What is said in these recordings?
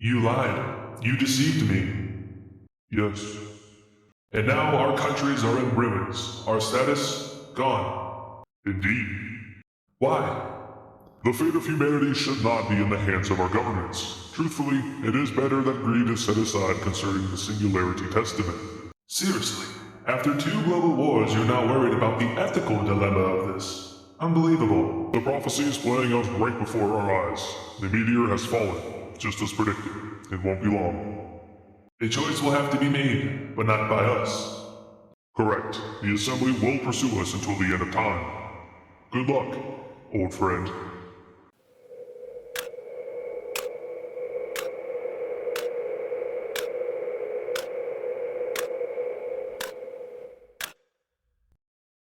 You lied. You deceived me. Yes. And now our countries are in ruins. Our status, gone. Indeed. Why? The fate of humanity should not be in the hands of our governments. Truthfully, it is better that greed is set aside concerning the Singularity Testament. Seriously, after 2 global wars, you're now worried about the ethical dilemma of this. Unbelievable. The prophecy is playing out right before our eyes. The meteor has fallen, just as predicted. It won't be long. A choice will have to be made, but not by us. Correct. The Assembly will pursue us until the end of time. Good luck, old friend.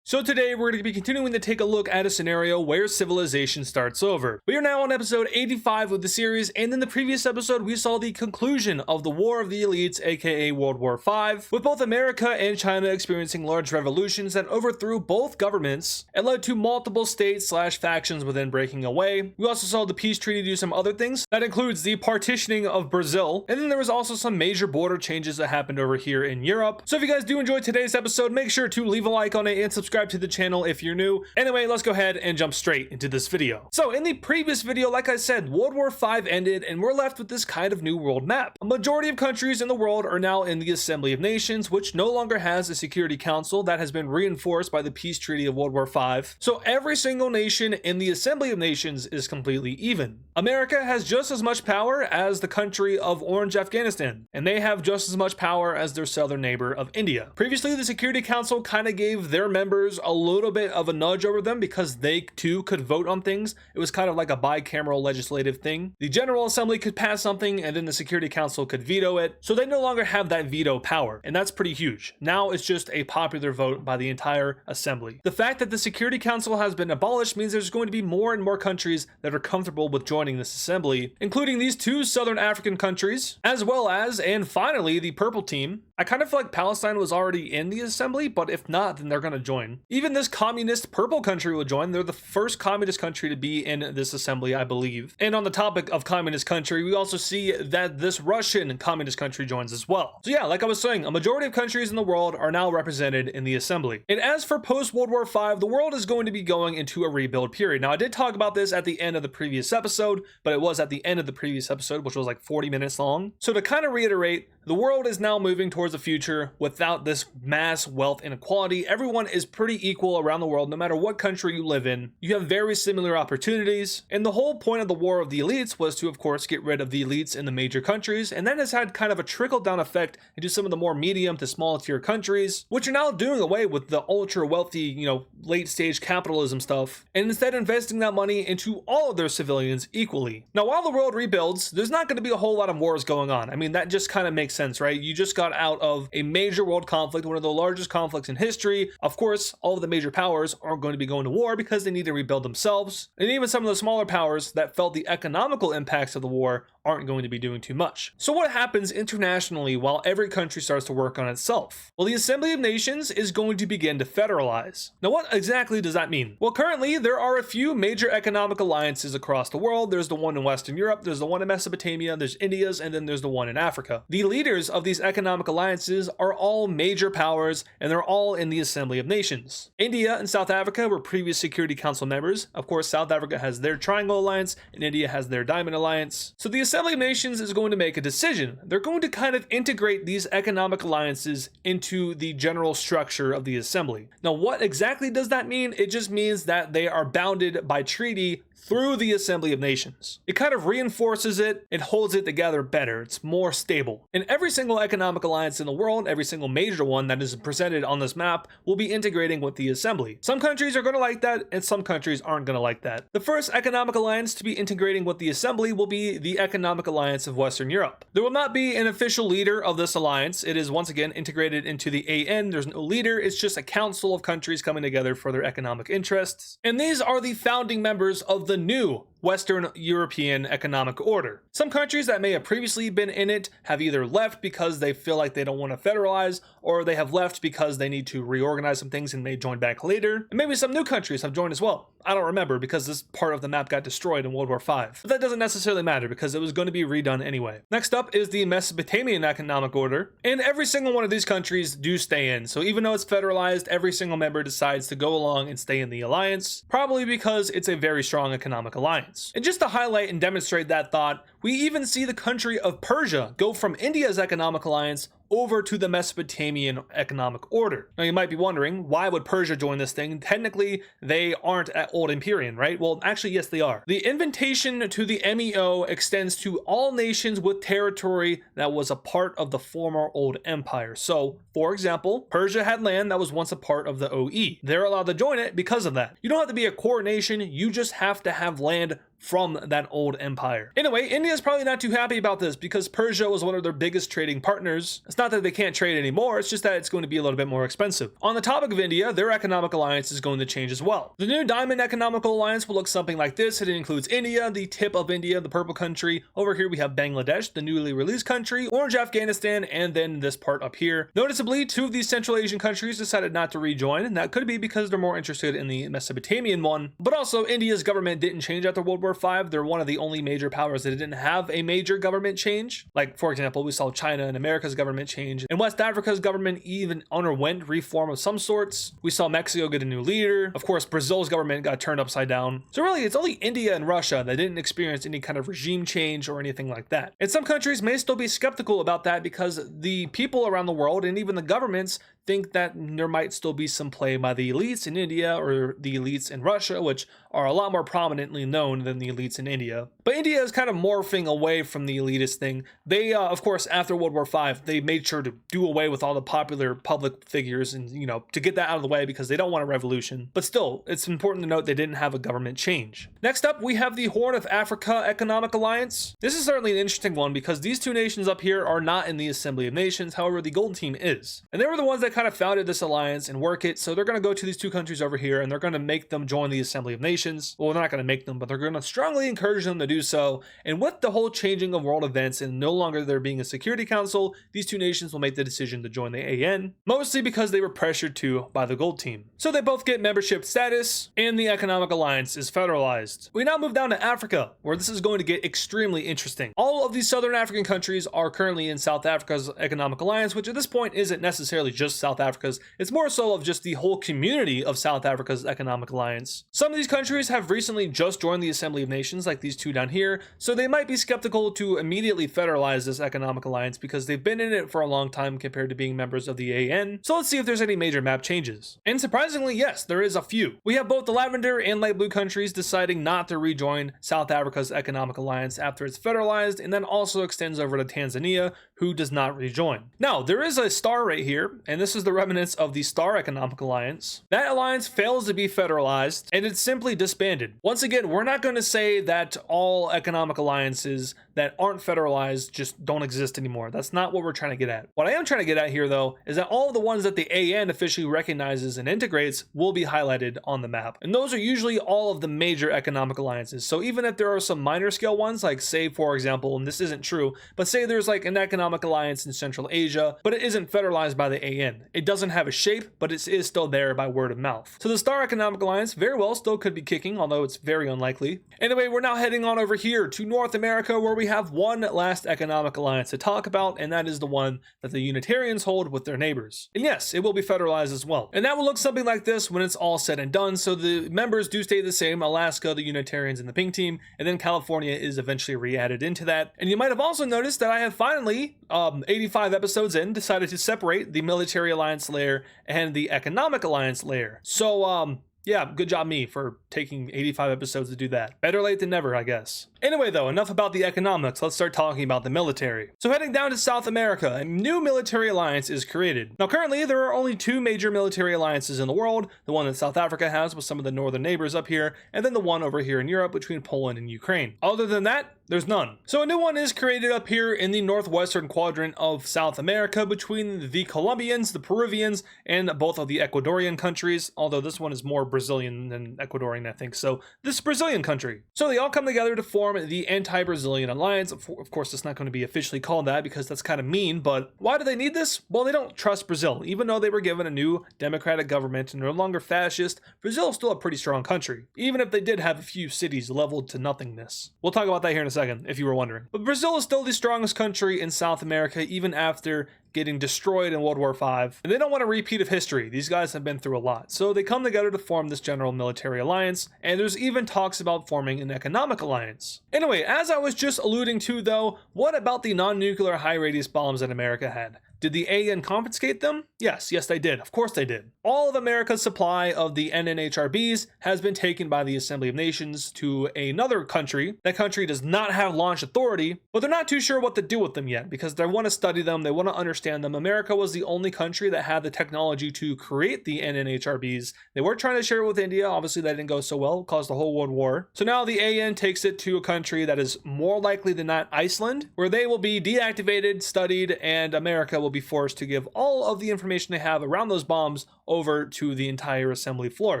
So today we're going to be continuing to take a look at a scenario where civilization starts over. We are now on episode 85 of the series, and in the previous episode we saw the conclusion of the War of the Elites, aka World War V, with both America and China experiencing large revolutions that overthrew both governments and led to multiple states/factions within breaking away. We also saw the peace treaty do some other things. That includes the partitioning of Brazil, and then there was also some major border changes that happened over here in Europe. So if you guys do enjoy today's episode, make sure to leave a like on it and subscribe to the channel if you're new. Anyway, let's go ahead and jump straight into this video. So in the previous video, like I said, World War V ended and we're left with this kind of new world map. A majority of countries in the world are now in the Assembly of Nations, which no longer has a Security Council that has been reinforced by the peace treaty of World War V. So every single nation in the Assembly of Nations is completely even. America has just as much power as the country of Orange Afghanistan, and they have just as much power as their southern neighbor of India. Previously, the Security Council kind of gave their members a little bit of a nudge over them because they too could vote on things. It was kind of like a bicameral legislative thing. The General Assembly could pass something and then the Security Council could veto it. So they no longer have that veto power, and that's pretty huge. Now it's just a popular vote by the entire Assembly. The fact that the Security Council has been abolished means there's going to be more and more countries that are comfortable with joining this Assembly, including these 2 Southern African countries, as well as, and finally, the Purple Team. I kind of feel like Palestine was already in the Assembly, but if not, then they're going to join. Even this communist purple country will join. They're the first communist country to be in this assembly, I believe. And on the topic of communist country, we also see that this Russian communist country joins as well. So yeah, like I was saying, a majority of countries in the world are now represented in the assembly. And as for post-World War V, the world is going to be going into a rebuild period. Now, I did talk about this at the end of the previous episode, but it was at the end of the previous episode, which was like 40 minutes long. So to kind of reiterate, the world is now moving towards a future without this mass wealth inequality. Everyone is pretty equal around the world, no matter what country you live in. You have very similar opportunities. And the whole point of the War of the Elites was to, of course, get rid of the elites in the major countries. And that has had kind of a trickle-down effect into some of the more medium to small tier countries, which are now doing away with the ultra wealthy, late stage capitalism stuff, and instead investing that money into all of their civilians equally. Now, while the world rebuilds, there's not going to be a whole lot of wars going on. I mean, that just kind of makes sense, right? You just got out of a major world conflict, one of the largest conflicts in history. Of course, all of the major powers aren't going to be going to war because they need to rebuild themselves. And even some of the smaller powers that felt the economical impacts of the war aren't going to be doing too much. So what happens internationally while every country starts to work on itself? Well, the Assembly of Nations is going to begin to federalize. Now, what exactly does that mean? Well, currently there are a few major economic alliances across the world. There's the one in Western Europe, there's the one in Mesopotamia, there's India's, and then there's the one in Africa. The leaders of these economic alliances are all major powers, and they're all in the Assembly of Nations. India and South Africa were previous Security Council members. Of course, South Africa has their Triangle Alliance, and India has their Diamond Alliance. So the Assembly of Nations is going to make a decision. They're going to kind of integrate these economic alliances into the general structure of the Assembly. Now, what exactly does that mean? It just means that they are bounded by treaty through the Assembly of Nations. It kind of reinforces it, it holds it together better, it's more stable. And every single economic alliance in the world, every single major one that is presented on this map, will be integrating with the Assembly. Some countries are going to like that, and some countries aren't going to like that. The first economic alliance to be integrating with the Assembly will be the Economic Alliance of Western Europe. There will not be an official leader of this alliance. It is once again integrated into the AN. There's no leader, it's just a council of countries coming together for their economic interests. And these are the founding members of the new Western European economic order. Some countries that may have previously been in it have either left because they feel like they don't want to federalize, or they have left because they need to reorganize some things and may join back later. And maybe some new countries have joined as well. I don't remember because this part of the map got destroyed in World War V. But that doesn't necessarily matter because it was going to be redone anyway. Next up is the Mesopotamian economic order, and every single one of these countries do stay in. So even though it's federalized, every single member decides to go along and stay in the alliance, probably because it's a very strong economic alliance. And just to highlight and demonstrate that thought, we even see the country of Persia go from India's economic alliance over to the Mesopotamian economic order. Now you might be wondering, why would Persia join this thing? Technically, they aren't at Old Empyrean, right? Well, actually, yes, they are. The invitation to the MEO extends to all nations with territory that was a part of the former Old Empire. So, for example, Persia had land that was once a part of the OE. They're allowed to join it because of that. You don't have to be a core nation, you just have to have land from that old empire. Anyway, India's probably not too happy about this because Persia was one of their biggest trading partners. It's not that they can't trade anymore, it's just that it's going to be a little bit more expensive. On the topic of India, their economic alliance is going to change as well. The new Diamond Economical Alliance will look something like this. It includes India, the tip of India, the purple country. Over here we have Bangladesh, the newly released country, orange Afghanistan, and then this part up here. Noticeably, 2 of these Central Asian countries decided not to rejoin, and that could be because they're more interested in the Mesopotamian one. But also, India's government didn't change after World War V. They're one of the only major powers that didn't have a major government change. Like, for example, we saw China and America's government change, and West Africa's government even underwent reform of some sorts. We saw Mexico get a new leader. Of course, Brazil's government got turned upside down. So really, it's only India and Russia that didn't experience any kind of regime change or anything like that. And some countries may still be skeptical about that because the people around the world and even the governments think that there might still be some play by the elites in India or the elites in Russia, which are a lot more prominently known than the elites in India. But India is kind of morphing away from the elitist thing. They, of course, after World War V, they made sure to do away with all the popular public figures and, to get that out of the way because they don't want a revolution. But still, it's important to note they didn't have a government change. Next up, we have the Horn of Africa Economic Alliance. This is certainly an interesting one because these 2 nations up here are not in the Assembly of Nations. However, the Gold Team is. And they were the ones that kind of founded this alliance and work it. So they're going to go to these 2 countries over here and they're going to make them join the Assembly of Nations. Well, they're not going to make them, but they're going to strongly encourage them to do so. And with the whole changing of world events and no longer there being a Security Council, these 2 nations will make the decision to join the AN, mostly because they were pressured to by the Gold Team. So they both get membership status and the economic alliance is federalized. We now move down to Africa, where this is going to get extremely interesting. All of these Southern African countries are currently in South Africa's economic alliance, which at this point isn't necessarily just South Africa's, it's more so of just the whole community of South Africa's economic alliance. Some of these countries have recently just joined the Assembly of Nations, like these 2 down here, so they might be skeptical to immediately federalize this economic alliance because they've been in it for a long time compared to being members of the AN. So let's see if there's any major map changes. And surprisingly, yes, there is a few. We have both the lavender and light blue countries deciding not to rejoin South Africa's economic alliance after it's federalized, and then also extends over to Tanzania, who does not rejoin. Now, there is a star right here, and this is the remnants of the Star Economic Alliance. That alliance fails to be federalized, and it's simply disbanded. Once again, we're not going to say that all economic alliances that aren't federalized just don't exist anymore. That's not what we're trying to get at. What I am trying to get at here, though, is that all of the ones that the AN officially recognizes and integrates will be highlighted on the map. And those are usually all of the major economic alliances. So even if there are some minor scale ones, like say, for example, and this isn't true, but say there's like an economic alliance in Central Asia, but it isn't federalized by the AN. It doesn't have a shape, but it is still there by word of mouth. So the Star Economic Alliance very well still could be kicking, although it's very unlikely. Anyway, we're now heading on over here to North America, where we have one last economic alliance to talk about, and that is the one that the Unitarians hold with their neighbors. And yes, it will be federalized as well. And that will look something like this when it's all said and done. So the members do stay the same: Alaska, the Unitarians, and the Pink Team, and then California is eventually re-added into that. And you might have also noticed that I have finally, 85 episodes in, decided to separate the military alliance layer and the economic alliance layer. So, yeah, good job me for taking 85 episodes to do that. Better late than never, I guess. Anyway though, enough about the economics, let's start talking about the military. So heading down to South America, a new military alliance is created. Now currently there are only 2 major military alliances in the world, the one that South Africa has with some of the northern neighbors up here, and then the one over here in Europe between Poland and Ukraine. Other than that, There's none. So a new one is created up here in the northwestern quadrant of South America between the Colombians, the Peruvians, and both of the Ecuadorian countries, although this one is more Brazilian than Ecuadorian, I think. So this Brazilian country. So they all come together to form the anti-Brazilian alliance. Of course, it's not going to be officially called that because that's kind of mean, but why do they need this? Well, they don't trust Brazil. Even though they were given a new democratic government and no longer fascist, Brazil is still a pretty strong country, even if they did have a few cities leveled to nothingness. We'll talk about that here in a second, if you were wondering. But Brazil is still the strongest country in South America, even after getting destroyed in World War V. And they don't want a repeat of history. These guys have been through a lot. So they come together to form this general military alliance, and there's even talks about forming an economic alliance. Anyway, as I was just alluding to though, what about the non-nuclear high-radius bombs that America had? Did the AN confiscate them? Yes, they did. Of course they did. All of America's supply of the NNHRBs has been taken by the Assembly of Nations to another country. That country does not have launch authority, but they're not too sure what to do with them yet because they want to study them, they want to understand them. America was the only country that had the technology to create the NNHRBs. They were trying to share it with India. Obviously that didn't go so well, it caused a whole world war. So now the AN takes it to a country that is more likely than not Iceland, where they will be deactivated, studied, and America will be forced to give all of the information they have around those bombs over to the entire assembly floor.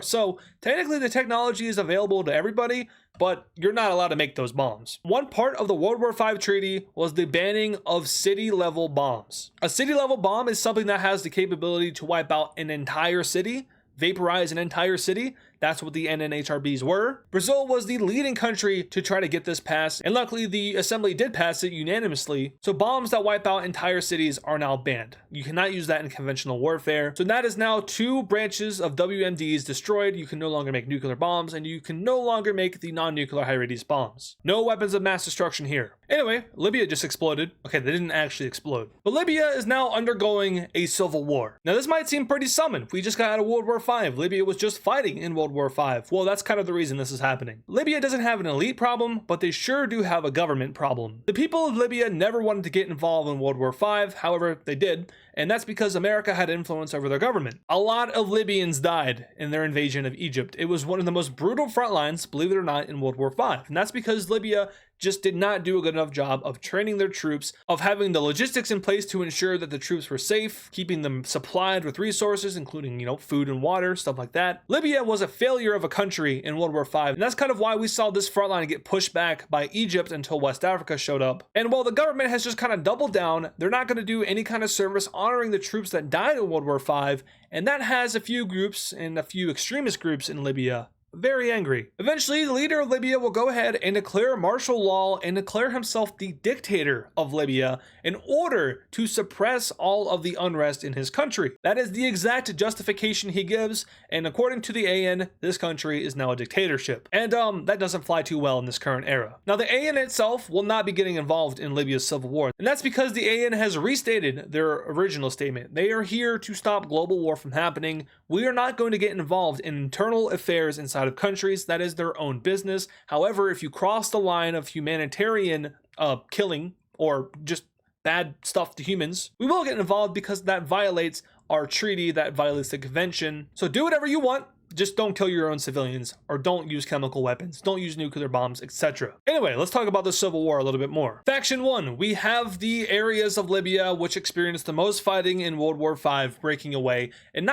So technically the technology is available to everybody, but you're not allowed to make those bombs. One part of the World War V treaty was the banning of city-level bombs. A city-level bomb is something that has the capability to wipe out an entire city, vaporize an entire city. That's what the NNHRBs were. Brazil was the leading country to try to get this passed, and luckily the assembly did pass it unanimously. So bombs that wipe out entire cities are now banned. You cannot use that in conventional warfare. So that is now 2 branches of WMDs destroyed. You can no longer make nuclear bombs, and you can no longer make the non-nuclear high-radius bombs. No weapons of mass destruction here. Anyway, Libya just exploded. Okay, they didn't actually explode. But Libya is now undergoing a civil war. Now this might seem pretty sudden. We just got out of World War V. Libya was just fighting in World War V. Well, that's kind of the reason this is happening. Libya doesn't have an elite problem, but they sure do have a government problem. The people of Libya never wanted to get involved in World War V, however, they did, and that's because America had influence over their government. A lot of Libyans died in their invasion of Egypt. It was one of the most brutal front lines, believe it or not, in World War V, and that's because Libya just did not do a good enough job of training their troops, of having the logistics in place to ensure that the troops were safe, keeping them supplied with resources, including, food and water, stuff like that. Libya was a failure of a country in World War V, and that's kind of why we saw this front line get pushed back by Egypt until West Africa showed up. And while the government has just kind of doubled down, they're not going to do any kind of service honoring the troops that died in World War V, and that has a few groups and a few extremist groups in Libya very angry. Eventually, the leader of Libya will go ahead and declare martial law and declare himself the dictator of Libya in order to suppress all of the unrest in his country. That is the exact justification he gives, and according to the AN, this country is now a dictatorship. And that doesn't fly too well in this current era. Now, the AN itself will not be getting involved in Libya's civil war, and that's because the AN has restated their original statement. They are here to stop global war from happening. We are not going to get involved in internal affairs inside of countries. That is their own business. However, if you cross the line of humanitarian killing or just bad stuff to humans, we will get involved because that violates our treaty, that violates the convention. So do whatever you want, just don't kill your own civilians, or don't use chemical weapons, don't use nuclear bombs, etc. Anyway, let's talk about the civil war a little bit more. Faction 1, we have the areas of Libya which experienced the most fighting in World War V breaking away, and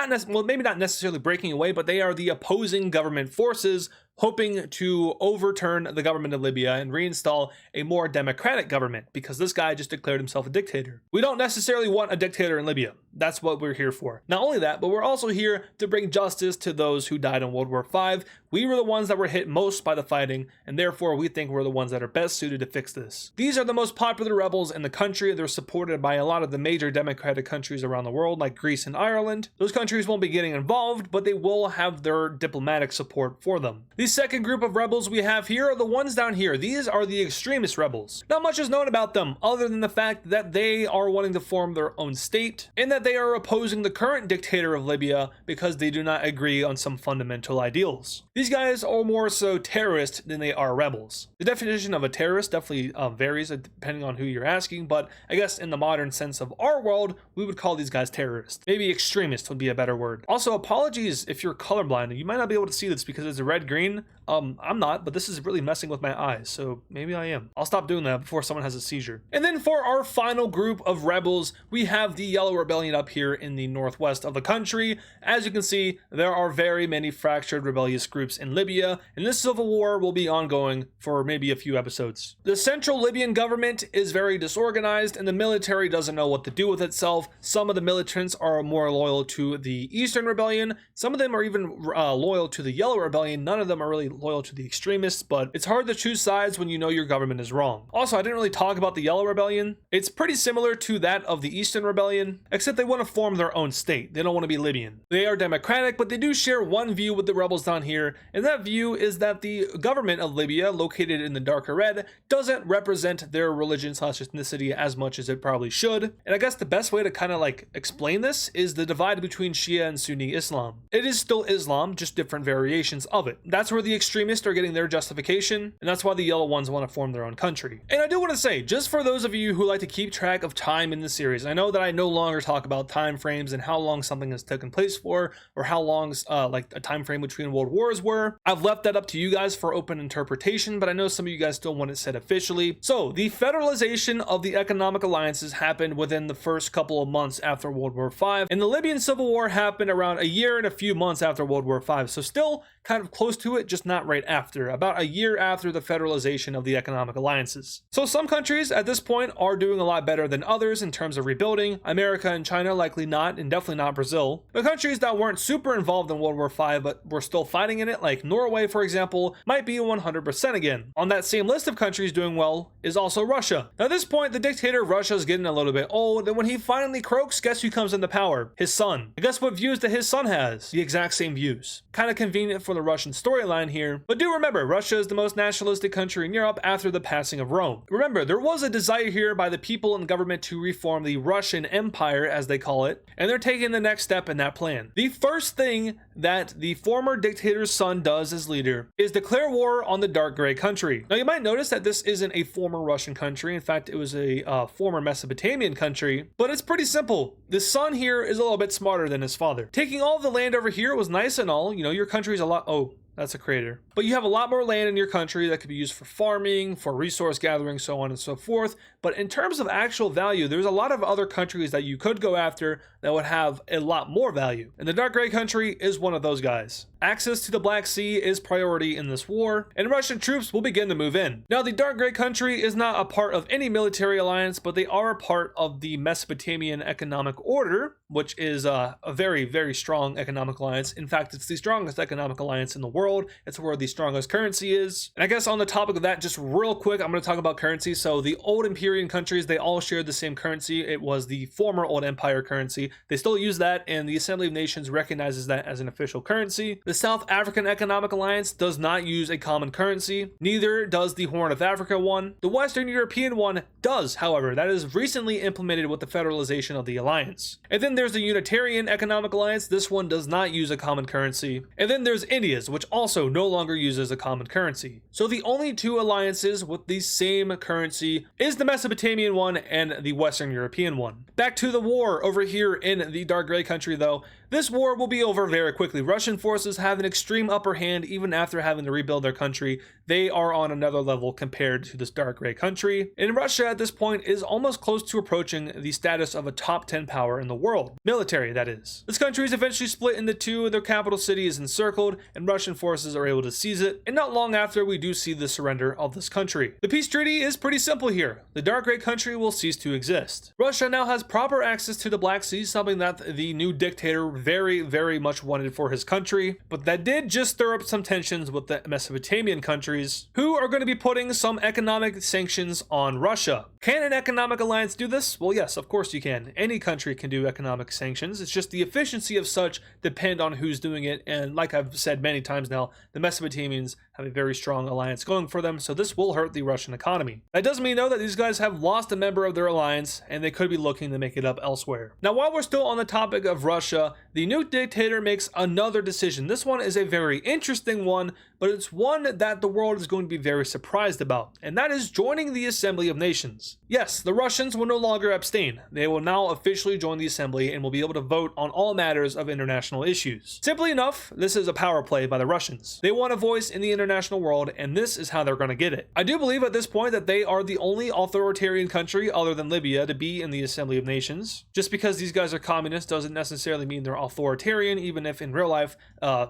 maybe not necessarily breaking away, but they are the opposing government forces hoping to overturn the government of Libya and reinstall a more democratic government, because this guy just declared himself a dictator. We don't necessarily want a dictator in Libya. That's what we're here for. Not only that, but we're also here to bring justice to those who died in World War V. We were the ones that were hit most by the fighting, and therefore we think we're the ones that are best suited to fix this. These are the most popular rebels in the country. They're supported by a lot of the major democratic countries around the world, like Greece and Ireland. Those countries won't be getting involved, but they will have their diplomatic support for them. The second group of rebels we have here are the ones down here. These are the extremist rebels. Not much is known about them other than the fact that they are wanting to form their own state, and that they are opposing the current dictator of Libya because they do not agree on some fundamental ideals. These guys are more so terrorists than they are rebels. The definition of a terrorist definitely varies depending on who you're asking, but I guess in the modern sense of our world, we would call these guys terrorists. Maybe extremist would be a better word. Also, apologies if you're colorblind. You might not be able to see this because it's red-green. screen. I'm not, but this is really messing with my eyes, so maybe I am. I'll stop doing that before someone has a seizure. And then for our final group of rebels, we have the Yellow Rebellion up here in the northwest of the country. As you can see, there are very many fractured rebellious groups in Libya, and this civil war will be ongoing for maybe a few episodes. The central Libyan government is very disorganized, and the military doesn't know what to do with itself. Some of the militants are more loyal to the Eastern Rebellion. Some of them are even loyal to the Yellow Rebellion. None of them are really loyal to the extremists, but it's hard to choose sides when you know your government is wrong. Also, I didn't really talk about the Yellow Rebellion. It's pretty similar to that of the Eastern Rebellion, except they want to form their own state. They don't want to be Libyan. They are democratic, but they do share one view with the rebels down here, and that view is that the government of Libya, located in the darker red, doesn't represent their religion/ethnicity as much as it probably should. And I guess the best way to kind of like explain this is the divide between Shia and Sunni Islam. It is still Islam, just different variations of it. That's where the extremists are getting their justification, and that's why the yellow ones want to form their own country. And I do want to say, just for those of you who like to keep track of time in the series, I know that I no longer talk about time frames and how long something has taken place for, or how long like a time frame between world wars were. I've left that up to you guys for open interpretation, but I know some of you guys still want it said officially. So the federalization of the economic alliances happened within the first couple of months after World War V, and the Libyan Civil War happened around a year and a few months after World War V. So still kind of close to it, just not right after, about a year after the federalization of the economic alliances. So some countries at this point are doing a lot better than others in terms of rebuilding. America and China likely not, and definitely not Brazil. The countries that weren't super involved in World War V but were still fighting in it, like Norway for example, might be 100% again. On that same list of countries doing well is also Russia. Now at this point, the dictator of Russia is getting a little bit old, and when he finally croaks, guess who comes into power? His son. And guess what views that his son has? The exact same views. Kind of convenient for the Russian storyline here, but do remember, Russia is the most nationalistic country in Europe after the passing of Rome. Remember, there was a desire here by the people and government to reform the Russian Empire, as they call it, and they're taking the next step in that plan. The first thing that the former dictator's son does as leader is declare war on the dark gray country. Now you might notice that this isn't a former Russian country. In fact, it was a former Mesopotamian country, but it's pretty simple. The son here is a little bit smarter than his father. Taking all the land over here was nice and all, you know, your country's a lot, oh, that's a crater. But you have a lot more land in your country that could be used for farming, for resource gathering, so on and so forth. But in terms of actual value, there's a lot of other countries that you could go after that would have a lot more value. And the dark gray country is one of those guys. Access to the Black Sea is priority in this war, and Russian troops will begin to move in. Now, the dark gray country is not a part of any military alliance, but they are a part of the Mesopotamian economic order, which is a very, very strong economic alliance. In fact, it's the strongest economic alliance in the world. It's where the strongest currency is. And I guess on the topic of that, just real quick, I'm going to talk about currency. So the old Iberian countries, they all shared the same currency. It was the former old empire currency. They still use that, and the Assembly of Nations recognizes that as an official currency. The South African Economic Alliance does not use a common currency. Neither does the Horn of Africa one. The Western European one does, however. That is recently implemented with the federalization of the alliance. And then there's the Unitarian Economic Alliance. This one does not use a common currency. And then there's India's, which also no longer uses a common currency. So the only two alliances with the same currency is the Mesopotamian one and the Western European one. Back to the war over here in the dark gray country though. This war will be over very quickly. Russian forces have an extreme upper hand even after having to rebuild their country. They are on another level compared to this dark gray country. And Russia at this point is almost close to approaching the status of a top 10 power in the world. Military, that is. This country is eventually split into two. Their capital city is encircled and Russian forces are able to seize it. And not long after, we do see the surrender of this country. The peace treaty is pretty simple here. The dark gray country will cease to exist. Russia now has proper access to the Black Sea, something that the new dictator very, very much wanted for his country, but that did just stir up some tensions with the Mesopotamian countries, who are going to be putting some economic sanctions on Russia. Can an economic alliance do this? Well, yes, of course you can. Any country can do economic sanctions. It's just the efficiency of such depend on who's doing it, and like I've said many times now, the Mesopotamians have a very strong alliance going for them, so this will hurt the Russian economy. That doesn't mean though that these guys have lost a member of their alliance, and they could be looking to make it up elsewhere. Now, while we're still on the topic of Russia, the new dictator makes another decision. This this one is a very interesting one, but it's one that the world is going to be very surprised about, and that is joining the Assembly of Nations. Yes, the Russians will no longer abstain. They will now officially join the Assembly and will be able to vote on all matters of international issues. Simply enough, this is a power play by the Russians. They want a voice in the international world, and this is how they're going to get it. I do believe at this point that they are the only authoritarian country other than Libya to be in the Assembly of Nations. Just because these guys are communist doesn't necessarily mean they're authoritarian, even if in real life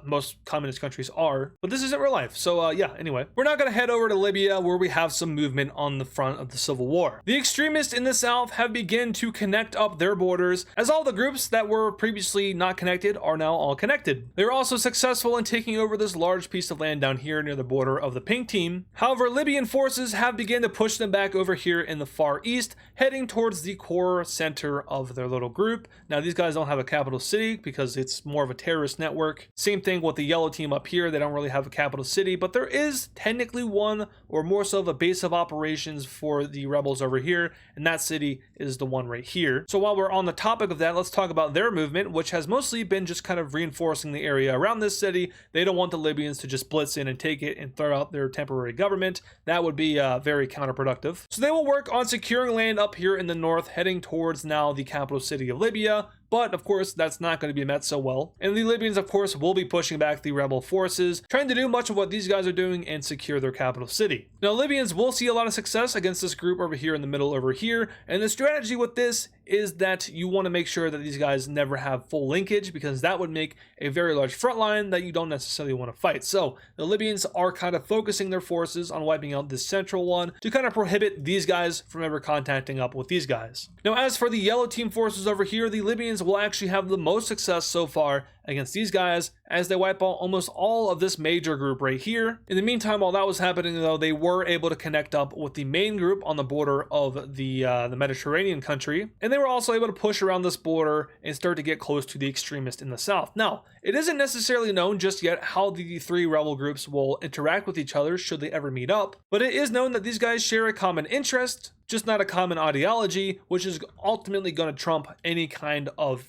most communist countries are. But this isn't real life, so yeah, anyway. We're now going to head over to Libya, where we have some movement on the front of the civil war. The extremists in the south have begun to connect up their borders, as all the groups that were previously not connected are now all connected. They were also successful in taking over this large piece of land down here near the border of the pink team. However, Libyan forces have begun to push them back over here in the far east, heading towards the core center of their little group. Now, these guys don't have a capital city because it's more of a terrorist network. Same thing with the yellow team up here. They don't really have a capital city, but there is technically one, or more so of a base of operations for the rebels over here, and that city is the one right here. So while we're on the topic of that, let's talk about their movement, which has mostly been just kind of reinforcing the area around this city. They don't want the Libyans to just blitz in and take it and throw out their temporary government. That would be very counterproductive. So they will work on securing land up here in the north, heading towards now the capital city of Libya. But of course, that's not going to be met so well. And the Libyans, of course, will be pushing back the rebel forces, trying to do much of what these guys are doing and secure their capital city. Now, Libyans will see a lot of success against this group over here in the middle over here. And the strategy with this is that you want to make sure that these guys never have full linkage, because that would make a very large front line that you don't necessarily want to fight. So the Libyans are kind of focusing their forces on wiping out this central one to kind of prohibit these guys from ever contacting up with these guys. Now, as for the yellow team forces over here, the Libyans will actually have the most success so far against these guys, as they wipe out almost all of this major group right here. In the meantime, while that was happening though, they were able to connect up with the main group on the border of the Mediterranean country, and they were also able to push around this border and start to get close to the extremists in the south. Now, it isn't necessarily known just yet how the three rebel groups will interact with each other should they ever meet up, but it is known that these guys share a common interest, just not a common ideology, which is ultimately going to trump any kind of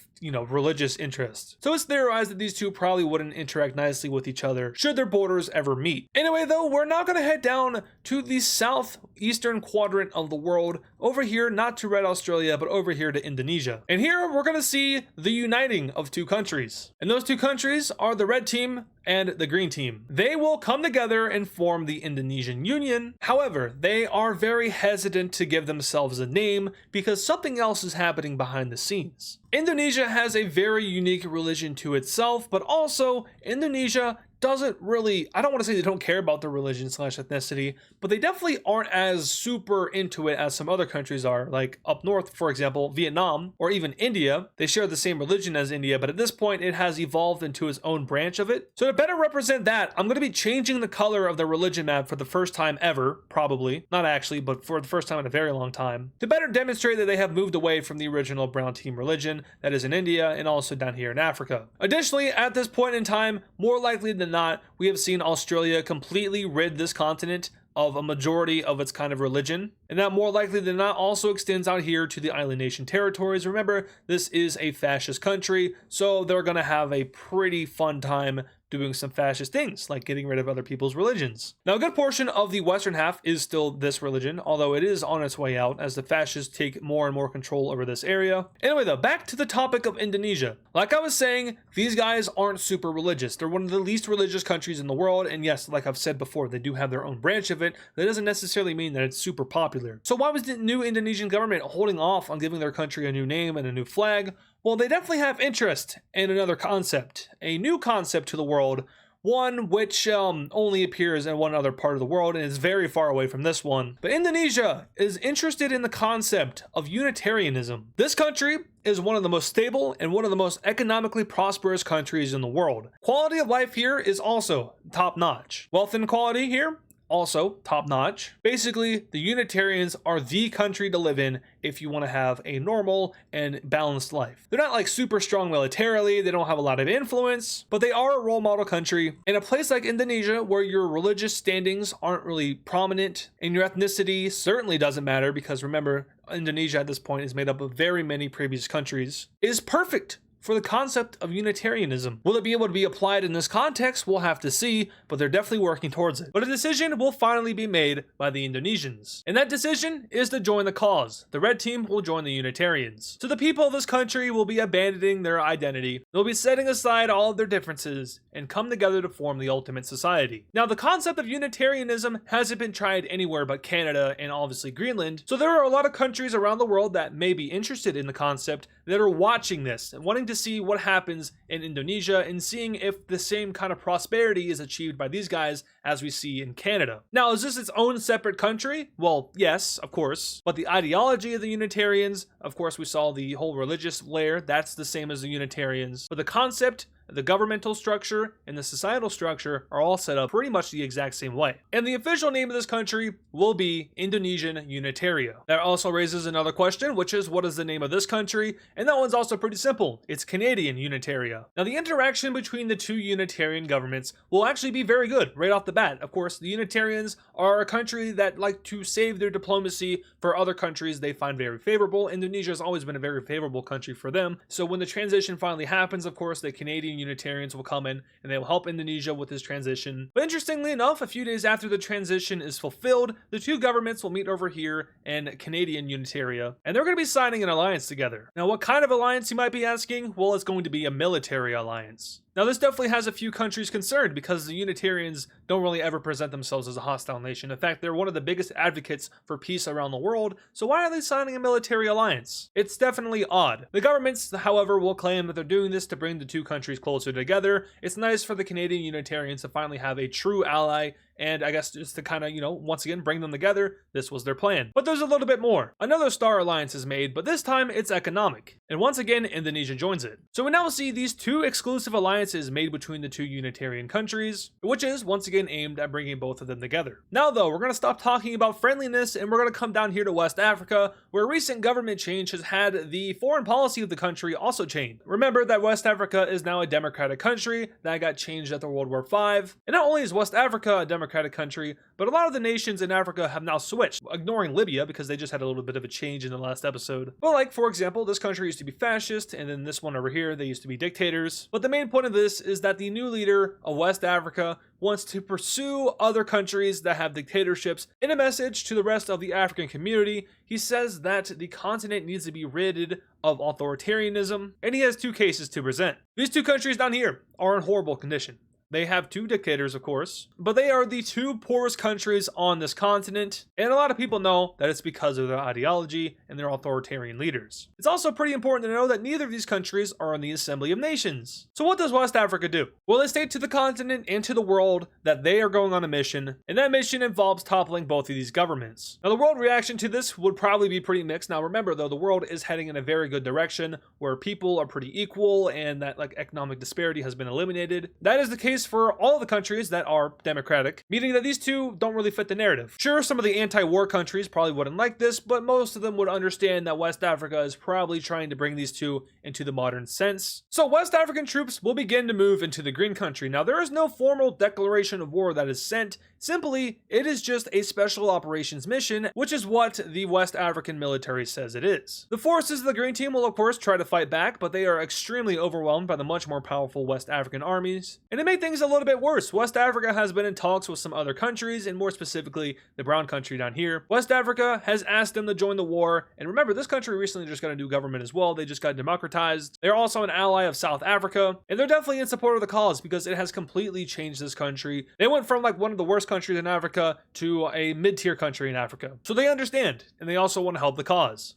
religious interest. So it's theorized that these two probably wouldn't interact nicely with each other should their borders ever meet. Anyway, though, we're now going to head down to the southeastern quadrant of the world, over here, not to Red Australia, but over here to Indonesia. And here we're going to see the uniting of two countries. And those two countries are the red team and the green team. They will come together and form the Indonesian Union. However, they are very hesitant to give themselves a name because something else is happening behind the scenes. Indonesia has a very unique religion to itself, but also Indonesia doesn't really, I don't want to say they don't care about their religion / ethnicity, but they definitely aren't as super into it as some other countries are, like up north, for example, Vietnam, or even India. They share the same religion as India, but at this point it has evolved into its own branch of it. So to better represent that, I'm going to be changing the color of the religion map for the first time ever, probably. Not actually, but for the first time in a very long time, to better demonstrate that they have moved away from the original brown team religion that is in India and also down here in Africa. Additionally, at this point in time, more likely than not, we have seen Australia completely rid this continent of a majority of its kind of religion, and that more likely than not also extends out here to the island nation territories. Remember, this is a fascist country, so they're going to have a pretty fun time doing some fascist things, like getting rid of other people's religions. Now, a good portion of the western half is still this religion, although it is on its way out as the fascists take more and more control over this area. Anyway though, back to the topic of Indonesia. Like I was saying, these guys aren't super religious. They're one of the least religious countries in the world, and yes, like I've said before, they do have their own branch of it. That doesn't necessarily mean that it's super popular. So why was the new Indonesian government holding off on giving their country a new name and a new flag? Well, they definitely have interest in another concept, a new concept to the world, one which only appears in one other part of the world and is very far away from this one. But Indonesia is interested in the concept of Unitarianism. This country is one of the most stable and one of the most economically prosperous countries in the world. Quality of life here is also top-notch. Wealth inequality here, also top-notch. Basically, the Unitarians are the country to live in if you want to have a normal and balanced life. They're not like super strong militarily, they don't have a lot of influence, but they are a role model country. In a place like Indonesia, where your religious standings aren't really prominent and your ethnicity certainly doesn't matter, because remember, Indonesia at this point is made up of very many previous countries, is perfect for the concept of Unitarianism. Will it be able to be applied in this context? We'll have to see, but they're definitely working towards it. But a decision will finally be made by the Indonesians. And that decision is to join the cause. The red team will join the Unitarians. So the people of this country will be abandoning their identity. They'll be setting aside all of their differences and come together to form the ultimate society. Now, the concept of Unitarianism hasn't been tried anywhere but Canada and obviously Greenland. So there are a lot of countries around the world that may be interested in the concept that are watching this and wanting to see what happens in Indonesia and seeing if the same kind of prosperity is achieved by these guys as we see in Canada. Now, is this its own separate country? Well, yes, of course. But the ideology of the Unitarians, of course, we saw the whole religious layer, that's the same as the Unitarians. But the concept, the governmental structure, and the societal structure are all set up pretty much the exact same way. And the official name of this country will be Indonesian Unitaria. That also raises another question, which is what is the name of this country? And that one's also pretty simple. It's Canadian Unitaria. Now, the interaction between the two Unitarian governments will actually be very good right off the bat. Of course, the Unitarians are a country that like to save their diplomacy for other countries they find very favorable. Indonesia has always been a very favorable country for them. So when the transition finally happens, of course, the Canadian Unitarians will come in and they will help Indonesia with this transition. But interestingly enough, a few days after the transition is fulfilled, the two governments will meet over here in Canadian Unitaria, and they're going to be signing an alliance together. Now, what kind of alliance, you might be asking? Well, it's going to be a military alliance. Now, this definitely has a few countries concerned because the Unitarians don't really ever present themselves as a hostile nation. In fact, they're one of the biggest advocates for peace around the world, so why are they signing a military alliance? It's definitely odd. The governments, however, will claim that they're doing this to bring the two countries closer together. It's nice for the Canadian Unitarians to finally have a true ally, and I guess just to kind of, once again, bring them together, this was their plan. But there's a little bit more. Another star alliance is made, but this time it's economic. And once again, Indonesia joins it. So we now see these two exclusive alliances made between the two Unitarian countries, which is once again aimed at bringing both of them together. Now though, we're going to stop talking about friendliness and we're going to come down here to West Africa, where recent government change has had the foreign policy of the country also changed. Remember that West Africa is now a democratic country that got changed after World War V. And not only is West Africa a democratic country, but a lot of the nations in Africa have now switched, ignoring Libya because they just had a little bit of a change in the last episode. But like, for example, this country used to be fascist, and then this one over here, they used to be dictators. But the main point of this is that the new leader of West Africa wants to pursue other countries that have dictatorships. In a message to the rest of the African community, he says that the continent needs to be ridded of authoritarianism, and he has two cases to present. These two countries down here are in horrible condition. They have two dictators, of course, but they are the two poorest countries on this continent, and a lot of people know that it's because of their ideology and their authoritarian leaders. It's also pretty important to know that neither of these countries are in the Assembly of Nations. So what does West Africa do? Well, they state to the continent and to the world that they are going on a mission, and that mission involves toppling both of these governments. Now, the world reaction to this would probably be pretty mixed. Now, remember though, the world is heading in a very good direction where people are pretty equal and that economic disparity has been eliminated. That is the case for all of the countries that are democratic, meaning that these two don't really fit the narrative. Sure, some of the anti-war countries probably wouldn't like this, but most of them would understand that West Africa is probably trying to bring these two into the modern sense. So West African troops will begin to move into the Green Country. Now, there is no formal declaration of war that is sent. Simply, it is just a special operations mission, which is what the West African military says it is. The forces of the Green Team will of course try to fight back, but they are extremely overwhelmed by the much more powerful West African armies. And to make things a little bit worse, West Africa has been in talks with some other countries, and more specifically, the Brown country down here. West Africa has asked them to join the war, and remember, this country recently just got a new government as well. They just got democratized. They're also an ally of South Africa, and they're definitely in support of the cause because it has completely changed this country. They went from one of the worst countries in Africa to a mid-tier country in Africa. So they understand, and they also want to help the cause.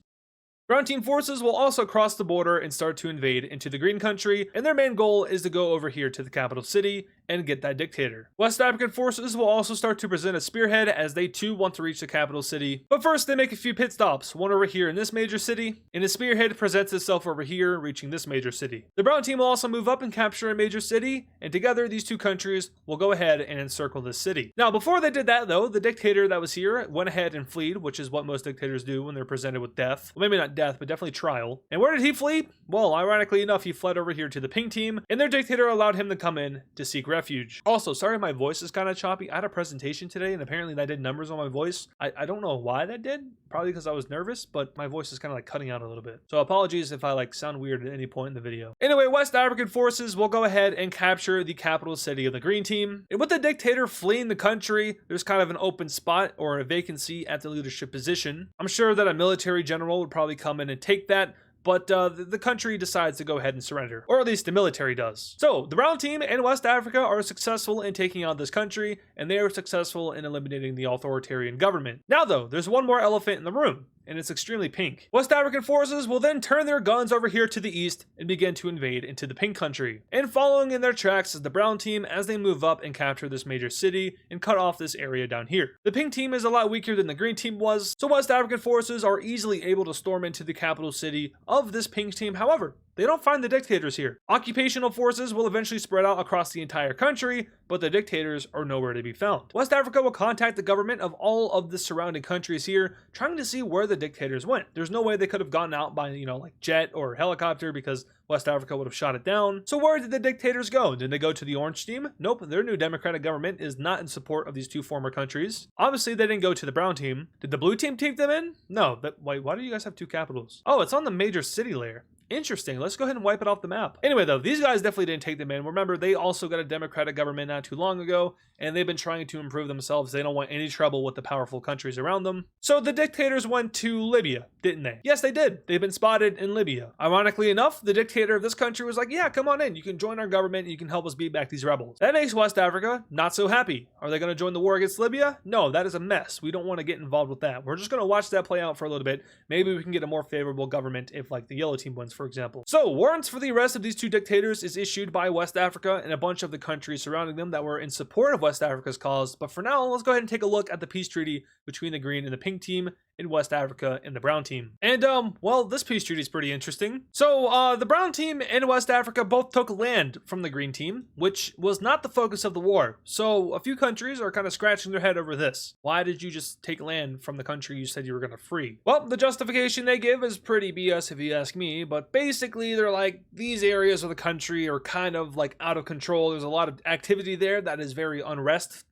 Ground team forces will also cross the border and start to invade into the Green Country, and their main goal is to go over here to the capital city and get that dictator. West African forces will also start to present a spearhead as they too want to reach the capital city. But first, they make a few pit stops, one over here in this major city, and a spearhead presents itself over here, reaching this major city. The Brown team will also move up and capture a major city, and together these two countries will go ahead and encircle this city. Now, before they did that though, the dictator that was here went ahead and fled, which is what most dictators do when they're presented with death. Well, maybe not death, but definitely trial. And where did he flee? Well, ironically enough, he fled over here to the Pink team, and their dictator allowed him to come in to seek refuge. refuge. Also, sorry my voice is kind of choppy. I had a presentation today and apparently that did numbers on my voice. I don't know why that did. Probably because I was nervous, but my voice is kind of like cutting out a little bit. So apologies if I like sound weird at any point in the video. Anyway, West African forces will go ahead and capture the capital city of the Green Team. And with the dictator fleeing the country, there's kind of an open spot or a vacancy at the leadership position. I'm sure that a military general would probably come in and take that, but the country decides to go ahead and surrender, or at least the military does. So the Brown Team and West Africa are successful in taking out this country, and they are successful in eliminating the authoritarian government. Now though, there's one more elephant in the room, and it's extremely pink. West African forces will then turn their guns over here to the east and begin to invade into the pink country. And following in their tracks is the Brown Team as they move up and capture this major city and cut off this area down here. The pink team is a lot weaker than the Green Team was, so West African forces are easily able to storm into the capital city of this pink team. However, they don't find the dictators here. Occupational forces will eventually spread out across the entire country, but the dictators are nowhere to be found. West Africa will contact the government of all of the surrounding countries here, trying to see where the dictators went. There's no way they could have gotten out by, like jet or helicopter because West Africa would have shot it down. So where did the dictators go? Did they go to the Orange Team? Nope, their new democratic government is not in support of these two former countries. Obviously, they didn't go to the Brown Team. Did the Blue Team take them in? No, wait, why do you guys have two capitals? Oh, it's on the major city layer. Interesting. Let's go ahead and wipe it off the map. Anyway, though, these guys definitely didn't take them in. Remember, they also got a democratic government not too long ago, and they've been trying to improve themselves. They don't want any trouble with the powerful countries around them. So the dictators went to Libya, didn't they? Yes, they did. They've been spotted in Libya. Ironically enough, the dictator of this country was like, yeah, come on in. You can join our government and you can help us beat back these rebels. That makes West Africa not so happy. Are they going to join the war against Libya? No, that is a mess. We don't want to get involved with that. We're just going to watch that play out for a little bit. Maybe we can get a more favorable government if like the yellow team wins, for example. So warrants for the arrest of these two dictators is issued by West Africa and a bunch of the countries surrounding them that were in support of West Africa's cause. But for now, let's go ahead and take a look at the peace treaty between the Green and the Pink Team in West Africa and the Brown Team. And well, this peace treaty is pretty interesting. So the Brown Team and West Africa both took land from the Green Team, which was not the focus of the war. So a few countries are kind of scratching their head over this. Why did you just take land from the country you said you were going to free? Well, the justification they give is pretty BS if you ask me, but basically they're like, these areas of the country are kind of like out of control. There's a lot of activity there that is very unrestful.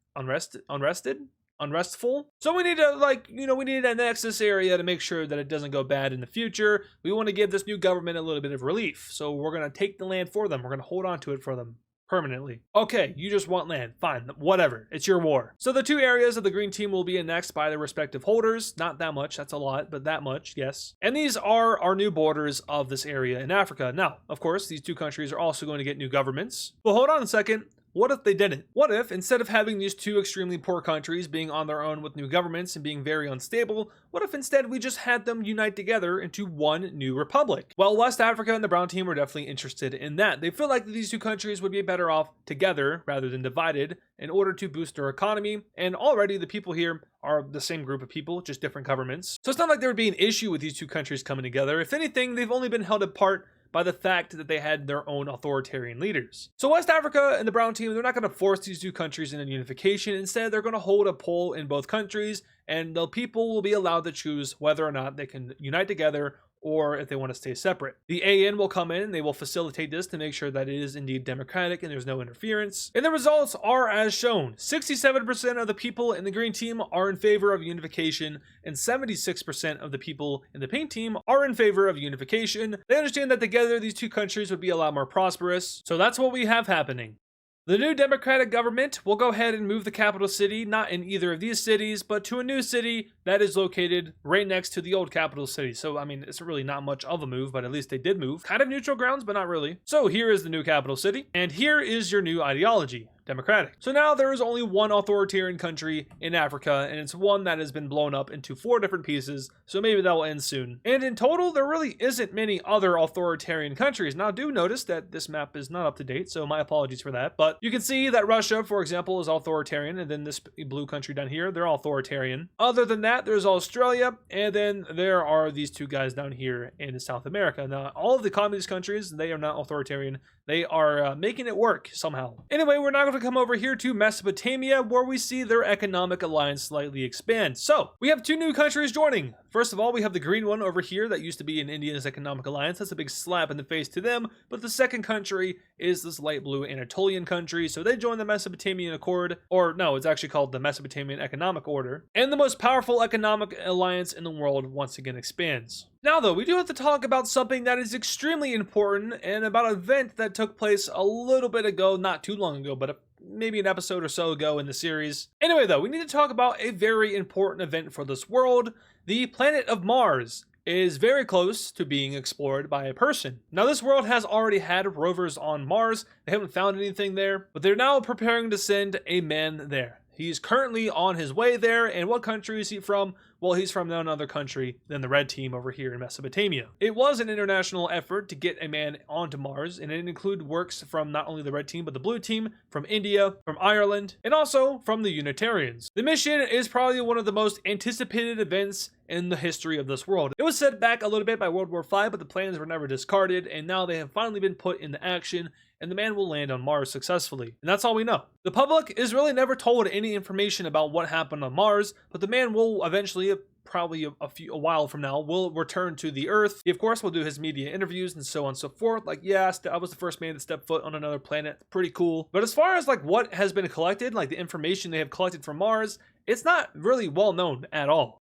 So we need to we need to annex this area to make sure that it doesn't go bad in the future. We want to give this new government a little bit of relief. So we're going to take the land for them. We're going to hold on to it for them permanently. Okay, you just want land. Fine, whatever. It's your war. So the two areas of the Green Team will be annexed by their respective holders. Not that much, that's a lot, but that much, yes. And these are our new borders of this area in Africa. Now, of course, these two countries are also going to get new governments. Well, hold on a second. What if they didn't? What if, instead of having these two extremely poor countries being on their own with new governments and being very unstable, what if instead we just had them unite together into one new republic? Well, West Africa and the Brown Team were definitely interested in that. They feel like these two countries would be better off together rather than divided in order to boost their economy, and already the people here are the same group of people, just different governments. So it's not like there would be an issue with these two countries coming together. If anything, they've only been held apart by the fact that they had their own authoritarian leaders. So West Africa and the Brown Team, they're not going to force these two countries into unification. Instead, they're going to hold a poll in both countries, and the people will be allowed to choose whether or not they can unite together or if they want to stay separate. The AN will come in and they will facilitate this to make sure that it is indeed democratic and there's no interference. And the results are as shown. 67% of the people in the Green Team are in favor of unification, and 76% of the people in the Pink Team are in favor of unification. They understand that together these two countries would be a lot more prosperous. So that's what we have happening. The new democratic government will go ahead and move the capital city, not in either of these cities, but to a new city that is located right next to the old capital city. So, I mean, it's really not much of a move, but at least they did move. Kind of neutral grounds, but not really. So here is the new capital city, and here is your new ideology. Democratic. So now there is only one authoritarian country in Africa, and it's one that has been blown up into 4 different pieces, so maybe that will end soon. And in total, there really isn't many other authoritarian countries. Now, do notice that this map is not up to date, so my apologies for that, but you can see that Russia, for example, is authoritarian, and then this blue country down here, they're authoritarian. Other than that, there's Australia, and then there are these two guys down here in South America. Now, all of the communist countries, they are not authoritarian. They are making it work somehow. Anyway, we're not going to come over here to Mesopotamia, where we see their economic alliance slightly expand. So we have two new countries joining. First of all, we have the green one over here that used to be in India's economic alliance. That's a big slap in the face to them. But the second country is this light blue Anatolian country. So they joined the Mesopotamian Accord, or no, it's actually called the Mesopotamian Economic Order. And the most powerful economic alliance in the world once again expands. Now though, we do have to talk about something that is extremely important and about an event that took place a little bit ago, not too long ago, but maybe an episode or so ago in the series. Anyway though, we need to talk about a very important event for this world. The planet of Mars is very close to being explored by a person. Now this world has already had rovers on Mars. They haven't found anything there, but they're now preparing to send a man there. He's currently on his way there, and what country is he from? Well, he's from none other country than the red team over here in Mesopotamia. It was an international effort to get a man onto Mars, and it included works from not only the red team, but the blue team, from India, from Ireland, and also from the Unitarians. The mission is probably one of the most anticipated events in the history of this world. It was set back a little bit by World War V, but the plans were never discarded, and now they have finally been put into action, and the man will land on Mars successfully. And that's all we know. The public is really never told any information about what happened on Mars, but the man will eventually, probably a while from now, will return to the Earth. He, of course, will do his media interviews and so on and so forth. Like, yeah, I was the first man to step foot on another planet. Pretty cool. But as far as like what has been collected, like the information they have collected from Mars, it's not really well known at all.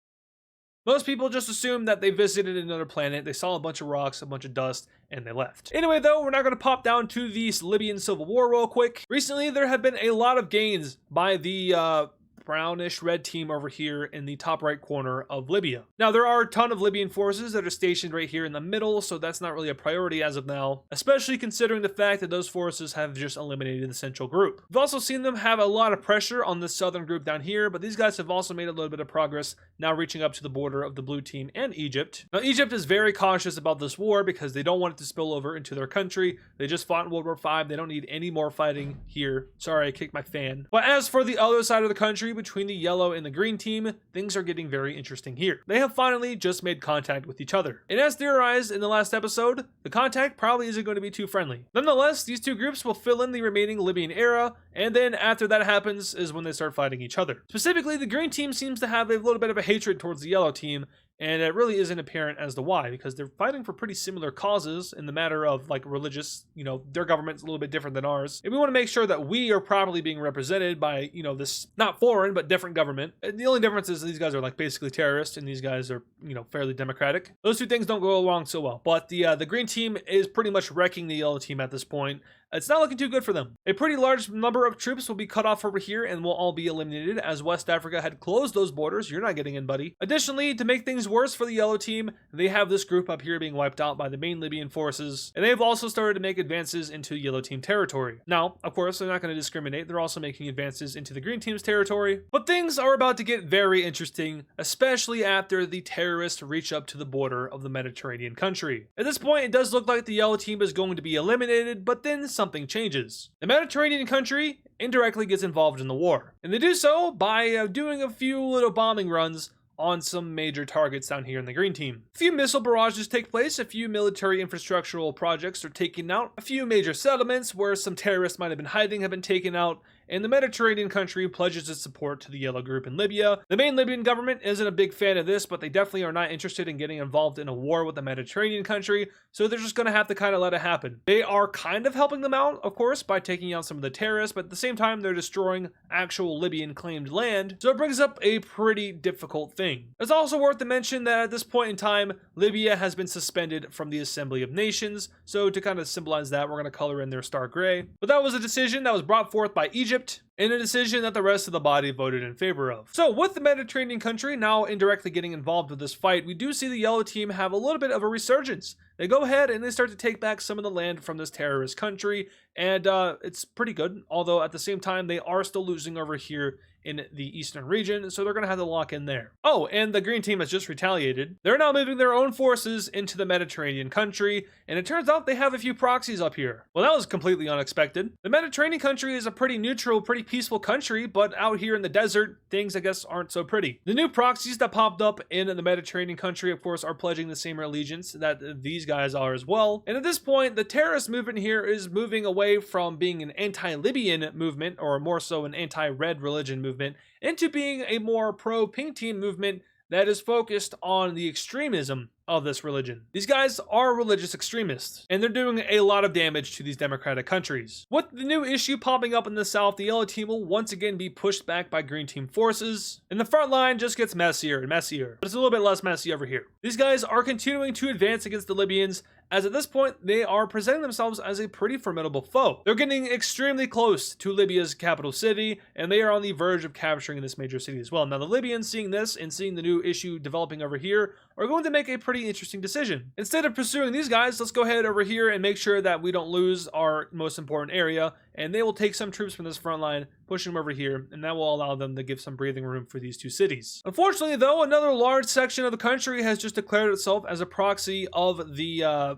Most people just assume that they visited another planet, they saw a bunch of rocks, a bunch of dust, and they left. Anyway though, we're now going to pop down to the Libyan civil war real quick. Recently, there have been a lot of gains by the brownish red team over here in the top right corner of Libya. Now, there are a ton of Libyan forces that are stationed right here in the middle, so that's not really a priority as of now, especially considering the fact that those forces have just eliminated the central group. We've also seen them have a lot of pressure on the southern group down here, but these guys have also made a little bit of progress, now reaching up to the border of the blue team and Egypt. Now, Egypt is very cautious about this war because they don't want it to spill over into their country. They just fought in World War V. They don't need any more fighting here. Sorry, I kicked my fan. But as for the other side of the country, between the yellow and the green team, things are getting very interesting here. They have finally just made contact with each other. And as theorized in the last episode, the contact probably isn't going to be too friendly. Nonetheless, these two groups will fill in the remaining Libyan era, and then after that happens is when they start fighting each other. Specifically, the green team seems to have a little bit of a hatred towards the yellow team, and it really isn't apparent as to why, because they're fighting for pretty similar causes in the matter of like religious, their government's a little bit different than ours. And we want to make sure that we are properly being represented by, this not foreign, but different government. And the only difference is these guys are like basically terrorists and these guys are, fairly democratic. Those two things don't go along so well. But the green team is pretty much wrecking the yellow team at this point. It's not looking too good for them. A pretty large number of troops will be cut off over here and will all be eliminated as West Africa had closed those borders. You're not getting in, buddy. Additionally, to make things worse for the yellow team, they have this group up here being wiped out by the main Libyan forces, and they've also started to make advances into yellow team territory. Now, of course, they're not going to discriminate. They're also making advances into the green team's territory, but things are about to get very interesting, especially after the terrorists reach up to the border of the Mediterranean country. At this point, it does look like the yellow team is going to be eliminated, but then something changes. The Mediterranean country indirectly gets involved in the war, and they do so by doing a few little bombing runs on some major targets down here in the green team. A few missile barrages take place, a few military infrastructural projects are taken out, a few major settlements where some terrorists might have been hiding have been taken out, and the Mediterranean country pledges its support to the yellow group in Libya. The main Libyan government isn't a big fan of this, but they definitely are not interested in getting involved in a war with the Mediterranean country, so they're just going to have to kind of let it happen. They are kind of helping them out, of course, by taking out some of the terrorists, but at the same time, they're destroying actual Libyan claimed land, so it brings up a pretty difficult thing. It's also worth to mention that at this point in time, Libya has been suspended from the Assembly of Nations, so to kind of symbolize that, we're going to color in their star gray. But that was a decision that was brought forth by Egypt, in a decision that the rest of the body voted in favor of. So with the Mediterranean country now indirectly getting involved with this fight, we do see the yellow team have a little bit of a resurgence. They go ahead and they start to take back some of the land from this terrorist country, and it's pretty good, although at the same time they are still losing over here in the eastern region, so they're going to have to lock in there. Oh, and the green team has just retaliated. They're now moving their own forces into the Mediterranean country, and it turns out they have a few proxies up here. Well, that was completely unexpected. The Mediterranean country is a pretty neutral, pretty peaceful country, but out here in the desert, things I guess aren't so pretty. The new proxies that popped up in the Mediterranean country, of course, are pledging the same allegiance that these guys are as well. And at this point, the terrorist movement here is moving away from being an anti-Libyan movement, or more so an anti-red religion movement, into being a more pro-pink team movement that is focused on the extremism of this religion. These guys are religious extremists, and they're doing a lot of damage to these democratic countries. With the new issue popping up in the south, the yellow team will once again be pushed back by green team forces, and the front line just gets messier and messier, but it's a little bit less messy over here. These guys are continuing to advance against the Libyans, as at this point, they are presenting themselves as a pretty formidable foe. They're getting extremely close to Libya's capital city, and they are on the verge of capturing this major city as well. Now, the Libyans, seeing this and seeing the new issue developing over here, are going to make a pretty interesting decision. Instead of pursuing these guys, let's go ahead over here and make sure that we don't lose our most important area, and they will take some troops from this front line, push them over here, and that will allow them to give some breathing room for these two cities. Unfortunately, though, another large section of the country has just declared itself as a proxy of the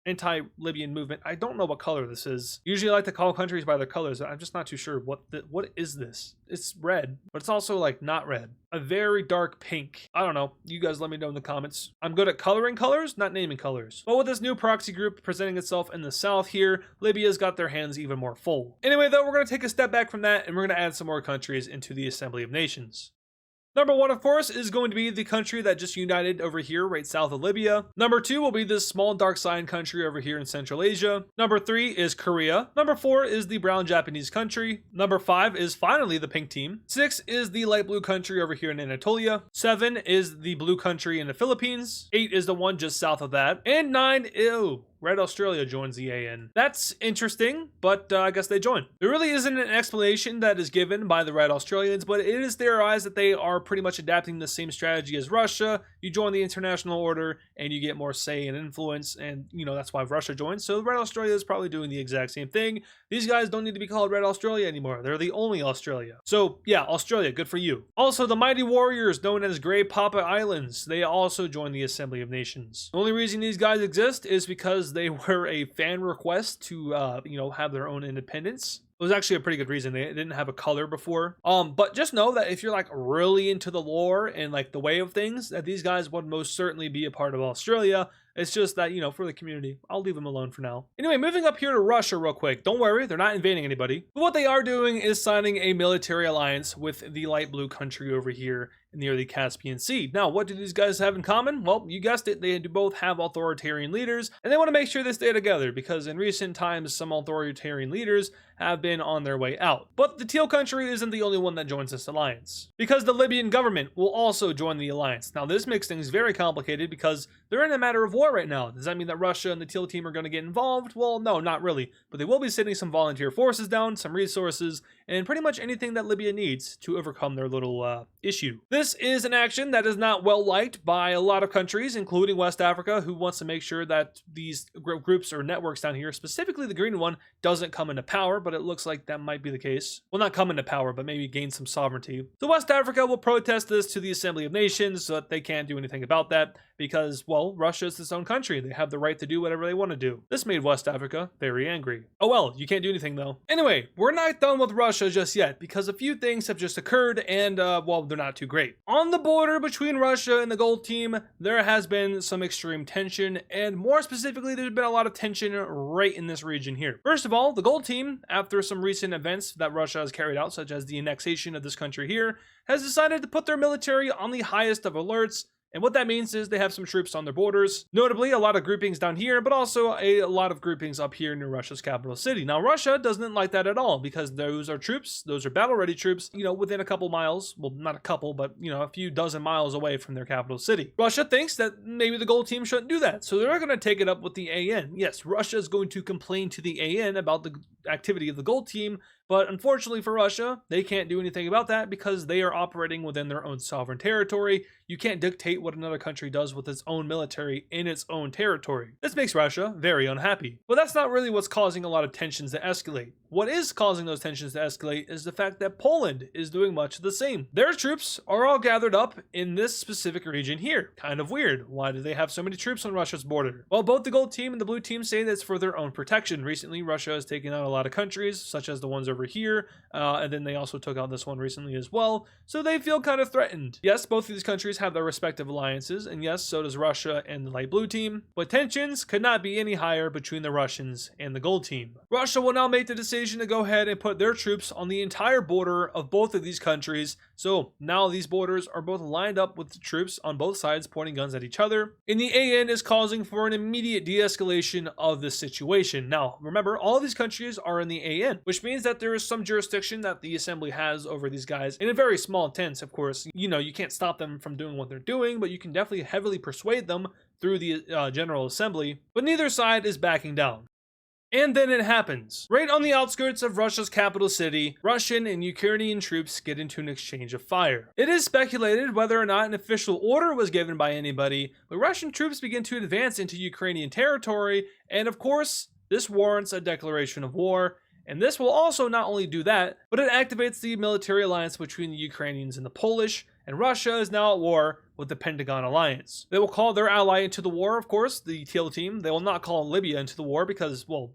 anti-Libyan movement. I don't know what color this is. Usually I like to call countries by their colors. I'm just not too sure what is this. It's red, but it's also like not red. A very dark pink. I don't know. You guys let me know in the comments. I'm good at coloring colors, not naming colors. But with this new proxy group presenting itself in the south here, Libya's got their hands even more full. Anyway, though, we're going to take a step back from that, and we're going to add some more countries into the Assembly of Nations. Number 1, of course, is going to be the country that just united over here right south of Libya. Number 2 will be this small dark sign country over here in Central Asia. Number 3 is Korea. Number 4 is the brown Japanese country. Number 5 is finally the pink team. 6 is the light blue country over here in Anatolia. 7 is the blue country in the Philippines. 8 is the one just south of that. And 9, ew. Red Australia joins the AN. That's interesting, but I guess they join. There really isn't an explanation that is given by the Red Australians, but it is theorized that they are pretty much adapting the same strategy as Russia. You join the international order and you get more say and influence, and that's why Russia joins. So Red Australia is probably doing the exact same thing. These guys don't need to be called Red Australia anymore. They're the only Australia. So yeah, Australia, good for you. Also, the mighty warriors known as Grey Papa Islands, they also join the Assembly of Nations. The only reason these guys exist is because they were a fan request to have their own independence. It was actually a pretty good reason. They didn't have a color before. But just know that if you're like really into the lore and like the way of things, that these guys would most certainly be a part of Australia. It's just that, for the community, I'll leave them alone for now. Anyway, moving up here to Russia real quick. Don't worry, they're not invading anybody. But what they are doing is signing a military alliance with the light blue country over here near the Caspian Sea. Now, what do these guys have in common? Well, you guessed it, they do both have authoritarian leaders, and they want to make sure they stay together because in recent times, some authoritarian leaders have been on their way out. But the teal country isn't the only one that joins this alliance, because the Libyan government will also join the alliance. Now, this makes things very complicated because they're in a matter of war right now. Does that mean that Russia and the teal team are going to get involved? Well, no, not really, but they will be sending some volunteer forces down, some resources, and pretty much anything that Libya needs to overcome their little issue. This is an action that is not well liked by a lot of countries, including West Africa, who wants to make sure that these groups or networks down here, specifically the green one, doesn't come into power, but it looks like that might be the case. Well, not come into power, but maybe gain some sovereignty. So West Africa will protest this to the Assembly of Nations so that they can't do anything about that because, well, Russia is its own country. They have the right to do whatever they want to do. This made West Africa very angry. Oh well, you can't do anything though. Anyway, we're not done with Russia just yet because a few things have just occurred and, well, they're not too great. On the border between Russia and the Gold Team, there has been some extreme tension, and more specifically, there's been a lot of tension right in this region here. First of all, the Gold Team, after some recent events that Russia has carried out, such as the annexation of this country here, has decided to put their military on the highest of alerts. And what that means is they have some troops on their borders, notably a lot of groupings down here, but also a lot of groupings up here near Russia's capital city. Now, Russia doesn't like that at all because those are troops, those are battle-ready troops, within a couple miles, well, not a couple, but, a few dozen miles away from their capital city. Russia thinks that maybe the Gold Team shouldn't do that, so they're going to take it up with the AN. Yes, Russia is going to complain to the AN about the activity of the gold team. But unfortunately for Russia, they can't do anything about that because they are operating within their own sovereign territory. You can't dictate what another country does with its own military in its own territory. This makes Russia very unhappy. But that's not really what's causing a lot of tensions to escalate. What is causing those tensions to escalate is the fact that Poland is doing much of the same. Their troops are all gathered up in this specific region here. Kind of weird. Why do they have so many troops on Russia's border? Well, both the gold team and the blue team say that it's for their own protection. Recently, Russia has taken out a lot of countries, such as the ones over here, and then they also took out this one recently as well, so they feel kind of threatened. Yes, both of these countries have their respective alliances, and yes, so does Russia and the light blue team, but tensions could not be any higher between the Russians and the gold team. Russia will now make the decision to go ahead and put their troops on the entire border of both of these countries, so now these borders are both lined up with the troops on both sides pointing guns at each other, and the AN is causing for an immediate de-escalation of this situation. Now, remember, all of these countries are in the AN, which means that there is some jurisdiction that the assembly has over these guys in a very small sense. Of course, you know, you can't stop them from doing what they're doing, but you can definitely heavily persuade them through the General Assembly, but neither side is backing down. And then it happens. Right on the outskirts of Russia's capital city, Russian and Ukrainian troops get into an exchange of fire. It is speculated whether or not an official order was given by anybody, but Russian troops begin to advance into Ukrainian territory, and of course, this warrants a declaration of war. And this will also not only do that, but it activates the military alliance between the Ukrainians and the Polish, and Russia is now at war with the Pentagon Alliance. They will call their ally into the war, of course, the teal team. They will not call Libya into the war because, well,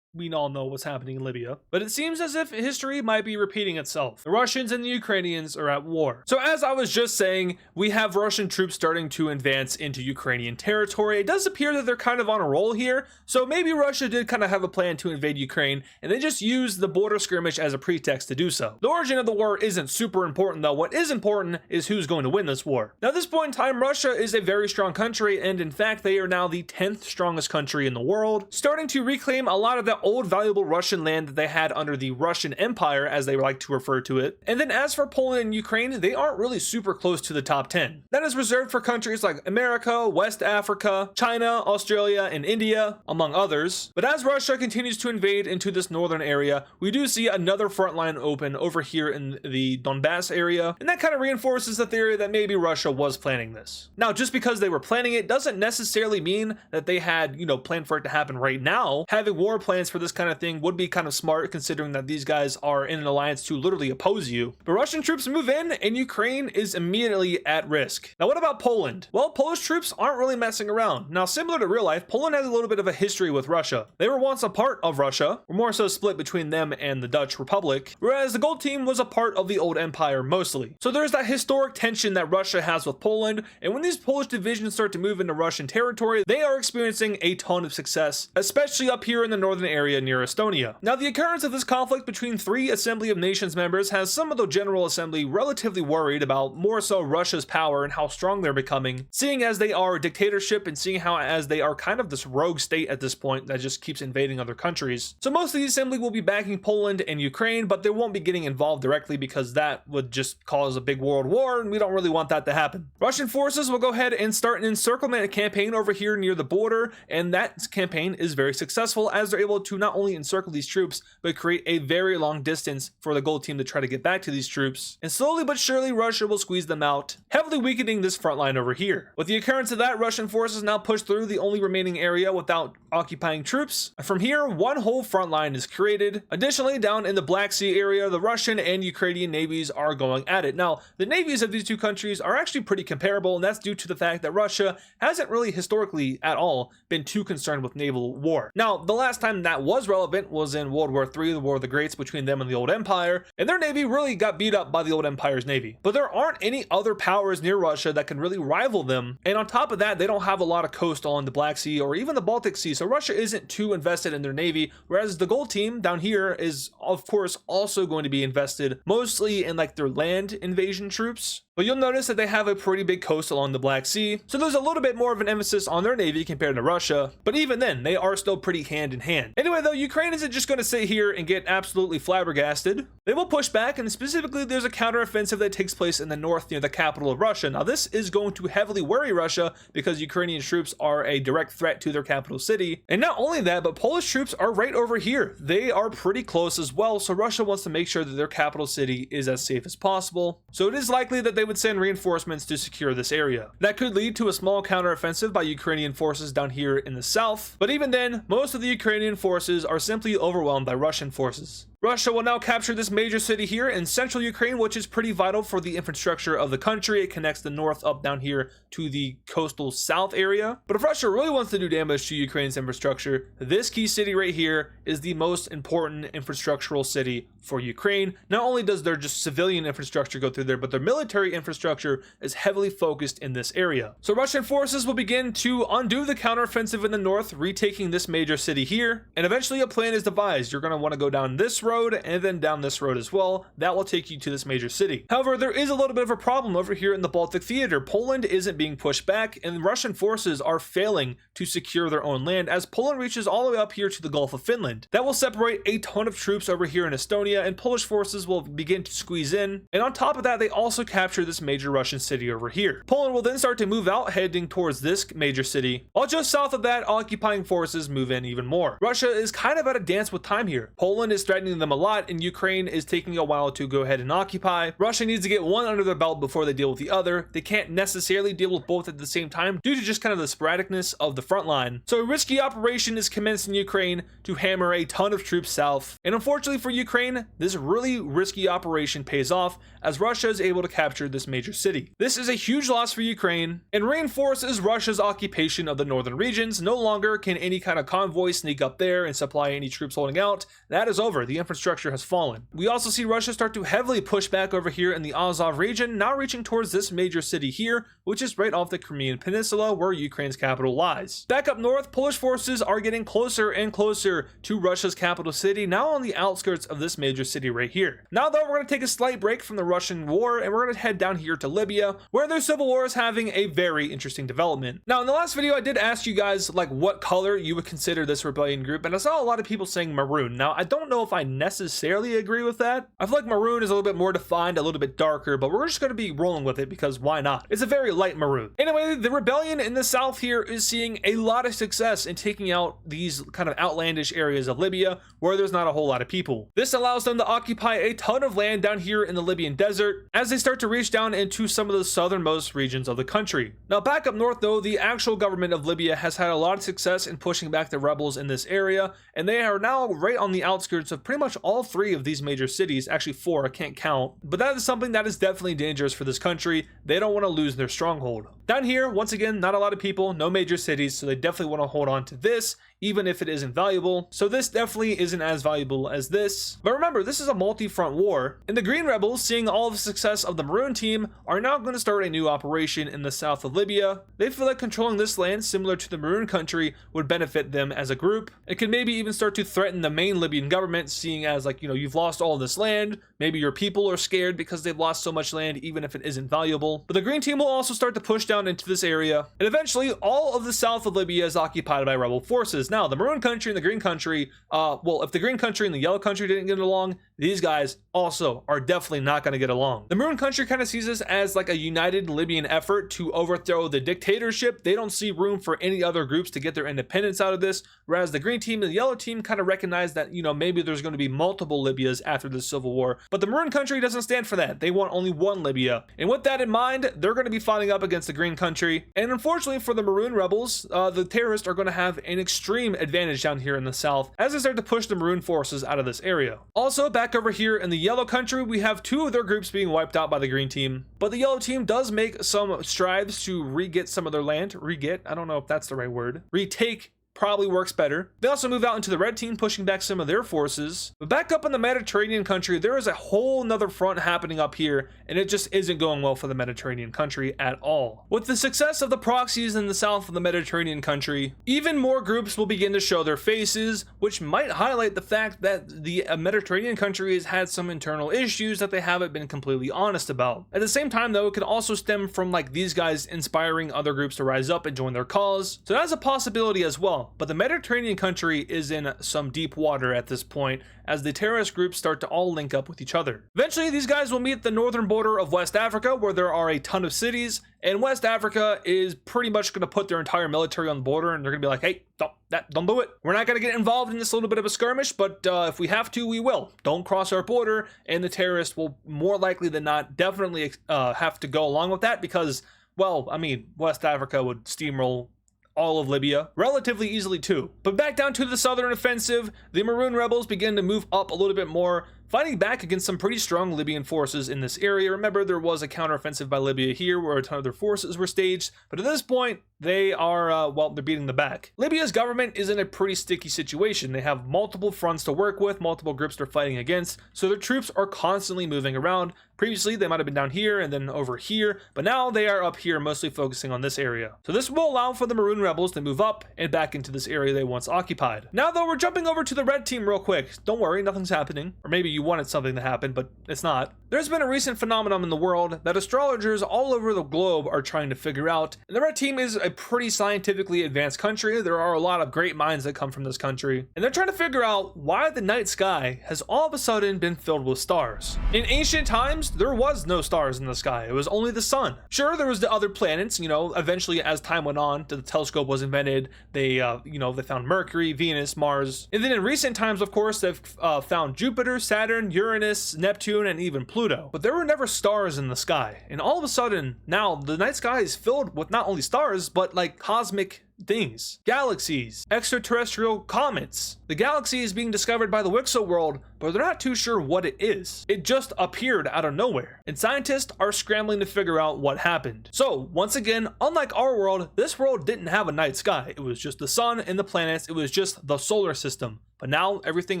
we all know what's happening in Libya. But it seems as if history might be repeating itself. The Russians and the Ukrainians are at war. So as I was just saying, we have Russian troops starting to advance into Ukrainian territory. It does appear that they're kind of on a roll here. So maybe Russia did kind of have a plan to invade Ukraine, and they just used the border skirmish as a pretext to do so. The origin of the war isn't super important though. What is important is who's going to win this war. Now at this point in time, Russia is a very strong country, and in fact, they are now the 10th strongest country in the world, starting to reclaim a lot of that old valuable Russian land that they had under the Russian Empire, as they like to refer to it. And then as for Poland and Ukraine, they aren't really super close to the top 10. That is reserved for countries like America, West Africa, China, Australia, and India, among others. But as Russia continues to invade into this northern area, we do see another front line open over here in the Donbass area, and that kind of reinforces the theory that maybe Russia was planning this. Now, just because they were planning it doesn't necessarily mean that they had, planned for it to happen right now. Having war plans for this kind of thing would be kind of smart, considering that these guys are in an alliance to literally oppose you. But Russian troops move in, and Ukraine is immediately at risk. Now, what about Poland? Well, Polish troops aren't really messing around. Now, similar to real life, Poland has a little bit of a history with Russia. They were once a part of Russia, or more so split between them and the Dutch Republic, whereas the Gold Team was a part of the old empire mostly. So there's that historic tension that Russia has with Poland, and when these Polish divisions start to move into Russian territory, they are experiencing a ton of success, especially up here in the northern area near Estonia. Now, the occurrence of this conflict between three Assembly of Nations members has some of the General Assembly relatively worried about more so Russia's power and how strong they're becoming, seeing as they are a dictatorship and seeing how as they are kind of this rogue state at this point that just keeps invading other countries. So most of the Assembly will be backing Poland and Ukraine, but they won't be getting involved directly because that would just cause a big world war, and we don't really want that to happen. Russian forces will go ahead and start an encirclement campaign over here near the border, and that campaign is very successful as they're able to not only encircle these troops, but create a very long distance for the Gold Team to try to get back to these troops. And slowly but surely, Russia will squeeze them out, heavily weakening this front line over here. With the occurrence of that, Russian forces now push through the only remaining area without occupying troops. From here, one whole front line is created. Additionally, down in the Black Sea area, the Russian and Ukrainian navies are going at it. Now, the navies of these two countries are actually pretty comparable, and that's due to the fact that Russia hasn't really historically at all been too concerned with naval war. Now, the last time that was relevant was in World War III, the War of the Greats between them and the Old Empire, and their navy really got beat up by the Old Empire's navy. But there aren't any other powers near Russia that can really rival them, and on top of that, they don't have a lot of coast along the Black Sea or even the Baltic Sea, so Russia isn't too invested in their navy, whereas the Gold Team down here is, of course, also going to be invested mostly in like their land invasion troops. But you'll notice that they have a pretty big coast along the Black Sea, so there's a little bit more of an emphasis on their navy compared to Russia, but even then, they are still pretty hand in hand. Anyway though, Ukraine isn't just going to sit here and get absolutely flabbergasted. They will push back, and specifically there's a counteroffensive that takes place in the north near the capital of Russia. Now this is going to heavily worry Russia because Ukrainian troops are a direct threat to their capital city. And not only that, but Polish troops are right over here. They are pretty close as well, so Russia wants to make sure that their capital city is as safe as possible. So it is likely that they would send reinforcements to secure this area. That could lead to a small counteroffensive by Ukrainian forces down here in the south, but even then, most of the Ukrainian forces are simply overwhelmed by Russian forces. Russia will now capture this major city here in central Ukraine, which is pretty vital for the infrastructure of the country. It connects the north up down here to the coastal south area. But if Russia really wants to do damage to Ukraine's infrastructure, this key city right here is the most important infrastructural city for Ukraine. Not only does their just civilian infrastructure go through there, but their military infrastructure is heavily focused in this area. So Russian forces will begin to undo the counteroffensive in the north, retaking this major city here. And eventually a plan is devised. You're going to want to go down this road and then down this road as well. That will take you to this major city. However, there is a little bit of a problem over here in the Baltic theater. Poland isn't being pushed back, and Russian forces are failing to secure their own land as Poland reaches all the way up here to the Gulf of Finland. That will separate a ton of troops over here in Estonia, and Polish forces will begin to squeeze in. And on top of that, they also capture this major Russian city over here. Poland will then start to move out, heading towards this major city, while just south of that, occupying forces move in even more. Russia is kind of at a dance with time here. Poland is threatening them a lot, and Ukraine is taking a while to go ahead and occupy. Russia needs to get one under their belt before they deal with the other. They can't necessarily deal with both at the same time due to just kind of the sporadicness of the front line. So a risky operation is commenced in Ukraine to hammer a ton of troops south. And unfortunately for Ukraine, this really risky operation pays off as Russia is able to capture this major city. This is a huge loss for Ukraine and reinforces Russia's occupation of the northern regions. No longer can any kind of convoy sneak up there and supply any troops holding out. That is over. The infrastructure has fallen. We also see Russia start to heavily push back over here in the Azov region, now reaching towards this major city here, which is right off the Crimean Peninsula where Ukraine's capital lies. Back up north, Polish forces are getting closer and closer to Russia's capital city, now on the outskirts of this major city right here. Now though, we're going to take a slight break from the Russian war and we're going to head down here to Libya, where their civil war is having a very interesting development. Now in the last video, I did ask you guys like what color you would consider this rebellion group, and I saw a lot of people saying maroon. Now I don't know if I necessarily agree with that. I feel like maroon is a little bit more defined, a little bit darker, but we're just going to be rolling with it because why not? It's a very light maroon. Anyway, the rebellion in the south here is seeing a lot of success in taking out these kind of outlandish areas of Libya where there's not a whole lot of people. This allows them to occupy a ton of land down here in the Libyan desert as they start to reach down into some of the southernmost regions of the country. Now back up north though, the actual government of Libya has had a lot of success in pushing back the rebels in this area, and they are now right on the outskirts of pretty much all three of these major cities, actually four, I can't count, but that is something that is definitely dangerous for this country. They don't want to lose their stronghold. Down here, once again, not a lot of people, no major cities, so they definitely want to hold on to this, even if it isn't valuable. So this definitely isn't as valuable as this. But remember, this is a multi-front war, and the Green Rebels, seeing all the success of the Maroon team, are now going to start a new operation in the south of Libya. They feel like controlling this land, similar to the Maroon country, would benefit them as a group. It could maybe even start to threaten the main Libyan government, seeing as like, you know, you've lost all this land. Maybe your people are scared because they've lost so much land, even if it isn't valuable. But the Green team will also start to push down into this area, and eventually all of the south of Libya is occupied by rebel forces. Now, the Maroon country and the Green country, well, if the Green country and the Yellow country didn't get along, these guys also are definitely not going to get along. The Maroon country kind of sees this as like a united Libyan effort to overthrow the dictatorship. They don't see room for any other groups to get their independence out of this, whereas the Green team and the Yellow team kind of recognize that, you know, maybe there's going to be multiple Libyas after this civil war, but the Maroon country doesn't stand for that. They want only one Libya. And with that in mind, they're going to be fighting up against the Green country. And unfortunately for the Maroon rebels, the terrorists are going to have an extreme advantage down here in the south as they start to push the Maroon forces out of this area. Also, back over here in the Yellow country, we have two of their groups being wiped out by the Green team, but the Yellow team does make some strides to re-get some of their land. Re-get? I don't know if that's the right word. Retake probably works better. They also move out into the red team, pushing back some of their forces. But back up in the Mediterranean country, there is a whole nother front happening up here, and it just isn't going well for the Mediterranean country at all. With the success of the proxies in the south of the Mediterranean country, even more groups will begin to show their faces, which might highlight the fact that the Mediterranean country has had some internal issues that they haven't been completely honest about. At the same time though, it can also stem from like these guys inspiring other groups to rise up and join their cause, so that's a possibility as well. well. But the Mediterranean country is in some deep water at this point, as the terrorist groups start to all link up with each other. Eventually, these guys will meet at the northern border of West Africa, where there are a ton of cities, and West Africa is pretty much going to put their entire military on the border, and they're going to be like, hey, don't do it. We're not going to get involved in this little bit of a skirmish, but if we have to, we will. Don't cross our border, and the terrorists will more likely than not definitely have to go along with that because, well, I mean, West Africa would steamroll all of Libya relatively easily too. But back down to the southern offensive, the Maroon rebels begin to move up a little bit more, fighting back against some pretty strong Libyan forces in this area. Remember, there was a counteroffensive by Libya here where a ton of their forces were staged, but at this point, they are, they're beating them back. Libya's government is in a pretty sticky situation. They have multiple fronts to work with, multiple groups they're fighting against, so their troops are constantly moving around. Previously, they might have been down here and then over here, but now they are up here, mostly focusing on this area. So this will allow for the Maroon rebels to move up and back into this area they once occupied. Now though, we're jumping over to the red team real quick. Don't worry, nothing's happening. Or maybe you wanted something to happen, but it's not. There's been a recent phenomenon in the world that astrologers all over the globe are trying to figure out, and the red team is a pretty scientifically advanced country. There are a lot of great minds that come from this country, and they're trying to figure out why the night sky has all of a sudden been filled with stars. In ancient times, there was no stars in the sky. It was only the sun. Sure, there was the other planets, eventually as time went on, the telescope was invented. They found Mercury, Venus, Mars. And then in recent times, of course, they've found Jupiter, Saturn, Uranus, Neptune, and even Pluto. But there were never stars in the sky. And all of a sudden, now the night sky is filled with not only stars, but like cosmic things, galaxies, extraterrestrial comets. The galaxy is being discovered by the WICSO world, but they're not too sure what it is. It just appeared out of nowhere, and scientists are scrambling to figure out what happened. So once again, unlike our world, this world didn't have a night sky. It was just the sun and the planets. It was just the solar system. But now everything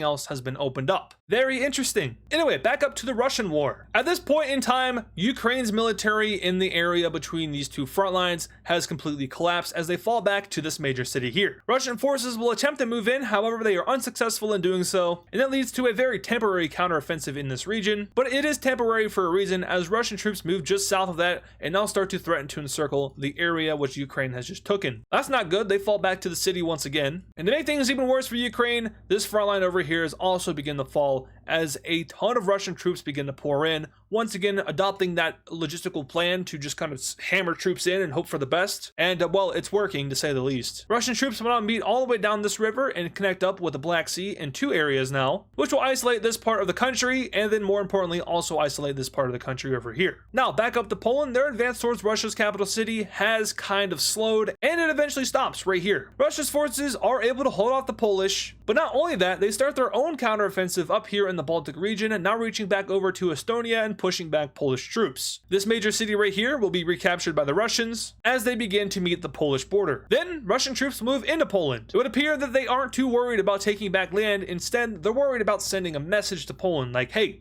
else has been opened up. Very interesting. Anyway, back up to the Russian war. At this point in time, Ukraine's military in the area between these two front lines has completely collapsed as they fall back to this major city here. Russian forces will attempt to move in, however they are unsuccessful in doing so, and that leads to a very temporary counteroffensive in this region, but it is temporary for a reason as Russian troops move just south of that and now start to threaten to encircle the area which Ukraine has just taken. That's not good. They fall back to the city once again. And to make things even worse for Ukraine, this front line over here is also begin to fall as a ton of Russian troops begin to pour in, once again adopting that logistical plan to just kind of hammer troops in and hope for the best. And well, it's working to say the least. Russian troops will now meet all the way down this river and connect up with the Black Sea in two areas now, which will isolate this part of the country and then more importantly also isolate this part of the country over here. Now back up to Poland, their advance towards Russia's capital city has kind of slowed and it eventually stops right here. Russia's forces are able to hold off the Polish, but not only that, they start their own counteroffensive up here in the Baltic region and now reaching back over to Estonia and pushing back Polish troops. This major city right here will be recaptured by the Russians as they begin to meet the Polish border. Then Russian troops move into Poland. It would appear that they aren't too worried about taking back land. Instead, they're worried about sending a message to Poland like, hey,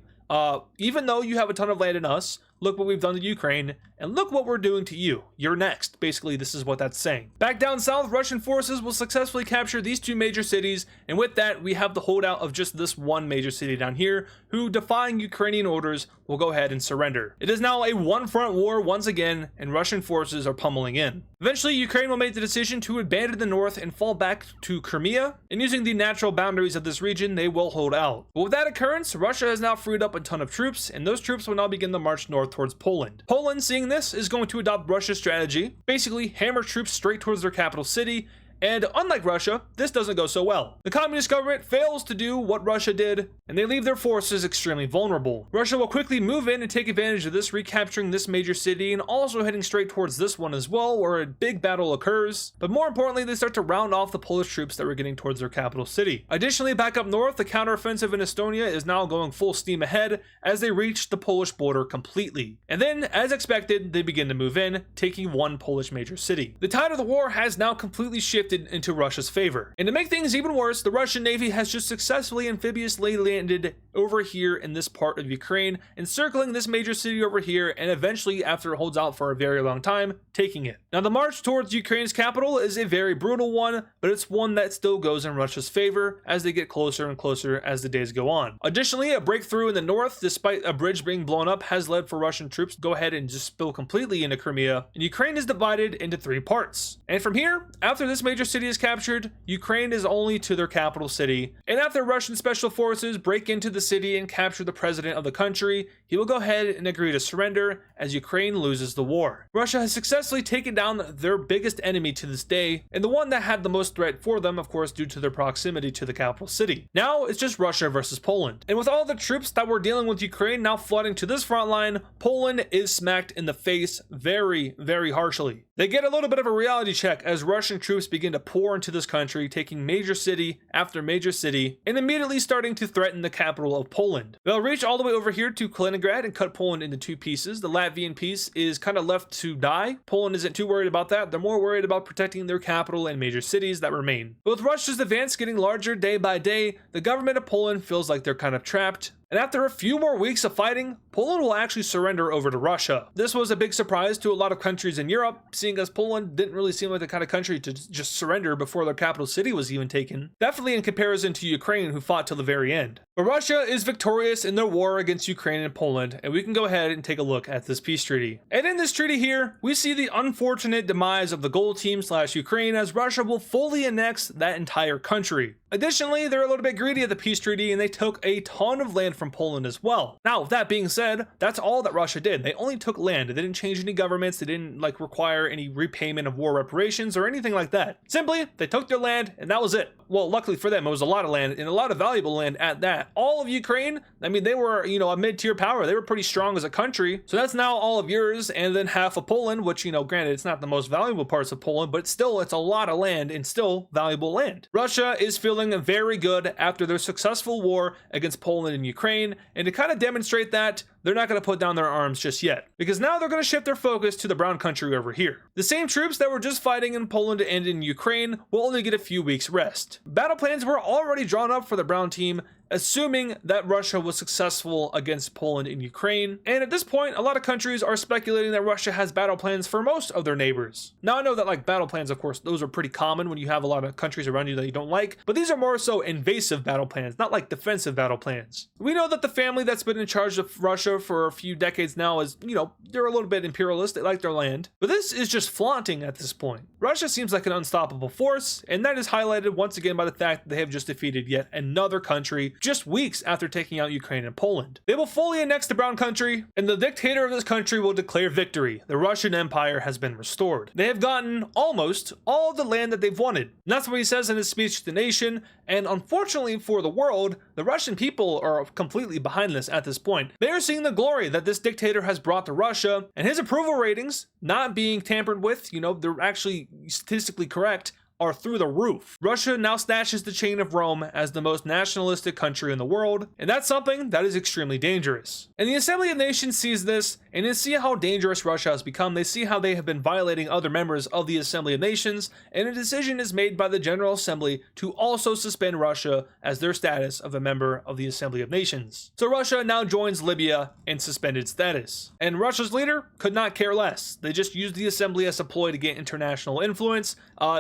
even though you have a ton of land in us, look what we've done to Ukraine, and look what we're doing to you. You're next. Basically, this is what that's saying. Back down south, Russian forces will successfully capture these two major cities, and with that, we have the holdout of just this one major city down here, who, defying Ukrainian orders, will go ahead and surrender. It is now a one-front war once again, and Russian forces are pummeling in. Eventually, Ukraine will make the decision to abandon the north and fall back to Crimea, and using the natural boundaries of this region, they will hold out. But with that occurrence, Russia has now freed up a ton of troops, and those troops will now begin the march north towards Poland. Poland, seeing this, is going to adopt Russia's strategy, basically hammer troops straight towards their capital city, and unlike Russia, this doesn't go so well. The communist government fails to do what Russia did, and they leave their forces extremely vulnerable. Russia will quickly move in and take advantage of this, recapturing this major city and also heading straight towards this one as well, where a big battle occurs. But more importantly, they start to round off the Polish troops that were getting towards their capital city. Additionally, back up north, the counteroffensive in Estonia is now going full steam ahead as they reach the Polish border completely. And then, as expected, they begin to move in, taking one Polish major city. The tide of the war has now completely shifted into Russia's favor. And to make things even worse, the Russian Navy has just successfully amphibiously landed over here in this part of Ukraine, encircling this major city over here, and eventually, after it holds out for a very long time, taking it. Now, the march towards Ukraine's capital is a very brutal one, but it's one that still goes in Russia's favor as they get closer and closer as the days go on. Additionally, a breakthrough in the north, despite a bridge being blown up, has led for Russian troops to go ahead and just spill completely into Crimea, and Ukraine is divided into three parts. And from here, after this major major city is captured, Ukraine is only to their capital city, and after Russian special forces break into the city and capture the president of the country, he will go ahead and agree to surrender as Ukraine loses the war. Russia has successfully taken down their biggest enemy to this day, and the one that had the most threat for them, of course, due to their proximity to the capital city. Now it's just Russia versus Poland. And with all the troops that were dealing with Ukraine now flooding to this front line, Poland is smacked in the face very, very harshly. They get a little bit of a reality check as Russian troops begin to pour into this country, taking major city after major city, and immediately starting to threaten the capital of Poland. They'll reach all the way over here to Kaliningrad and cut Poland into two pieces. The Latvian piece is kind of left to die. Poland isn't too worried about that. They're more worried about protecting their capital and major cities that remain. But with Russia's advance getting larger day by day, the government of Poland feels like they're kind of trapped. And after a few more weeks of fighting, Poland will actually surrender over to Russia. This was a big surprise to a lot of countries in Europe, seeing as Poland didn't really seem like the kind of country to just surrender before their capital city was even taken. Definitely in comparison to Ukraine, who fought till the very end. But Russia is victorious in their war against Ukraine and Poland, and we can go ahead and take a look at this peace treaty. And in this treaty here, we see the unfortunate demise of the Gold Team / Ukraine, as Russia will fully annex that entire country. Additionally, they're a little bit greedy at the peace treaty, and they took a ton of land from Poland as well. Now, with that being said, that's all that Russia did. They only took land. They didn't change any governments. They didn't require any repayment of war reparations or anything like that. Simply, they took their land and that was it. Well, luckily for them, it was a lot of land and a lot of valuable land at that. All of Ukraine, I mean, they were, a mid-tier power. They were pretty strong as a country. So that's now all of yours, and then half of Poland, which, granted, it's not the most valuable parts of Poland, but still, it's a lot of land and still valuable land. Russia is feeling very good after their successful war against Poland and Ukraine, and to kind of demonstrate that, they're not going to put down their arms just yet, because now they're going to shift their focus to the brown country over here. The same troops that were just fighting in Poland and in Ukraine will only get a few weeks rest. Battle plans were already drawn up for the brown team, assuming that Russia was successful against Poland and Ukraine. And at this point, a lot of countries are speculating that Russia has battle plans for most of their neighbors. Now, I know that battle plans, of course, those are pretty common when you have a lot of countries around you that you don't like, but these are more so invasive battle plans, not like defensive battle plans. We know that the family that's been in charge of Russia for a few decades now is, they're a little bit imperialist, they like their land, but this is just flaunting at this point. Russia seems like an unstoppable force, and that is highlighted once again by the fact that they have just defeated yet another country just weeks after taking out Ukraine and Poland. They will fully annex the brown country, and the dictator of this country will declare victory. The Russian Empire has been restored. They have gotten almost all of the land that they've wanted. And that's what he says in his speech to the nation, and unfortunately for the world, the Russian people are completely behind this at this point. They are seeing the glory that this dictator has brought to Russia, and his approval ratings, not being tampered with, they're actually statistically correct, are through the roof. Russia now snatches the chain of Rome as the most nationalistic country in the world, and that's something that is extremely dangerous. And the Assembly of Nations sees this, and they see how dangerous Russia has become. They see how they have been violating other members of the Assembly of Nations, and a decision is made by the General Assembly to also suspend Russia as their status of a member of the Assembly of Nations. So Russia now joins Libya in suspended status. And Russia's leader could not care less. They just use the Assembly as a ploy to get international influence.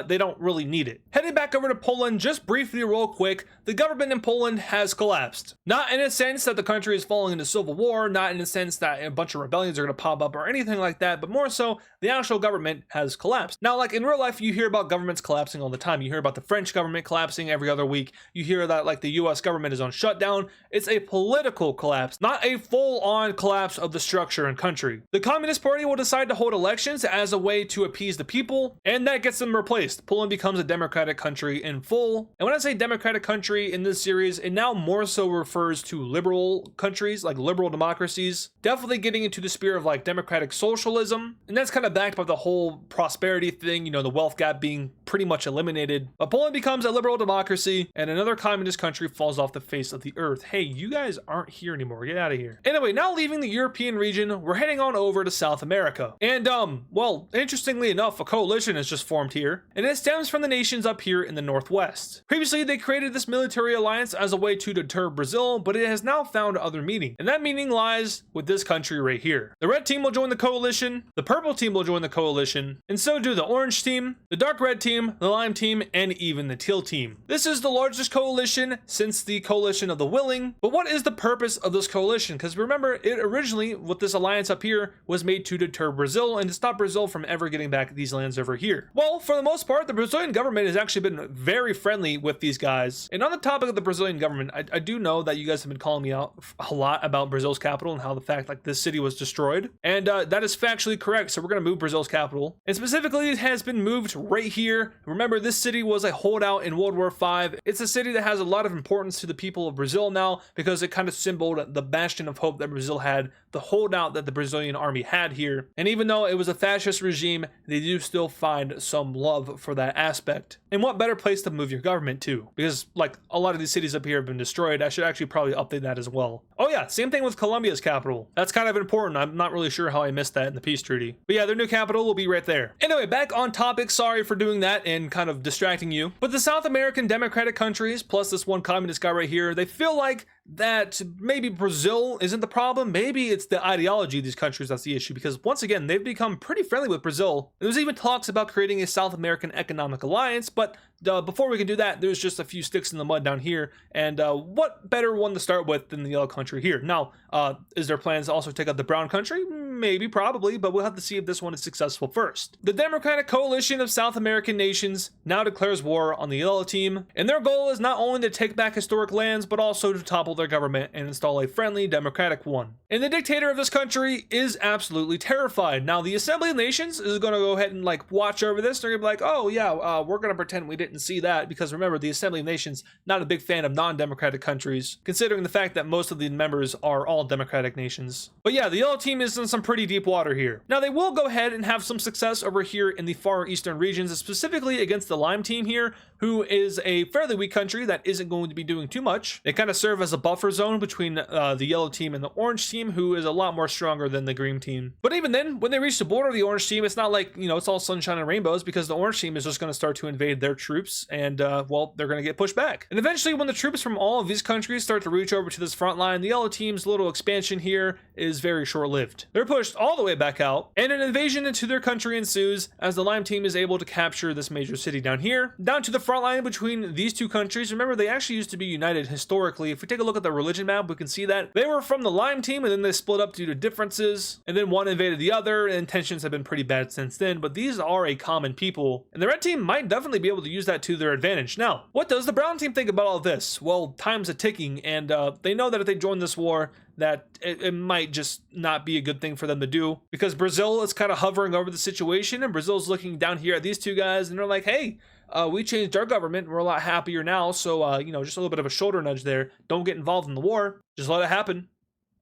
They don't really need it. Heading back over to Poland, just briefly real quick, the government in Poland has collapsed. Not in a sense that the country is falling into civil war, not in a sense that a bunch of rebellions are going to pop up or anything like that, but more so, the actual government has collapsed. Now, in real life, you hear about governments collapsing all the time. You hear about the French government collapsing every other week. You hear that the US government is on shutdown. It's a political collapse, not a full-on collapse of the structure and country. The Communist Party will decide to hold elections as a way to appease the people, and that gets them replaced. Poland becomes a democratic country in full. And when I say democratic country in this series, it now more so refers to liberal countries, like liberal democracies, definitely getting into the spirit of democratic socialism. And that's kind of backed by the whole prosperity thing, the wealth gap being pretty much eliminated. But Poland becomes a liberal democracy, and another communist country falls off the face of the earth. Hey, you guys aren't here anymore. Get out of here. Anyway, now leaving the European region, we're heading on over to South America. And, well, interestingly enough, a coalition has just formed here, and it stems from the nations up here in the northwest. Previously, they created this military alliance as a way to deter Brazil, but it has now found other meaning, and that meaning lies with this country right here. The red team will join the coalition, the purple team will join the coalition, and so do the orange team, the dark red team, the lime team, and even the teal team. This is the largest coalition since the coalition of the willing, but what is the purpose of this coalition? Because remember, it originally, with this alliance up here, was made to deter Brazil and to stop Brazil from ever getting back these lands over here. Well, for the most part, the Brazilian Brazilian government has actually been very friendly with these guys. And on the topic of the Brazilian government, I do know that you guys have been calling me out a lot about Brazil's capital and how the fact like this city was destroyed. And that is factually correct. So we're going to move Brazil's capital. And specifically, it has been moved right here. Remember, this city was a holdout in World War V. It's a city that has a lot of importance to the people of Brazil now because it kind of symboled the bastion of hope that Brazil had, the holdout that the Brazilian army had here. And even though it was a fascist regime, they do still find some love for that aspect. And what better place to move your government to? Because like a lot of these cities up here have been destroyed. I should actually probably update that as well. Oh yeah, same thing with Colombia's capital. That's kind of important. I'm not really sure how I missed that in the peace treaty. But yeah, their new capital will be right there. Anyway, back on topic. Sorry for doing that and kind of distracting you. But the South American democratic countries, plus this one communist guy right here, they feel like that maybe Brazil isn't the problem. Maybe it's the ideology of these countries that's the issue, because once again, they've become pretty friendly with Brazil. There's even talks about creating a South American economic alliance, but before we can do that, there's just a few sticks in the mud down here, and what better one to start with than the yellow country here? Now, is there plans to also take out the brown country? Maybe, probably, but we'll have to see if this one is successful first. The Democratic Coalition of South American nations now declares war on the yellow team, and their goal is not only to take back historic lands, but also to topple their government and install a friendly democratic one. And the dictator of this country is absolutely terrified. Now, the Assembly of Nations is going to go ahead and like watch over this. They're going to be like, oh yeah, we're going to pretend we didn't see that, because remember, the Assembly of Nations, not a big fan of non-democratic countries, considering the fact that most of the members are all democratic nations. But yeah, the yellow team is in some pretty deep water here. Now, they will go ahead and have some success over here in the far eastern regions, specifically against the lime team here, who is a fairly weak country that isn't going to be doing too much. They kind of serve as a buffer zone between the yellow team and the orange team, who is a lot more stronger than the green team. But even then, when they reach the border of the orange team, it's not like, you know, it's all sunshine and rainbows, because the orange team is just going to start to invade their troops, and well, they're going to get pushed back. And eventually, when the troops from all of these countries start to reach over to this front line, the yellow team's little expansion here is very short-lived. They're pushed all the way back out, and an invasion into their country ensues as the lime team is able to capture this major city down here. Down to the front line between these two countries, remember, they actually used to be united historically. If we take a look at the religion map, we can see that they were from the lime team, and then they split up due to differences, and then one invaded the other, and tensions have been pretty bad since then. But these are a common people, and the red team might definitely be able to use that to their advantage. Now, what does the brown team think about all this? Well, time's a ticking, and they know that if they join this war, that it might just not be a good thing for them to do, because Brazil is kind of hovering over the situation, and Brazil's looking down here at these two guys, and they're like, hey, we changed our government, we're a lot happier now, so you know, just a little bit of a shoulder nudge there. Don't get involved in the war, just let it happen.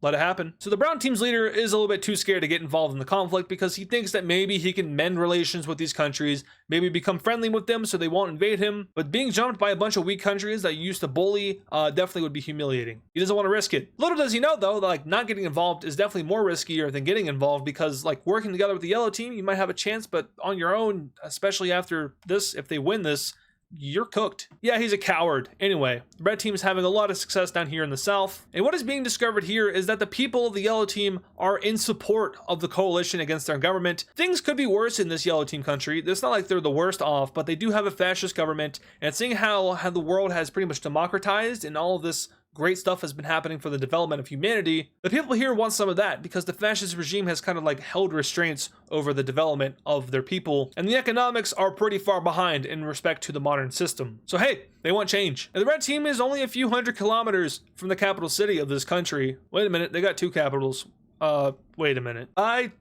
Let it happen. So the brown team's leader is a little bit too scared to get involved in the conflict, because he thinks that maybe he can mend relations with these countries, maybe become friendly with them so they won't invade him. But being jumped by a bunch of weak countries that you used to bully definitely would be humiliating. He doesn't want to risk it. Little does he know, though, that, like, not getting involved is definitely more riskier than getting involved, because like working together with the yellow team, you might have a chance, but on your own, especially after this, if they win this, you're cooked. Yeah, he's a coward. Anyway, the red team is having a lot of success down here in the south. And what is being discovered here is that the people of the yellow team are in support of the coalition against their government. Things could be worse in this yellow team country. It's not like they're the worst off, but they do have a fascist government. And seeing how the world has pretty much democratized and all of this great stuff has been happening for the development of humanity, the people here want some of that, because the fascist regime has kind of like held restraints over the development of their people, and the economics are pretty far behind in respect to the modern system. So hey, they want change. And the red team is only a few hundred kilometers from the capital city of this country. Wait a minute, they got two capitals. Wait a minute. I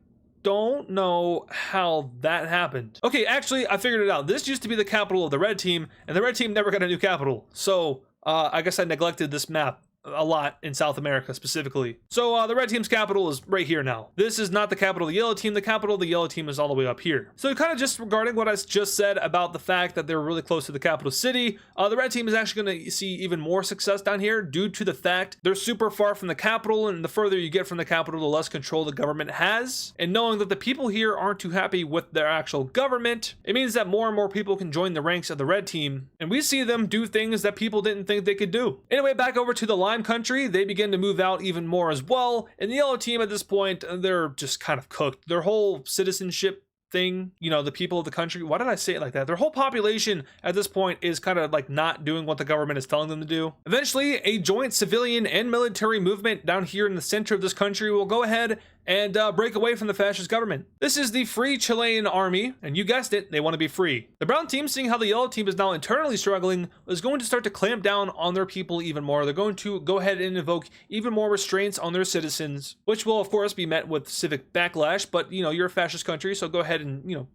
don't know how that happened. Okay, actually, I figured it out. This used to be the capital of the red team, and the red team never got a new capital. So I guess I neglected this map a lot in South America specifically. So the red team's capital is right here now. This is not the capital of the yellow team. The capital of the yellow team is all the way up here. So kind of just regarding what I just said about the fact that they're really close to the capital city, the red team is actually going to see even more success down here due to the fact they're super far from the capital, and the further you get from the capital, the less control the government has. And knowing that the people here aren't too happy with their actual government, it means that more and more people can join the ranks of the red team, and we see them do things that people didn't think they could do. Anyway, back over to the lime country, they begin to move out even more as well, and the yellow team at this point, they're just kind of cooked. Their whole citizenship thing, you know, the people of the country, why did I say it like that? Their whole population at this point is kind of like not doing what the government is telling them to do. Eventually, a joint civilian and military movement down here in the center of this country will go ahead and break away from the fascist government. This is the Free Chilean Army, and you guessed it, they want to be free. The brown team, seeing how the yellow team is now internally struggling, is going to start to clamp down on their people even more. They're going to go ahead and invoke even more restraints on their citizens, which will of course be met with civic backlash, but you're a fascist country, so go ahead and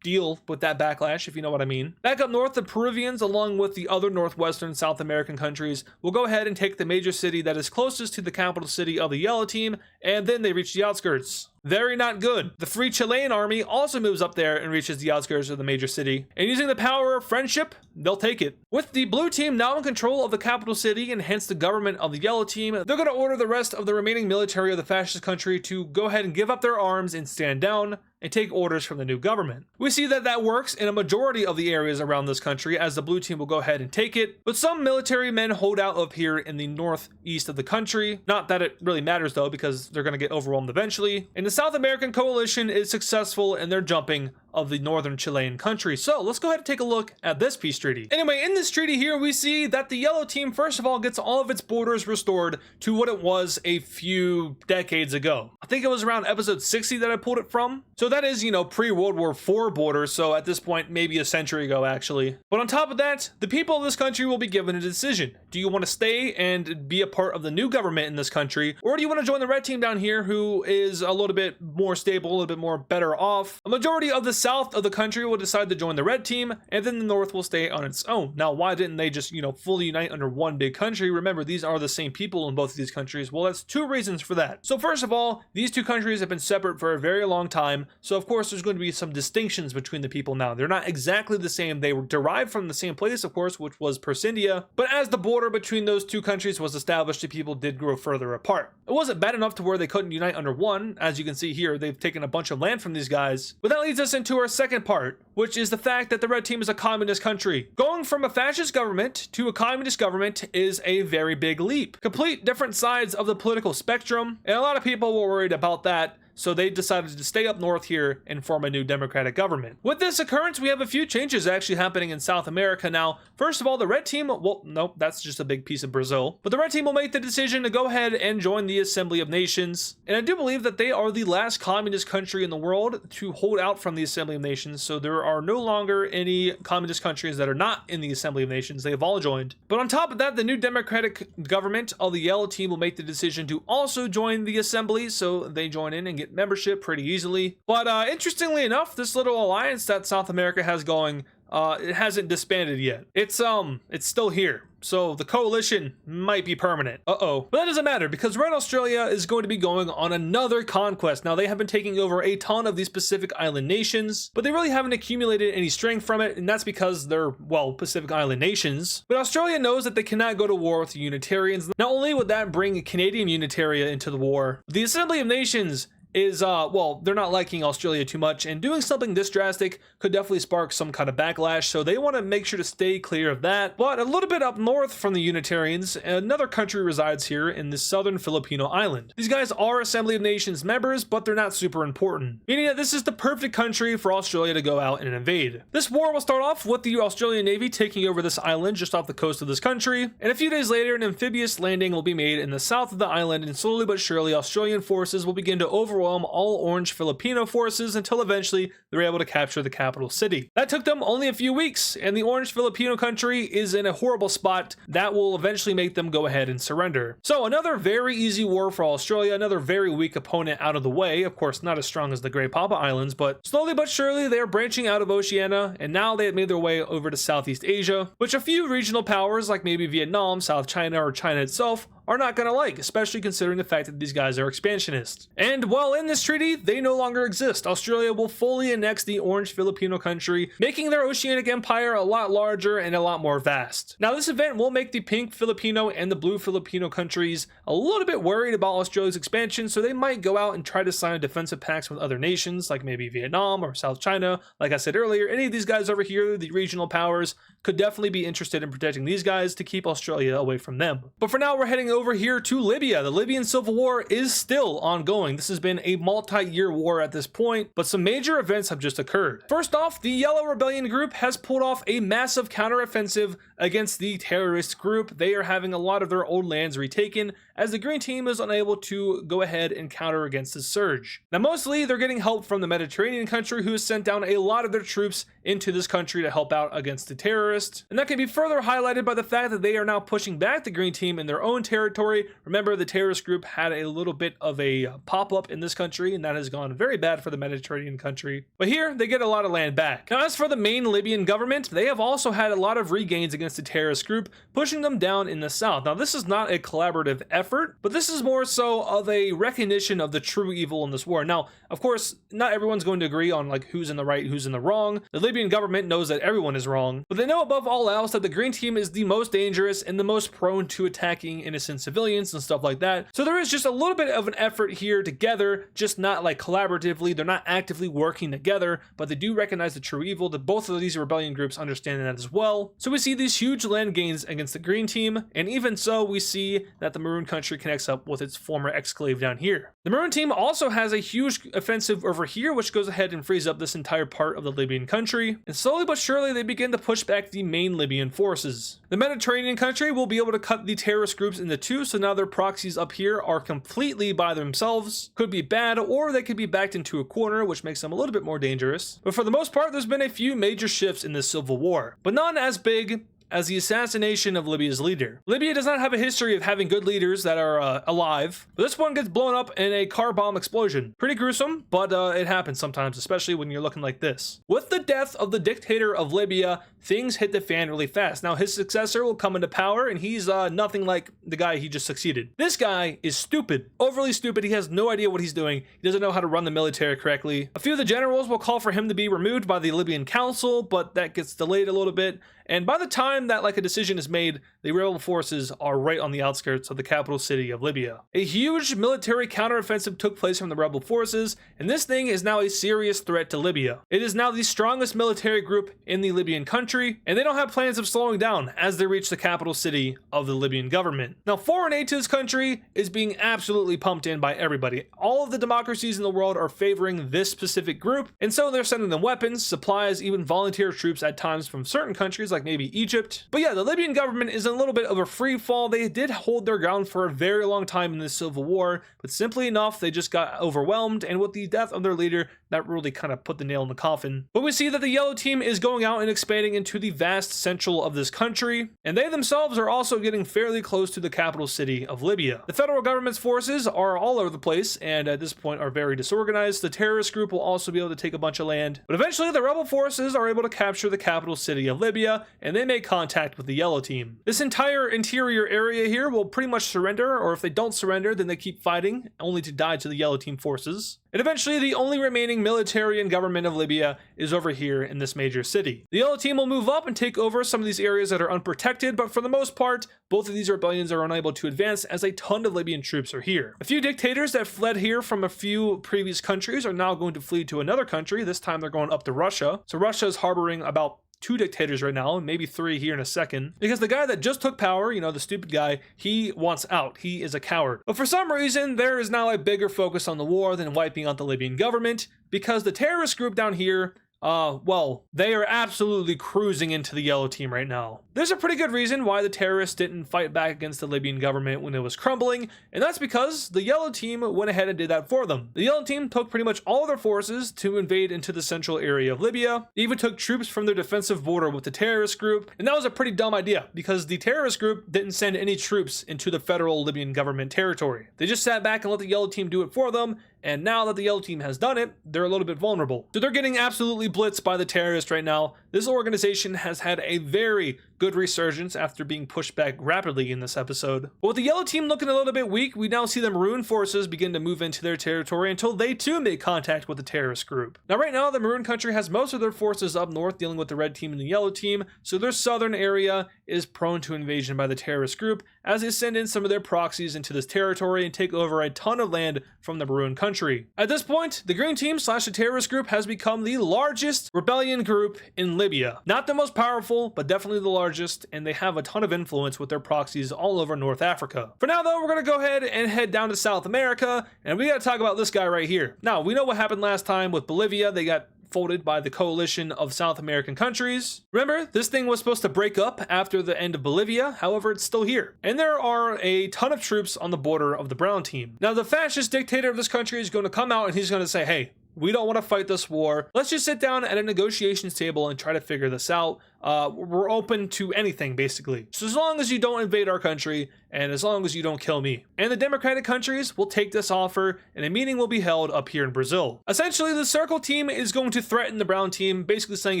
deal with that backlash, if you know what I mean. Back up north, the Peruvians, along with the other northwestern South American countries, will go ahead and take the major city that is closest to the capital city of the yellow team, and then they reach the outskirts. Very not good. The Free Chilean Army also moves up there and reaches the outskirts of the major city, and using the power of friendship, they'll take it. With the blue team now in control of the capital city and hence the government of the yellow team, they're going to order the rest of the remaining military of the fascist country to go ahead and give up their arms and stand down and take orders from the new government. We see that works in a majority of the areas around this country, as the blue team will go ahead and take it, but some military men hold out up here in the northeast of the country. Not that it really matters though, because they're going to get overwhelmed eventually. And the South American coalition is successful in their jumping of the northern Chilean country. So let's go ahead and take a look at this peace treaty. Anyway, in this treaty here, we see that the yellow team, first of all, gets all of its borders restored to what it was a few decades ago. I think it was around episode 60 that I pulled it from. So that is, pre-World War IV borders. So at this point, maybe a century ago, actually. But on top of that, the people of this country will be given a decision. Do you want to stay and be a part of the new government in this country? Or do you want to join the red team down here, who is a little bit more stable, a little bit more better off? A majority of the south of the country will decide to join the red team, and then the north will stay on its own. Now, why didn't they just, fully unite under one big country? Remember, these are the same people in both of these countries. Well, that's two reasons for that. So first of all, these two countries have been separate for a very long time, so of course there's going to be some distinctions between the people now. They're not exactly the same. They were derived from the same place, of course, which was Persindia, but as the border between those two countries was established, the people did grow further apart. It wasn't bad enough to where they couldn't unite under one. As you can see here, they've taken a bunch of land from these guys. But that leads us into our second part, which is the fact that the red team is a communist country. Going from a fascist government to a communist government is a very big leap. Complete different sides of the political spectrum, and a lot of people were worried about that, so they decided to stay up north here and form a new democratic government. With this occurrence, we have a few changes actually happening in South America now. First of all, the red team, well, no, that's just a big piece of Brazil, but the red team will make the decision to go ahead and join the Assembly of Nations, and I do believe that they are the last communist country in the world to hold out from the Assembly of Nations, so there are no longer any communist countries that are not in the Assembly of Nations. They have all joined. But on top of that, the new democratic government of the yellow team will make the decision to also join the Assembly, so they join in and get membership pretty easily. But interestingly enough, this little alliance that South America has going, it hasn't disbanded yet. It's still here. So the coalition might be permanent. But that doesn't matter, because Red Australia is going to be going on another conquest. Now, they have been taking over a ton of these Pacific Island nations, but they really haven't accumulated any strength from it, and that's because they're, well, Pacific Island nations. But Australia knows that they cannot go to war with the Unitarians. Not only would that bring Canadian Unitaria into the war, the Assembly of Nations is, well, they're not liking Australia too much, and doing something this drastic could definitely spark some kind of backlash, so they want to make sure to stay clear of that. But a little bit up north from the Unitarians, another country resides here in the southern Filipino island. These guys are Assembly of Nations members, but they're not super important, meaning that this is the perfect country for Australia to go out and invade. This war will start off with the Australian Navy taking over this island just off the coast of this country, and a few days later an amphibious landing will be made in the south of the island, and slowly but surely Australian forces will begin to overwhelm all orange Filipino forces until eventually they're able to capture the capital city. That took them only a few weeks, and the orange Filipino country is in a horrible spot that will eventually make them go ahead and surrender. So another very easy war for Australia, another very weak opponent out of the way. Of course, not as strong as the Great Papa Islands, but slowly but surely they are branching out of Oceania, and now they have made their way over to Southeast Asia, which a few regional powers like maybe Vietnam, South China, or China itself are not going to like, especially considering the fact that these guys are expansionists. And while in this treaty, they no longer exist. Australia will fully annex the orange Filipino country, making their oceanic empire a lot larger and a lot more vast. Now, this event will make the pink Filipino and the blue Filipino countries a little bit worried about Australia's expansion, so they might go out and try to sign defensive pacts with other nations, like maybe Vietnam or South China. Like I said earlier, any of these guys over here, the regional powers, could definitely be interested in protecting these guys to keep Australia away from them. But for now, we're heading over here to Libya. The Libyan civil war is still ongoing. This has been been a multi-year war at this point, but some major events have just occurred. First off, the Yellow Rebellion group has pulled off a massive counteroffensive against the terrorist group. They are having a lot of their old lands retaken, as the Green Team is unable to go ahead and counter against this surge. Now, mostly they're getting help from the Mediterranean country, who has sent down a lot of their troops into this country to help out against the terrorists. And that can be further highlighted by the fact that they are now pushing back the Green Team in their own territory. Remember, the terrorist group had a little bit of a pop-up in this country, and that has gone very bad for the Mediterranean country. But here, they get a lot of land back. Now, as for the main Libyan government, they have also had a lot of regains against the terrorist group, pushing them down in the south. Now, this is not a collaborative effort, but this is more so of a recognition of the true evil in this war. Now, of course, not everyone's going to agree on like who's in the right, who's in the wrong. The Libyan government knows that everyone is wrong, but they know above all else that the Green Team is the most dangerous and the most prone to attacking innocent civilians and stuff like that. So there is just a little bit of an effort here together, just not like collaboratively. They're not actively working together, but they do recognize the true evil. That both of these rebellion groups understand that as well. So we see these huge land gains against the Green Team, and even so, we see that the Maroon country connects up with its former exclave down here. The Maroon Team also has a huge offensive over here, which goes ahead and frees up this entire part of the Libyan country, and slowly but surely they begin to push back the main Libyan forces. The Mediterranean country will be able to cut the terrorist groups into two, so now their proxies up here are completely by themselves. Could be bad, or they could be backed into a corner, which makes them a little bit more dangerous. But for the most part, there's been a few major shifts in this civil war, but none as big as the assassination of Libya's leader. Libya does not have a history of having good leaders that are alive, but this one gets blown up in a car bomb explosion. Pretty gruesome, but it happens sometimes, especially when you're looking like this. With the death of the dictator of Libya, things hit the fan really fast. Now his successor will come into power, and he's nothing like the guy he just succeeded. This guy is stupid, overly stupid. He has no idea what he's doing. He doesn't know how to run the military correctly. A few of the generals will call for him to be removed by the Libyan council, but that gets delayed a little bit. And by the time that like a decision is made, the rebel forces are right on the outskirts of the capital city of Libya. A huge military counteroffensive took place from the rebel forces, and this thing is now a serious threat to Libya. It is now the strongest military group in the Libyan country, and they don't have plans of slowing down as they reach the capital city of the Libyan government. Now, foreign aid to this country is being absolutely pumped in by everybody. All of the democracies in the world are favoring this specific group, and so they're sending them weapons, supplies, even volunteer troops at times from certain countries like maybe Egypt. But yeah, the Libyan government is in a little bit of a free fall. They did hold their ground for a very long time in this civil war, but simply enough, they just got overwhelmed, and with the death of their leader, that really kind of put the nail in the coffin. But we see that the Yellow Team is going out and expanding into the vast central of this country, and they themselves are also getting fairly close to the capital city of Libya. The federal government's forces are all over the place, and at this point are very disorganized. The terrorist group will also be able to take a bunch of land, but eventually the rebel forces are able to capture the capital city of Libya, and they make contact with the Yellow Team. This entire interior area here will pretty much surrender, or if they don't surrender, then they keep fighting, only to die to the Yellow Team forces. And eventually, the only remaining military and government of Libya is over here in this major city. The Yellow Team will move up and take over some of these areas that are unprotected, but for the most part, both of these rebellions are unable to advance as a ton of Libyan troops are here. A few dictators that fled here from a few previous countries are now going to flee to another country. This time they're going up to Russia. So Russia is harboring about 2 dictators right now, maybe 3 here in a second, because the guy that just took power, you know, the stupid guy, he wants out. He is a coward. But for some reason, there is now a bigger focus on the war than wiping out the Libyan government, because the terrorist group down here, well, they are absolutely cruising into the Yellow Team right now. There's a pretty good reason why the terrorists didn't fight back against the Libyan government when it was crumbling, and that's because the Yellow Team went ahead and did that for them. The Yellow Team took pretty much all of their forces to invade into the central area of Libya. They even took troops from their defensive border with the terrorist group, and that was a pretty dumb idea, because the terrorist group didn't send any troops into the federal Libyan government territory. They just sat back and let the Yellow Team do it for them, and now that the Yellow Team has done it, they're a little bit vulnerable. So they're getting absolutely blitzed by the terrorists right now. This organization has had a very good resurgence after being pushed back rapidly in this episode. But with the Yellow Team looking a little bit weak, we now see the Maroon forces begin to move into their territory until they too make contact with the terrorist group. Now right now, the Maroon country has most of their forces up north dealing with the Red Team and the Yellow Team, so their southern area is prone to invasion by the terrorist group as they send in some of their proxies into this territory and take over a ton of land from the Maroon country. At this point, the Green Team / the terrorist group has become the largest rebellion group in Libya. Not the most powerful, but definitely the largest, and they have a ton of influence with their proxies all over North Africa. For now though, we're gonna go ahead and head down to South America, and we gotta talk about this guy right here. Now, we know what happened last time with Bolivia. They got folded by the coalition of South American countries. Remember, this thing was supposed to break up after the end of Bolivia, however, it's still here. And there are a ton of troops on the border of the Brown team. Now, the fascist dictator of this country is going to come out and he's going to say, hey, we don't want to fight this war. Let's just sit down at a negotiations table and try to figure this out. We're open to anything, basically. So as long as you don't invade our country, and as long as you don't kill me. And the democratic countries will take this offer, and a meeting will be held up here in Brazil. Essentially, the Circle team is going to threaten the Brown team, basically saying,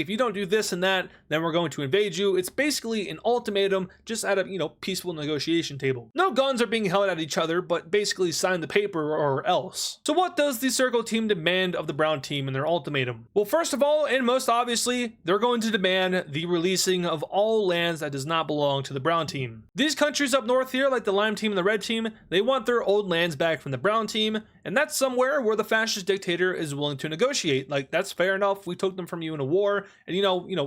if you don't do this and that, then we're going to invade you. It's basically an ultimatum, just at a, peaceful negotiation table. No guns are being held at each other, but basically sign the paper or else. So what does the Circle team demand of the Brown team in their ultimatum? Well, first of all, and most obviously, they're going to demand the releasing of all lands that does not belong to the Brown team. These countries up north here, like the Lime team and the Red team, they want their old lands back from the Brown team, and that's somewhere where the fascist dictator is willing to negotiate. Like, that's fair enough. We took them from you in a war, and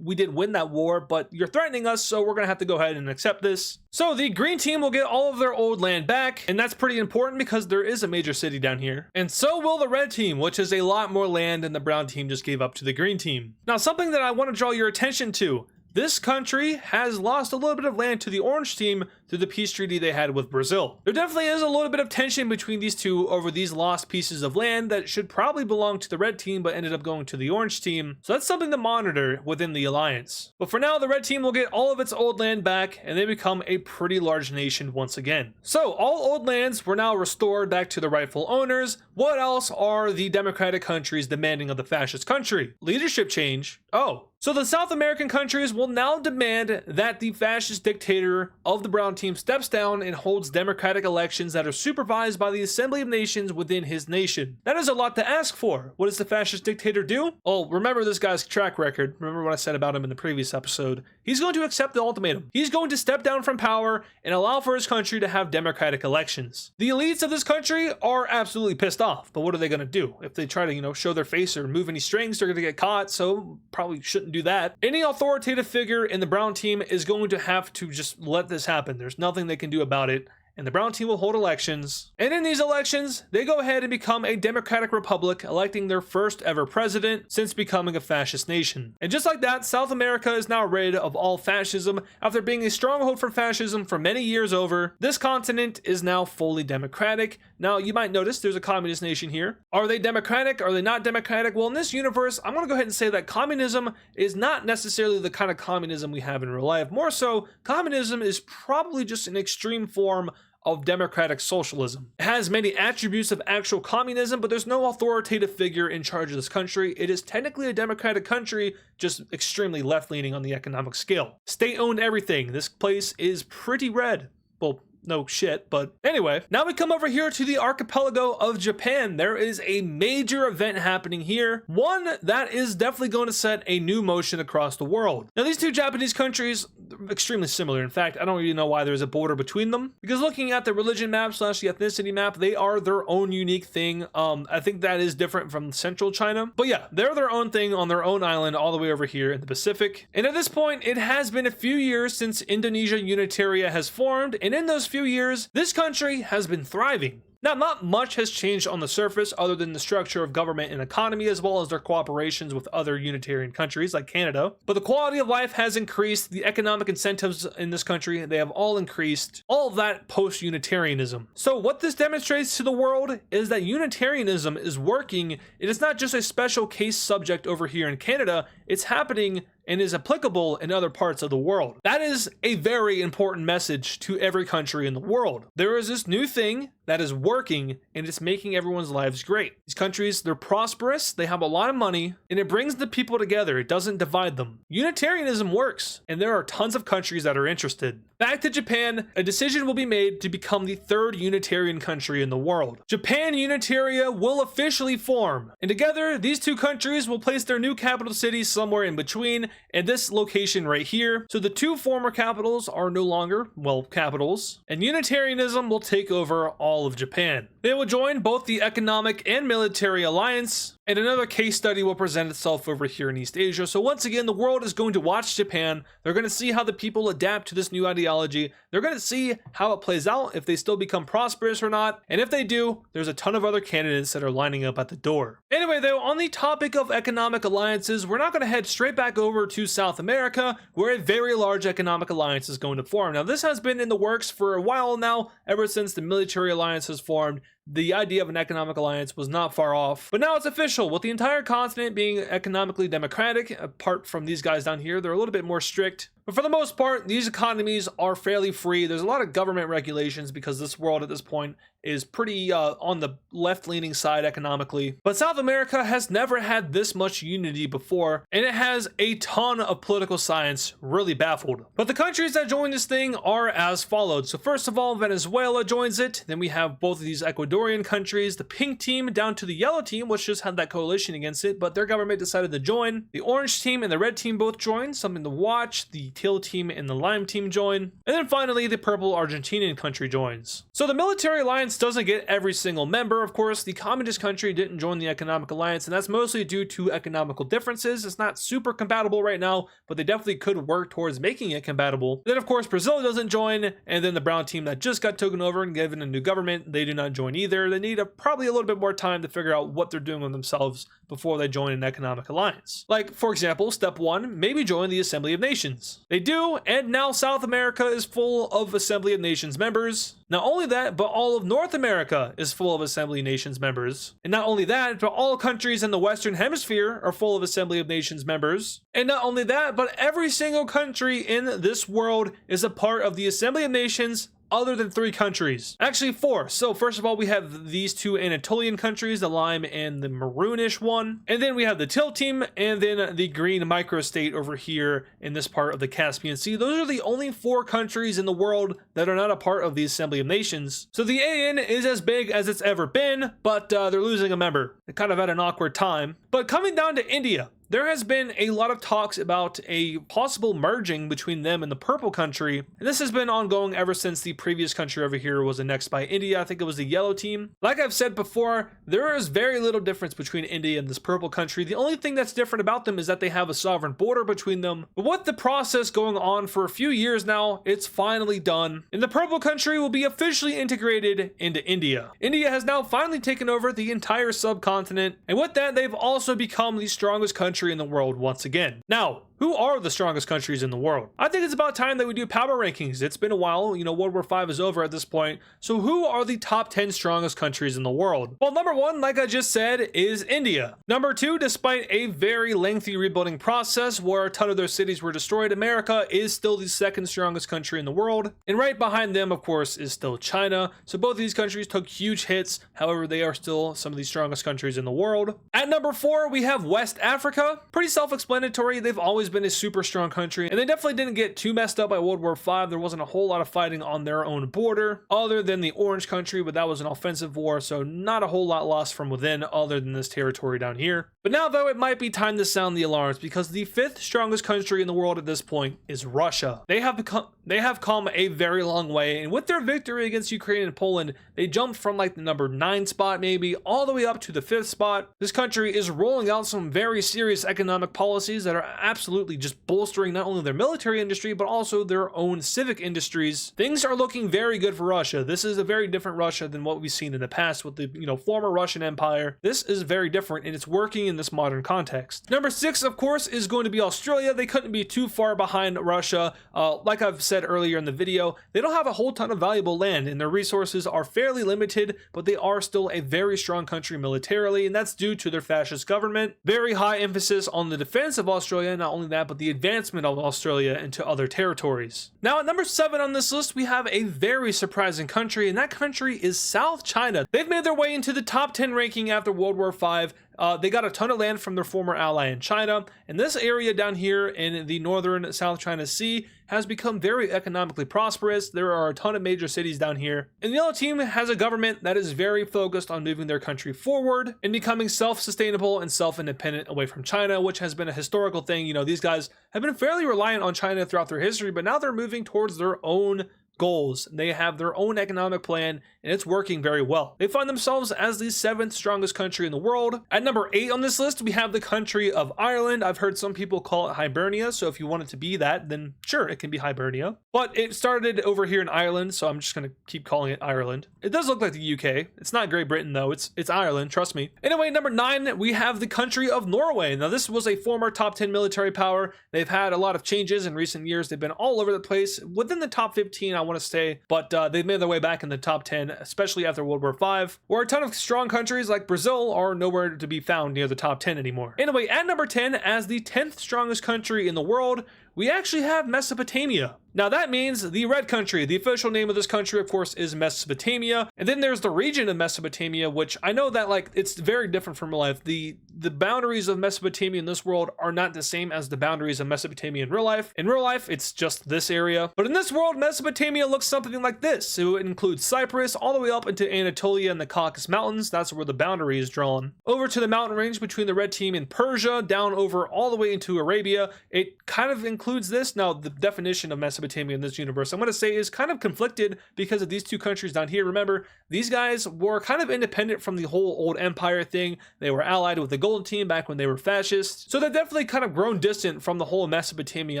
we didn't win that war, but you're threatening us, so we're gonna have to go ahead and accept this. So the Green team will get all of their old land back, and that's pretty important because there is a major city down here. And so will the Red team, which is a lot more land than the Brown team just gave up to the Green team. Now, something that I want to draw your attention to. This country has lost a little bit of land to the Orange team through the peace treaty they had with Brazil. There definitely is a little bit of tension between these two over these lost pieces of land that should probably belong to the Red team but ended up going to the Orange team. So that's something to monitor within the alliance. But for now, the Red team will get all of its old land back and they become a pretty large nation once again. So all old lands were now restored back to the rightful owners. What else are the democratic countries demanding of the fascist country? Leadership change. Oh. So the South American countries will now demand that the fascist dictator of the Brown team steps down and holds democratic elections that are supervised by the Assembly of Nations within his nation. That is a lot to ask for. What does the fascist dictator do? Oh, remember this guy's track record. Remember what I said about him in the previous episode. He's going to accept the ultimatum. He's going to step down from power and allow for his country to have democratic elections. The elites of this country are absolutely pissed off, but what are they going to do? If they try to, show their face or move any strings, they're going to get caught, so probably shouldn't do that. Any authoritative figure in the Brown team is going to have to just let this happen. There's nothing they can do about it. And the Brown team will hold elections. And in these elections, they go ahead and become a democratic republic, electing their first ever president since becoming a fascist nation. And just like that, South America is now rid of all fascism. After being a stronghold for fascism for many years over, this continent is now fully democratic. Now, you might notice there's a communist nation here. Are they democratic? Are they not democratic? Well, in this universe, I'm gonna go ahead and say that communism is not necessarily the kind of communism we have in real life. More so, communism is probably just an extreme form of democratic socialism. It has many attributes of actual communism, but there's no authoritative figure in charge of this country. It is technically a democratic country, just extremely left-leaning on the economic scale. State-owned everything. This place is pretty red. Well, no shit, but anyway. Now we come over here to the archipelago of Japan. There is a major event happening here. One that is definitely going to set a new motion across the world. Now these two Japanese countries, extremely similar. In fact, I don't really know why there's a border between them, because looking at the religion map / the ethnicity map, they are their own unique thing. I think that is different from central China, but yeah, they're their own thing on their own island all the way over here in the Pacific. And at this point, it has been a few years since Indonesia Unitaria has formed, and in those few years, this country has been thriving. Now, not much has changed on the surface other than the structure of government and economy, as well as their cooperations with other Unitarian countries like Canada. But the quality of life has increased, the economic incentives in this country, they have all increased, all of that post-Unitarianism. So what this demonstrates to the world is that Unitarianism is working. It is not just a special case subject over here in Canada, it's happening and is applicable in other parts of the world. That is a very important message to every country in the world. There is this new thing that is working and it's making everyone's lives great. These countries, they're prosperous, they have a lot of money, and it brings the people together. It doesn't divide them. Unitarianism works, and there are tons of countries that are interested. Back to Japan, a decision will be made to become the third Unitarian country in the world. Japan Unitaria will officially form, and together, these two countries will place their new capital city somewhere in between, and this location right here. So the two former capitals are no longer, well, capitals, and Unitarianism will take over all of Japan. They will join both the economic and military alliance, and another case study will present itself over here in East Asia. So once again, the world is going to watch Japan. They're going to see how the people adapt to this new ideology. They're going to see how it plays out, if they still become prosperous or not. And if they do, there's a ton of other candidates that are lining up at the door. Anyway, though, on the topic of economic alliances, we're not going to head straight back over to South America, where a very large economic alliance is going to form. Now, this has been in the works for a while now, ever since the military alliance has formed. The idea of an economic alliance was not far off, but now it's official, with the entire continent being economically democratic. Apart from these guys down here, they're a little bit more strict. But for the most part, these economies are fairly free. There's a lot of government regulations because this world at this point is pretty on the left-leaning side economically. But South America has never had this much unity before, and it has a ton of political science really baffled. But the countries that join this thing are as followed. So first of all, Venezuela joins it. Then we have both of these Ecuadorian countries, the pink team down to the yellow team, which just had that coalition against it, but their government decided to join. The orange team and the red team both join, something to watch. The teal team and the lime team join. And then finally, the purple Argentinian country joins. So the military alliance doesn't get every single member. Of course, the communist country didn't join the economic alliance, and that's mostly due to economical differences. It's not super compatible right now, but they definitely could work towards making it compatible. Then of course, Brazil doesn't join, and then the brown team that just got taken over and given a new government, they do not join either. They need probably a little bit more time to figure out what they're doing with themselves before they join an economic alliance. Like, for example, step one, maybe join the Assembly of Nations. They do, and now South America is full of Assembly of Nations members. Not only that, but all of North America is full of Assembly of Nations members. And not only that, but all countries in the Western Hemisphere are full of Assembly of Nations members. And not only that, but every single country in this world is a part of the Assembly of Nations other than 3 countries. Actually 4. So first of all, we have these 2 Anatolian countries, the lime and the maroonish one. And then we have the teal team, and then the green microstate over here in this part of the Caspian Sea. Those are the only 4 countries in the world that are not a part of the Assembly of Nations. So the AN is as big as it's ever been, but they're losing a member. They're kind of at an awkward time. But coming down to India, there has been a lot of talks about a possible merging between them and the purple country, and this has been ongoing ever since the previous country over here was annexed by India. I think it was the yellow team. Like I've said before, there is very little difference between India and this purple country. The only thing that's different about them is that they have a sovereign border between them. But with the process going on for a few years now, it's finally done, and the purple country will be officially integrated into India. India has now finally taken over the entire subcontinent, and with that, they've also become the strongest country in the world once again. Now, who are the strongest countries in the world? I think it's about time that we do power rankings. It's been a while, World War V is over at this point. So who are the top 10 strongest countries in the world? Well, number 1, like I just said, is India. Number 2, despite a very lengthy rebuilding process where a ton of their cities were destroyed, America is still the second strongest country in the world. And right behind them, of course, is still China. So both of these countries took huge hits. However, they are still some of the strongest countries in the world. At number 4, we have West Africa. Pretty self-explanatory. They've always been a super strong country, and they definitely didn't get too messed up by World War V. There wasn't a whole lot of fighting on their own border other than the Orange country, but that was an offensive war, so not a whole lot lost from within other than this territory down here. But now, though, it might be time to sound the alarms, because the 5th strongest country in the world at this point is Russia. They have come a very long way, and with their victory against Ukraine and Poland, they jumped from like the number 9 spot maybe all the way up to the 5th spot. This country is rolling out some very serious economic policies that are absolutely just bolstering not only their military industry, but also their own civic industries. Things are looking very good for Russia. This is a very different Russia than what we've seen in the past with the, former Russian Empire. This is very different, and it's working in this modern context. Number 6, of course, is going to be Australia. They couldn't be too far behind Russia. Like I've said earlier in the video, they don't have a whole ton of valuable land, and their resources are fairly limited, but they are still a very strong country militarily, and that's due to their fascist government. Very high emphasis on the defense of Australia, not only that, but the advancement of Australia into other territories. Now, at number 7 on this list, we have a very surprising country, and that country is South China. They've made their way into the top 10 ranking after World War V, They got a ton of land from their former ally in China, and this area down here in the northern South China Sea has become very economically prosperous. There are a ton of major cities down here, and the yellow team has a government that is very focused on moving their country forward and becoming self-sustainable and self-independent away from China, which has been a historical thing. You know, these guys have been fairly reliant on China throughout their history, but now they're moving towards their own goals. They have their own economic plan, and it's working very well. They find themselves as the 7th strongest country in the world. At number 8 on this list, we have the country of Ireland. I've heard some people call it Hibernia, so if you want it to be that, then sure, it can be Hibernia. But it started over here in Ireland, so I'm just going to keep calling it Ireland. It does look like the UK. It's not Great Britain, though. It's Ireland, trust me. Anyway, number 9, we have the country of Norway. Now, this was a former top 10 military power. They've had a lot of changes in recent years. They've been all over the place. Within the top 15, I want to say, but they've made their way back in the top 10, especially after World War V, where a ton of strong countries like Brazil are nowhere to be found near the top 10 anymore. Anyway, at number 10, as the 10th strongest country in the world, we actually have Mesopotamia. Now that means the red country. The official name of this country, of course, is Mesopotamia. And then there's the region of Mesopotamia, which I know that like it's very different from real life. The boundaries of Mesopotamia in this world are not the same as the boundaries of Mesopotamia in real life. In real life, it's just this area. But in this world, Mesopotamia looks something like this. So it includes Cyprus all the way up into Anatolia and the Caucasus Mountains. That's where the boundary is drawn. Over to the mountain range between the red team and Persia, down over all the way into Arabia. It kind of includes this. Now, the definition of Mesopotamia in this universe, I'm going to say, is kind of conflicted because of these two countries down here. Remember, these guys were kind of independent from the whole old empire thing. They were allied with the Golden Team back when they were fascists. So they've definitely kind of grown distant from the whole Mesopotamia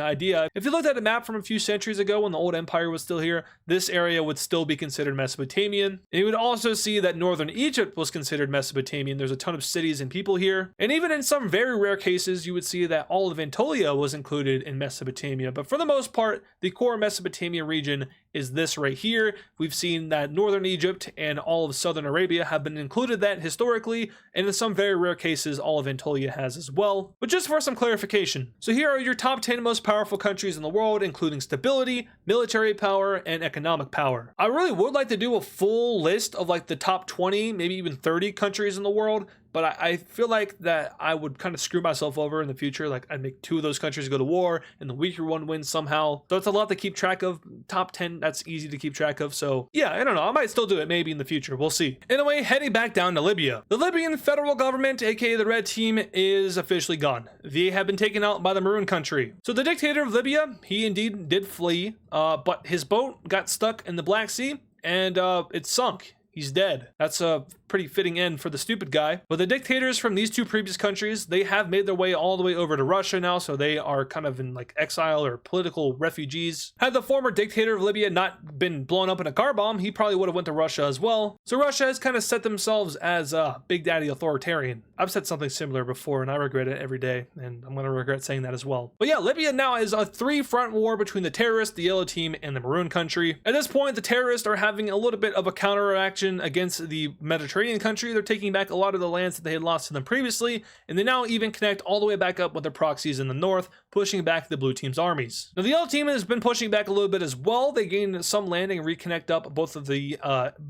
idea. If you looked at a map from a few centuries ago when the old empire was still here, this area would still be considered Mesopotamian. And you would also see that northern Egypt was considered Mesopotamian. There's a ton of cities and people here. And even in some very rare cases, you would see that all of Anatolia was included in Mesopotamia. But for the most part, the core Mesopotamia region is this right here. We've seen that northern Egypt and all of southern Arabia have been included that historically, and in some very rare cases, all of Anatolia has as well. But just for some clarification, so here are your top 10 most powerful countries in the world, including stability, military power, and economic power. I really would like to do a full list of like the top 20, maybe even 30 countries in the world, but I feel like that I would kind of screw myself over in the future. Like I'd make 2 of those countries go to war and the weaker one wins somehow. So it's a lot to keep track of. Top 10, that's easy to keep track of. So yeah, I don't know. I might still do it maybe in the future. We'll see. Anyway, heading back down to Libya. The Libyan federal government, aka the red team, is officially gone. They have been taken out by the maroon country. So the dictator of Libya, he indeed did flee, but his boat got stuck in the Black Sea and it sunk. He's dead. That's a pretty fitting end for the stupid guy. But the dictators from these 2 previous countries, they have made their way all the way over to Russia now, so they are kind of in like exile or political refugees. Had the former dictator of Libya not been blown up in a car bomb, he probably would have went to Russia as well. So Russia has kind of set themselves as a big daddy authoritarian. I've said something similar before and I regret it every day, and I'm going to regret saying that as well. But yeah, Libya now is a 3-front war between the terrorists, the yellow team, and the maroon country. At this point, the terrorists are having a little bit of a counteraction against the Mediterranean country. They're taking back a lot of the lands that they had lost to them previously, and they now even connect all the way back up with their proxies in the north, pushing back the blue team's armies. Now the yellow team has been pushing back a little bit as well. They gained some landing and reconnect up both of the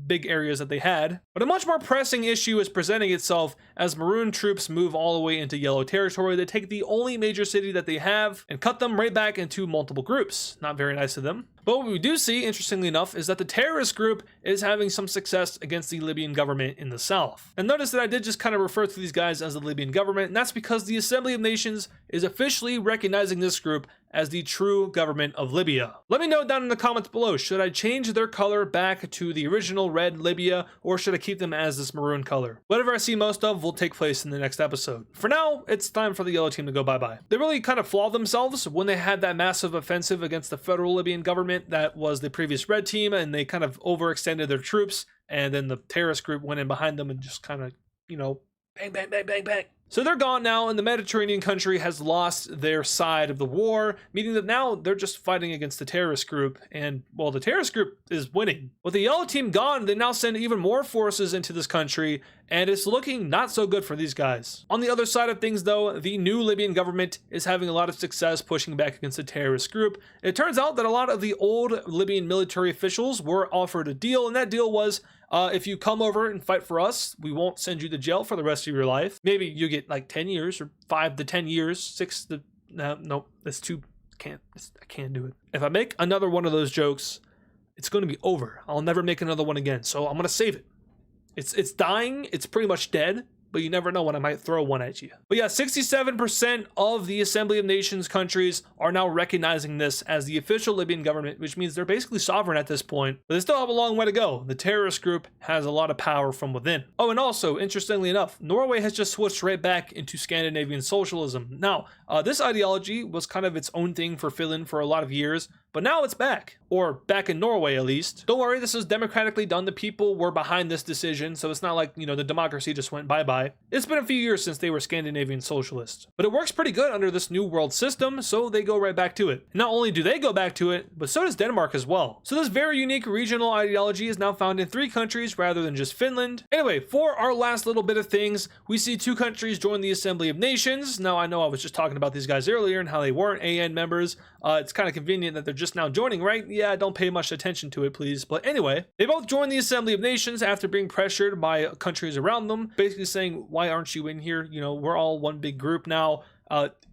big areas that they had, but a much more pressing issue is presenting itself as maroon troops move all the way into yellow territory. They take the only major city that they have and cut them right back into multiple groups. Not very nice of them. But what we do see, interestingly enough, is that the terrorist group is having some success against the Libyan government in the south. And notice that I did just kind of refer to these guys as the Libyan government, and that's because the Assembly of Nations is officially recognizing this group as the true government of Libya. Let me know down in the comments below, should I change their color back to the original red Libya, or should I keep them as this maroon color? Whatever I see most of will take place in the next episode. For now, it's time for the yellow team to go bye-bye. They really kind of flawed themselves when they had that massive offensive against the federal Libyan government that was the previous red team, and they kind of overextended their troops, and then the terrorist group went in behind them and just kind of, you know, bang, bang, bang, bang, bang. So they're gone now, and the Mediterranean country has lost their side of the war, meaning that now they're just fighting against the terrorist group, and, well, the terrorist group is winning. With the yellow team gone, they now send even more forces into this country, and it's looking not so good for these guys. On the other side of things though, the new Libyan government is having a lot of success pushing back against the terrorist group. It turns out that a lot of the old Libyan military officials were offered a deal, and that deal was, if you come over and fight for us, we won't send you to jail for the rest of your life. Maybe you get like 10 years or 5 to 10 years, 6 to, no, that's too, I can't do it. If I make another one of those jokes, it's going to be over. I'll never make another one again. So I'm going to save it. It's dying. It's pretty much dead, but you never know when I might throw one at you. But yeah, 67% of the Assembly of Nations countries are now recognizing this as the official Libyan government, which means they're basically sovereign at this point, but they still have a long way to go. The terrorist group has a lot of power from within. Oh, and also, interestingly enough, Norway has just switched right back into Scandinavian socialism. Now, this ideology was kind of its own thing for Finland for a lot of years, but now it's back, or back in Norway at least. Don't worry, this was democratically done. The people were behind this decision, so it's not like, the democracy just went bye-bye. It's been a few years since they were Scandinavian socialists, but it works pretty good under this new world system, so they go right back to it. Not only do they go back to it, but so does Denmark as well. So this very unique regional ideology is now found in 3 countries rather than just Finland. Anyway, for our last little bit of things, we see 2 countries join the Assembly of Nations. Now, I know I was just talking about these guys earlier and how they weren't AN members. It's kind of convenient that they're just now joining, right? Yeah, don't pay much attention to it, please. But anyway, they both joined the Assembly of Nations after being pressured by countries around them, basically saying, why aren't you in here? We're all one big group now.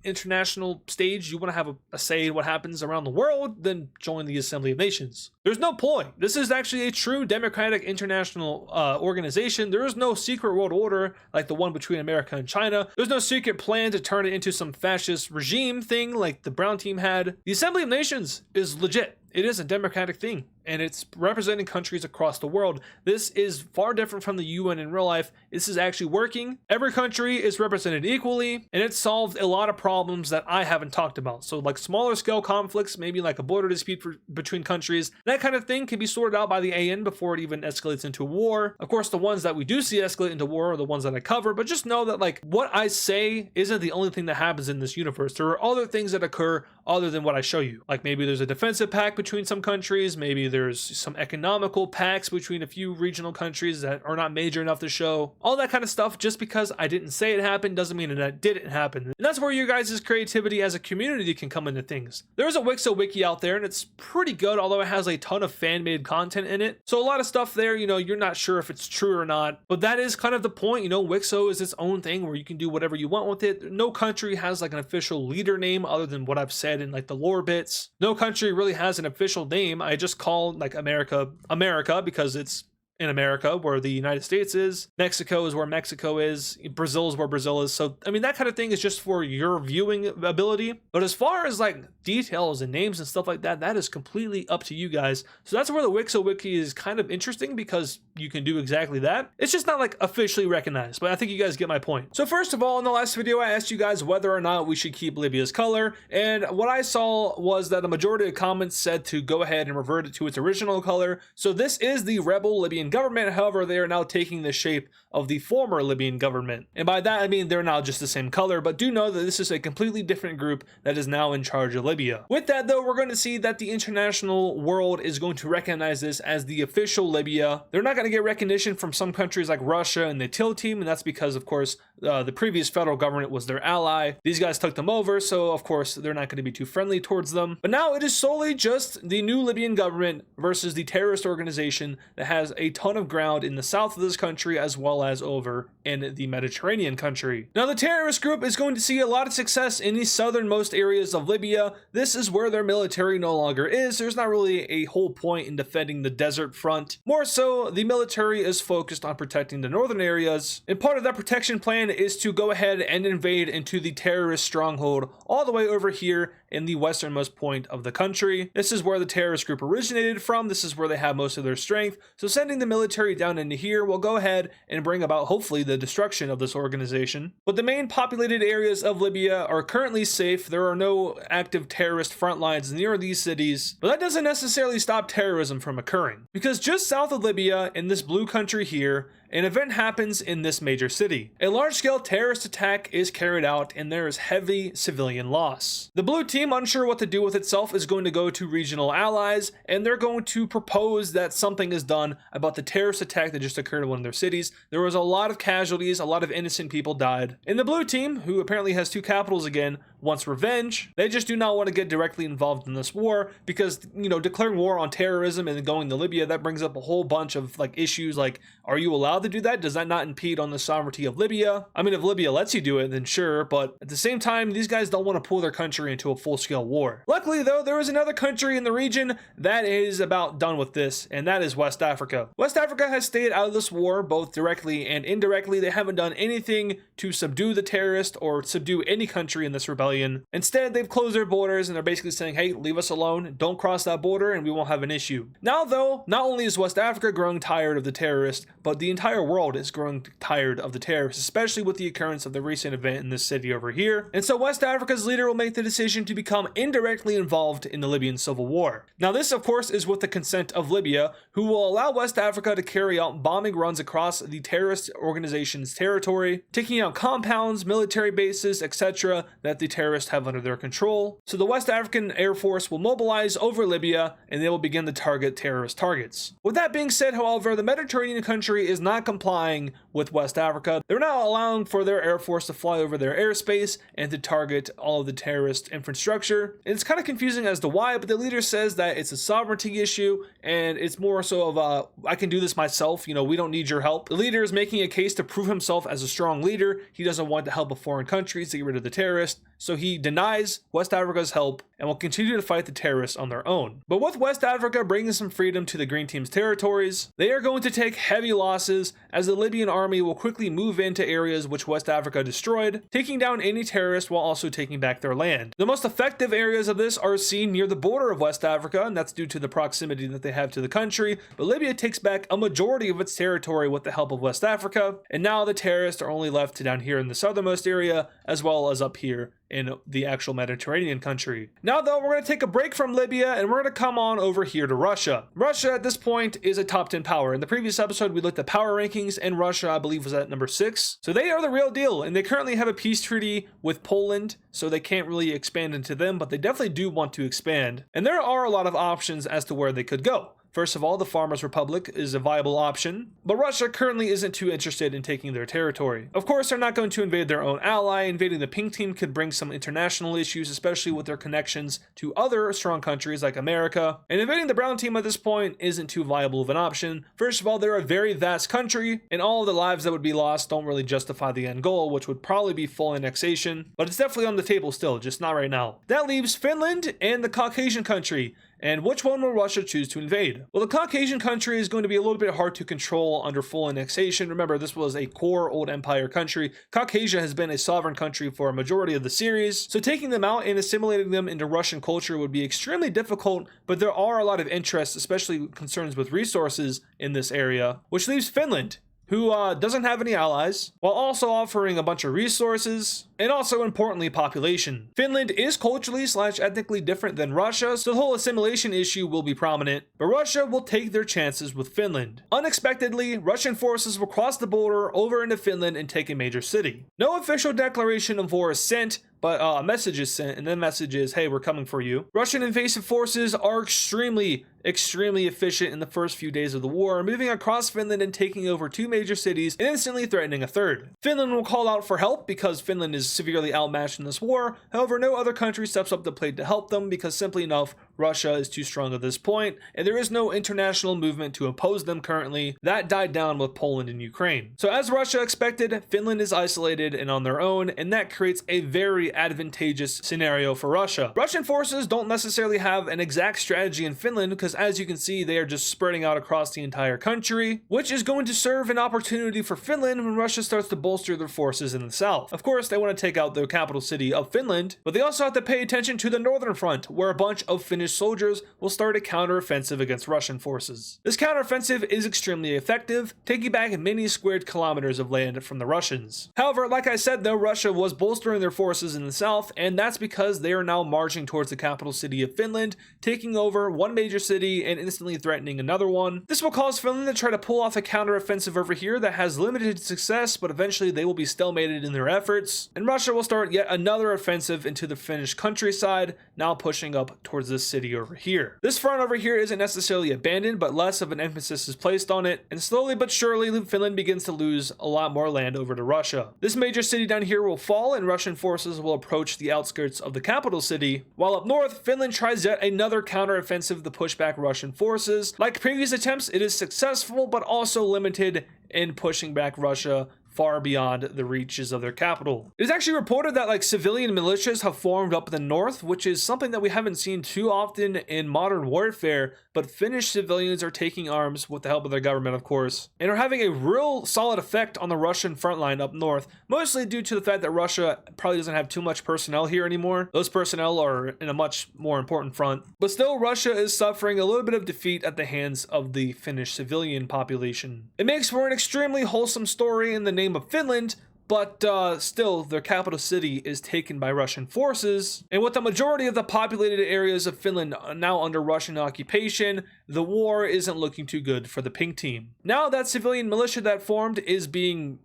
International stage, you want to have a say in what happens around the world, then join the Assembly of Nations. There's no point. This is actually a true democratic international organization. There is no secret world order like the one between America and China. There's no secret plan to turn it into some fascist regime thing like the Brown team had. The Assembly of Nations is legit. It is a democratic thing, and it's representing countries across the world. This is far different from the UN in real life. This is actually working. Every country is represented equally, and it solved a lot of problems that I haven't talked about. So like smaller scale conflicts, maybe like a border dispute between countries, that kind of thing can be sorted out by the AN before it even escalates into war. Of course, the ones that we do see escalate into war are the ones that I cover, but just know that like what I say isn't the only thing that happens in this universe. There are other things that occur other than what I show you. Like maybe there's a defensive pact between some countries, maybe there's some economical pacts between a few regional countries that are not major enough to show. All that kind of stuff. Just because I didn't say it happened doesn't mean that it didn't happen. And that's where your guys' creativity as a community can come into things. There's a WICSO wiki out there and it's pretty good, although it has a ton of fan-made content in it. So a lot of stuff there, you're not sure if it's true or not, but that is kind of the point. WICSO is its own thing where you can do whatever you want with it. No country has like an official leader name other than what I've said in like the lore bits. No country really has an official name. I just call like America because it's in America where the United States is. Mexico is where Mexico is. Brazil is where Brazil is. So, I mean, that kind of thing is just for your viewing ability. But as far as like details and names and stuff like that, that is completely up to you guys. So that's where the WICSO wiki is kind of interesting because you can do exactly that. It's just not like officially recognized, but I think you guys get my point. So first of all, in the last video, I asked you guys whether or not we should keep Libya's color. And what I saw was that the majority of comments said to go ahead and revert it to its original color. So this is the rebel Libyan government. However, they are now taking the shape of the former Libyan government. And by that, I mean they're now just the same color, but do know that this is a completely different group that is now in charge of Libya. With that though, we're going to see that the international world is going to recognize this as the official Libya. They're not going to get recognition from some countries like Russia and the TIL team, and that's because, of course, the previous federal government was their ally. These guys took them over, so of course they're not going to be too friendly towards them. But now it is solely just the new Libyan government versus the terrorist organization that has a ton of ground in the south of this country as well as over in the Mediterranean country. Now the terrorist group is going to see a lot of success in the southernmost areas of Libya. This is where their military no longer is. There's not really a whole point in defending the desert front. More so, the military is focused on protecting the northern areas, and part of that protection plan is to go ahead and invade into the terrorist stronghold all the way over here in the westernmost point of the country. This is where the terrorist group originated from. This is where they have most of their strength. So sending the military down into here will go ahead and bring about hopefully the destruction of this organization. But the main populated areas of Libya are currently safe. There are no active terrorist front lines near these cities, but that doesn't necessarily stop terrorism from occurring. Because just south of Libya in this blue country here, an event happens in this major city. A large-scale terrorist attack is carried out and there is heavy civilian loss. The blue team, unsure what to do with itself, is going to go to regional allies and they're going to propose that something is done about the terrorist attack that just occurred in one of their cities. There was a lot of casualties, a lot of innocent people died. And the blue team, who apparently has two capitals again, wants revenge. They just do not want to get directly involved in this war because, declaring war on terrorism and going to Libya, that brings up a whole bunch of issues like, are you allowed to do that? Does that not impede on the sovereignty of Libya? I mean, if Libya lets you do it, then sure, but at the same time, these guys don't want to pull their country into a full-scale war. Luckily, though, there is another country in the region that is about done with this, and that is West Africa. West Africa has stayed out of this war, both directly and indirectly. They haven't done anything to subdue the terrorists or subdue any country in this rebellion. Instead, they've closed their borders and they're basically saying, hey, leave us alone, don't cross that border and we won't have an issue. Now though, not only is West Africa growing tired of the terrorists, but the entire world is growing tired of the terrorists, especially with the occurrence of the recent event in this city over here. And so West Africa's leader will make the decision to become indirectly involved in the Libyan civil war. Now this, of course, is with the consent of Libya, who will allow West Africa to carry out bombing runs across the terrorist organization's territory, taking out compounds, military bases, etc. that the terrorists have under their control. So the West African Air Force will mobilize over Libya and they will begin to target terrorist targets. With that being said, however, the Mediterranean country is not complying with West Africa. They're not allowing for their Air Force to fly over their airspace and to target all of the terrorist infrastructure. And it's kind of confusing as to why, but the leader says that it's a sovereignty issue and it's more so of I can do this myself, we don't need your help. The leader is making a case to prove himself as a strong leader. He doesn't want the help of foreign countries to get rid of the terrorists. So he denies West Africa's help and will continue to fight the terrorists on their own. But with West Africa bringing some freedom to the Green Team's territories, they are going to take heavy losses as the Libyan army will quickly move into areas which West Africa destroyed, taking down any terrorists while also taking back their land. The most effective areas of this are seen near the border of West Africa, and that's due to the proximity that they have to the country, but Libya takes back a majority of its territory with the help of West Africa, and now the terrorists are only left down here in the southernmost area, as well as up here in the actual Mediterranean country. Now though, we're going to take a break from Libya and we're going to come on over here to Russia. Russia at this point is a top 10 power. In the previous episode, we looked at power rankings and Russia, I believe, was at number 6. So they are the real deal and they currently have a peace treaty with Poland, so they can't really expand into them, but they definitely do want to expand. And there are a lot of options as to where they could go. First of all, the Farmers' Republic is a viable option, but Russia currently isn't too interested in taking their territory. Of course, they're not going to invade their own ally. Invading the Pink Team could bring some international issues, especially with their connections to other strong countries like America. And invading the Brown Team at this point isn't too viable of an option. First of all, they're a very vast country, and all of the lives that would be lost don't really justify the end goal, which would probably be full annexation, but it's definitely on the table still, just not right now. That leaves Finland and the Caucasian country. And which one will Russia choose to invade? Well, the Caucasian country is going to be a little bit hard to control under full annexation. Remember, this was a core old empire country. Caucasia has been a sovereign country for a majority of the series, so taking them out and assimilating them into Russian culture would be extremely difficult, but there are a lot of interests, especially concerns with resources in this area, which leaves Finland, who doesn't have any allies, while also offering a bunch of resources, and also importantly, population. Finland is culturally / ethnically different than Russia, so the whole assimilation issue will be prominent, but Russia will take their chances with Finland. Unexpectedly, Russian forces will cross the border over into Finland and take a major city. No official declaration of war is sent, but a message is sent, and the message is, hey, we're coming for you. Russian invasive forces are extremely efficient in the first few days of the war, moving across Finland and taking over 2 major cities and instantly threatening a third. Finland will call out for help because Finland is severely outmatched in this war. However, no other country steps up to the plate to help them because simply enough, Russia is too strong at this point, and there is no international movement to oppose them currently. That died down with Poland and Ukraine. So as Russia expected, Finland is isolated and on their own, and that creates a very advantageous scenario for Russia. Russian forces don't necessarily have an exact strategy in Finland because, as you can see, they are just spreading out across the entire country, which is going to serve an opportunity for Finland when Russia starts to bolster their forces in the south. Of course, they want to take out the capital city of Finland, but they also have to pay attention to the northern front, where a bunch of Finnish Finnish soldiers will start a counteroffensive against Russian forces. This counteroffensive is extremely effective, taking back many squared kilometers of land from the Russians. However, like I said though, Russia was bolstering their forces in the south, and that's because they are now marching towards the capital city of Finland, taking over one major city and instantly threatening another one. This will cause Finland to try to pull off a counteroffensive over here that has limited success, but eventually they will be stalemated in their efforts, and Russia will start yet another offensive into the Finnish countryside, now pushing up towards this city over here. This front over here isn't necessarily abandoned, but less of an emphasis is placed on it, and slowly but surely Finland begins to lose a lot more land over to Russia. This major city down here will fall, and Russian forces will approach the outskirts of the capital city, while up north, Finland tries yet another counteroffensive to push back Russian forces. Like previous attempts, it is successful, but also limited in pushing back Russia far beyond the reaches of their capital. It is actually reported that civilian militias have formed up in the north, which is something that we haven't seen too often in modern warfare, but Finnish civilians are taking arms with the help of their government, of course, and are having a real solid effect on the Russian front line up north, mostly due to the fact that Russia probably doesn't have too much personnel here anymore. Those personnel are in a much more important front, but still Russia is suffering a little bit of defeat at the hands of the Finnish civilian population. It makes for an extremely wholesome story in the name of Finland, but still their capital city is taken by Russian forces, and with the majority of the populated areas of Finland now under Russian occupation, the war isn't looking too good for the pink team. Now that civilian militia that formed is being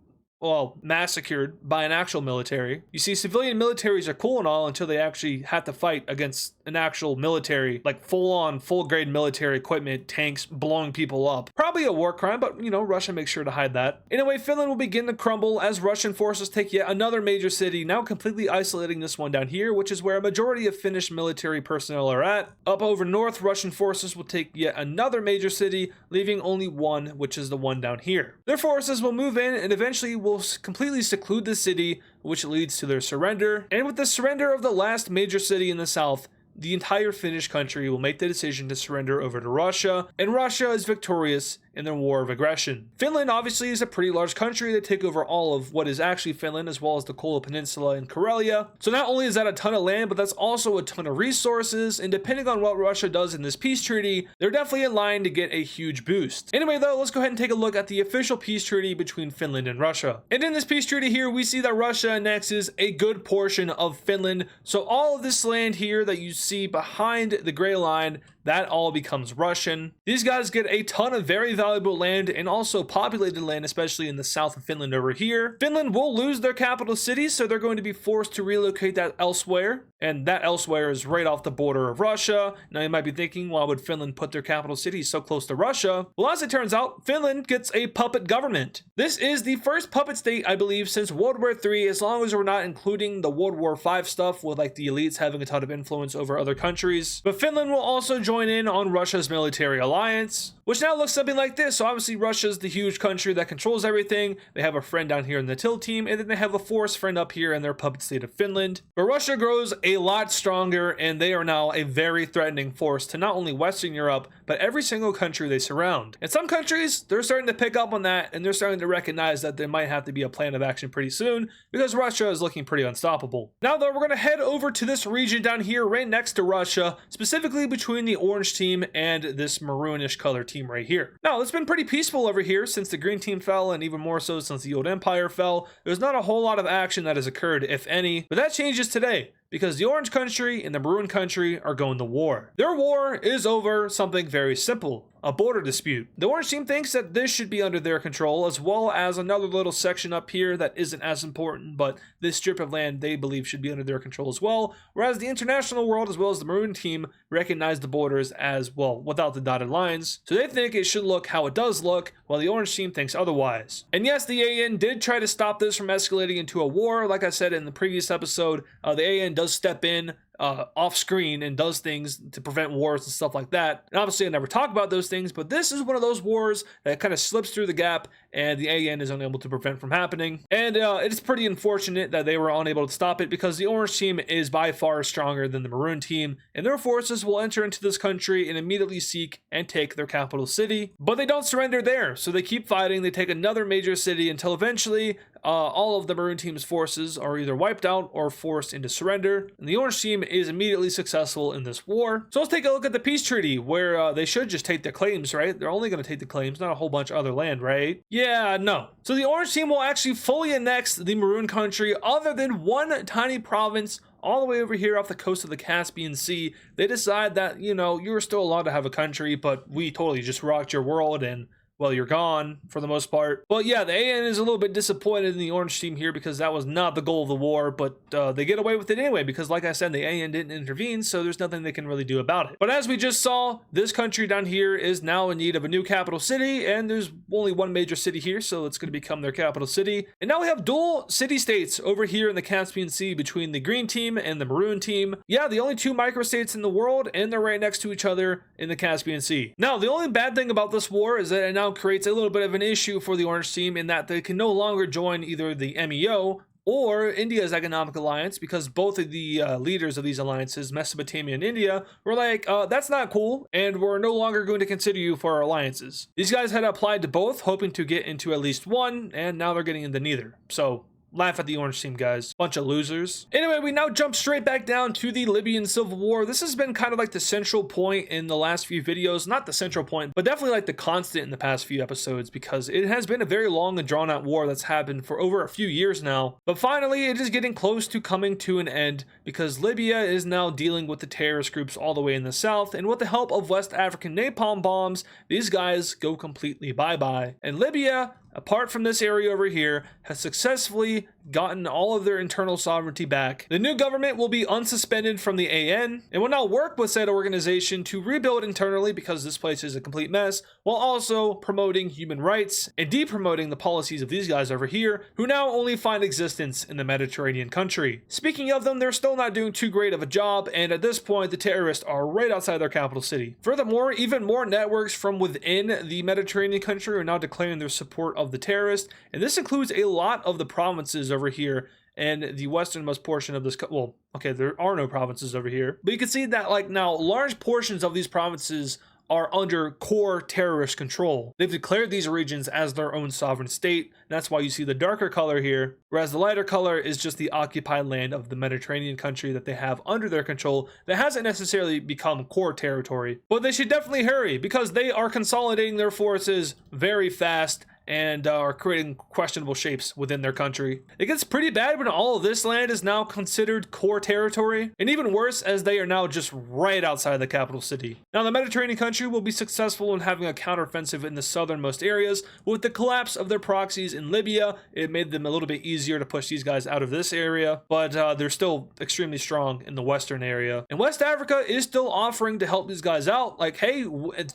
massacred by an actual military. You see, civilian militaries are cool and all until they actually have to fight against an actual military, like full-on, full-grade military equipment, tanks blowing people up. Probably a war crime, but Russia makes sure to hide that. Anyway, Finland will begin to crumble as Russian forces take yet another major city, now completely isolating this one down here, which is where a majority of Finnish military personnel are at. Up over north, Russian forces will take yet another major city, leaving only one, which is the one down here. Their forces will move in and eventually will completely seclude the city, which leads to their surrender. And with the surrender of the last major city in the south, the entire Finnish country will make the decision to surrender over to Russia, and Russia is victorious in their war of aggression. Finland obviously is a pretty large country. They take over all of what is actually Finland, as well as the Kola Peninsula and Karelia. So not only is that a ton of land, but that's also a ton of resources, and depending on what Russia does in this peace treaty, they're definitely in line to get a huge boost. Anyway though, let's go ahead and take a look at the official peace treaty between Finland and Russia. And in this peace treaty here, we see that Russia annexes a good portion of Finland, so all of this land here that you see behind the gray line, that all becomes Russian. These guys get a ton of very valuable land and also populated land, especially in the south of Finland over here. Finland will lose their capital city, so they're going to be forced to relocate that elsewhere. And that elsewhere is right off the border of Russia. Now you might be thinking, why would Finland put their capital city so close to Russia? Well, as it turns out, Finland gets a puppet government. This is the first puppet state, I believe, since World War III, as long as we're not including the World War V stuff with the elites having a ton of influence over other countries. But Finland will also join in on Russia's military alliance, which now looks something like this. So obviously Russia's the huge country that controls everything. They have a friend down here in the Till team, and then they have a force friend up here in their puppet state of Finland. But Russia grows a lot stronger, and they are now a very threatening force to not only Western Europe, but every single country they surround. And some countries, they're starting to pick up on that, and they're starting to recognize that there might have to be a plan of action pretty soon, because Russia is looking pretty unstoppable. Now though, we're going to head over to this region down here right next to Russia, specifically between the orange team and this maroonish color team right here. Now, it's been pretty peaceful over here since the green team fell, and even more so since the old empire fell. There's not a whole lot of action that has occurred, if any, but that changes today, because the orange country and the maroon country are going to war. Their war is over something very simple: a border dispute. The orange team thinks that this should be under their control, as well as another little section up here that isn't as important, but this strip of land they believe should be under their control as well, whereas the international world as well as the maroon team recognize the borders as well without the dotted lines, so they think it should look how it does look, while the orange team thinks otherwise. And yes, the AN did try to stop this from escalating into a war. Like I said in the previous episode, the AN does step in off screen and does things to prevent wars and stuff like that. And obviously I never talk about those things, but this is one of those wars that kind of slips through the gap and the AN is unable to prevent from happening. And it's pretty unfortunate that they were unable to stop it, because the orange team is by far stronger than the maroon team, and their forces will enter into this country and immediately seek and take their capital city. But they don't surrender there, so they keep fighting. They take another major city until eventually all of the Maroon team's forces are either wiped out or forced into surrender, and the Orange team is immediately successful in this war. So let's take a look at the peace treaty, where they should just take the claims, right? They're only going to take the claims, not a whole bunch of other land, right? Yeah, no. So the Orange team will actually fully annex the Maroon country, other than one tiny province all the way over here off the coast of the Caspian Sea. They decide that, you know, you're still allowed to have a country, but we totally just rocked your world and, well, you're gone for the most part. But yeah, the AN is a little bit disappointed in the Orange team here because that was not the goal of the war, but they get away with it anyway because, like I said, the AN didn't intervene, so there's nothing they can really do about it. But as we just saw, this country down here is now in need of a new capital city, and there's only one major city here, so it's going to become their capital city. And now we have dual city-states over here in the Caspian Sea between the Green team and the Maroon team. Yeah, the only two microstates in the world, and they're right next to each other in the Caspian Sea. Now, the only bad thing about this war is that it now creates a little bit of an issue for the Orange team in that they can no longer join either the MEO or India's economic alliance, because both of the leaders of these alliances, Mesopotamia and India, were like, that's not cool, and we're no longer going to consider you for our alliances. These guys had applied to both, hoping to get into at least one, and now they're getting into neither. So laugh at the Orange team, guys. Bunch of losers. Anyway, we now jump straight back down to the Libyan Civil War. This has been kind of like the central point in the last few videos. Not the central point, but definitely like the constant in the past few episodes, because it has been a very long and drawn out war that's happened for over a few years now. But finally, it is getting close to coming to an end, because Libya is now dealing with the terrorist groups all the way in the south, and with the help of West African napalm bombs, these guys go completely bye-bye. And Libya, apart from this area over here, has successfully gotten all of their internal sovereignty back. The new government will be unsuspended from the AN and will now work with said organization to rebuild internally, because this place is a complete mess, while also promoting human rights and de-promoting the policies of these guys over here, who now only find existence in the Mediterranean country. Speaking of them, they're still not doing too great of a job, and at this point the terrorists are right outside their capital city. Furthermore, even more networks from within the Mediterranean country are now declaring their support of the terrorists, and this includes a lot of the provinces over here and the westernmost portion of this. Well, okay, there are no provinces over here, but you can see that like now large portions of these provinces are under core terrorist control. They've declared these regions as their own sovereign state, and that's why you see the darker color here, whereas the lighter color is just the occupied land of the Mediterranean country that they have under their control that hasn't necessarily become core territory. But they should definitely hurry, because they are consolidating their forces very fast and are creating questionable shapes within their country. It gets pretty bad when all of this land is now considered core territory, and even worse as they are now just right outside the capital city. Now, the Mediterranean country will be successful in having a counteroffensive in the southernmost areas. With the collapse of their proxies in Libya, it made them a little bit easier to push these guys out of this area, but they're still extremely strong in the western area. And West Africa is still offering to help these guys out, like, hey,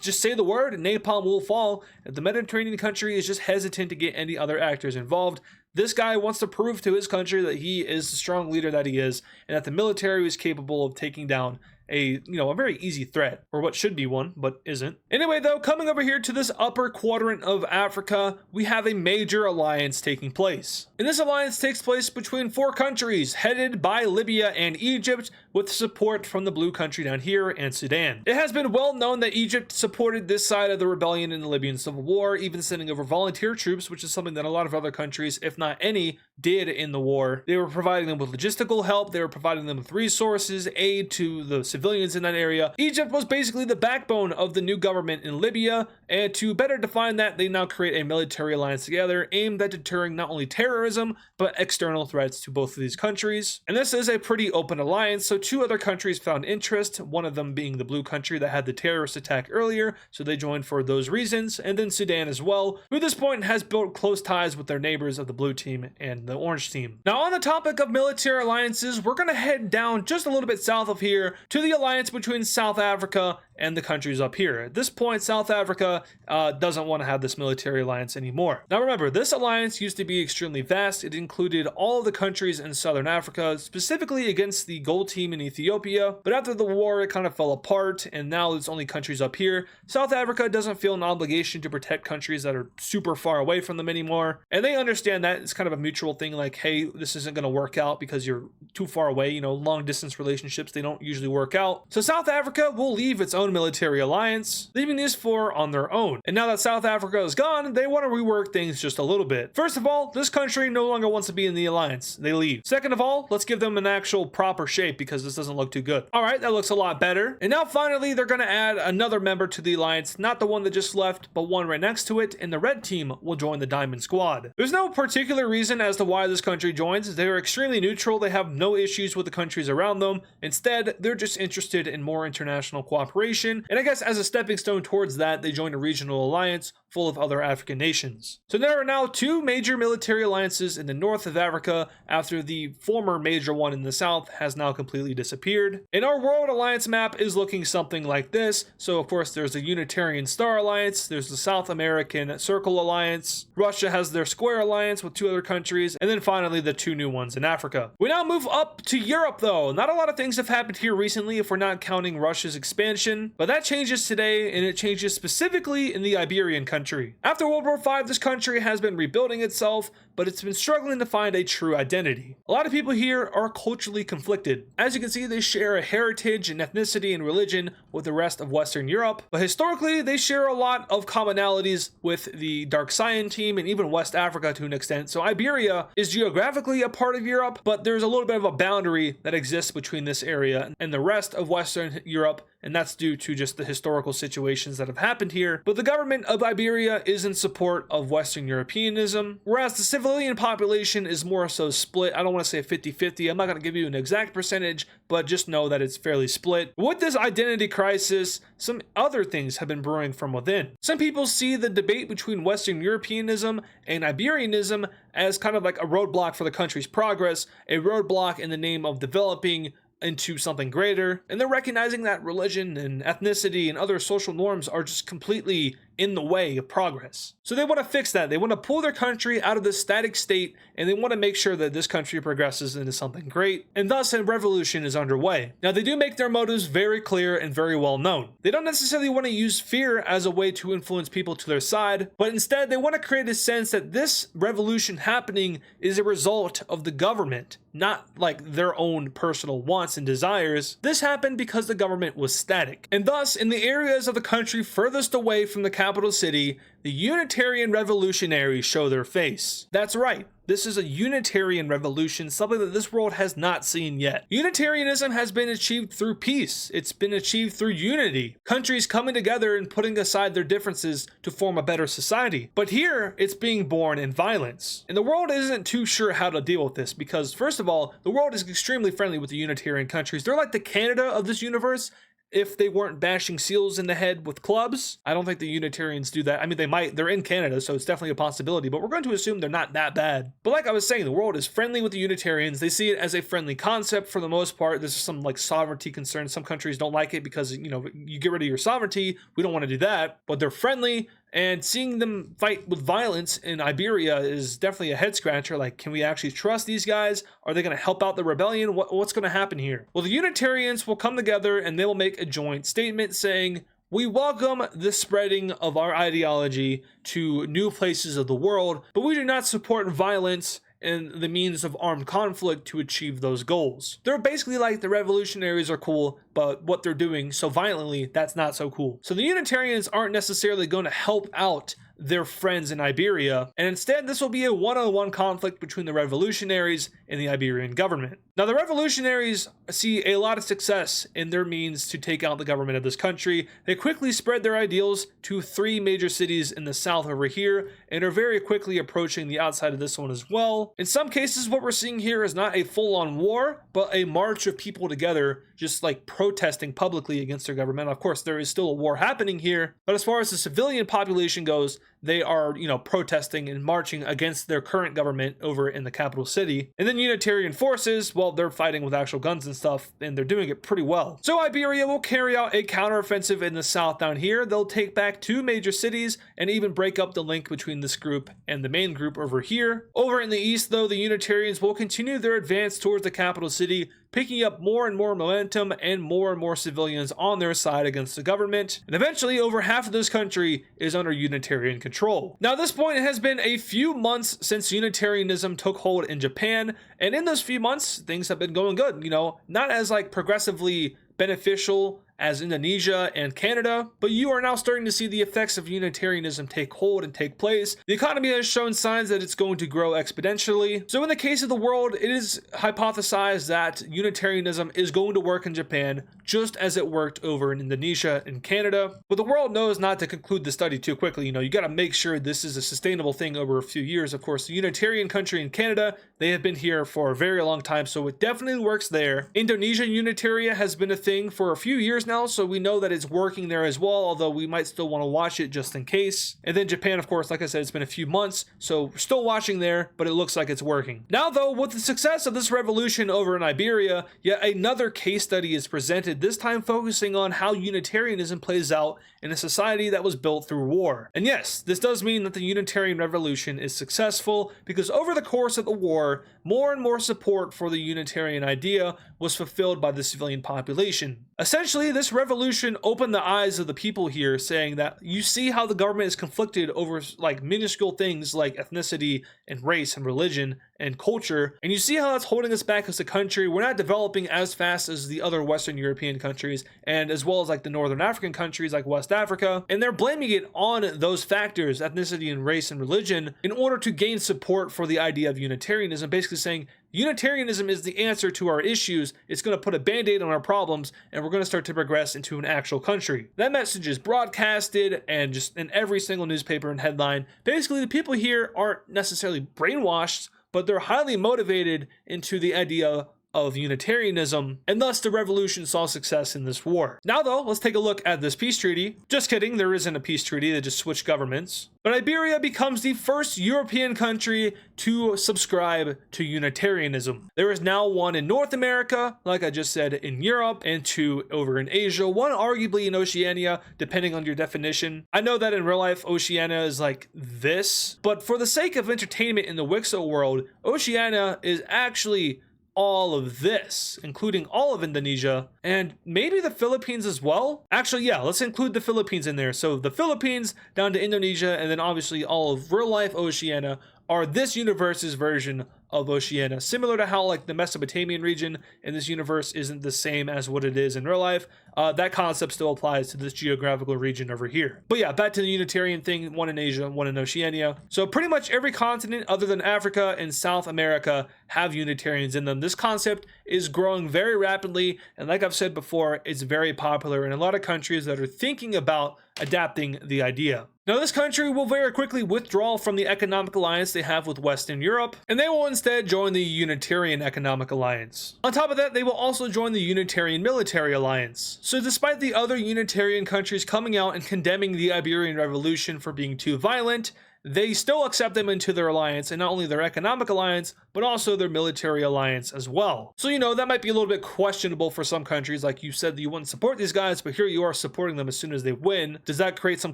just say the word and napalm will fall. The Mediterranean country is just hesitant to get any other actors involved. This guy wants to prove to his country that he is the strong leader that he is, and that the military is capable of taking down a very easy threat, or what should be one, but isn't. Anyway, though, coming over here to this upper quadrant of Africa, we have a major alliance taking place. And this alliance takes place between four countries, headed by Libya and Egypt, with support from the blue country down here and Sudan. It has been well known that Egypt supported this side of the rebellion in the Libyan Civil War, even sending over volunteer troops, which is something that a lot of other countries, if not any, did in the war. They were providing them with logistical help, they were providing them with resources, aid to the civilians in that area. Egypt was basically the backbone of the new government in Libya, and to better define that, they now create a military alliance together aimed at deterring not only terrorism, but external threats to both of these countries. And this is a pretty open alliance, so two other countries found interest, one of them being the blue country that had the terrorist attack earlier, so they joined for those reasons, and then Sudan as well, who at this point has built close ties with their neighbors of the blue team and the orange team. Now, on the topic of military alliances, we're going to head down just a little bit south of here to the alliance between South Africa and the countries up here. At this point, South Africa doesn't want to have this military alliance anymore. Now remember, this alliance used to be extremely vast. It included all of the countries in Southern Africa, specifically against the gold team in Ethiopia, but after the war it kind of fell apart, and now it's only countries up here. South Africa doesn't feel an obligation to protect countries that are super far away from them anymore, and they understand that. It's kind of a mutual thing, like, hey, this isn't going to work out because you're too far away. Long distance relationships, they don't usually work out. So South Africa will leave its own own military alliance, leaving these four on their own. And now that South Africa is gone, they want to rework things just a little bit. First of all, this country no longer wants to be in the alliance. They leave. Second of all, let's give them an actual proper shape because this doesn't look too good. All right, that looks a lot better. And now finally, they're going to add another member to the alliance, not the one that just left, but one right next to it, and the red team will join the Diamond Squad. There's no particular reason as to why this country joins. They are extremely neutral. They have no issues with the countries around them. Instead, they're just interested in more international cooperation. And I guess as a stepping stone towards that, they join a regional alliance full of other African nations. So there are now two major military alliances in the north of Africa after the former major one in the south has now completely disappeared. And our world alliance map is looking something like this. So of course there's the Unitarian Star Alliance, there's the South American Circle Alliance, Russia has their Square Alliance with two other countries, and then finally the two new ones in Africa. We now move up to Europe though. Not a lot of things have happened here recently if we're not counting Russia's expansion, but that changes today, and it changes specifically in the Iberian country. After World War V, this country has been rebuilding itself, but it's been struggling to find a true identity. A lot of people here are culturally conflicted. As you can see, they share a heritage and ethnicity and religion with the rest of Western Europe, but historically they share a lot of commonalities with the Dark Cyan team and even West Africa to an extent. So Iberia is geographically a part of Europe, but there's a little bit of a boundary that exists between this area and the rest of Western Europe, and that's due to just the historical situations that have happened here. But the government of Iberia is in support of Western Europeanism, whereas the civilian population is more so split. I don't want to say 50-50. I'm not going to give you an exact percentage, but just know that it's fairly split. With this identity crisis, some other things have been brewing from within. Some people see the debate between Western Europeanism and Iberianism as kind of like a roadblock for the country's progress, a roadblock in the name of developing into something greater, and they're recognizing that religion and ethnicity and other social norms are just completely in the way of progress. So they want to fix that. They want to pull their country out of this static state, and they want to make sure that this country progresses into something great, and thus a revolution is underway. Now they do make their motives very clear and very well known. They don't necessarily want to use fear as a way to influence people to their side, but instead they want to create a sense that this revolution happening is a result of the government, not like their own personal wants and desires. This happened because the government was static, and thus in the areas of the country furthest away from the capital city, the Unitarian revolutionaries show their face. That's right. This is a Unitarian revolution, something that this world has not seen yet. Unitarianism has been achieved through peace. It's been achieved through unity. Countries coming together and putting aside their differences to form a better society. But here, it's being born in violence. And the world isn't too sure how to deal with this because, first of all, the world is extremely friendly with the Unitarian countries. They're like the Canada of this universe, if they weren't bashing seals in the head with clubs. I don't think the Unitarians do that. I mean, they might. They're in Canada, so it's definitely a possibility, but we're going to assume they're not that bad. But like I was saying, the world is friendly with the Unitarians. They see it as a friendly concept for the most part. There's some like sovereignty concerns. Some countries don't like it because, you know, you get rid of your sovereignty. We don't want to do that, but they're friendly. And seeing them fight with violence in Iberia is definitely a head scratcher. Like, can we actually trust these guys? Are they going to help out the rebellion? What's going to happen here? Well, the Unitarians will come together and they will make a joint statement saying, we welcome the spreading of our ideology to new places of the world, but we do not support violence and the means of armed conflict to achieve those goals. They're basically like the revolutionaries are cool, but what they're doing so violently, that's not so cool. So the Unitarians aren't necessarily going to help out their friends in Iberia, and instead this will be a one-on-one conflict between the revolutionaries and the Iberian government. Now the revolutionaries see a lot of success in their means to take out the government of this country. They quickly spread their ideals to 3 major cities in the south over here, and are very quickly approaching the outside of this one as well. In some cases, what we're seeing here is not a full-on war, but a march of people together just like protesting publicly against their government. Of course, there is still a war happening here, but as far as the civilian population goes, they are, protesting and marching against their current government over in the capital city. And then Unitarian forces, well, they're fighting with actual guns and stuff, and they're doing it pretty well. So Iberia will carry out a counteroffensive in the south down here. They'll take back 2 major cities and even break up the link between this group and the main group over here. Over in the east, though, the Unitarians will continue their advance towards the capital city, picking up more and more momentum and more civilians on their side against the government. And eventually, over half of this country is under Unitarian control. Now, at this point, it has been a few months since Unitarianism took hold in Japan, and in those few months, things have been going good, not as like progressively beneficial as Indonesia and Canada, but you are now starting to see the effects of Unitarianism take hold and take place. The economy has shown signs that it's going to grow exponentially. So in the case of the world, it is hypothesized that Unitarianism is going to work in Japan just as it worked over in Indonesia and Canada. But the world knows not to conclude the study too quickly. You got to make sure this is a sustainable thing over a few years. Of course, the Unitarian country in Canada, they have been here for a very long time, so it definitely works there. Indonesian Unitaria has been a thing for a few years now, so we know that it's working there as well, although we might still want to watch it just in case. And then Japan, of course, like I said, it's been a few months, so we're still watching there, but it looks like it's working. Now though, with the success of this revolution over in Iberia, yet another case study is presented, this time focusing on how Unitarianism plays out in a society that was built through war. And yes, this does mean that the Unitarian Revolution is successful, because over the course of the war, more and more support for the Unitarian idea was fulfilled by the civilian population. Essentially, this revolution opened the eyes of the people here, saying that you see how the government is conflicted over like minuscule things like ethnicity and race and religion and culture, and you see how that's holding us back as a country. We're not developing as fast as the other Western European countries, and as well as like the Northern African countries like West Africa, and they're blaming it on those factors, ethnicity and race and religion, in order to gain support for the idea of Unitarianism, basically saying Unitarianism is the answer to our issues. It's going to put a band-aid on our problems, and we're going to start to progress into an actual country. That message is broadcasted and just in every single newspaper and headline. Basically, the people here aren't necessarily brainwashed, but they're highly motivated into the idea of Unitarianism, and thus the revolution saw success in this war. Now though, let's take a look at this peace treaty. Just kidding, there isn't a peace treaty, they just switched governments. But Iberia becomes the first European country to subscribe to Unitarianism. There is now one in North America, like I just said, in Europe, and two over in Asia, one arguably in Oceania, depending on your definition. I know that in real life, Oceania is like this, but for the sake of entertainment in the WICSO world, Oceania is actually all of this, including all of Indonesia and maybe the Philippines as well. Actually, yeah, let's include the Philippines in there. So the Philippines down to Indonesia, and then obviously all of real life Oceania are this universe's version of Oceania, similar to how like the Mesopotamian region in this universe isn't the same as what it is in real life. That concept still applies to this geographical region over here. But yeah, back to the Unitarian thing, one in Asia, one in Oceania. So pretty much every continent other than Africa and South America have Unitarians in them. This concept is growing very rapidly, and like I've said before, it's very popular in a lot of countries that are thinking about adapting the idea. Now, this country will very quickly withdraw from the economic alliance they have with Western Europe, and they will instead join the Unitarian Economic Alliance. On top of that, they will also join the Unitarian Military Alliance. So despite the other Unitarian countries coming out and condemning the Iberian Revolution for being too violent, they still accept them into their alliance, and not only their economic alliance, but also their military alliance as well. So, that might be a little bit questionable for some countries. Like you said that you wouldn't support these guys, but here you are supporting them as soon as they win. Does that create some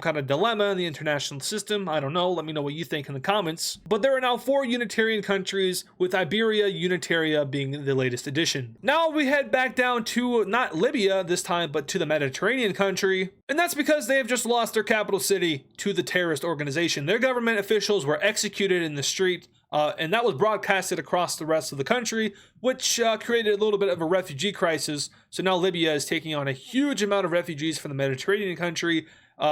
kind of dilemma in the international system? I don't know. Let me know what you think in the comments. But there are now 4 Unitarian countries, with Iberia Unitaria being the latest addition. Now we head back down to not Libya this time, but to the Mediterranean country. And that's because they have just lost their capital city to the terrorist organization. Their government officials were executed in the street, and that was broadcasted across the rest of the country, which created a little bit of a refugee crisis. So now Libya is taking on a huge amount of refugees from the Mediterranean country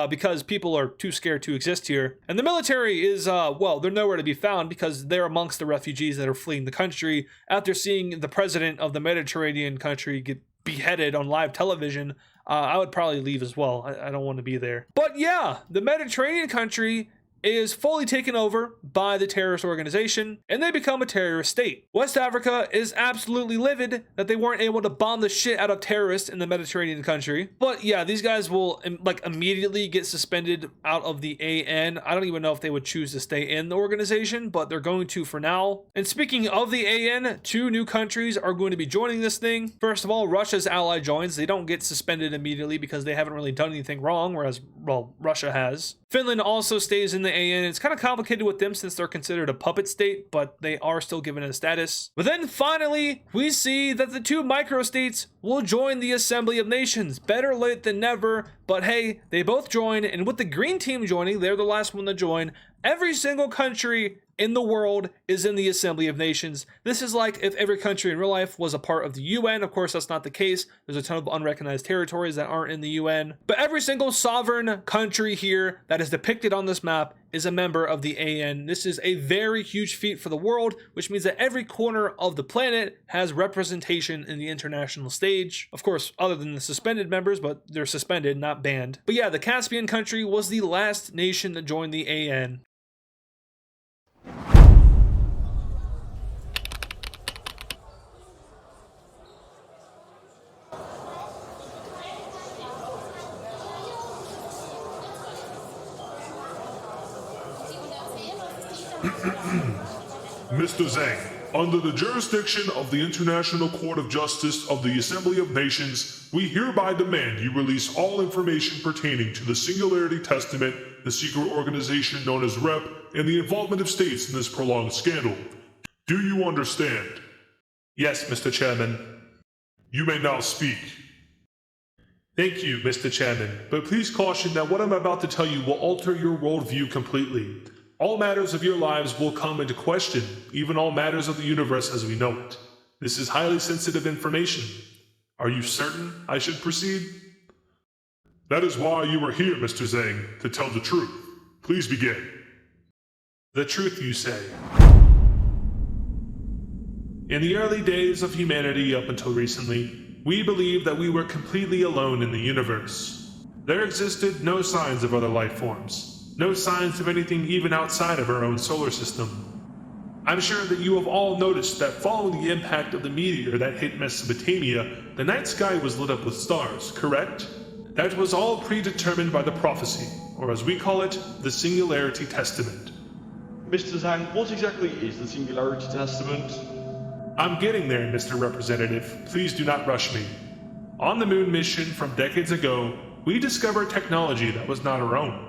because people are too scared to exist here. And the military is, well, they're nowhere to be found because they're amongst the refugees that are fleeing the country after seeing the president of the Mediterranean country get beheaded on live television. I would probably leave as well. I don't want to be there. But yeah, the Mediterranean country is fully taken over by the terrorist organization, and they become a terrorist state. West Africa is absolutely livid that they weren't able to bomb the shit out of terrorists in the Mediterranean country. But yeah, these guys will like immediately get suspended out of the AN. I don't even know if they would choose to stay in the organization, but they're going to for now. And speaking of the AN, 2 new countries are going to be joining this thing. First of all, Russia's ally joins. They don't get suspended immediately because they haven't really done anything wrong, whereas, well, Russia has. Finland also stays in the AN. It's kind of complicated with them since they're considered a puppet state, but they are still given a status. But then finally, we see that the 2 microstates will join the Assembly of Nations. Better late than never, but hey, they both join, and with the green team joining, they're the last one to join, Every single country in the world is in the Assembly of Nations. This is like if every country in real life was a part of the UN. Of course, that's not the case. There's a ton of unrecognized territories that aren't in the UN. But every single sovereign country here that is depicted on this map is a member of the AN. This is a very huge feat for the world, which means that every corner of the planet has representation in the international stage. Of course, other than the suspended members, but they're suspended, not banned. But yeah, the Caspian country was the last nation to join the AN. Mr. Zhang, under the jurisdiction of the International Court of Justice of the Assembly of Nations, we hereby demand you release all information pertaining to the Singularity Testament, the secret organization known as REP, and the involvement of states in this prolonged scandal. Do you understand? Yes, Mr. Chairman. You may now speak. Thank you, Mr. Chairman, but please caution that what I'm about to tell you will alter your worldview completely. All matters of your lives will come into question, even all matters of the universe as we know it. This is highly sensitive information. Are you certain I should proceed? That is why you are here, Mr. Zhang, to tell the truth. Please begin. The truth, you say? In the early days of humanity up until recently, we believed that we were completely alone in the universe. There existed no signs of other life forms. No signs of anything even outside of our own solar system. I'm sure that you have all noticed that following the impact of the meteor that hit Mesopotamia, the night sky was lit up with stars, correct? That was all predetermined by the prophecy, or as we call it, the Singularity Testament. Mr. Zhang, what exactly is the Singularity Testament? I'm getting there, Mr. Representative. Please do not rush me. On the moon mission from decades ago, we discovered technology that was not our own.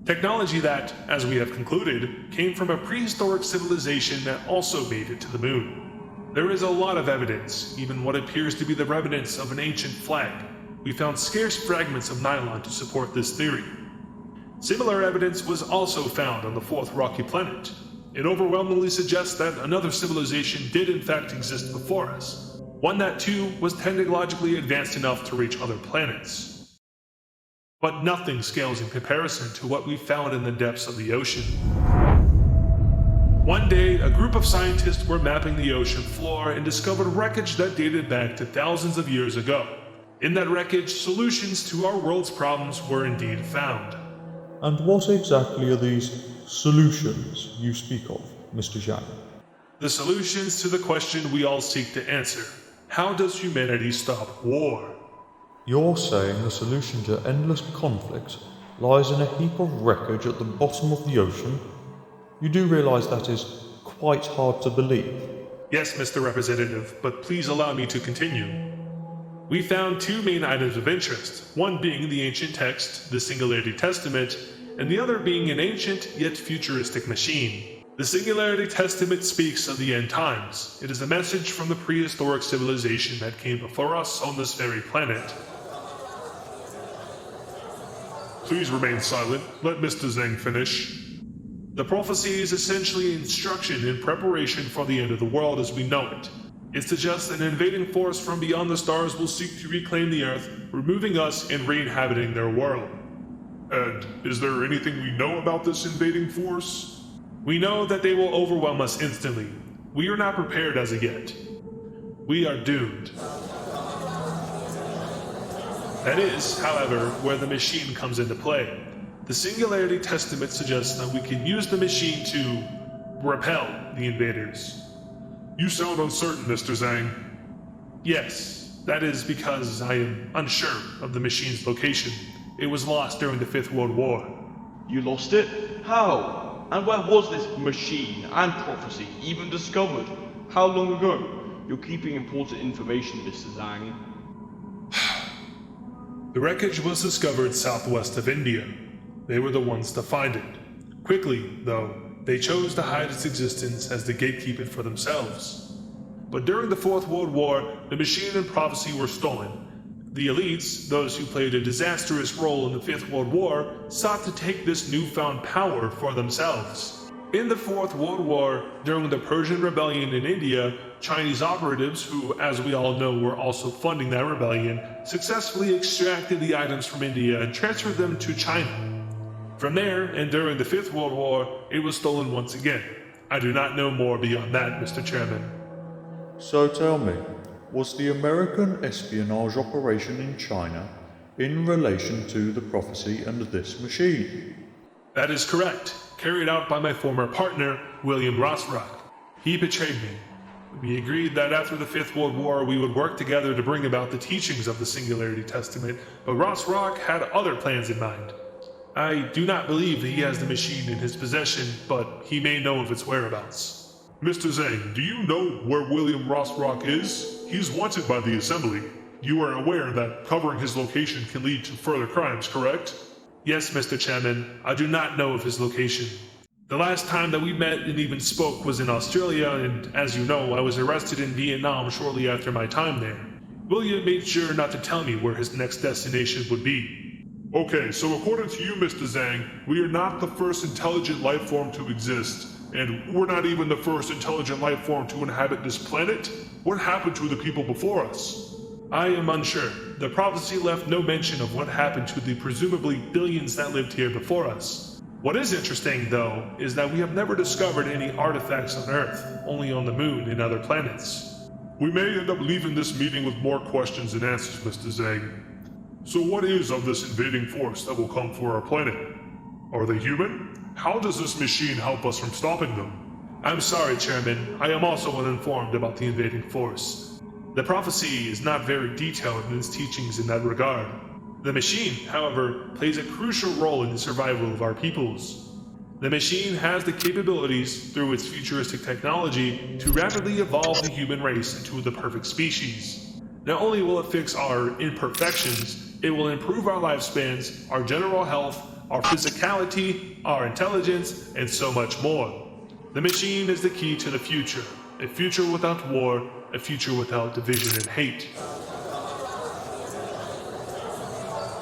Technology that, as we have concluded, came from a prehistoric civilization that also made it to the moon. There is a lot of evidence, even what appears to be the remnants of an ancient flag. We found scarce fragments of nylon to support this theory. Similar evidence was also found on the fourth rocky planet. It overwhelmingly suggests that another civilization did in fact exist before us, one that too was technologically advanced enough to reach other planets. But nothing scales in comparison to what we found in the depths of the ocean. One day, a group of scientists were mapping the ocean floor and discovered wreckage that dated back to thousands of years ago. In that wreckage, solutions to our world's problems were indeed found. And what exactly are these solutions you speak of, Mr. Zhang? The solutions to the question we all seek to answer. How does humanity stop war? You're saying the solution to endless conflict lies in a heap of wreckage at the bottom of the ocean? You do realize that is quite hard to believe. Yes, Mr. Representative, but please allow me to continue. We found two main items of interest, one being the ancient text, the Singularity Testament, and the other being an ancient yet futuristic machine. The Singularity Testament speaks of the end times. It is a message from the prehistoric civilization that came before us on this very planet. Please remain silent. Let Mr. Zhang finish. The prophecy is essentially instruction in preparation for the end of the world as we know it. It suggests an invading force from beyond the stars will seek to reclaim the Earth, removing us and re-inhabiting their world. And is there anything we know about this invading force? We know that they will overwhelm us instantly. We are not prepared as of yet. We are doomed. That is, however, where the machine comes into play. The Singularity Testament suggests that we can use the machine to repel the invaders. You sound uncertain, Mr. Zhang. Yes, that is because I am unsure of the machine's location. It was lost during the Fifth World War. You lost it? How? And where was this machine and prophecy even discovered? How long ago? You're keeping important information, Mr. Zhang. The wreckage was discovered southwest of India. They were the ones to find it. Quickly, though, they chose to hide its existence as they gatekeep it for themselves. But during the Fourth World War, the machine and prophecy were stolen. The elites, those who played a disastrous role in the Fifth World War, sought to take this newfound power for themselves. In the Fourth World War, during the Persian Rebellion in India, Chinese operatives, who as we all know were also funding that rebellion, successfully extracted the items from India and transferred them to China. From there, and during the Fifth World War, it was stolen once again. I do not know more beyond that, Mr. Chairman. So tell me, was the American espionage operation in China in relation to the prophecy and this machine? That is correct, carried out by my former partner, William Rothrock. He betrayed me. We agreed that after the Fifth World War we would work together to bring about the teachings of the Singularity Testament, but Rothrock had other plans in mind. I do not believe that he has the machine in his possession, but he may know of its whereabouts. Mr. Zhang, do you know where William Rothrock is? He's wanted by the Assembly. You are aware that covering his location can lead to further crimes, correct? Yes, Mr. Chairman, I do not know of his location. The last time that we met and even spoke was in Australia, and as you know, I was arrested in Vietnam shortly after my time there. William made sure not to tell me where his next destination would be. Okay, so according to you, Mr. Zhang, we are not the first intelligent life form to exist, and we're not even the first intelligent life form to inhabit this planet? What happened to the people before us? I am unsure. The prophecy left no mention of what happened to the presumably billions that lived here before us. What is interesting, though, is that we have never discovered any artifacts on Earth, only on the Moon and other planets. We may end up leaving this meeting with more questions than answers, Mr. Zhang. So what is of this invading force that will come for our planet? Are they human? How does this machine help us from stopping them? I'm sorry, Chairman. I am also uninformed about the invading force. The prophecy is not very detailed in its teachings in that regard. The machine, however, plays a crucial role in the survival of our peoples. The machine has the capabilities, through its futuristic technology, to rapidly evolve the human race into the perfect species. Not only will it fix our imperfections, it will improve our lifespans, our general health, our physicality, our intelligence, and so much more. The machine is the key to the future. A future without war, a future without division and hate.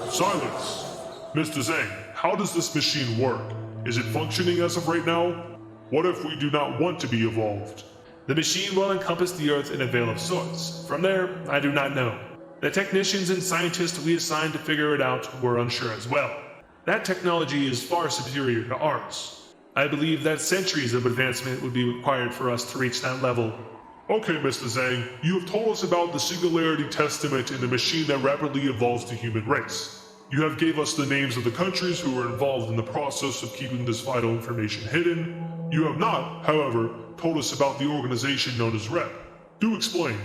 Silence! Mr. Zhang, how does this machine work? Is it functioning as of right now? What if we do not want to be evolved? The machine will encompass the Earth in a veil of sorts. From there, I do not know. The technicians and scientists we assigned to figure it out were unsure as well. That technology is far superior to ours. I believe that centuries of advancement would be required for us to reach that level. Okay, Mr. Zhang, you have told us about the Singularity Testament and the machine that rapidly evolves the human race. You have gave us the names of the countries who were involved in the process of keeping this vital information hidden. You have not, however, told us about the organization known as REP. Do explain.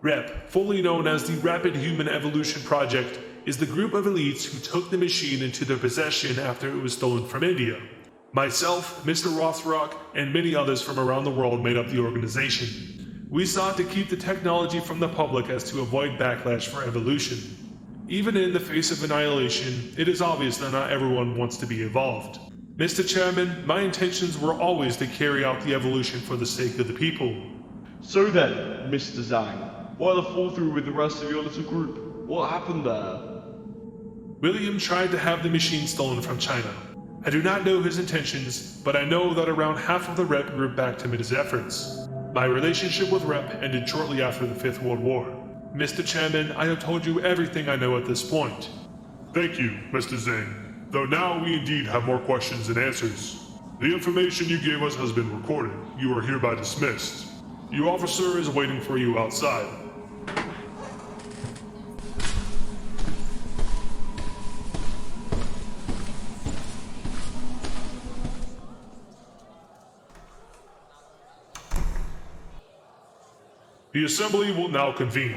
REP, fully known as the Rapid Human Evolution Project, is the group of elites who took the machine into their possession after it was stolen from India. Myself, Mr. Rothrock, and many others from around the world made up the organization. We sought to keep the technology from the public as to avoid backlash for evolution. Even in the face of annihilation, it is obvious that not everyone wants to be evolved. Mr. Chairman, my intentions were always to carry out the evolution for the sake of the people. So then, Mr. Zhang, why the fall through with the rest of your little group? What happened there? William tried to have the machine stolen from China. I do not know his intentions, but I know that around half of the REP group backed him in his efforts. My relationship with REP ended shortly after the Fifth World War. Mr. Chairman, I have told you everything I know at this point. Thank you, Mr. Zhang. Though now we indeed have more questions than answers. The information you gave us has been recorded. You are hereby dismissed. Your officer is waiting for you outside. The assembly will now convene.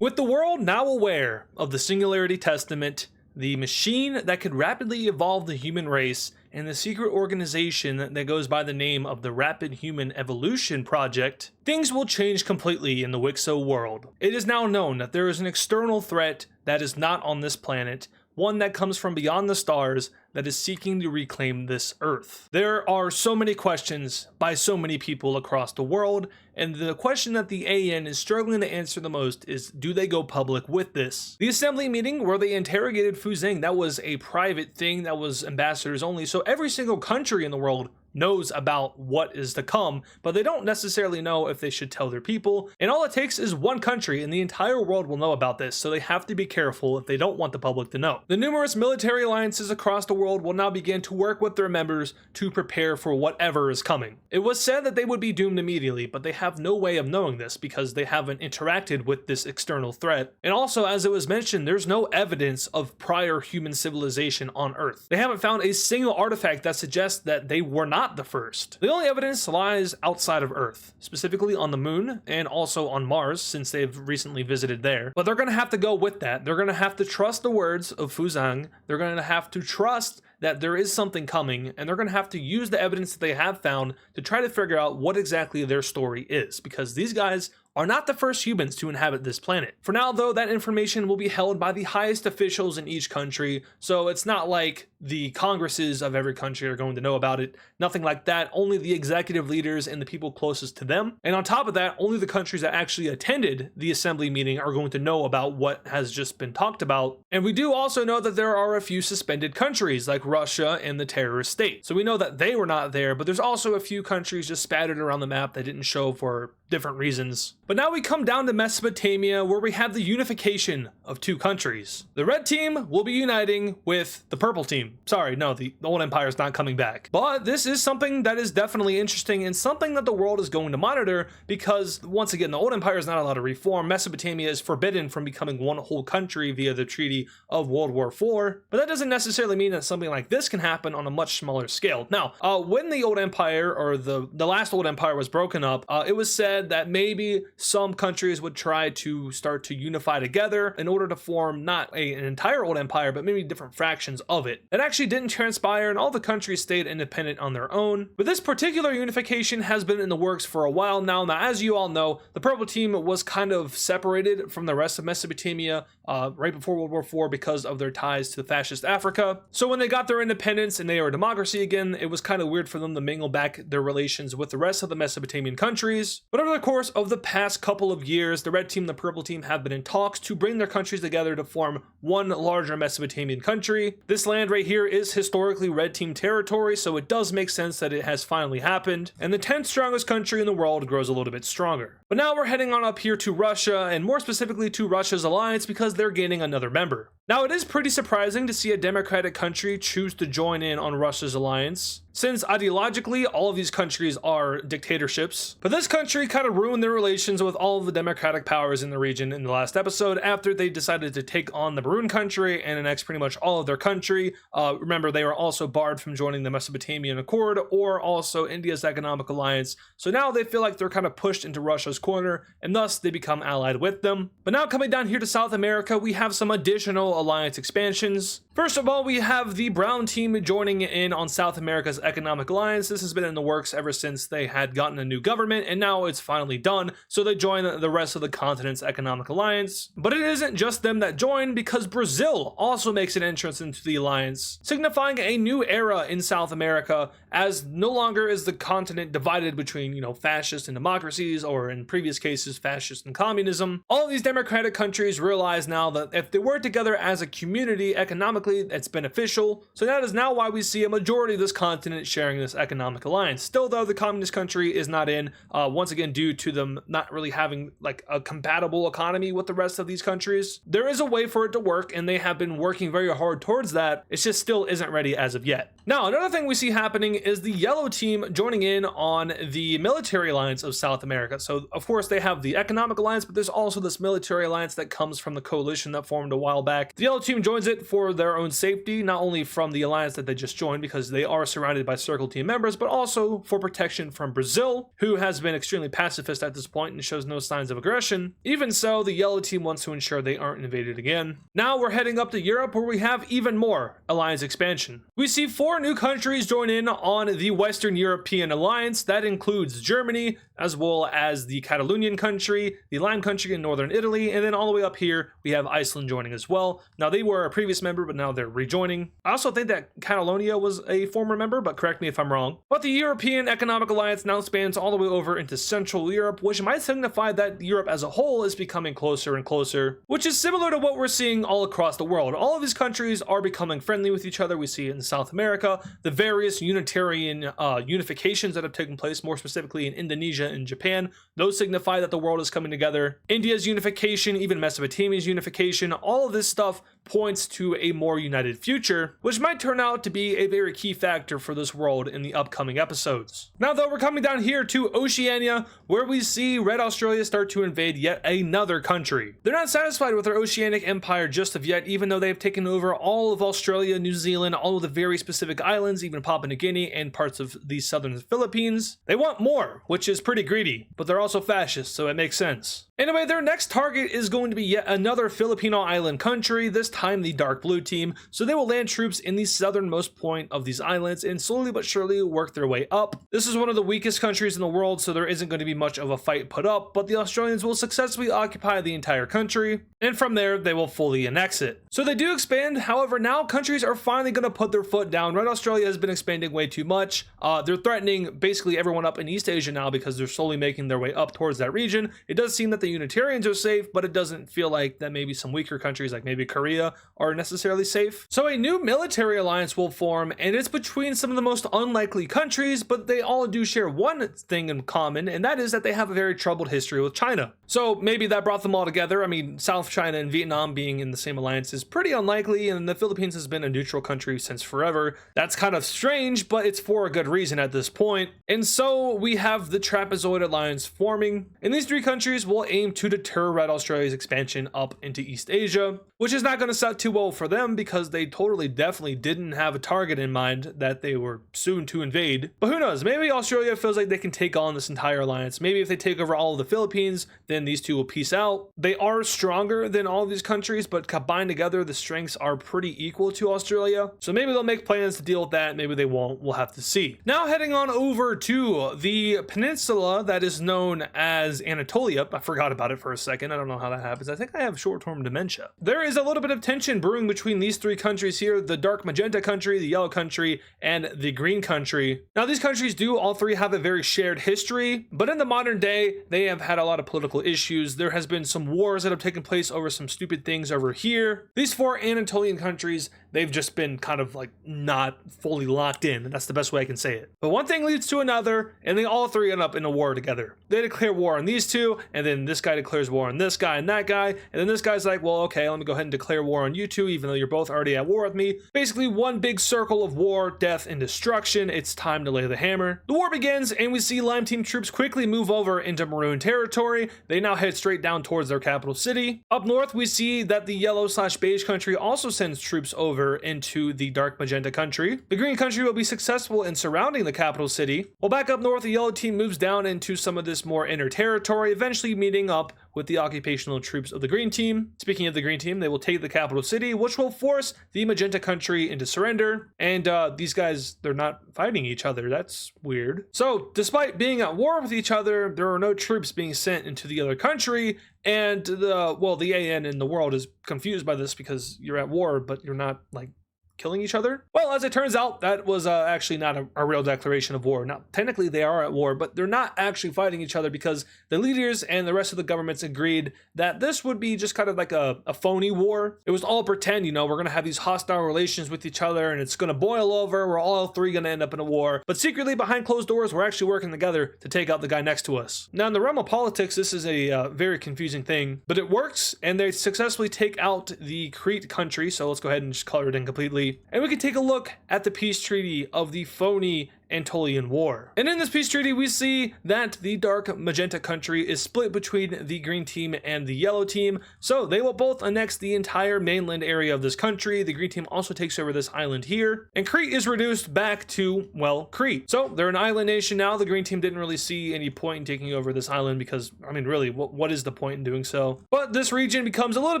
With the world now aware of the Singularity Testament, the machine that could rapidly evolve the human race, and the secret organization that goes by the name of the Rapid Human Evolution Project, things will change completely in the WICSO world. It is now known that there is an external threat that is not on this planet, one that comes from beyond the stars that is seeking to reclaim this Earth. There are so many questions by so many people across the world, and the question that the AN is struggling to answer the most is, do they go public with this? The assembly meeting where they interrogated Fu Zeng, that was a private thing, that was ambassadors only, so every single country in the world knows about what is to come, but they don't necessarily know if they should tell their people, and all it takes is one country and the entire world will know about this, so they have to be careful if they don't want the public to know. The numerous military alliances across the world will now begin to work with their members to prepare for whatever is coming. It was said that they would be doomed immediately, but they have no way of knowing this because they haven't interacted with this external threat, and also, as it was mentioned, there's no evidence of prior human civilization on Earth. They haven't found a single artifact that suggests that they were not the first. The only evidence lies outside of Earth, specifically on the moon and also on Mars, since they've recently visited there. But they're going to have to go with that. They're going to have to trust the words of Fu Zeng. They're going to have to trust that there is something coming, and they're going to have to use the evidence that they have found to try to figure out what exactly their story is, because these guys are not the first humans to inhabit this planet. For now, though, that information will be held by the highest officials in each country, so it's not like the congresses of every country are going to know about it. Nothing like that. Only the executive leaders and the people closest to them. And on top of that, only the countries that actually attended the assembly meeting are going to know about what has just been talked about. And we do also know that there are a few suspended countries, like Russia and the terrorist state. So we know that they were not there, but there's also a few countries just spattered around the map that didn't show for different reasons. But now we come down to Mesopotamia, where we have the unification of two countries. The red team will be uniting with the purple team. Sorry, no, the old empire is not coming back. But this is something that is definitely interesting and something that the world is going to monitor, because once again, the old empire is not allowed to reform. Mesopotamia is forbidden from becoming one whole country via the Treaty of World War IV. But that doesn't necessarily mean that something like this can happen on a much smaller scale. Now, when the old empire, or the last old empire, was broken up, it was said that maybe some countries would try to start to unify together in order to form not an entire old empire, but maybe different fractions of it. It actually didn't transpire, and all the countries stayed independent on their own. But this particular unification has been in the works for a while now. Now, as you all know, the purple team was kind of separated from the rest of Mesopotamia right before World War IV because of their ties to fascist Africa. So when they got their independence and they were a democracy again, it was kind of weird for them to mingle back their relations with the rest of the Mesopotamian countries. But over the course of the past couple of years, the red team and the purple team have been in talks to bring their countries together to form one larger Mesopotamian country. This land right here is historically red team territory, so it does make sense that it has finally happened, and the 10th strongest country in the world grows a little bit stronger. But now we're heading on up here to Russia, and more specifically to Russia's alliance, because they're gaining another member. Now, it is pretty surprising to see a democratic country choose to join in on Russia's alliance, since ideologically all of these countries are dictatorships. But this country kind of ruined their relations with all of the democratic powers in the region in the last episode after they decided to take on the Maroon country and annex pretty much all of their country. Remember, they were also barred from joining the Mesopotamian Accord or also India's economic alliance, so now they feel like they're kind of pushed into Russia's corner, and thus they become allied with them. But now coming down here to South America, we have some additional alliance expansions. First of all, we have the Brown team joining in on South America's economic alliance. This has been in the works ever since they had gotten a new government, and now it's finally done, so they join the rest of the continent's economic alliance. But it isn't just them that join, because Brazil also makes an entrance into the alliance, signifying a new era in South America, as no longer is the continent divided between, fascists and democracies, or in previous cases, fascist and communism. All of these democratic countries realize now that if they work together as a community economically, it's beneficial. So that is now why we see a majority of this continent sharing this economic alliance. Still, though, the communist country is not in, once again, due to them not really having like a compatible economy with the rest of these countries. There is a way for it to work, and they have been working very hard towards that. It just still isn't ready as of yet. Now, another thing we see happening is the yellow team joining in on the military alliance of South America. So, of course, they have the economic alliance, but there's also this military alliance that comes from the coalition that formed a while back. The yellow team joins it for their own safety, not only from the alliance that they just joined, because they are surrounded by Circle Team members, but also for protection from Brazil, who has been extremely pacifist at this point and shows no signs of aggression. Even so, the yellow team wants to ensure they aren't invaded again. Now we're heading up to Europe, where we have even more alliance expansion. We see 4 new countries join in on the Western European alliance. That includes Germany, as well as the Catalonian country, the Lime country in northern Italy, and then all the way up here we have Iceland joining as well. Now, they were a previous member, but now they're rejoining. I also think that Catalonia was a former member, but correct me if I'm wrong. But the European Economic Alliance now spans all the way over into Central Europe, which might signify that Europe as a whole is becoming closer and closer, which is similar to what we're seeing all across the world. All of these countries are becoming friendly with each other. We see it in South America, the various Unitarian unifications that have taken place, more specifically in Indonesia and Japan. Those signify that the world is coming together. India's unification, even Mesopotamia's unification, all of this stuff points to a more united future, which might turn out to be a very key factor for this world in the upcoming episodes. Now though, we're coming down here to Oceania, where we see Red Australia start to invade yet another country. They're not satisfied with their oceanic empire just of yet, even though they've taken over all of Australia, New Zealand, all of the very specific islands, even Papua New Guinea and parts of the southern Philippines. They want more, which is pretty greedy, but they're also fascist, so it makes sense. Anyway, their next target is going to be yet another Filipino island country, this time the dark blue team, so they will land troops in the southernmost point of these islands and slowly but surely work their way up. This is one of the weakest countries in the world, so there isn't going to be much of a fight put up, but the Australians will successfully occupy the entire country, and from there they will fully annex it. So they do expand, however now countries are finally going to put their foot down. Red Australia has been expanding way too much. They're threatening basically everyone up in East Asia now because they're slowly making their way up towards that region. It does seem that the Unitarians are safe, but it doesn't feel like that maybe some weaker countries like maybe Korea are necessarily safe. So a new military alliance will form, and it's between some of the most unlikely countries, but they all do share one thing in common, and that is that they have a very troubled history with China. So maybe that brought them all together. I mean, South China and Vietnam being in the same alliance is pretty unlikely, and the Philippines has been a neutral country since forever. That's kind of strange, but it's for a good reason at this point. And so we have the Trapezoid Alliance forming, and these three countries will aim to deter Red Australia's expansion up into East Asia, which is not going to set too well for them because they definitely didn't have a target in mind that they were soon to invade. But who knows, maybe Australia feels like they can take on this entire alliance. Maybe if they take over all of the Philippines, then these two will peace out. They are stronger than all of these countries, but combined together, the strengths are pretty equal to Australia. So maybe they'll make plans to deal with that, maybe they won't, we'll have to see. Now heading on over to the peninsula that is known as Anatolia. I forgot about it for a second, I don't know how that happens. I think I have short-term dementia. There is a little bit of tension brewing between these three countries here, the dark magenta country, the yellow country, and the green country. Now these countries do all three have a very shared history, but in the modern day, they have had a lot of political issues. There has been some wars that have taken place over some stupid things over here. These four Anatolian countries, they've just been kind of like not fully locked in. That's the best way I can say it. But one thing leads to another, and they all three end up in a war together. They declare war on these two, and then this guy declares war on this guy and that guy, and then this guy's like, well, okay, let me go ahead and declare war on you two, even though you're both already at war with me. Basically, one big circle of war, death, and destruction. It's time to lay the hammer. The war begins, and we see Lime Team troops quickly move over into Maroon territory. They now head straight down towards their capital city. Up north, we see that the yellow/beige country also sends troops over into the dark magenta country. The green country will be successful in surrounding the capital city. While back up north, the yellow team moves down into some of this more inner territory, eventually meeting up with the occupational troops of the green team. Speaking of the green team, they will take the capital city, which will force the magenta country into surrender. And these guys, they're not fighting each other. That's weird. So despite being at war with each other, there are no troops being sent into the other country. And the AN in the world is confused by this because you're at war, but you're not like killing each other? Well, as it turns out, that was actually not a real declaration of war. Now, technically they are at war, but they're not actually fighting each other because the leaders and the rest of the governments agreed that this would be just kind of like a phony war. It was all pretend, we're going to have these hostile relations with each other and it's going to boil over. We're all three going to end up in a war. But secretly behind closed doors, we're actually working together to take out the guy next to us. Now, in the realm of politics, this is a very confusing thing, but it works and they successfully take out the Crete country. So let's go ahead and just color it in completely. And we can take a look at the peace treaty of the Phony Anatolian War. And in this peace treaty, we see that the dark magenta country is split between the green team and the yellow team. So they will both annex the entire mainland area of this country. The green team also takes over this island here. And Crete is reduced back to, well, Crete. So they're an island nation now. The green team didn't really see any point in taking over this island because, I mean, really, what is the point in doing so? But this region becomes a little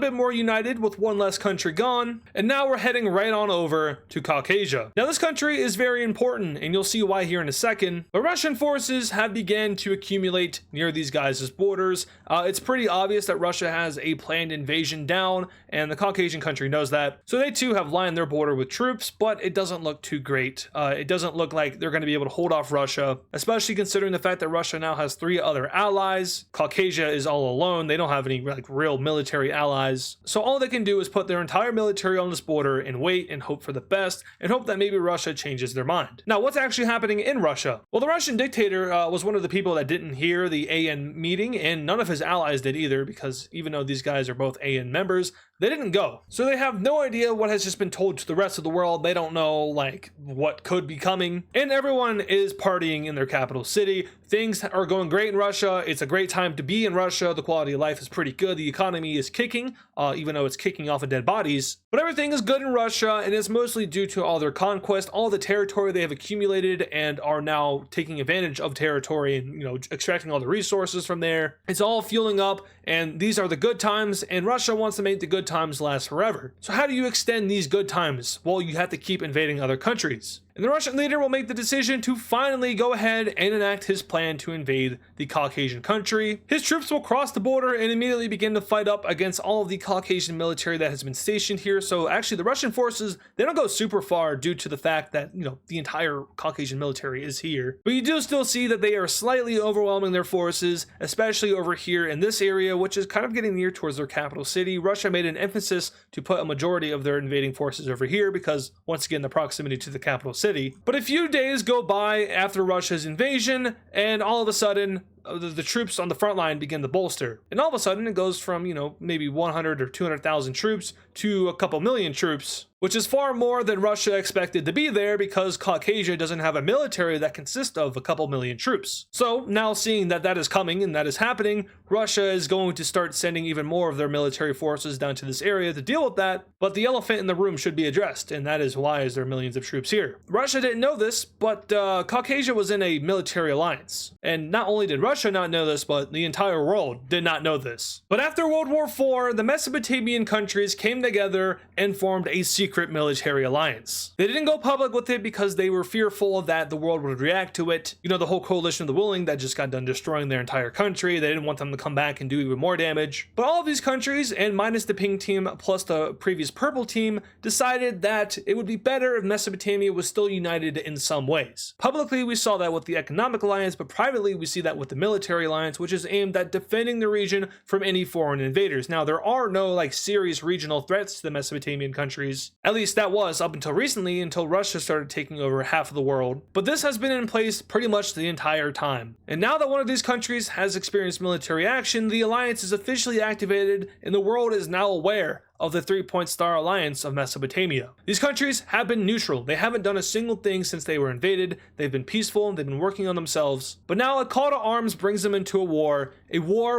bit more united with one less country gone. And now we're heading right on over to Caucasia. Now this country is very important, and you'll see see why here in a second. But Russian forces have begun to accumulate near these guys' borders. It's pretty obvious that Russia has a planned invasion down, and the Caucasian country knows that. So they too have lined their border with troops, but it doesn't look too great. It doesn't look like they're going to be able to hold off Russia, especially considering the fact that Russia now has 3 other allies. Caucasia is all alone. They don't have any like real military allies. So all they can do is put their entire military on this border and wait and hope for the best and hope that maybe Russia changes their mind. Now, what's actually happening in Russia? Well, the Russian dictator was one of the people that didn't hear the AN meeting, and none of his allies did either, because even though these guys are both AN members, they didn't go. So they have no idea what has just been told to the rest of the world. They don't know like what could be coming. And everyone is partying in their capital city. Things are going great in Russia. It's a great time to be in Russia. The quality of life is pretty good. The economy is kicking, even though it's kicking off of dead bodies. But everything is good in Russia, and it's mostly due to all their conquest, all the territory they have accumulated and are now taking advantage of territory and, extracting all the resources from there. It's all fueling up, and these are the good times, and Russia wants to make the good times last forever. So how do you extend these good times? Well, you have to keep invading other countries. And the Russian leader will make the decision to finally go ahead and enact his plan to invade the Caucasian country. His troops will cross the border and immediately begin to fight up against all of the Caucasian military that has been stationed here. So actually the Russian forces, they don't go super far due to the fact that, the entire Caucasian military is here. But you do still see that they are slightly overwhelming their forces, especially over here in this area, which is kind of getting near towards their capital city. Russia made an emphasis to put a majority of their invading forces over here because, once again, the proximity to the capital city. But a few days go by after Russia's invasion, and all of a sudden, the troops on the front line begin to bolster. And all of a sudden, it goes from, maybe 100 or 200,000 troops to a couple million troops, which is far more than Russia expected to be there because Caucasia doesn't have a military that consists of a couple million troops. So now seeing that that is coming and that is happening, Russia is going to start sending even more of their military forces down to this area to deal with that. But the elephant in the room should be addressed, and that is why is there millions of troops here. Russia didn't know this, but Caucasia was in a military alliance. And not only did Russia not know this, but the entire world did not know this. But after World War IV, the Mesopotamian countries came together and formed a secret military alliance. They didn't go public with it because they were fearful that the world would react to it. The whole coalition of the willing that just got done destroying their entire country. They didn't want them to come back and do even more damage. But all of these countries, and minus the pink team plus the previous purple team, decided that it would be better if Mesopotamia was still united in some ways. Publicly, we saw that with the economic alliance, but privately, we see that with the military alliance, which is aimed at defending the region from any foreign invaders. Now, there are no serious regional threats to the Mesopotamian countries. At least that was up until recently, until Russia started taking over half of the world. But this has been in place pretty much the entire time. And now that one of these countries has experienced military action, the alliance is officially activated, and the world is now aware of the 3-point star alliance of Mesopotamia. These countries have been neutral. They haven't done a single thing since they were invaded. They've been peaceful. They've been working on themselves. But now a call to arms brings them into a war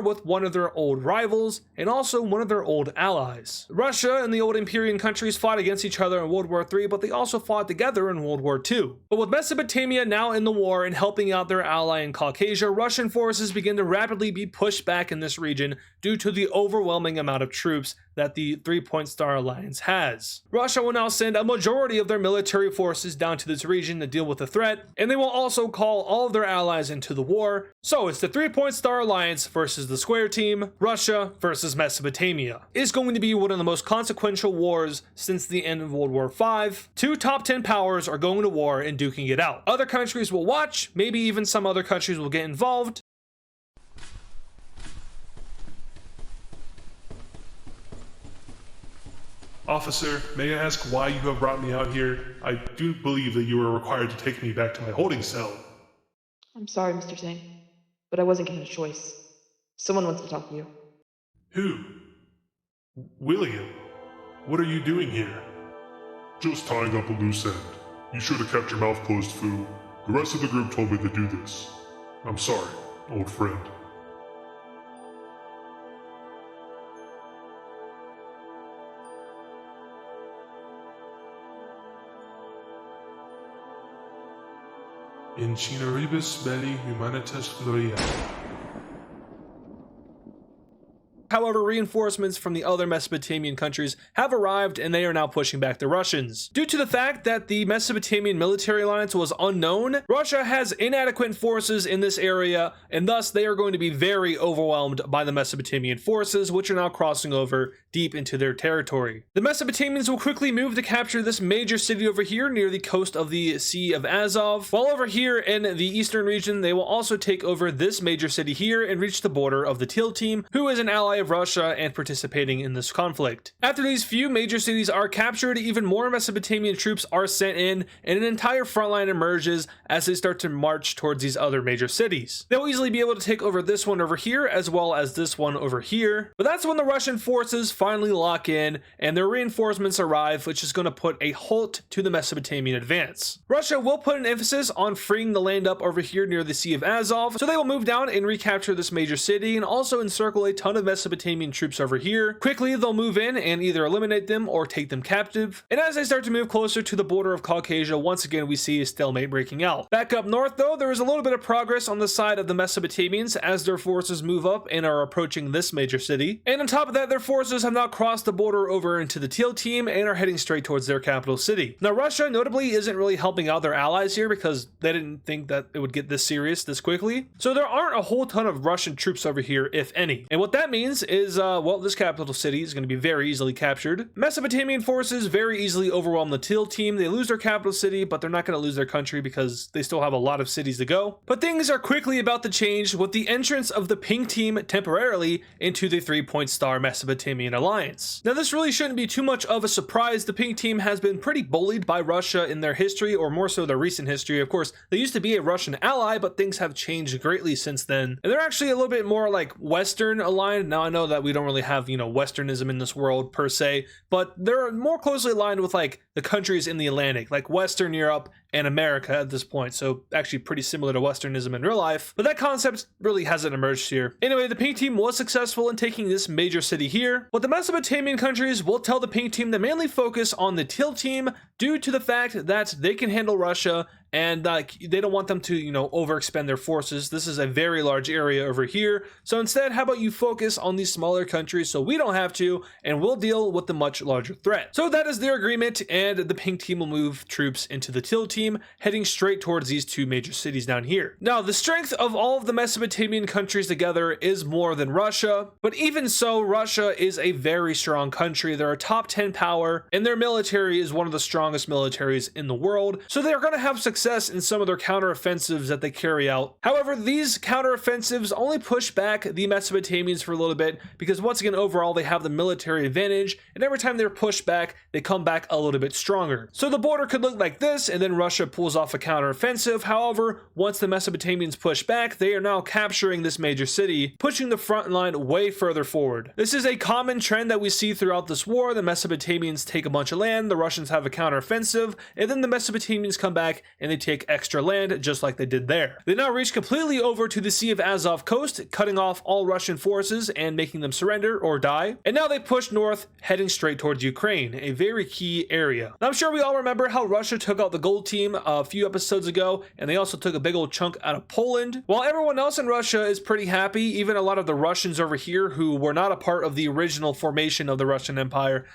with one of their old rivals and also one of their old allies. Russia and the old Iberian countries fought against each other in World War III, but they also fought together in World War II. But with Mesopotamia now in the war and helping out their ally in Caucasia, Russian forces begin to rapidly be pushed back in this region due to the overwhelming amount of troops that the 3-point star alliance has. Russia will now send a majority of their military forces down to this region to deal with the threat, and they will also call all of their allies into the war. So it's the 3-point star alliance versus the square team, Russia versus Mesopotamia. It's going to be one of the most consequential wars since the end of World War V. 2 top 10 powers are going to war and duking it out. Other countries will watch, maybe even some other countries will get involved. Officer, may I ask why you have brought me out here? I do believe that you were required to take me back to my holding cell. I'm sorry, Mr. Singh, but I wasn't given a choice. Someone wants to talk to you. Who? William, what are you doing here? Just tying up a loose end. You should have kept your mouth closed, Fu. The rest of the group told me to do this. I'm sorry, old friend. Incinieribus belli humanitas gloria. However, reinforcements from the other Mesopotamian countries have arrived and they are now pushing back the Russians. Due to the fact that the Mesopotamian military alliance was unknown, Russia has inadequate forces in this area, and thus they are going to be very overwhelmed by the Mesopotamian forces, which are now crossing over deep into their territory. The Mesopotamians will quickly move to capture this major city over here near the coast of the Sea of Azov, while over here in the eastern region they will also take over this major city here and reach the border of the Teal team, who is an ally of Russia and participating in this conflict. After these few major cities are captured, even more Mesopotamian troops are sent in, and an entire front line emerges as they start to march towards these other major cities. They'll easily be able to take over this one over here as well as this one over here, but that's when the Russian forces finally lock in and their reinforcements arrive, which is going to put a halt to the Mesopotamian advance. Russia will put an emphasis on freeing the land up over here near the Sea of Azov, so they will move down and recapture this major city and also encircle a ton of Mesopotamian troops over here. Quickly they'll move in and either eliminate them or take them captive, and as they start to move closer to the border of Caucasia, once again we see a stalemate breaking out. Back up north though, there is a little bit of progress on the side of the Mesopotamians as their forces move up and are approaching this major city, and on top of that their forces have now crossed the border over into the Teal team and are heading straight towards their capital city. Now Russia notably isn't really helping out their allies here because they didn't think that it would get this serious this quickly, so there aren't a whole ton of Russian troops over here if any, and what that means is well, this capital city is going to be very easily captured. Mesopotamian forces very easily overwhelm the Teal team. They lose their capital city, but they're not going to lose their country because they still have a lot of cities to go. But things are quickly about to change with the entrance of the Pink team temporarily into the 3-point star Mesopotamian alliance. Now this really shouldn't be too much of a surprise. The Pink team has been pretty bullied by Russia in their history, or more so their recent history. Of course, they used to be a Russian ally, but things have changed greatly since then. And they're actually a little bit more like Western aligned. Now I know that we don't really have, Westernism in this world per se, but they're more closely aligned with like the countries in the Atlantic, like Western Europe and America at this point, so actually pretty similar to Westernism in real life, but that concept really hasn't emerged here. Anyway, the Pink team was successful in taking this major city here, but the Mesopotamian countries will tell the Pink team to mainly focus on the Teal team due to the fact that they can handle Russia and they don't want them to, overexpend their forces. This is a very large area over here, so instead, how about you focus on these smaller countries so we don't have to, and we'll deal with the much larger threat. So that is their agreement, and the Pink team will move troops into the Teal team, heading straight towards these two major cities down here. Now, the strength of all of the Mesopotamian countries together is more than Russia, but even so, Russia is a very strong country. They're a top 10 power, and their military is one of the strongest militaries in the world, so they're going to have success in some of their counteroffensives that they carry out. However, these counteroffensives only push back the Mesopotamians for a little bit because once again, overall, they have the military advantage, and every time they're pushed back, they come back a little bit stronger. So the border could look like this, and then Russia pulls off a counteroffensive. However, once the Mesopotamians push back, they are now capturing this major city, pushing the front line way further forward. This is a common trend that we see throughout this war. The Mesopotamians take a bunch of land, the Russians have a counteroffensive, and then the Mesopotamians come back and they take extra land just like they did there. They now reach completely over to the Sea of Azov coast, cutting off all Russian forces and making them surrender or die. And now they push north, heading straight towards Ukraine, a very key area. Now, I'm sure we all remember how Russia took out the Gold team a few episodes ago, and they also took a big old chunk out of Poland. While everyone else in Russia is pretty happy, even a lot of the Russians over here who were not a part of the original formation of the Russian Empire,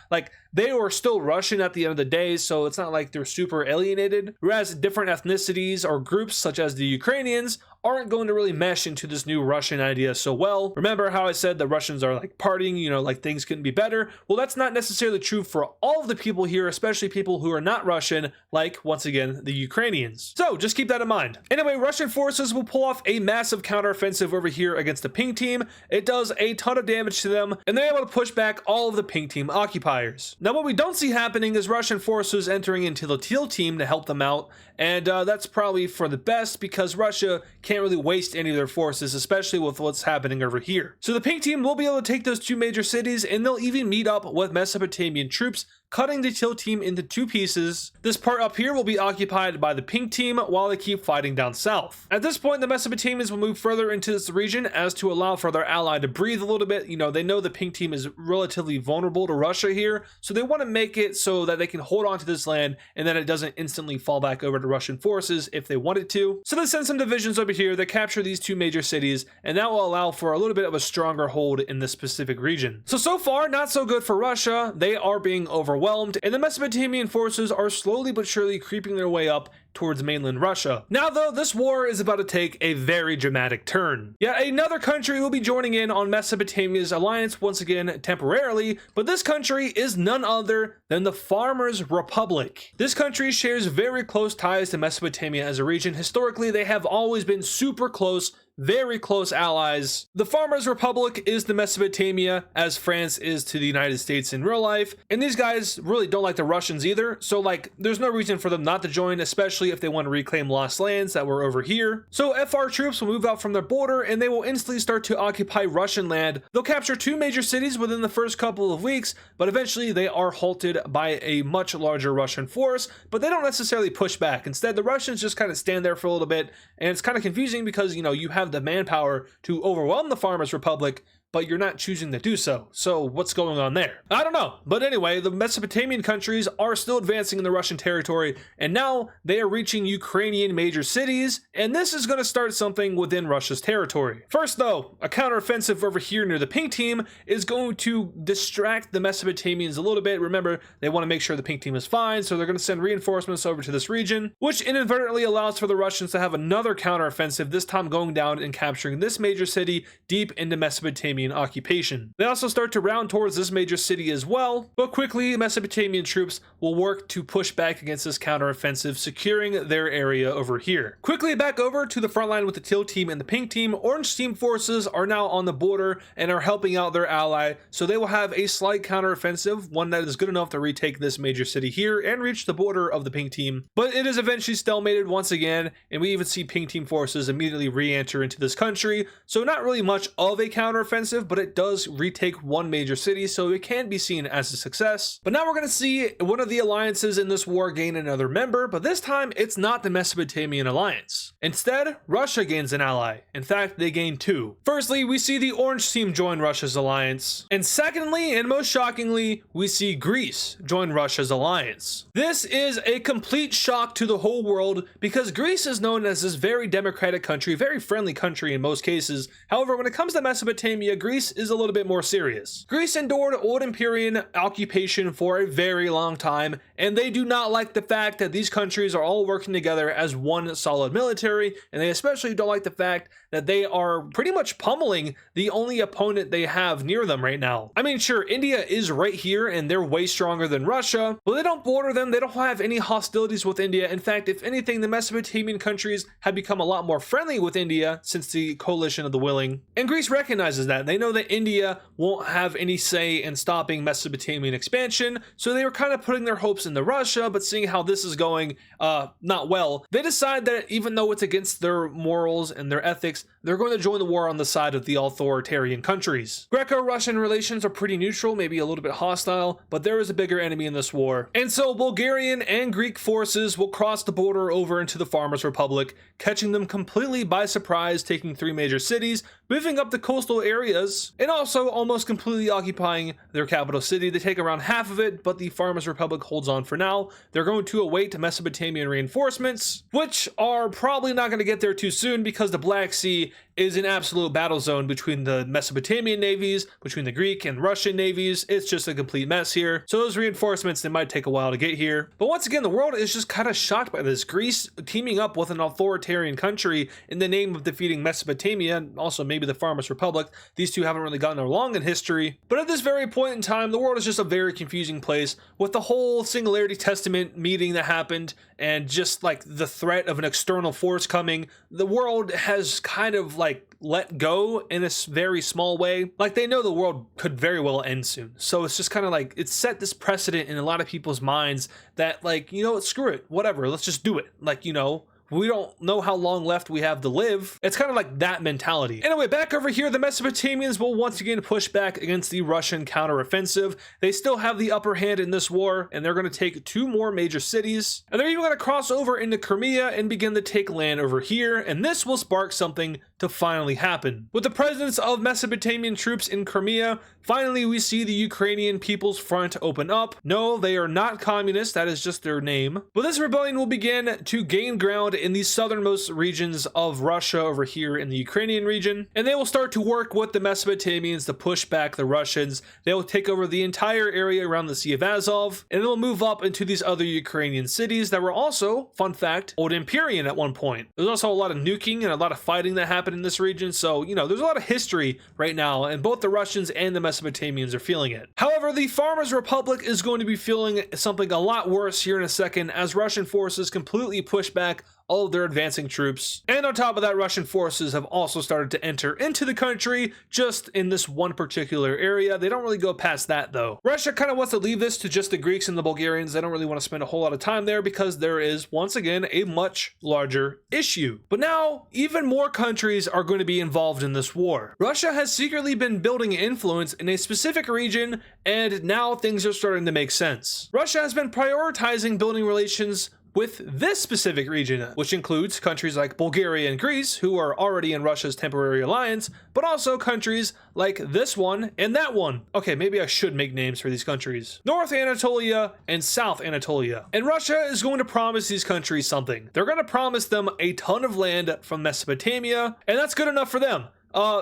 they were still Russian at the end of the day, so it's not like they're super alienated. Whereas different ethnicities or groups such as the Ukrainians aren't going to really mesh into this new Russian idea so well. Remember how I said the Russians are partying, things couldn't be better? Well, that's not necessarily true for all of the people here, especially people who are not Russian, like, once again, the Ukrainians. So just keep that in mind. Anyway, Russian forces will pull off a massive counteroffensive over here against the Pink team. It does a ton of damage to them, and they're able to push back all of the Pink team occupiers. Now, what we don't see happening is Russian forces entering into the Teal team to help them out, and that's probably for the best because Russia can't really waste any of their forces, especially with what's happening over here. So the Pink team will be able to take those two major cities, and they'll even meet up with Mesopotamian troops, cutting the Teal team into two pieces. This part up here will be occupied by the Pink team while they keep fighting down south. At this point, the Mesopotamians will move further into this region as to allow for their ally to breathe a little bit. They know the Pink team is relatively vulnerable to Russia here, so they want to make it so that they can hold on to this land and then it doesn't instantly fall back over to Russian forces if they wanted to. So they send some divisions over here that capture these two major cities, and that will allow for a little bit of a stronger hold in this specific region. So far, not so good for Russia. They are being overwhelmed, and the Mesopotamian forces are slowly but surely creeping their way up towards mainland Russia. Now though, this war is about to take a very dramatic turn. Yet another country will be joining in on Mesopotamia's alliance once again temporarily, but this country is none other than the Farmers' Republic. This country shares very close ties to Mesopotamia as a region. Historically, they have always been super close, very close allies. The Farmers' Republic is to Mesopotamia as France is to the United States in real life, and these guys really don't like the Russians either, so like there's no reason for them not to join, especially if they want to reclaim lost lands that were over here. So FR troops will move out from their border and they will instantly start to occupy Russian land. They'll capture two major cities within the first couple of weeks, but eventually they are halted by a much larger Russian force, but they don't necessarily push back. Instead, the Russians just kind of stand there for a little bit, and it's kind of confusing because, you know, you have the manpower to overwhelm the Farmers' Republic, but you're not choosing to do so. So what's going on there? I don't know. But anyway, the Mesopotamian countries are still advancing in the Russian territory, and now they are reaching Ukrainian major cities, and this is going to start something within Russia's territory. First though, a counteroffensive over here near the pink team is going to distract the Mesopotamians a little bit. Remember, they want to make sure the pink team is fine, so they're going to send reinforcements over to this region, which inadvertently allows for the Russians to have another counteroffensive, this time going down and capturing this major city deep into Mesopotamian occupation. They also start to round towards this major city as well, but quickly Mesopotamian troops will work to push back against this counteroffensive, securing their area over here. Quickly back over to the front line with the teal team and the pink team. Orange team forces are now on the border and are helping out their ally, so they will have a slight counteroffensive, one that is good enough to retake this major city here and reach the border of the pink team. But it is eventually stalemated once again, and we even see pink team forces immediately re-enter into this country, so not really much of a counteroffensive, but it does retake one major city, so it can be seen as a success. But now we're going to see one of the alliances in this war gain another member, but this time it's not the Mesopotamian alliance. Instead, Russia gains an ally. In fact, they gain two. Firstly, we see the orange team join Russia's alliance, and secondly, and most shockingly, we see Greece join Russia's alliance. This is a complete shock to the whole world because Greece is known as this very democratic country, very friendly country in most cases. However, when it comes to Mesopotamia, Greece is a little bit more serious. Greece endured old Iberian occupation for a very long time, and they do not like the fact that these countries are all working together as one solid military, and they especially don't like the fact that they are pretty much pummeling the only opponent they have near them right now. I mean, sure, India is right here, and they're way stronger than Russia, but they don't border them, they don't have any hostilities with India. In fact, if anything, the Mesopotamian countries have become a lot more friendly with India since the coalition of the willing, and Greece recognizes that. They know that India won't have any say in stopping Mesopotamian expansion, so they were kind of putting their hopes into Russia, but seeing how this is going not well, they decide that even though it's against their morals and their ethics, they're going to join the war on the side of the authoritarian countries. Greco-Russian relations are pretty neutral, maybe a little bit hostile, but there is a bigger enemy in this war. And so Bulgarian and Greek forces will cross the border over into the Farmers' Republic, catching them completely by surprise, taking three major cities, moving up the coastal areas, and also almost completely occupying their capital city. They take around half of it, but the Farmers' Republic holds on for now. They're going to await Mesopotamian reinforcements, which are probably not going to get there too soon because the Black Sea is an absolute battle zone between the Mesopotamian navies, between the Greek and Russian navies. It's just a complete mess here. So those reinforcements, they might take a while to get here. But once again, the world is just kind of shocked by this. Greece teaming up with an authoritarian country in the name of defeating Mesopotamia, and also maybe the Farmers' Republic. These two haven't really gotten along in history. But at this very point in time, the world is just a very confusing place with the whole Singularity Testament meeting that happened and just like the threat of an external force coming. The world has kind of like let go in a very small way. Like they know the world could very well end soon. So it's just kind of like it's set this precedent in a lot of people's minds that like, you know what, screw it, whatever, let's just do it. Like, you know, we don't know how long left we have to live. It's kind of like that mentality. Anyway, back over here, the Mesopotamians will once again push back against the Russian counteroffensive. They still have the upper hand in this war, and they're going to take 2 more major cities. And they're even going to cross over into Crimea and begin to take land over here, and this will spark something to finally happen. With the presence of Mesopotamian troops in Crimea, finally we see the Ukrainian People's Front open up. No, they are not communist, that is just their name. But this rebellion will begin to gain ground in the southernmost regions of Russia over here in the Ukrainian region, and they will start to work with the Mesopotamians to push back the Russians. They will take over the entire area around the Sea of Azov, and they'll move up into these other Ukrainian cities that were also, fun fact, old Iberian at one point. There's also a lot of nuking and a lot of fighting that happened in this region, so there's a lot of history right now, and both the Russians and the Mesopotamians are feeling it. However, the Farmers' Republic is going to be feeling something a lot worse here in a second, as Russian forces completely push back all of their advancing troops. And on top of that, Russian forces have also started to enter into the country, just in this one particular area. They don't really go past that though. Russia kind of wants to leave this to just the Greeks and the Bulgarians. They don't really want to spend a whole lot of time there because there is, once again, a much larger issue. But now, even more countries are going to be involved in this war. Russia has secretly been building influence in a specific region, and now things are starting to make sense. Russia has been prioritizing building relations with this specific region, which includes countries like Bulgaria and Greece, who are already in Russia's temporary alliance, but also countries like this one and that one. Okay, maybe I should make names for these countries. North Anatolia and South Anatolia. And Russia is going to promise these countries something. They're going to promise them a ton of land from Mesopotamia, and that's good enough for them.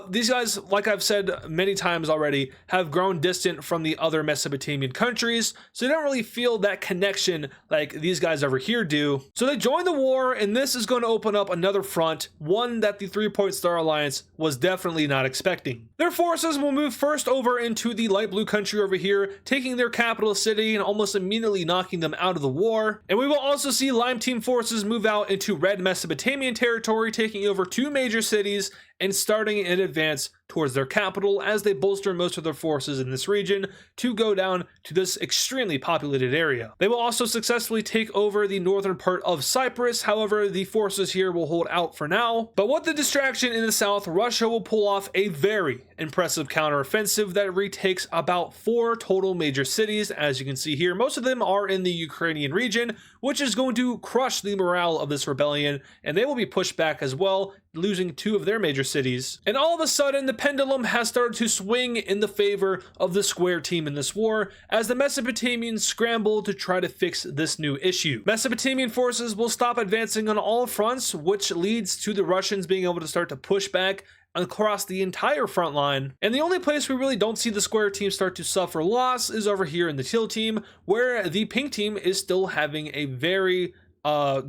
These guys, like I've said many times already, have grown distant from the other Mesopotamian countries, so they don't really feel that connection like these guys over here do. So they join the war, and this is going to open up another front, one that the 3-Point Star Alliance was definitely not expecting. Their forces will move first over into the light blue country over here, taking their capital city and almost immediately knocking them out of the war. And we will also see Lime Team forces move out into red Mesopotamian territory, taking over 2 major cities and starting an advance towards their capital as they bolster most of their forces in this region to go down to this extremely populated area. They will also successfully take over the northern part of Cyprus. However, the forces here will hold out for now. But with the distraction in the south, Russia will pull off a very impressive counteroffensive that retakes about 4 total major cities. As you can see here, most of them are in the Ukrainian region, which is going to crush the morale of this rebellion, and they will be pushed back as well, losing 2 of their major cities. And all of a sudden, the pendulum has started to swing in the favor of the square team in this war, as the Mesopotamians scramble to try to fix this new issue. Mesopotamian forces will stop advancing on all fronts, which leads to the Russians being able to start to push back across the entire front line. And the only place we really don't see the square team start to suffer loss is over here in the teal team, where the pink team is still having a very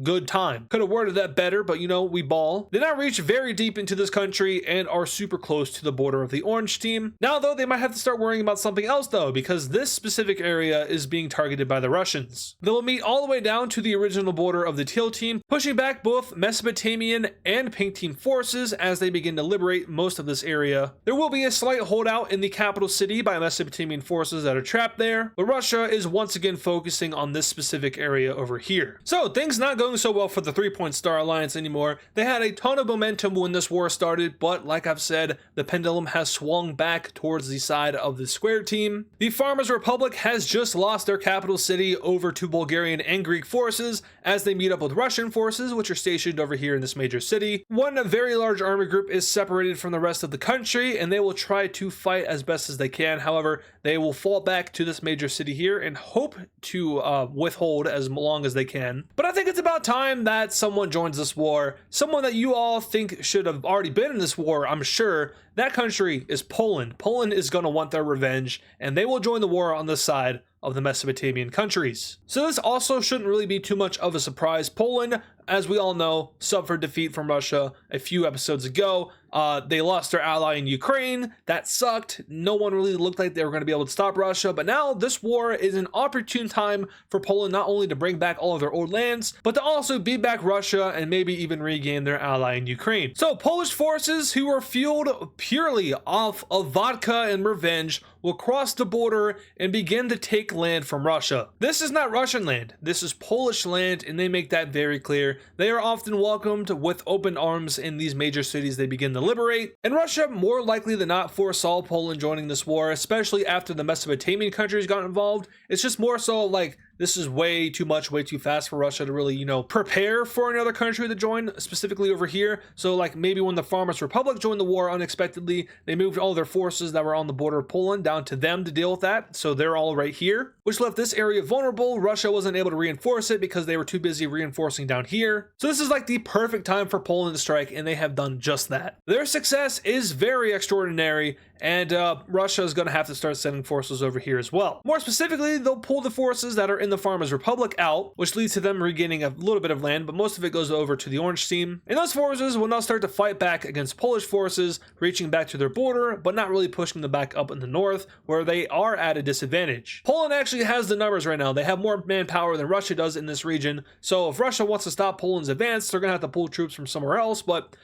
good time. Could have worded that better, but we ball. They now reach very deep into this country and are super close to the border of the orange team. Now though, they might have to start worrying about something else though, because this specific area is being targeted by the Russians. They will meet all the way down to the original border of the teal team, pushing back both Mesopotamian and pink team forces as they begin to liberate most of this area. There will be a slight holdout in the capital city by Mesopotamian forces that are trapped there, but Russia is once again focusing on this specific area over here. So things not going so well for the 3-Point Star Alliance anymore. They had a ton of momentum when this war started, but like I've said, the pendulum has swung back towards the side of the square team. The Farmers' Republic has just lost their capital city over to Bulgarian and Greek forces as they meet up with Russian forces, which are stationed over here in this major city. One very large army group is separated from the rest of the country, and they will try to fight as best as they can. However, they will fall back to this major city here and hope to withhold as long as they can. But I think it's about time that someone joins this war. Someone that you all think should have already been in this war, I'm sure. That country is Poland. Poland is going to want their revenge, and they will join the war on the side of the Mesopotamian countries. So this also shouldn't really be too much of a surprise. Poland, as we all know, suffered defeat from Russia a few episodes ago, They lost their ally in Ukraine. That sucked. No one really looked like they were going to be able to stop Russia. But now this war is an opportune time for Poland not only to bring back all of their old lands, but to also beat back Russia and maybe even regain their ally in Ukraine. So Polish forces, who are fueled purely off of vodka and revenge, will cross the border and begin to take land from Russia. This is not Russian land. This is Polish land, and they make that very clear. They are often welcomed with open arms in these major cities they begin to liberate. And Russia, more likely than not, foresaw Poland joining this war, especially after the Mesopotamian countries got involved. It's just more so like, this is way too much, way too fast for Russia to really, prepare for another country to join, specifically over here. So like maybe when the Farmers Republic joined the war unexpectedly, they moved all their forces that were on the border of Poland down to them to deal with that. So they're all right here, which left this area vulnerable. Russia wasn't able to reinforce it because they were too busy reinforcing down here. So this is like the perfect time for Poland to strike, and they have done just that. Their success is very extraordinary, and Russia is going to have to start sending forces over here as well. More specifically, they'll pull the forces that are in the Farmers Republic out, which leads to them regaining a little bit of land, but most of it goes over to the Orange Team. And those forces will now start to fight back against Polish forces, reaching back to their border, but not really pushing them back up in the north, where they are at a disadvantage. Poland actually has the numbers right now. They have more manpower than Russia does in this region, so if Russia wants to stop Poland's advance, they're going to have to pull troops from somewhere else, but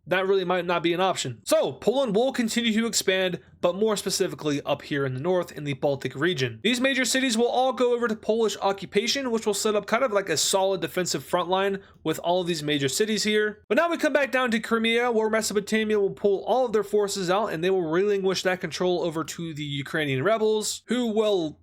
that really might not be an option. So Poland will continue to expand, but more specifically up here in the north in the Baltic region. These major cities will all go over to Polish occupation, which will set up kind of like a solid defensive front line with all of these major cities here. But now we come back down to Crimea, where Mesopotamia will pull all of their forces out, and they will relinquish that control over to the Ukrainian rebels, who will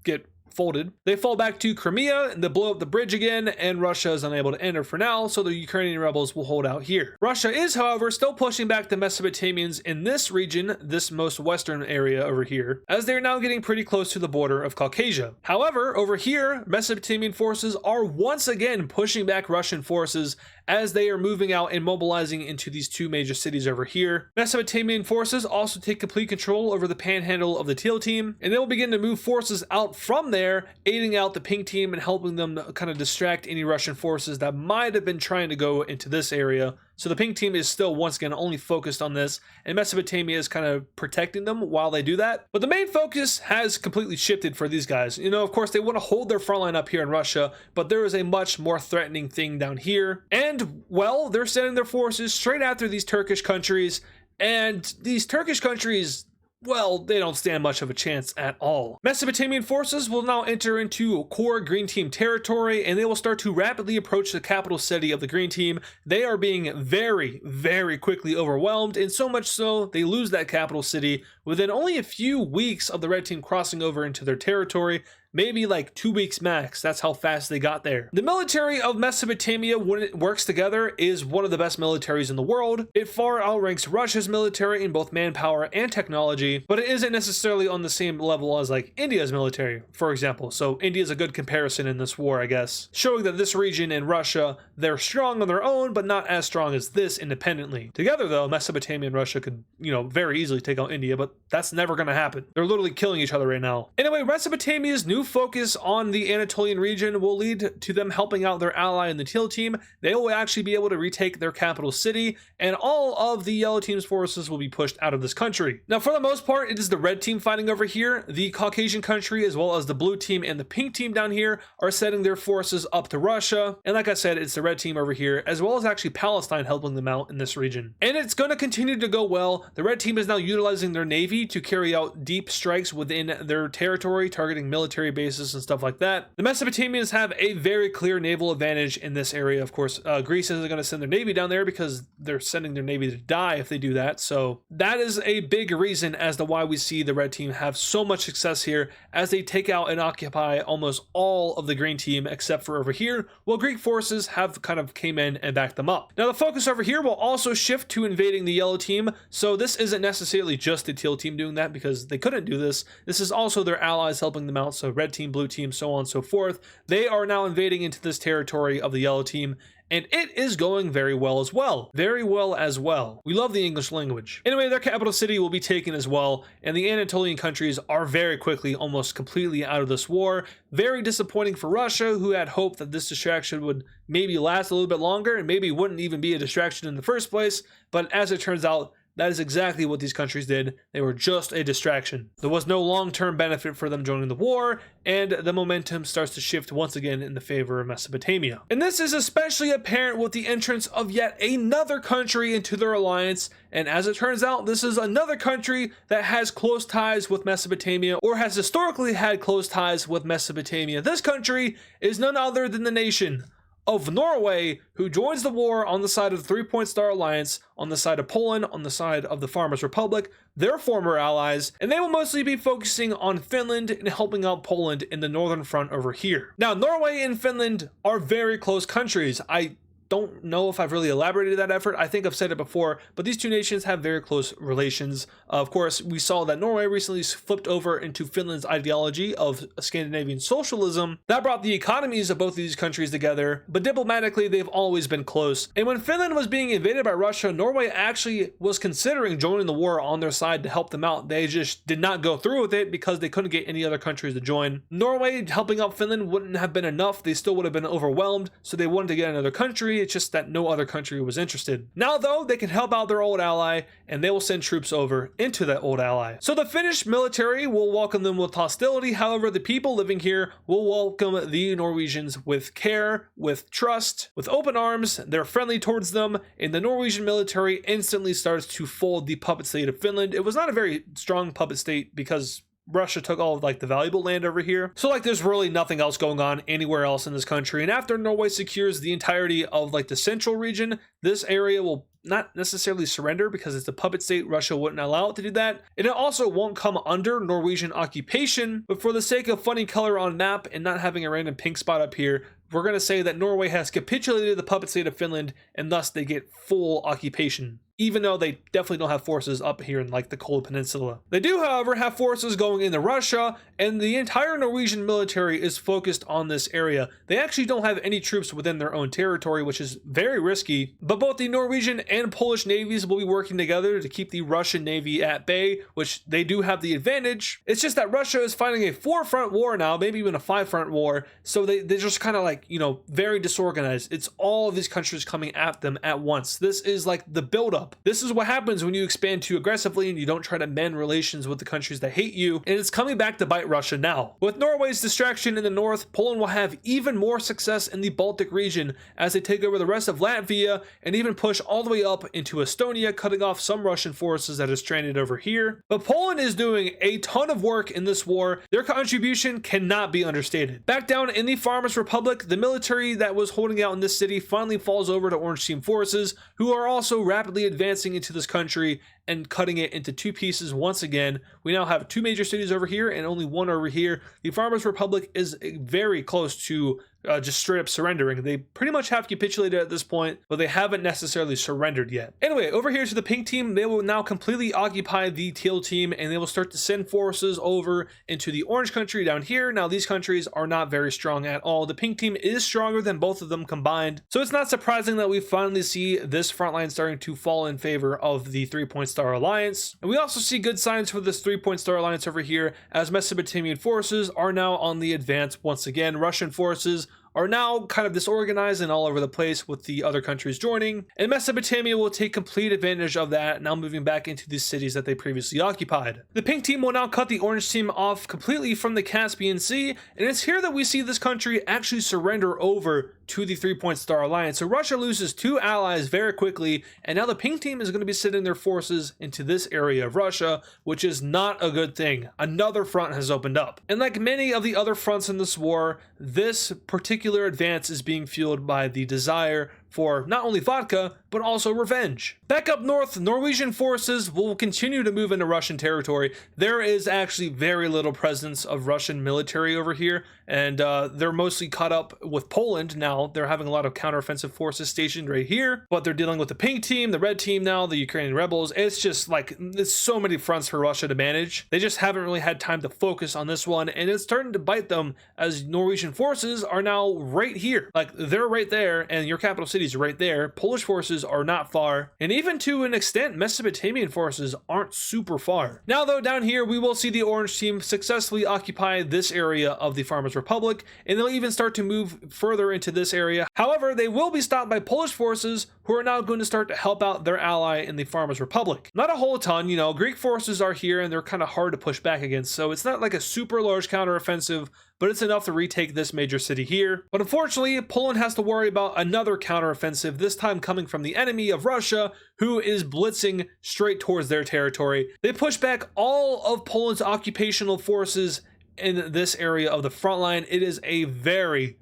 get folded. They fall back to Crimea, and they blow up the bridge again, and Russia is unable to enter for now, so the Ukrainian rebels will hold out here. Russia is, however, still pushing back the Mesopotamians in this region, this most western area over here, as they're now getting pretty close to the border of Caucasia. However, over here, Mesopotamian forces are once again pushing back Russian forces as they are moving out and mobilizing into these two major cities over here. Mesopotamian forces also take complete control over the panhandle of the Teal Team, and they will begin to move forces out from there, aiding out the Pink Team and helping them kind of distract any Russian forces that might have been trying to go into this area. So the Pink Team is still once again only focused on this, and Mesopotamia is kind of protecting them while they do that. But the main focus has completely shifted for these guys. Of course, they want to hold their front line up here in Russia, but there is a much more threatening thing down here. And, well, they're sending their forces straight after these Turkish countries, and these Turkish countries, well, they don't stand much of a chance at all. Mesopotamian forces will now enter into core Green Team territory, and they will start to rapidly approach the capital city of the Green Team. They are being very, very quickly overwhelmed, and so much so, they lose that capital city within only a few weeks of the Red Team crossing over into their territory. Maybe like 2 weeks max. That's how fast they got there. The military of Mesopotamia, when it works together, is one of the best militaries in the world. It far outranks Russia's military in both manpower and technology, but it isn't necessarily on the same level as like India's military, for example. So India is a good comparison in this war, I guess, showing that this region and Russia, they're strong on their own, but not as strong as this independently. Together though, Mesopotamia and Russia could, very easily take out India, but that's never going to happen. They're literally killing each other right now. Anyway, Mesopotamia's new focus on the Anatolian region will lead to them helping out their ally in the Teal Team. They will actually be able to retake their capital city, and all of the Yellow Team's forces will be pushed out of this country. Now, for the most part, it is the Red Team fighting over here. The Caucasian country, as well as the Blue Team and the Pink Team down here, are setting their forces up to Russia. And like I said, it's the Red Team over here, as well as actually Palestine helping them out in this region. And it's going to continue to go well. The Red Team is now utilizing their navy to carry out deep strikes within their territory, targeting military bases and stuff like that. The Mesopotamians have a very clear naval advantage in this area. Of course, Greece isn't going to send their navy down there because they're sending their navy to die if they do that. So that is a big reason as to why we see the Red Team have so much success here as they take out and occupy almost all of the Green Team except for over here, while Greek forces have kind of came in and backed them up. Now the focus over here will also shift to invading the Yellow Team. So this isn't necessarily just the Teal Team doing that because they couldn't do this. This is also their allies helping them out. So red team, blue team, so on and so forth. They are now invading into this territory of the yellow team, and it is going very well as well. Very well as well. We love the English language. Anyway, their capital city will be taken as well, and the Anatolian countries are very quickly, almost completely out of this war. Very disappointing for Russia, who had hoped that this distraction would maybe last a little bit longer, and maybe wouldn't even be a distraction in the first place, but as it turns out, that is exactly what these countries did. They were just a distraction. There was no long-term benefit for them joining the war, and the momentum starts to shift once again in the favor of Mesopotamia. And this is especially apparent with the entrance of yet another country into their alliance, and as it turns out, this is another country that has close ties with Mesopotamia, or has historically had close ties with Mesopotamia. This country is none other than the nation of Norway, who joins the war on the side of the 3-Point Star Alliance, on the side of Poland, on the side of the Farmers' Republic, their former allies, and they will mostly be focusing on Finland and helping out Poland in the northern front over here. Now, Norway and Finland are very close countries. I don't know if I've really elaborated that effort. I think I've said it before, but these two nations have very close relations. Of course, we saw that Norway recently flipped over into Finland's ideology of Scandinavian socialism. That brought the economies of both of these countries together, but diplomatically, they've always been close. And when Finland was being invaded by Russia, Norway actually was considering joining the war on their side to help them out. They just did not go through with it because they couldn't get any other countries to join. Norway helping out Finland wouldn't have been enough. They still would have been overwhelmed, so they wanted to get another country. It's just that no other country was interested. Now, though, they can help out their old ally, and they will send troops over into that old ally. So the Finnish military will welcome them with hostility. However, the people living here will welcome the Norwegians with care, with trust, with open arms. They're friendly towards them, and the Norwegian military instantly starts to fold the puppet state of Finland. It was not a very strong puppet state because Russia took all of like the valuable land over here. So like there's really nothing else going on anywhere else in this country. And after Norway secures the entirety of like the central region, this area will not necessarily surrender because it's a puppet state. Russia wouldn't allow it to do that. And it also won't come under Norwegian occupation. But for the sake of funny color on map and not having a random pink spot up here, we're going to say that Norway has capitulated the puppet state of Finland, and thus they get full occupation, even though they definitely don't have forces up here in like the Cold Peninsula. They do, however, have forces going into Russia, and the entire Norwegian military is focused on this area. They actually don't have any troops within their own territory, which is very risky, but both the Norwegian and Polish navies will be working together to keep the Russian navy at bay, which they do have the advantage. It's just that Russia is fighting a 4-front war now, maybe even a 5-front war, so they're just kind of like, you know, very disorganized. It's all of these countries coming at them at once. This is like the buildup. This is what happens when you expand too aggressively and you don't try to mend relations with the countries that hate you, and it's coming back to bite Russia now. With Norway's distraction in the north, Poland will have even more success in the Baltic region as they take over the rest of Latvia and even push all the way up into Estonia, cutting off some Russian forces that are stranded over here. But Poland is doing a ton of work in this war. Their contribution cannot be understated. Back down in the Farmers' Republic, the military that was holding out in this city finally falls over to Orange Team forces, who are also rapidly advancing into this country and cutting it into two pieces once again. We now have 2 major cities over here and only 1 over here. The Farmers' Republic is very close to just straight up surrendering. They pretty much have capitulated at this point, but they haven't necessarily surrendered yet. Anyway, over here to the pink team, they will now completely occupy the teal team, and they will start to send forces over into the orange country down here. Now, these countries are not very strong at all. The pink team is stronger than both of them combined, so it's not surprising that we finally see this front line starting to fall in favor of the 3-Point Star Alliance. And we also see good signs for this 3-Point Star Alliance over here, as Mesopotamian forces are now on the advance once again. Russian forces are now kind of disorganized and all over the place with the other countries joining, and Mesopotamia will take complete advantage of that, now moving back into these cities that they previously occupied. The pink team will now cut the orange team off completely from the Caspian Sea, and it's here that we see this country actually surrender over to the 3-Point Star Alliance. So Russia loses 2 allies very quickly, and now the pink team is going to be sending their forces into this area of Russia, which is not a good thing. Another front has opened up. And like many of the other fronts in this war, this particular advance is being fueled by the desire for not only vodka, but also revenge. Back up north, Norwegian forces will continue to move into Russian territory. There is actually very little presence of Russian military over here, and they're mostly caught up with Poland now. They're having a lot of counteroffensive forces stationed right here, but they're dealing with the pink team, the red team now, the Ukrainian rebels. It's just like, there's so many fronts for Russia to manage. They just haven't really had time to focus on this one, and it's starting to bite them as Norwegian forces are now right here. Like, they're right there, and your capital city is right there. Polish forces are not far, and even to an extent, Mesopotamian forces aren't super far. Now though, down here, we will see the orange team successfully occupy this area of the Farmers Republic, and they'll even start to move further into this area. However, they will be stopped by Polish forces, who are now going to start to help out their ally in the Farmers Republic. Not a whole ton, you know, Greek forces are here and they're kind of hard to push back against, so it's not like a super large counteroffensive, but it's enough to retake this major city here. But unfortunately, Poland has to worry about another counteroffensive, this time coming from the enemy of Russia, who is blitzing straight towards their territory. They push back all of Poland's occupational forces in this area of the front line. It is a very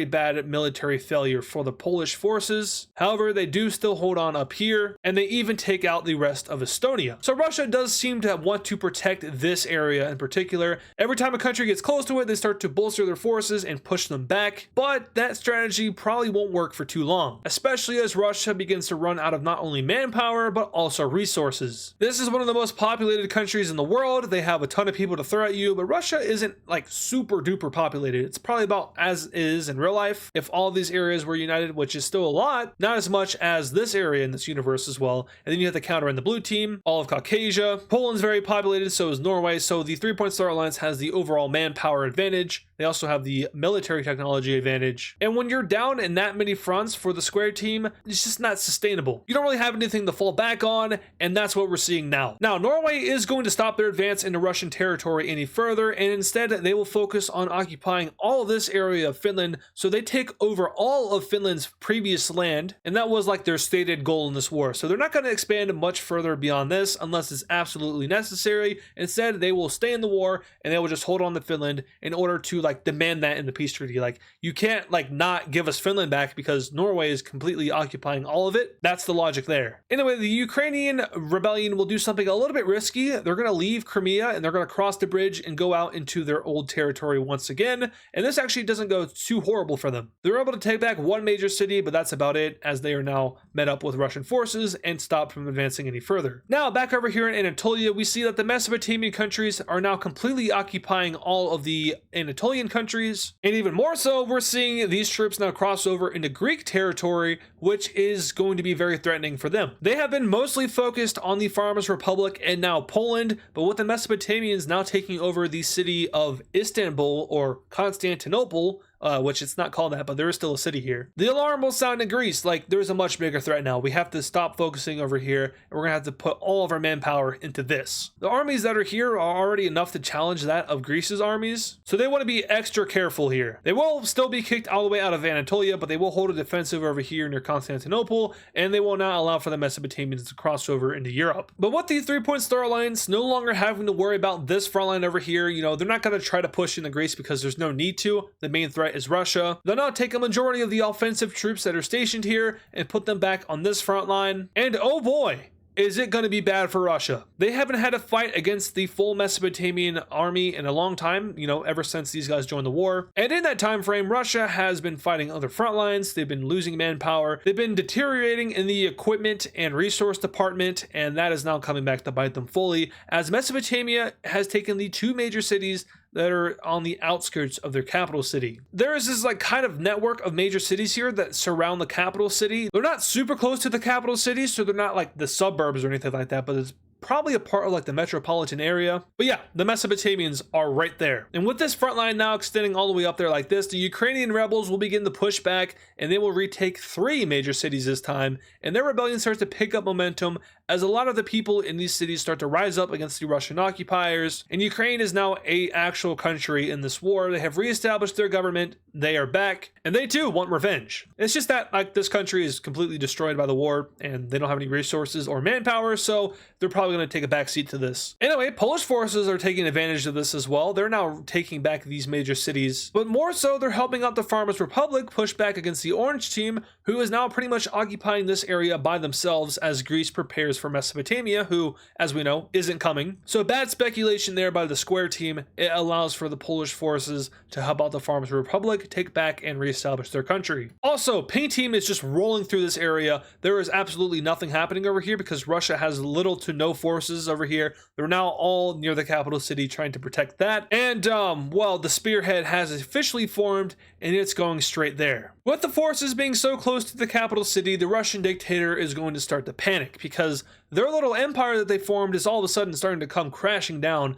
bad military failure for the Polish forces. However, they do still hold on up here, and they even take out the rest of Estonia. So Russia does seem to want to protect this area in particular. Every time a country gets close to it, they start to bolster their forces and push them back, but that strategy probably won't work for too long, especially as Russia begins to run out of not only manpower, but also resources. This is one of the most populated countries in the world. They have a ton of people to throw at you, but Russia isn't like super duper populated. It's probably about as is in real life if all these areas were united, which is still a lot, not as much as this area in this universe as well. And then you have the counter in the blue team, all of Caucasia. Poland's very populated, so is Norway, so the 3-Point Star Alliance has the overall manpower advantage. They also have the military technology advantage. And when you're down in that many fronts for the square team, it's just not sustainable. You don't really have anything to fall back on, and that's what we're seeing now. Now, Norway is going to stop their advance into Russian territory any further, and instead they will focus on occupying all of this area of Finland. So they take over all of Finland's previous land, and that was like their stated goal in this war. So they're not going to expand much further beyond this unless it's absolutely necessary. Instead, they will stay in the war, and they will just hold on to Finland in order to like demand that in the peace treaty. Like, you can't like not give us Finland back because Norway is completely occupying all of it. That's the logic there. Anyway, the Ukrainian rebellion will do something a little bit risky. They're going to leave Crimea and they're going to cross the bridge and go out into their old territory once again. And this actually doesn't go too horrible for them. They're able to take back one major city, but that's about it, as they are now met up with Russian forces and stopped from advancing any further. Now, back over here in Anatolia, we see that the Mesopotamian countries are now completely occupying all of the Anatolian countries, and even more so, we're seeing these troops now cross over into Greek territory, which is going to be very threatening for them. They have been mostly focused on the Farmers Republic and now Poland, but with the Mesopotamians now taking over the city of Istanbul or Constantinople, which it's not called that, but there is still a city here. The alarm will sound in Greece, like there's a much bigger threat now. We have to stop focusing over here, and we're gonna have to put all of our manpower into this. The armies that are here are already enough to challenge that of Greece's armies, so they want to be extra careful here. They will still be kicked all the way out of Anatolia, but they will hold a defensive over here near Constantinople, and they will not allow for the Mesopotamians to cross over into Europe. But with the 3-Point Star Alliance no longer having to worry about this front line over here, you know, they're not gonna try to push into Greece because there's no need to. The main threat is Russia. They'll now take a majority of the offensive troops that are stationed here and put them back on this front line. And oh boy, is it going to be bad for Russia. They haven't had a fight against the full Mesopotamian army in a long time, you know, ever since these guys joined the war. And in that time frame, Russia has been fighting other front lines. They've been losing manpower. They've been deteriorating in the equipment and resource department, and that is now coming back to bite them fully, as Mesopotamia has taken the two major cities that are on the outskirts of their capital city. There is this like kind of network of major cities here that surround the capital city. They're not super close to the capital city, so they're not like the suburbs or anything like that, but it's probably a part of like the metropolitan area. But yeah, the Mesopotamians are right there. And with this front line now extending all the way up there like this, the Ukrainian rebels will begin to push back, and they will retake 3 major cities this time, and their rebellion starts to pick up momentum as a lot of the people in these cities start to rise up against the Russian occupiers. And Ukraine is now an actual country in this war. They have reestablished their government. They are back, and they too want revenge. It's just that like this country is completely destroyed by the war, and they don't have any resources or manpower, so they're probably going going to take a backseat to this. Anyway, Polish forces are taking advantage of this as well. They're now taking back these major cities, but more so they're helping out the Farmers Republic push back against the Orange team, who is now pretty much occupying this area by themselves as Greece prepares for Mesopotamia, who, as we know, isn't coming. So bad speculation there by the Square team. It allows for the Polish forces to help out the Farmers Republic, take back and reestablish their country. Also, Pink team is just rolling through this area. There is absolutely nothing happening over here because Russia has little to no forces over here. They're now all near the capital city trying to protect that. And, well, the spearhead has officially formed and it's going straight there. With the forces being so close to the capital city, the Russian dictator is going to start to panic because their little empire that they formed is all of a sudden starting to come crashing down.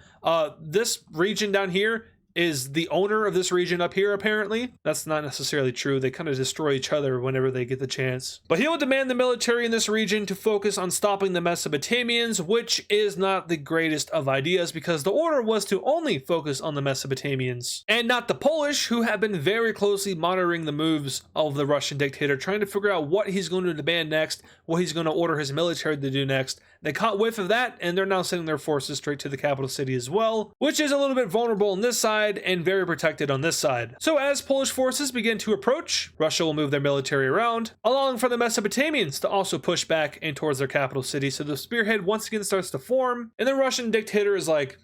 This region down here is the owner of this region up here, apparently. That's not necessarily true. They kind of destroy each other whenever they get the chance. But he will demand the military in this region to focus on stopping the Mesopotamians, which is not the greatest of ideas because the order was to only focus on the Mesopotamians and not the Polish, who have been very closely monitoring the moves of the Russian dictator, trying to figure out what he's going to demand next, what he's going to order his military to do next. They caught whiff of that, and they're now sending their forces straight to the capital city as well, which is a little bit vulnerable on this side and very protected on this side. So as Polish forces begin to approach, Russia will move their military around, allowing for the Mesopotamians to also push back and towards their capital city. So the spearhead once again starts to form, and the Russian dictator is like,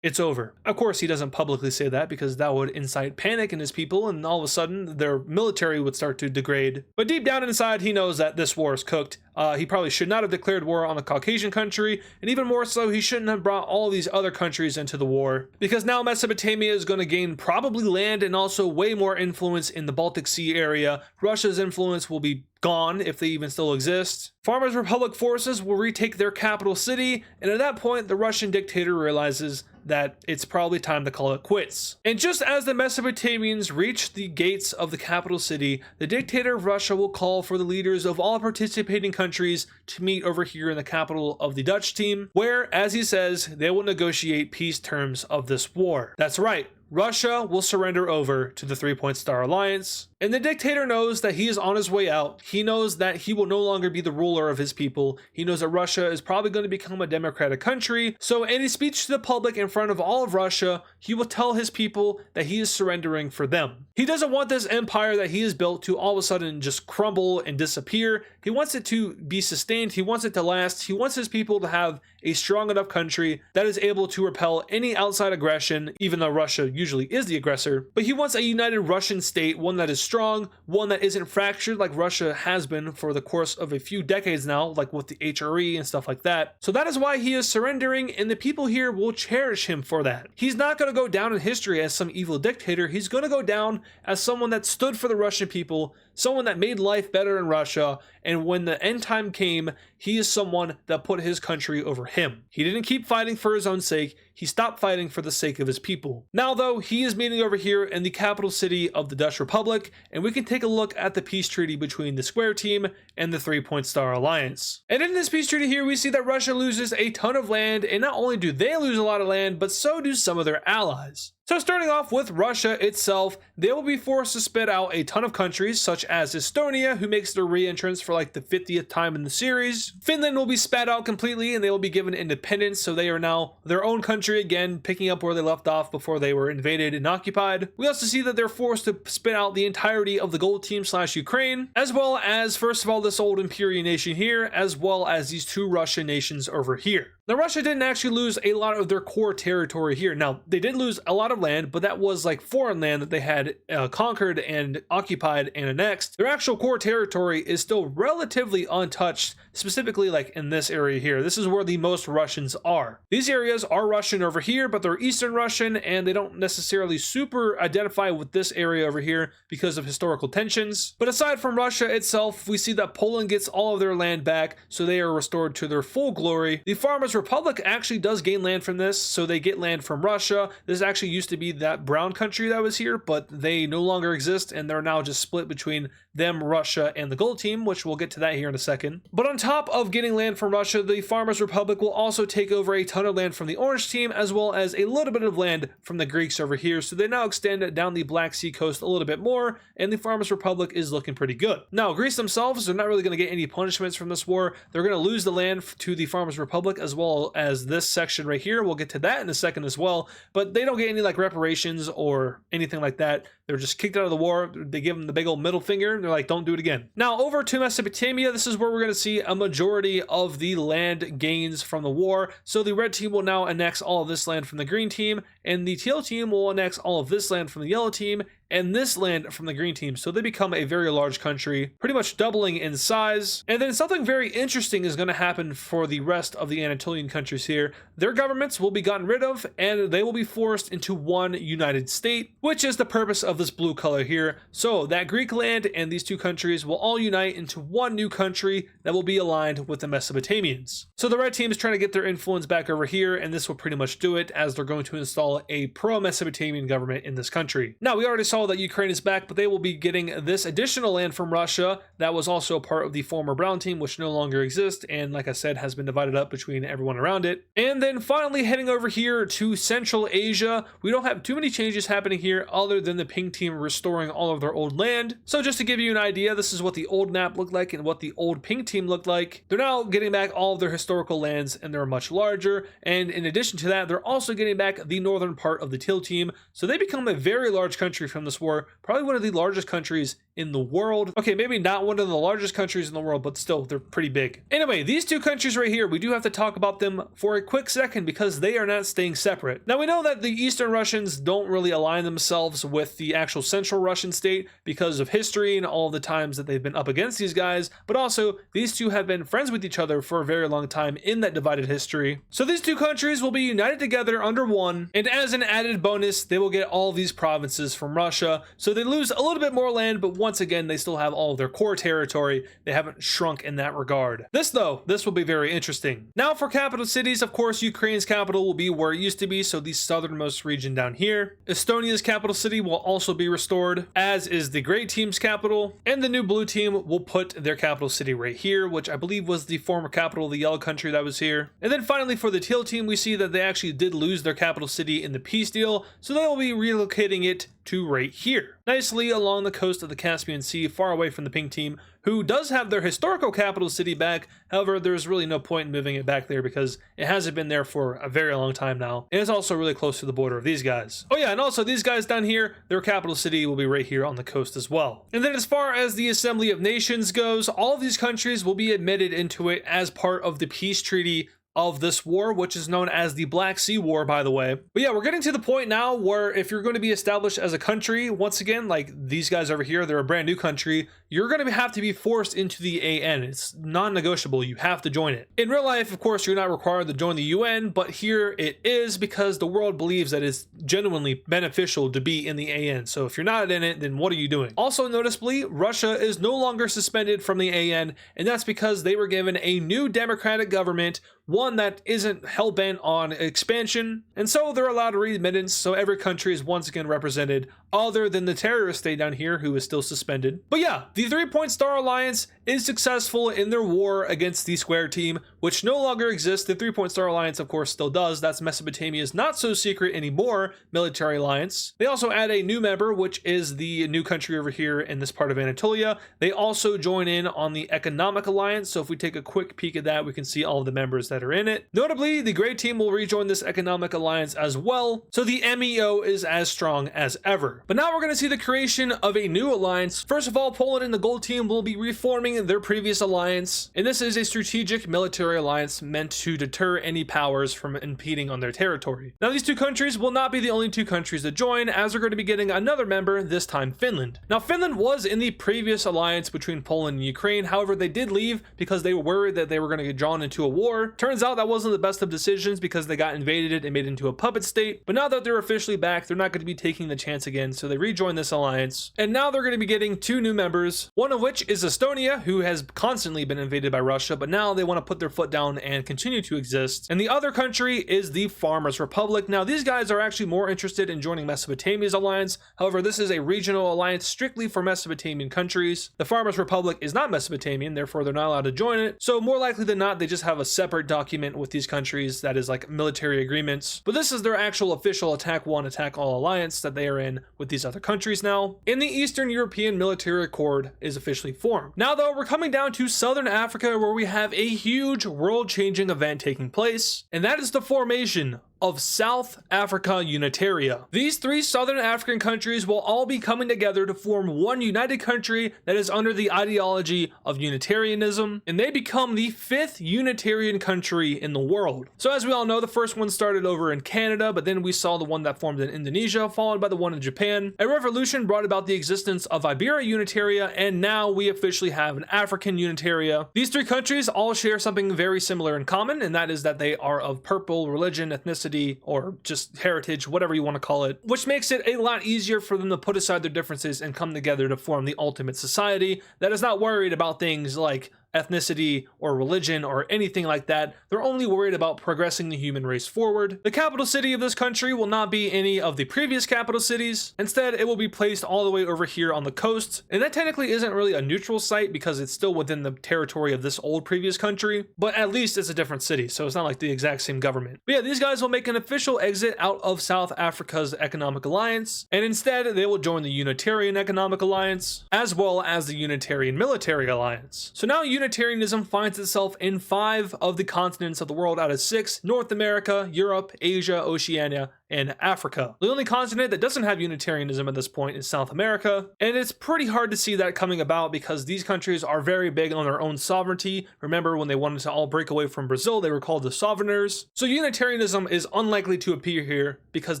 it's over. Of course, he doesn't publicly say that because that would incite panic in his people and all of a sudden their military would start to degrade. But deep down inside, he knows that this war is cooked. He probably should not have declared war on the Caucasian country, and even more so, he shouldn't have brought all these other countries into the war, because now Mesopotamia is going to gain probably land and also way more influence in the Baltic Sea area. Russia's influence will be gone if they even still exist. Farmers Republic forces will retake their capital city, and at that point, the Russian dictator realizes that it's probably time to call it quits. And just as the Mesopotamians reach the gates of the capital city, the dictator of Russia will call for the leaders of all participating countries to meet over here in the capital of the Dutch team, where, as he says, they will negotiate peace terms of this war. That's right. Russia will surrender over to the 3-Point Star Alliance, and the dictator knows that he is on his way out. He knows that he will no longer be the ruler of his people. He knows that Russia is probably going to become a democratic country, so in his speech to the public in front of all of Russia, he will tell his people that he is surrendering for them. He doesn't want this empire that he has built to all of a sudden just crumble and disappear. He wants it to be sustained. He wants it to last. He wants his people to have a strong enough country that is able to repel any outside aggression, even though Russia usually is the aggressor. But he wants a united Russian state, one that is strong, one that isn't fractured like Russia has been for the course of a few decades now, like with the HRE and stuff like that. So that is why he is surrendering, and the people here will cherish him for that. He's not going to go down in history as some evil dictator. He's going to go down as someone that stood for the Russian people, someone that made life better in Russia, and when the end time came, he is someone that put his country over him. He didn't keep fighting for his own sake, he stopped fighting for the sake of his people. Now though, he is meeting over here in the capital city of the Dutch Republic, and we can take a look at the peace treaty between the Square team and the 3-Point Star Alliance. And in this peace treaty here, we see that Russia loses a ton of land, and not only do they lose a lot of land, but so do some of their allies. So starting off with Russia itself, they will be forced to spit out a ton of countries such as Estonia, who makes their re-entrance for like the 50th time in the series. Finland will be spat out completely and they will be given independence, so they are now their own country again, picking up where they left off before they were invaded and occupied. We also see that they're forced to spit out the entirety of the Gold Team / Ukraine, as well as, first of all, this old Imperial nation here, as well as these two Russian nations over here. Now, Russia didn't actually lose a lot of their core territory here. Now, they did lose a lot of land, but that was like foreign land that they had conquered and occupied and annexed. Their actual core territory is still relatively untouched, specifically like in this area here. This is where the most Russians are. These areas are Russian over here, but they're Eastern Russian, and they don't necessarily super identify with this area over here because of historical tensions. But aside from Russia itself, we see that Poland gets all of their land back, so they are restored to their full glory. The Farmers Farmers Republic actually does gain land from this, so they get land from Russia. This actually used to be that brown country that was here, but they no longer exist, and they're now just split between them, Russia, and the gold team, which we'll get to that here in a second. But on top of getting land from Russia, the Farmers Republic will also take over a ton of land from the orange team, as well as a little bit of land from the Greeks over here, so they now extend down the Black Sea coast a little bit more, and the Farmers Republic is looking pretty good. Now, Greece themselves, they're not really going to get any punishments from this war. They're going to lose the land to the Farmers Republic, as well as this section right here. We'll get to that in a second as well, but they don't get any like reparations or anything like that. They're just kicked out of the war. They give them the big old middle finger. They're like, don't do it again. Now, over to Mesopotamia, this is where we're going to see a majority of the land gains from the war. So the red team will now annex all of this land from the green team, and the teal team will annex all of this land from the yellow team, and this land from the green team. So they become a very large country, pretty much doubling in size. And then something very interesting is going to happen for the rest of the Anatolian countries here. Their governments will be gotten rid of, and they will be forced into one united state, which is the purpose of this blue color here. So that Greek land and these two countries will all unite into one new country that will be aligned with the Mesopotamians. So the red team is trying to get their influence back over here, and this will pretty much do it, as they're going to install a pro-Mesopotamian government in this country. Now, we already saw that Ukraine is back, but they will be getting this additional land from Russia that was also a part of the former brown team, which no longer exists, and like I said, has been divided up between everyone around it. And then finally heading over here to Central Asia, we don't have too many changes happening here other than the pink team restoring all of their old land. So just to give you an idea, this is what the old map looked like and what the old pink team looked like. They're now getting back all of their historical lands, and they're much larger, and in addition to that, they're also getting back the northern part of the teal team, so they become a very large country from this war, probably one of the largest countries in the world. Okay, maybe not one of the largest countries in the world, but still, they're pretty big. Anyway, these two countries right here, we do have to talk about them for a quick second because they are not staying separate. Now, we know that the Eastern Russians don't really align themselves with the actual Central Russian state because of history and all the times that they've been up against these guys, but also these two have been friends with each other for a very long time in that divided history. So these two countries will be united together under one, and as an added bonus, they will get all these provinces from Russia. So they lose a little bit more land, but once again, they still have all of their core territory. They haven't shrunk in that regard. This will be very interesting. Now for capital cities, of course, Ukraine's capital will be where it used to be, so the southernmost region down here. Estonia's capital city will also be restored, as is the gray team's capital, and the new blue team will put their capital city right here, which I believe was the former capital of the yellow country that was here. And then finally for the teal team, we see that they actually did lose their capital city in the peace deal, so they will be relocating it to right here, nicely along the coast of the Caspian Sea, far away from the pink team, who does have their historical capital city back. However, there's really no point in moving it back there because it hasn't been there for a very long time now, and it's also really close to the border of these guys. Oh yeah, and also these guys down here, their capital city will be right here on the coast as well. And then as far as the Assembly of Nations goes, all of these countries will be admitted into it as part of the peace treaty of this war, which is known as the Black Sea War, by the way. But yeah, we're getting to the point now where if you're going to be established as a country, once again, like these guys over here, they're a brand new country, you're going to have to be forced into the AN. It's non-negotiable. You have to join it. In real life, of course, you're not required to join the UN, but here it is because the world believes that it's genuinely beneficial to be in the AN. So if you're not in it, then what are you doing? Also, noticeably, Russia is no longer suspended from the AN, and that's because they were given a new democratic government, one that isn't hell-bent on expansion, and so they're allowed readmittance, so every country is once again represented, other than the terrorist state down here who is still suspended. But yeah, the 3-Point Star Alliance is successful in their war against the Square Team, which no longer exists. The 3-Point Star Alliance, of course, still does. That's Mesopotamia's not so secret anymore military alliance. They also add a new member, which is the new country over here in this part of Anatolia. They also join in on the Economic Alliance, so if we take a quick peek at that, we can see all of the members that are in it. Notably, the Gray Team will rejoin this Economic Alliance as well, so the MEO is as strong as ever. But now we're going to see the creation of a new alliance. First of all, Poland and the Gold Team will be reforming their previous alliance, and this is a strategic military alliance meant to deter any powers from impeding on their territory. Now, these two countries will not be the only two countries to join, as they're going to be getting another member, this time Finland. Now, Finland was in the previous alliance between Poland and Ukraine. However, they did leave because they were worried that they were going to get drawn into a war. Turns out that wasn't the best of decisions because they got invaded and made into a puppet state. But now that they're officially back, they're not going to be taking the chance again, so they rejoined this alliance. And now they're going to be getting 2 new members, one of which is Estonia, who has constantly been invaded by Russia, but now they want to put their foot down and continue to exist. And the other country is the Farmers Republic. Now, these guys are actually more interested in joining Mesopotamia's alliance. However, this is a regional alliance strictly for Mesopotamian countries. The Farmers Republic is not Mesopotamian, therefore they're not allowed to join it. So more likely than not, they just have a separate document with these countries that is like military agreements. But this is their actual official attack one, attack all alliance that they are in with these other countries now. In the Eastern European Military Accord is officially formed. Now though, we're coming down to Southern Africa, where we have a huge world-changing event taking place, and that is the formation of South Africa Unitaria. These 3 Southern African countries will all be coming together to form one united country that is under the ideology of Unitarianism, and they become the 5th Unitarian country in the world. So as we all know, the first one started over in Canada, but then we saw the one that formed in Indonesia, followed by the one in Japan. A revolution brought about the existence of Iberian Unitaria, and now we officially have an African Unitaria. These 3 countries all share something very similar in common, and that is that they are of purple religion, ethnicity, or just heritage, whatever you want to call it, which makes it a lot easier for them to put aside their differences and come together to form the ultimate society that is not worried about things like ethnicity or religion or anything like that. They're only worried about progressing the human race forward. The capital city of this country will not be any of the previous capital cities. Instead, it will be placed all the way over here on the coast, and that technically isn't really a neutral site because it's still within the territory of this old previous country, but at least it's a different city, so it's not like the exact same government. But yeah, these guys will make an official exit out of South Africa's economic alliance, and instead they will join the Unitarian Economic Alliance as well as the Unitarian Military Alliance. So now Unitarianism finds itself in 5 of the continents of the world out of 6: North America, Europe, Asia, Oceania, and Africa. The only continent that doesn't have Unitarianism at this point is South America, and it's pretty hard to see that coming about because these countries are very big on their own sovereignty. Remember, when they wanted to all break away from Brazil, they were called the Sovereigners. So Unitarianism is unlikely to appear here because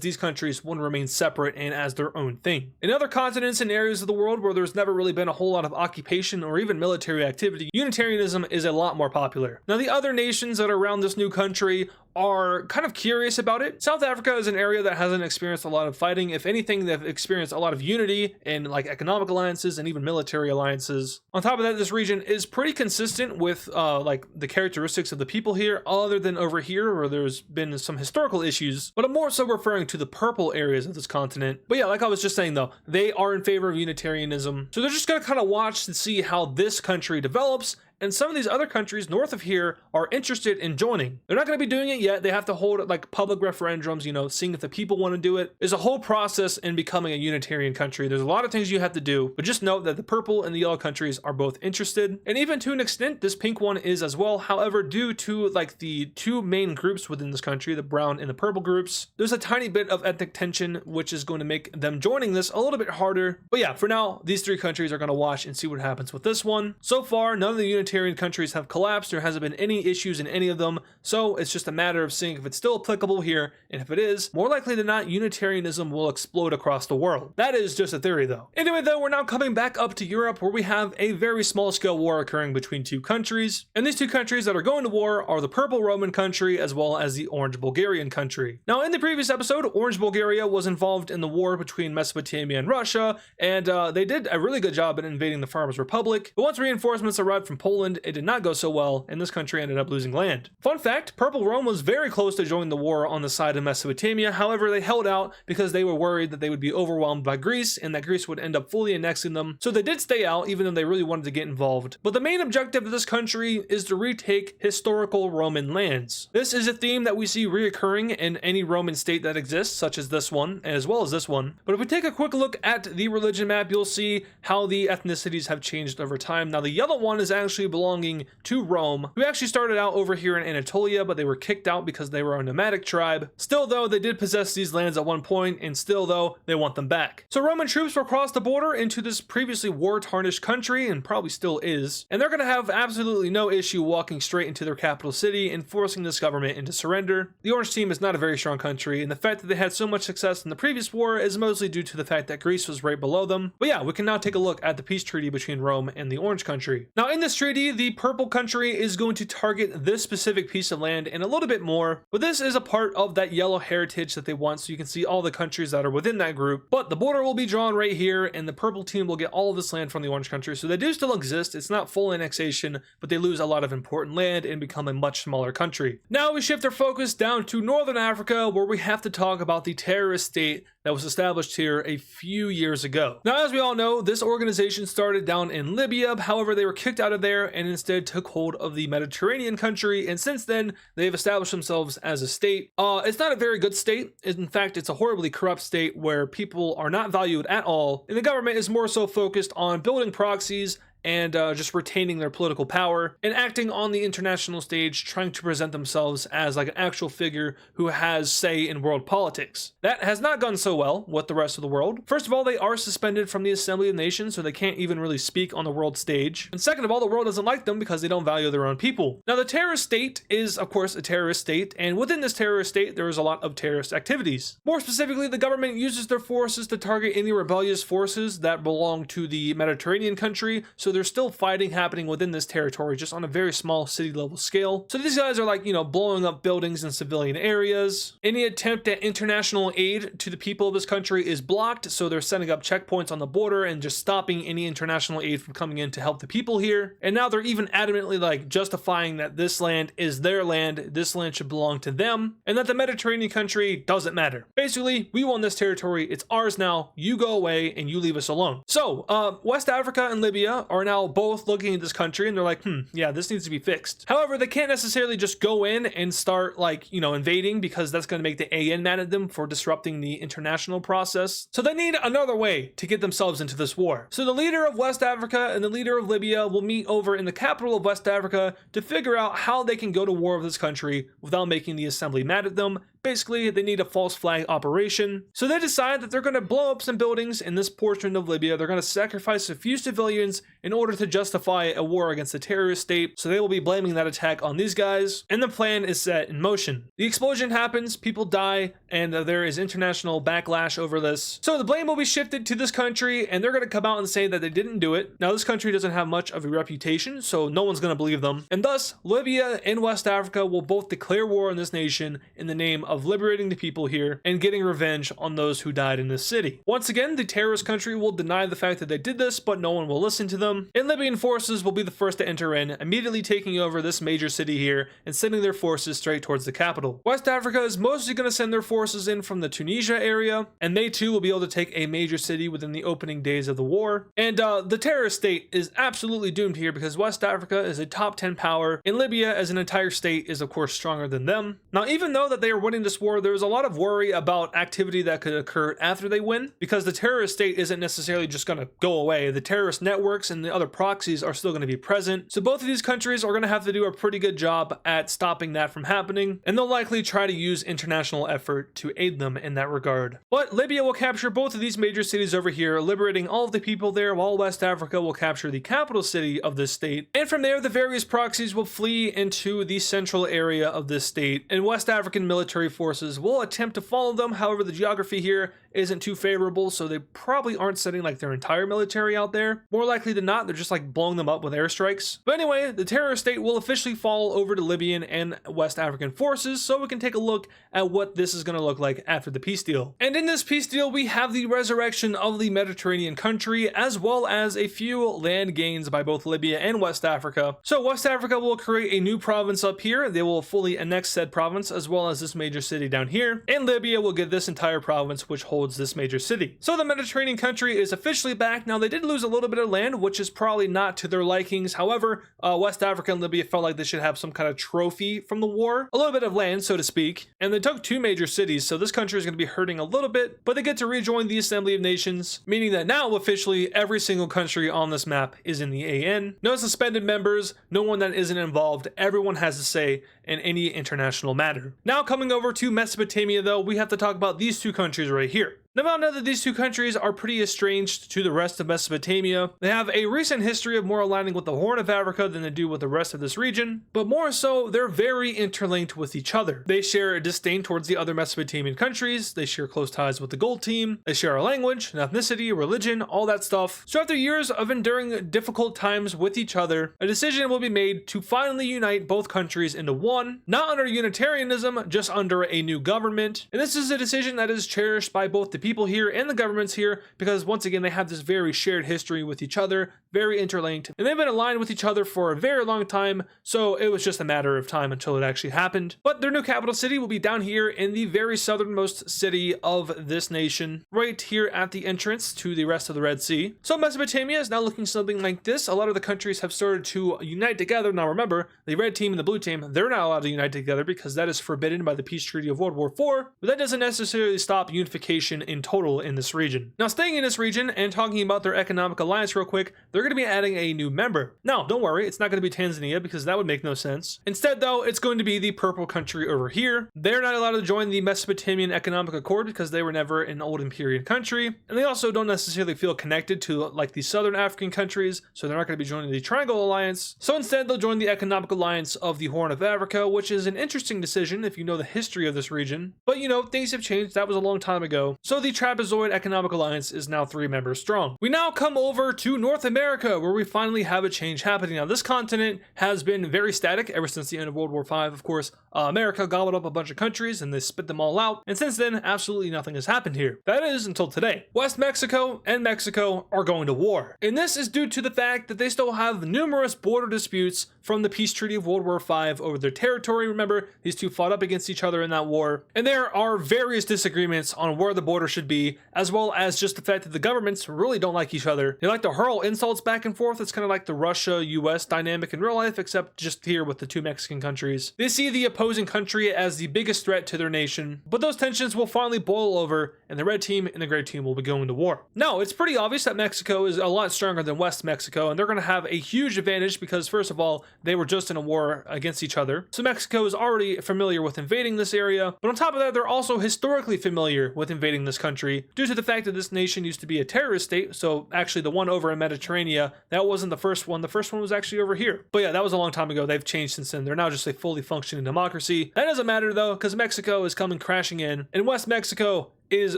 these countries want to remain separate and as their own thing. In other continents and areas of the world where there's never really been a whole lot of occupation or even military activity, Unitarianism is a lot more popular. Now, the other nations that are around this new country are kind of curious about it. South Africa is an area that hasn't experienced a lot of fighting. If anything, they've experienced a lot of unity in like economic alliances and even military alliances. On top of that, this region is pretty consistent with like the characteristics of the people here, other than over here where there's been some historical issues, but I'm more so referring to the purple areas of this continent. But yeah, like I was just saying though, they are in favor of Unitarianism. So they're just gonna kind of watch and see how this country develops. And some of these other countries north of here are interested in joining. They're not going to be doing it yet. They have to hold like public referendums, you know, seeing if the people want to do it. There's a whole process in becoming a Unitarian country. There's a lot of things you have to do, but just note that the purple and the yellow countries are both interested. And even to an extent, this pink one is as well. However, due to like the 2 main groups within this country, the brown and the purple groups, there's a tiny bit of ethnic tension, which is going to make them joining this a little bit harder. But yeah, for now, these 3 countries are going to watch and see what happens with this one. So far, none of the Unitarian countries have collapsed. There hasn't been any issues in any of them, so it's just a matter of seeing if it's still applicable here, and if it is, more likely than not, Unitarianism will explode across the world. That is just a theory though. Anyway though, we're now coming back up to Europe, where we have a very small scale war occurring between 2 countries, and these 2 countries that are going to war are the purple Roman country as well as the orange Bulgarian country. Now, in the previous episode, orange Bulgaria was involved in the war between Mesopotamia and Russia, and they did a really good job at invading the Farmers Republic, but once reinforcements arrived from Poland, it did not go so well, and this country ended up losing land. Fun fact, Purple Rome was very close to joining the war on the side of Mesopotamia. However, they held out because they were worried that they would be overwhelmed by Greece and that Greece would end up fully annexing them. So they did stay out, even though they really wanted to get involved. But the main objective of this country is to retake historical Roman lands. This is a theme that we see reoccurring in any Roman state that exists, such as this one, as well as this one. But if we take a quick look at the religion map, you'll see how the ethnicities have changed over time. Now, the yellow one is actually belonging to Rome, who actually started out over here in Anatolia, but they were kicked out because they were a nomadic tribe. Still though, they did possess these lands at one point, and still though, they want them back. So Roman troops will cross the border into this previously war-tarnished country, and probably still is, and they're going to have absolutely no issue walking straight into their capital city and forcing this government into surrender. The Orange team is not a very strong country, and the fact that they had so much success in the previous war is mostly due to the fact that Greece was right below them. But yeah, we can now take a look at the peace treaty between Rome and the Orange country. Now, in this treaty, 3D, the purple country is going to target this specific piece of land and a little bit more, but this is a part of that yellow heritage that they want, so you can see all the countries that are within that group. But the border will be drawn right here, and the purple team will get all of this land from the orange country, so they do still exist. It's not full annexation, but they lose a lot of important land and become a much smaller country. Now we shift our focus down to Northern Africa, where we have to talk about the terrorist state that was established here a few years ago. Now, as we all know, this organization started down in Libya. However, they were kicked out of there and instead took hold of the Mediterranean country, and since then they've established themselves as a state. It's not a very good state. In fact, it's a horribly corrupt state where people are not valued at all, and the government is more so focused on building proxies and just retaining their political power and acting on the international stage, trying to present themselves as like an actual figure who has say in world politics. That has not gone so well with the rest of the world. First of all, they are suspended from the Assembly of Nations, so they can't even really speak on the world stage. And second of all, the world doesn't like them because they don't value their own people. Now, the terrorist state is, of course, a terrorist state, and within this terrorist state, there is a lot of terrorist activities. More specifically, the government uses their forces to target any rebellious forces that belong to the Mediterranean country, so there's still fighting happening within this territory, just on a very small city level scale. So these guys are like, blowing up buildings in civilian areas. Any attempt at international aid to the people of this country is blocked, so they're setting up checkpoints on the border and just stopping any international aid from coming in to help the people here. And now they're even adamantly like justifying that this land is their land, this land should belong to them, and that the Mediterranean country doesn't matter. Basically, we won this territory, it's ours now, you go away and you leave us alone. So, West Africa and Libya are now both looking at this country and they're like, yeah, this needs to be fixed. However, they can't necessarily just go in and start invading, because that's going to make the AN mad at them for disrupting the international process. So they need another way to get themselves into this war. So the leader of West Africa and the leader of Libya will meet over in the capital of West Africa to figure out how they can go to war with this country without making the assembly mad at them. Basically, they need a false flag operation. So they decide that they're going to blow up some buildings in this portion of Libya. They're going to sacrifice a few civilians in order to justify a war against the terrorist state. So they will be blaming that attack on these guys, and the plan is set in motion. The explosion happens, people die, and there is international backlash over this. So the blame will be shifted to this country, and they're going to come out and say that they didn't do it. Now, this country doesn't have much of a reputation, so no one's going to believe them. And thus, Libya and West Africa will both declare war on this nation in the name of liberating the people here and getting revenge on those who died in this city. Once again, the terrorist country will deny the fact that they did this, but no one will listen to them. And Libyan forces will be the first to enter in, immediately taking over this major city here and sending their forces straight towards the capital. West Africa is mostly going to send their forces in from the Tunisia area, and they too will be able to take a major city within the opening days of the war. And the terrorist state is absolutely doomed here, because West Africa is a top 10 power, and Libya as an entire state is of course stronger than them. Now, even though that they are winning this war, there's a lot of worry about activity that could occur after they win, because the terrorist state isn't necessarily just going to go away. The terrorist networks and the other proxies are still going to be present. So both of these countries are going to have to do a pretty good job at stopping that from happening, and they'll likely try to use international effort to aid them in that regard. But Libya will capture both of these major cities over here, liberating all of the people there, while West Africa will capture the capital city of this state. And from there, the various proxies will flee into the central area of this state, and West African military forces will attempt to follow them. However, the geography here isn't too favorable, so they probably aren't sending like their entire military out there. More likely than not, they're just like blowing them up with airstrikes. But anyway, the terrorist state will officially fall over to Libyan and West African forces, so we can take a look at what this is going to look like after the peace deal. And in this peace deal, we have the resurrection of the Mediterranean country, as well as a few land gains by both Libya and West Africa. So West Africa will create a new province up here. They will fully annex said province, as well as this major city down here. And Libya will get this entire province, which holds this major city. So the Mediterranean country is officially back. Now, they did lose a little bit of land, which is probably not to their likings. However, West Africa and Libya felt like they should have some kind of trophy from the war, a little bit of land, so to speak. And they took two major cities, so this country is going to be hurting a little bit, but they get to rejoin the Assembly of Nations, meaning that now officially every single country on this map is in the AN. No suspended members, no one that isn't involved. Everyone has a say in any international matter. Now, coming over to Mesopotamia, though, we have to talk about these two countries right here. Now, found out that these two countries are pretty estranged to the rest of Mesopotamia. They have a recent history of more aligning with the Horn of Africa than they do with the rest of this region, but more so, they're very interlinked with each other. They share a disdain towards the other Mesopotamian countries, they share close ties with the Gold Team, they share a language, an ethnicity, religion, all that stuff. So after years of enduring difficult times with each other, a decision will be made to finally unite both countries into one, not under Unitarianism, just under a new government. And this is a decision that is cherished by both the people here and the governments here, because once again, they have this very shared history with each other, very interlinked, and they've been aligned with each other for a very long time, so it was just a matter of time until it actually happened. But their new capital city will be down here in the very southernmost city of this nation, right here at the entrance to the rest of the Red Sea. So Mesopotamia is now looking something like this. A lot of the countries have started to unite together. Now remember, the red team and the blue team, they're not allowed to unite together because that is forbidden by the peace treaty of World War IV, but that doesn't necessarily stop unification in total in this region. Now staying in this region and talking about their economic alliance real quick, they're going to be adding a new member. Now don't worry, it's not going to be Tanzania because that would make no sense. Instead though, it's going to be the purple country over here. They're not allowed to join the Mesopotamian Economic Accord because they were never an old imperial country, and they also don't necessarily feel connected to like the southern African countries, so they're not going to be joining the Triangle Alliance. So instead they'll join the Economic Alliance of the Horn of Africa, which is an interesting decision if you know the history of this region. But you know, things have changed, that was a long time ago. So the Trapezoid Economic Alliance is now 3 members strong. We now come over to North America, where we finally have a change happening. Now this continent has been very static ever since the end of World War V, of course. America gobbled up a bunch of countries and they spit them all out, and since then absolutely nothing has happened here. That is until today. West Mexico and Mexico are going to war, and this is due to the fact that they still have numerous border disputes from the peace treaty of World War V over their territory. Remember, these two fought up against each other in that war, and there are various disagreements on where the border should be, as well as just the fact that the governments really don't like each other. They like to hurl insults back and forth. It's kind of like the Russia-US dynamic in real life, except just here with the two Mexican countries. They see the opposing country as the biggest threat to their nation, but those tensions will finally boil over, and the red team and the gray team will be going to war. Now, it's pretty obvious that Mexico is a lot stronger than West Mexico, and they're going to have a huge advantage because, first of all, they were just in a war against each other. So Mexico is already familiar with invading this area, but on top of that, they're also historically familiar with invading this country due to the fact that this nation used to be a terrorist state. So actually the one over in Mediterranean, that wasn't the first one. The first one was actually over here. But yeah, that was a long time ago. They've changed since then. They're now just a fully functioning democracy. That doesn't matter though, because Mexico is coming crashing in, and West Mexico is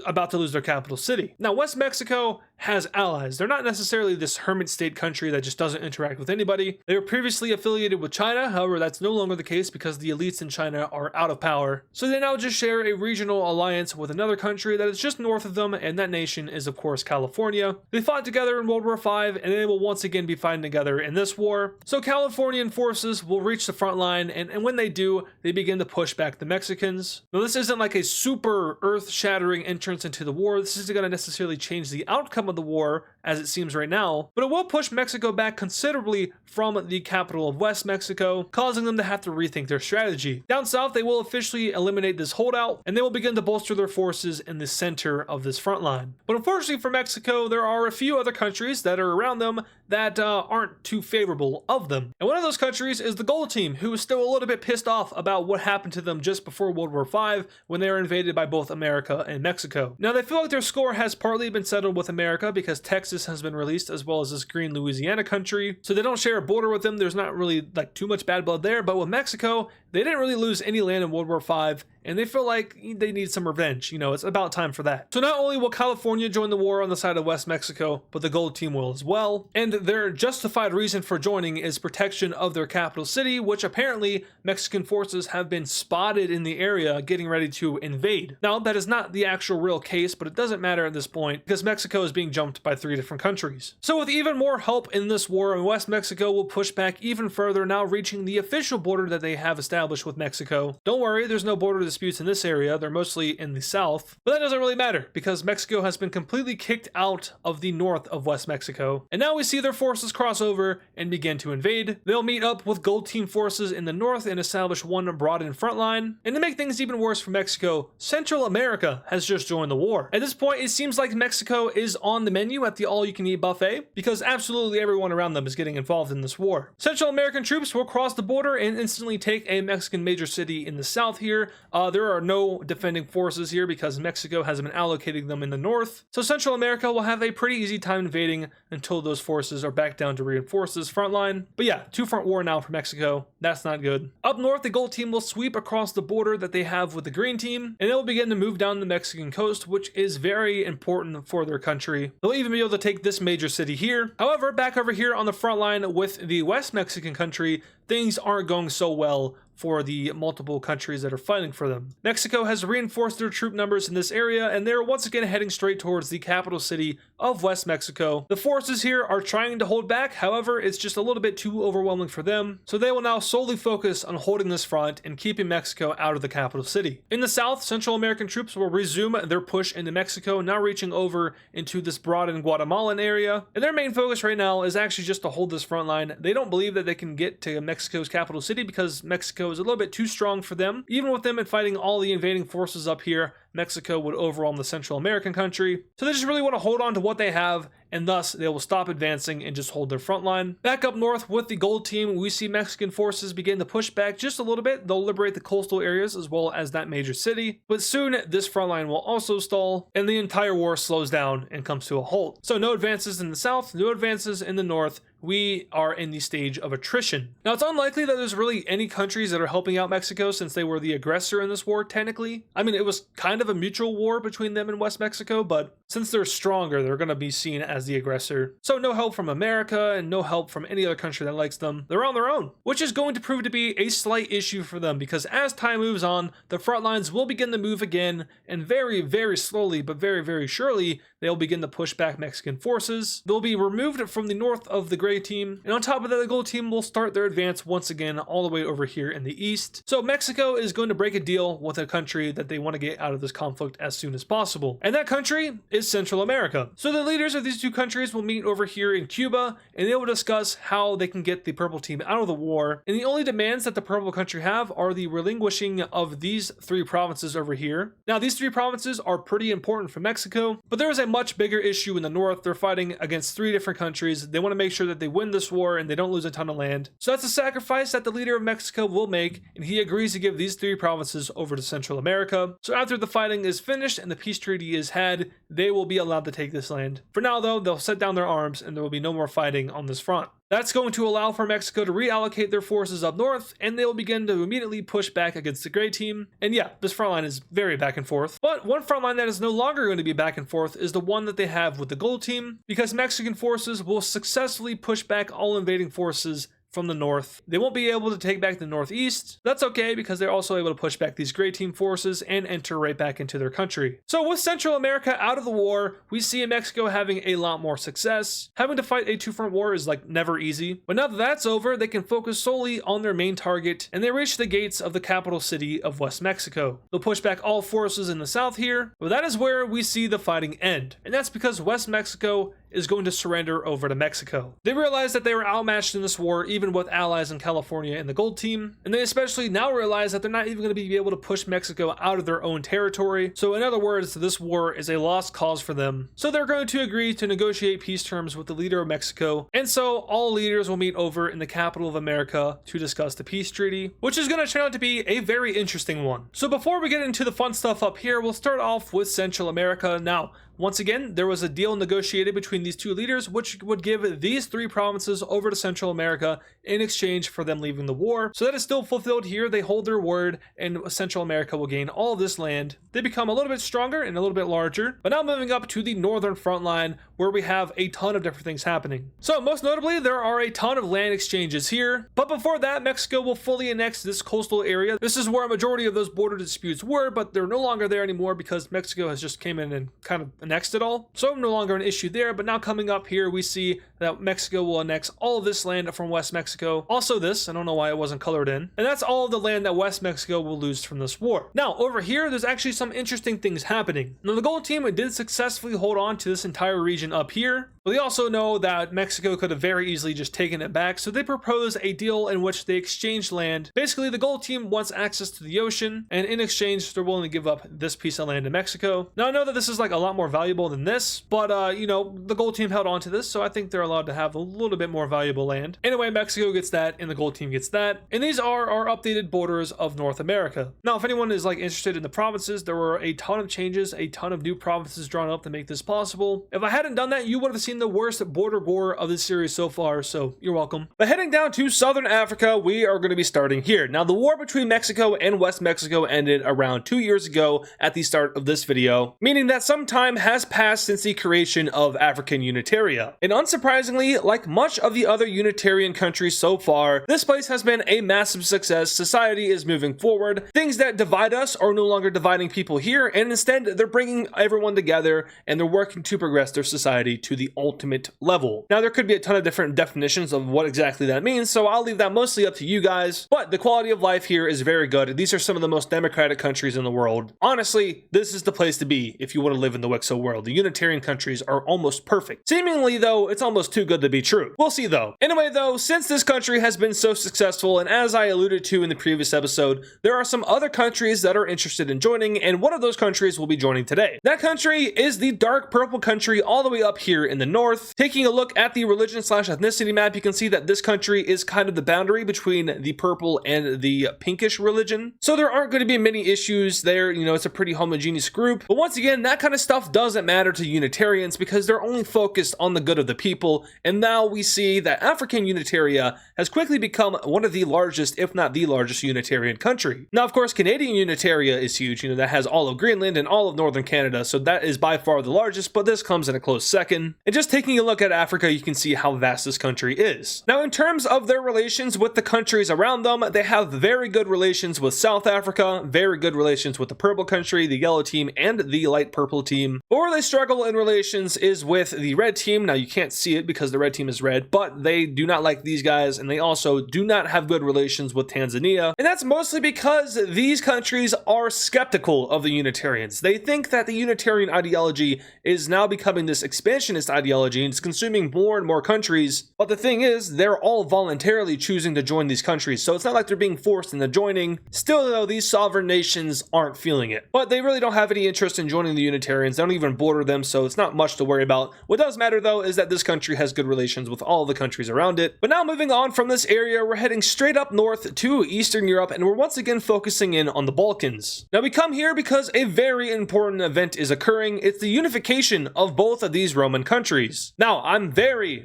about to lose their capital city. Now, West Mexico has allies. They're not necessarily this hermit state country that just doesn't interact with anybody. They were previously affiliated with China, however, that's no longer the case because the elites in China are out of power. So they now just share a regional alliance with another country that is just north of them, and that nation is, of course, California. They fought together in World War V, and they will once again be fighting together in this war. So Californian forces will reach the front line, and when they do, they begin to push back the Mexicans. Now, this isn't like a super earth-shattering entrance into the war. This isn't going to necessarily change the outcome of the war as it seems right now, but it will push Mexico back considerably from the capital of West Mexico, causing them to have to rethink their strategy. Down south, they will officially eliminate this holdout, and they will begin to bolster their forces in the center of this front line. But unfortunately for Mexico, there are a few other countries that are around them that aren't too favorable of them. And one of those countries is the Gold Team, who is still a little bit pissed off about what happened to them just before World War V when they were invaded by both America and Mexico. Now, they feel like their score has partly been settled with America because Texas has been released, as well as this green Louisiana country, so they don't share a border with them. There's not really like too much bad blood there, but with Mexico, they didn't really lose any land in World War V, and they feel like they need some revenge. You know, it's about time for that. So not only will California join the war on the side of West Mexico, but the Gold Team will as well, and their justified reason for joining is protection of their capital city, which apparently Mexican forces have been spotted in the area getting ready to invade. Now, that is not the actual real case, but it doesn't matter at this point because Mexico is being jumped by 3 different countries. So with even more help in this war, West Mexico will push back even further, now reaching the official border that they have established with Mexico. Don't worry, there's no border disputes in this area. They're mostly in the south, but that doesn't really matter because Mexico has been completely kicked out of the north of West Mexico, and now we see their forces cross over and begin to invade. They'll meet up with Gold Team forces in the north and establish one broadened front line. And to make things even worse for Mexico, Central America has just joined the war. At this point, it seems like Mexico is on the menu at the all-you-can-eat buffet because absolutely everyone around them is getting involved in this war. Central American troops will cross the border and instantly take a Mexican major city in the south here. There are no defending forces here because Mexico has been allocating them in the north. So Central America will have a pretty easy time invading until those forces are back down to reinforce this front line. But yeah, two-front war now for Mexico. That's not good. Up north, the gold team will sweep across the border that they have with the green team, and they'll begin to move down the Mexican coast, which is very important for their country. They'll even be able to take this major city here. However, back over here on the front line with the West Mexican country, things aren't going so well for the multiple countries that are fighting for them. Mexico has reinforced their troop numbers in this area, and they're once again heading straight towards the capital city of West Mexico. The forces here are trying to hold back, however, it's just a little bit too overwhelming for them, so they will now solely focus on holding this front and keeping Mexico out of the capital city. In the south, Central American troops will resume their push into Mexico, now reaching over into this broadened Guatemalan area, and their main focus right now is actually just to hold this front line. They don't believe that they can get to Mexico's capital city because Mexico is a little bit too strong for them. Even with them fighting all the invading forces up here, Mexico would overwhelm the Central American country. So they just really want to hold on to what they have, and thus they will stop advancing and just hold their front line. Back up north with the gold team, we see Mexican forces begin to push back just a little bit. They'll liberate the coastal areas as well as that major city, but soon this front line will also stall and the entire war slows down and comes to a halt. So no advances in the south, no advances in the north. We are in the stage of attrition. Now, it's unlikely that there's really any countries that are helping out Mexico since they were the aggressor in this war, technically. I mean, it was kind of a mutual war between them and West Mexico, but since they're stronger, they're going to be seen as the aggressor. So no help from America and no help from any other country that likes them. They're on their own, which is going to prove to be a slight issue for them because as time moves on, the front lines will begin to move again, and very, very slowly, but very, very surely, they'll begin to push back Mexican forces. They'll be removed from the north of the gray team, and on top of that, the gold team will start their advance once again all the way over here in the east. So Mexico is going to break a deal with a country that they want to get out of this conflict as soon as possible, and that country is Central America. So the leaders of these two countries will meet over here in Cuba, and they will discuss how they can get the purple team out of the war, and the only demands that the purple country have are the relinquishing of these three provinces over here. Now, these three provinces are pretty important for Mexico, but there is a much bigger issue in the north. They're fighting against three different countries. They want to make sure that they win this war and they don't lose a ton of land. So that's a sacrifice that the leader of Mexico will make, and he agrees to give these three provinces over to Central America. So after the fighting is finished and the peace treaty is had, they will be allowed to take this land. For now though, they'll set down their arms and there will be no more fighting on this front. That's going to allow for Mexico to reallocate their forces up north, and they'll begin to immediately push back against the gray team. And yeah, this front line is very back and forth. But one front line that is no longer going to be back and forth is the one that they have with the gold team, because Mexican forces will successfully push back all invading forces from the north. They won't be able to take back the northeast. That's okay because they're also able to push back these gray team forces and enter right back into their country. So with Central America out of the war, we see Mexico having a lot more success. Having to fight a two-front war is like never easy. But now that that's over, they can focus solely on their main target, and they reach the gates of the capital city of West Mexico. They'll push back all forces in the south here, but that is where we see the fighting end. And that's because West Mexico is going to surrender over to Mexico. They realize that they were outmatched in this war, even with allies in California and the gold team, and they especially now realize that they're not even going to be able to push Mexico out of their own territory. So in other words, this war is a lost cause for them. So they're going to agree to negotiate peace terms with the leader of Mexico, and so all leaders will meet over in the capital of America to discuss the peace treaty, which is going to turn out to be a very interesting one. So before we get into the fun stuff up here, we'll start off with Central America. Now, once again, there was a deal negotiated between these two leaders, which would give these three provinces over to Central America in exchange for them leaving the war. So that is still fulfilled here. They hold their word, and Central America will gain all of this land. They become a little bit stronger and a little bit larger. But now moving up to the northern front line, where we have a ton of different things happening. So most notably, there are a ton of land exchanges here. But before that, Mexico will fully annex this coastal area. This is where a majority of those border disputes were, but they're no longer there anymore because Mexico has just came in and kind of annexed it all. So no longer an issue there, but now coming up here, we see that Mexico will annex all of this land from West Mexico. Also this, I don't know why it wasn't colored in. And that's all of the land that West Mexico will lose from this war. Now, over here, there's actually some interesting things happening. Now, the gold team did successfully hold on to this entire region up here, but they also know that Mexico could have very easily just taken it back, so they propose a deal in which they exchange land. Basically, the gold team wants access to the ocean, and in exchange, they're willing to give up this piece of land to Mexico. Now, I know that this is like a lot more valuable than this, but you know, the gold team held on to this, so I think they're allowed to have a little bit more valuable land. Anyway, Mexico gets that, and the gold team gets that, and these are our updated borders of North America. Now, if anyone is like interested in the provinces, there were a ton of changes, a ton of new provinces drawn up to make this possible. If I hadn't done that, you would have seen the worst border gore of this series so far, so you're welcome. But heading down to Southern Africa, we are going to be starting here. Now, the war between Mexico and West Mexico ended around 2 years ago at the start of this video, meaning that some time has passed since the creation of African Unitaria. And unsurprisingly, like much of the other Unitarian countries so far, this place has been a massive success. Society is moving forward. Things that divide us are no longer dividing people here, and instead they're bringing everyone together and they're working to progress their society to the ultimate level. Now, there could be a ton of different definitions of what exactly that means, so I'll leave that mostly up to you guys, but the quality of life here is very good. These are some of the most democratic countries in the world. Honestly, this is the place to be if you want to live in the WICSO world. The Unitarian countries are almost perfect. Seemingly, though, it's almost too good to be true. We'll see, though. Anyway, though, since this country has been so successful, and as I alluded to in the previous episode, there are some other countries that are interested in joining, and one of those countries will be joining today. That country is the dark purple country all the way up here in the north. Taking a look at the religion/ethnicity map, you can see that this country is kind of the boundary between the purple and the pinkish religion. So there aren't going to be many issues there. You know, it's a pretty homogeneous group. But once again, that kind of stuff doesn't matter to Unitarians because they're only focused on the good of the people. And now we see that African Unitaria has quickly become one of the largest, if not the largest, Unitarian country. Now, of course, Canadian Unitaria is huge. You know, that has all of Greenland and all of northern Canada. So that is by far the largest, but this comes in a close second. And just taking a look at Africa, you can see how vast this country is. Now, in terms of their relations with the countries around them, they have very good relations with South Africa, very good relations with the purple country, the yellow team, and the light purple team. But where they struggle in relations is with the red team. Now, you can't see it because the red team is red, but they do not like these guys, and they also do not have good relations with Tanzania. And that's mostly because these countries are skeptical of the Unitarians. They think that the Unitarian ideology is now becoming this expansionist ideology and it's consuming more and more countries. But the thing is, they're all voluntarily choosing to join these countries, so it's not like they're being forced into joining. Still, though, these sovereign nations aren't feeling it. But they really don't have any interest in joining the Unitarians. They don't even border them, so it's not much to worry about. What does matter, though, is that this country has good relations with all the countries around it. But now moving on from this area, we're heading straight up north to Eastern Europe, and we're once again focusing in on the Balkans. Now, we come here because a very important event is occurring. It's the unification of both of these Roman countries. Now, I'm very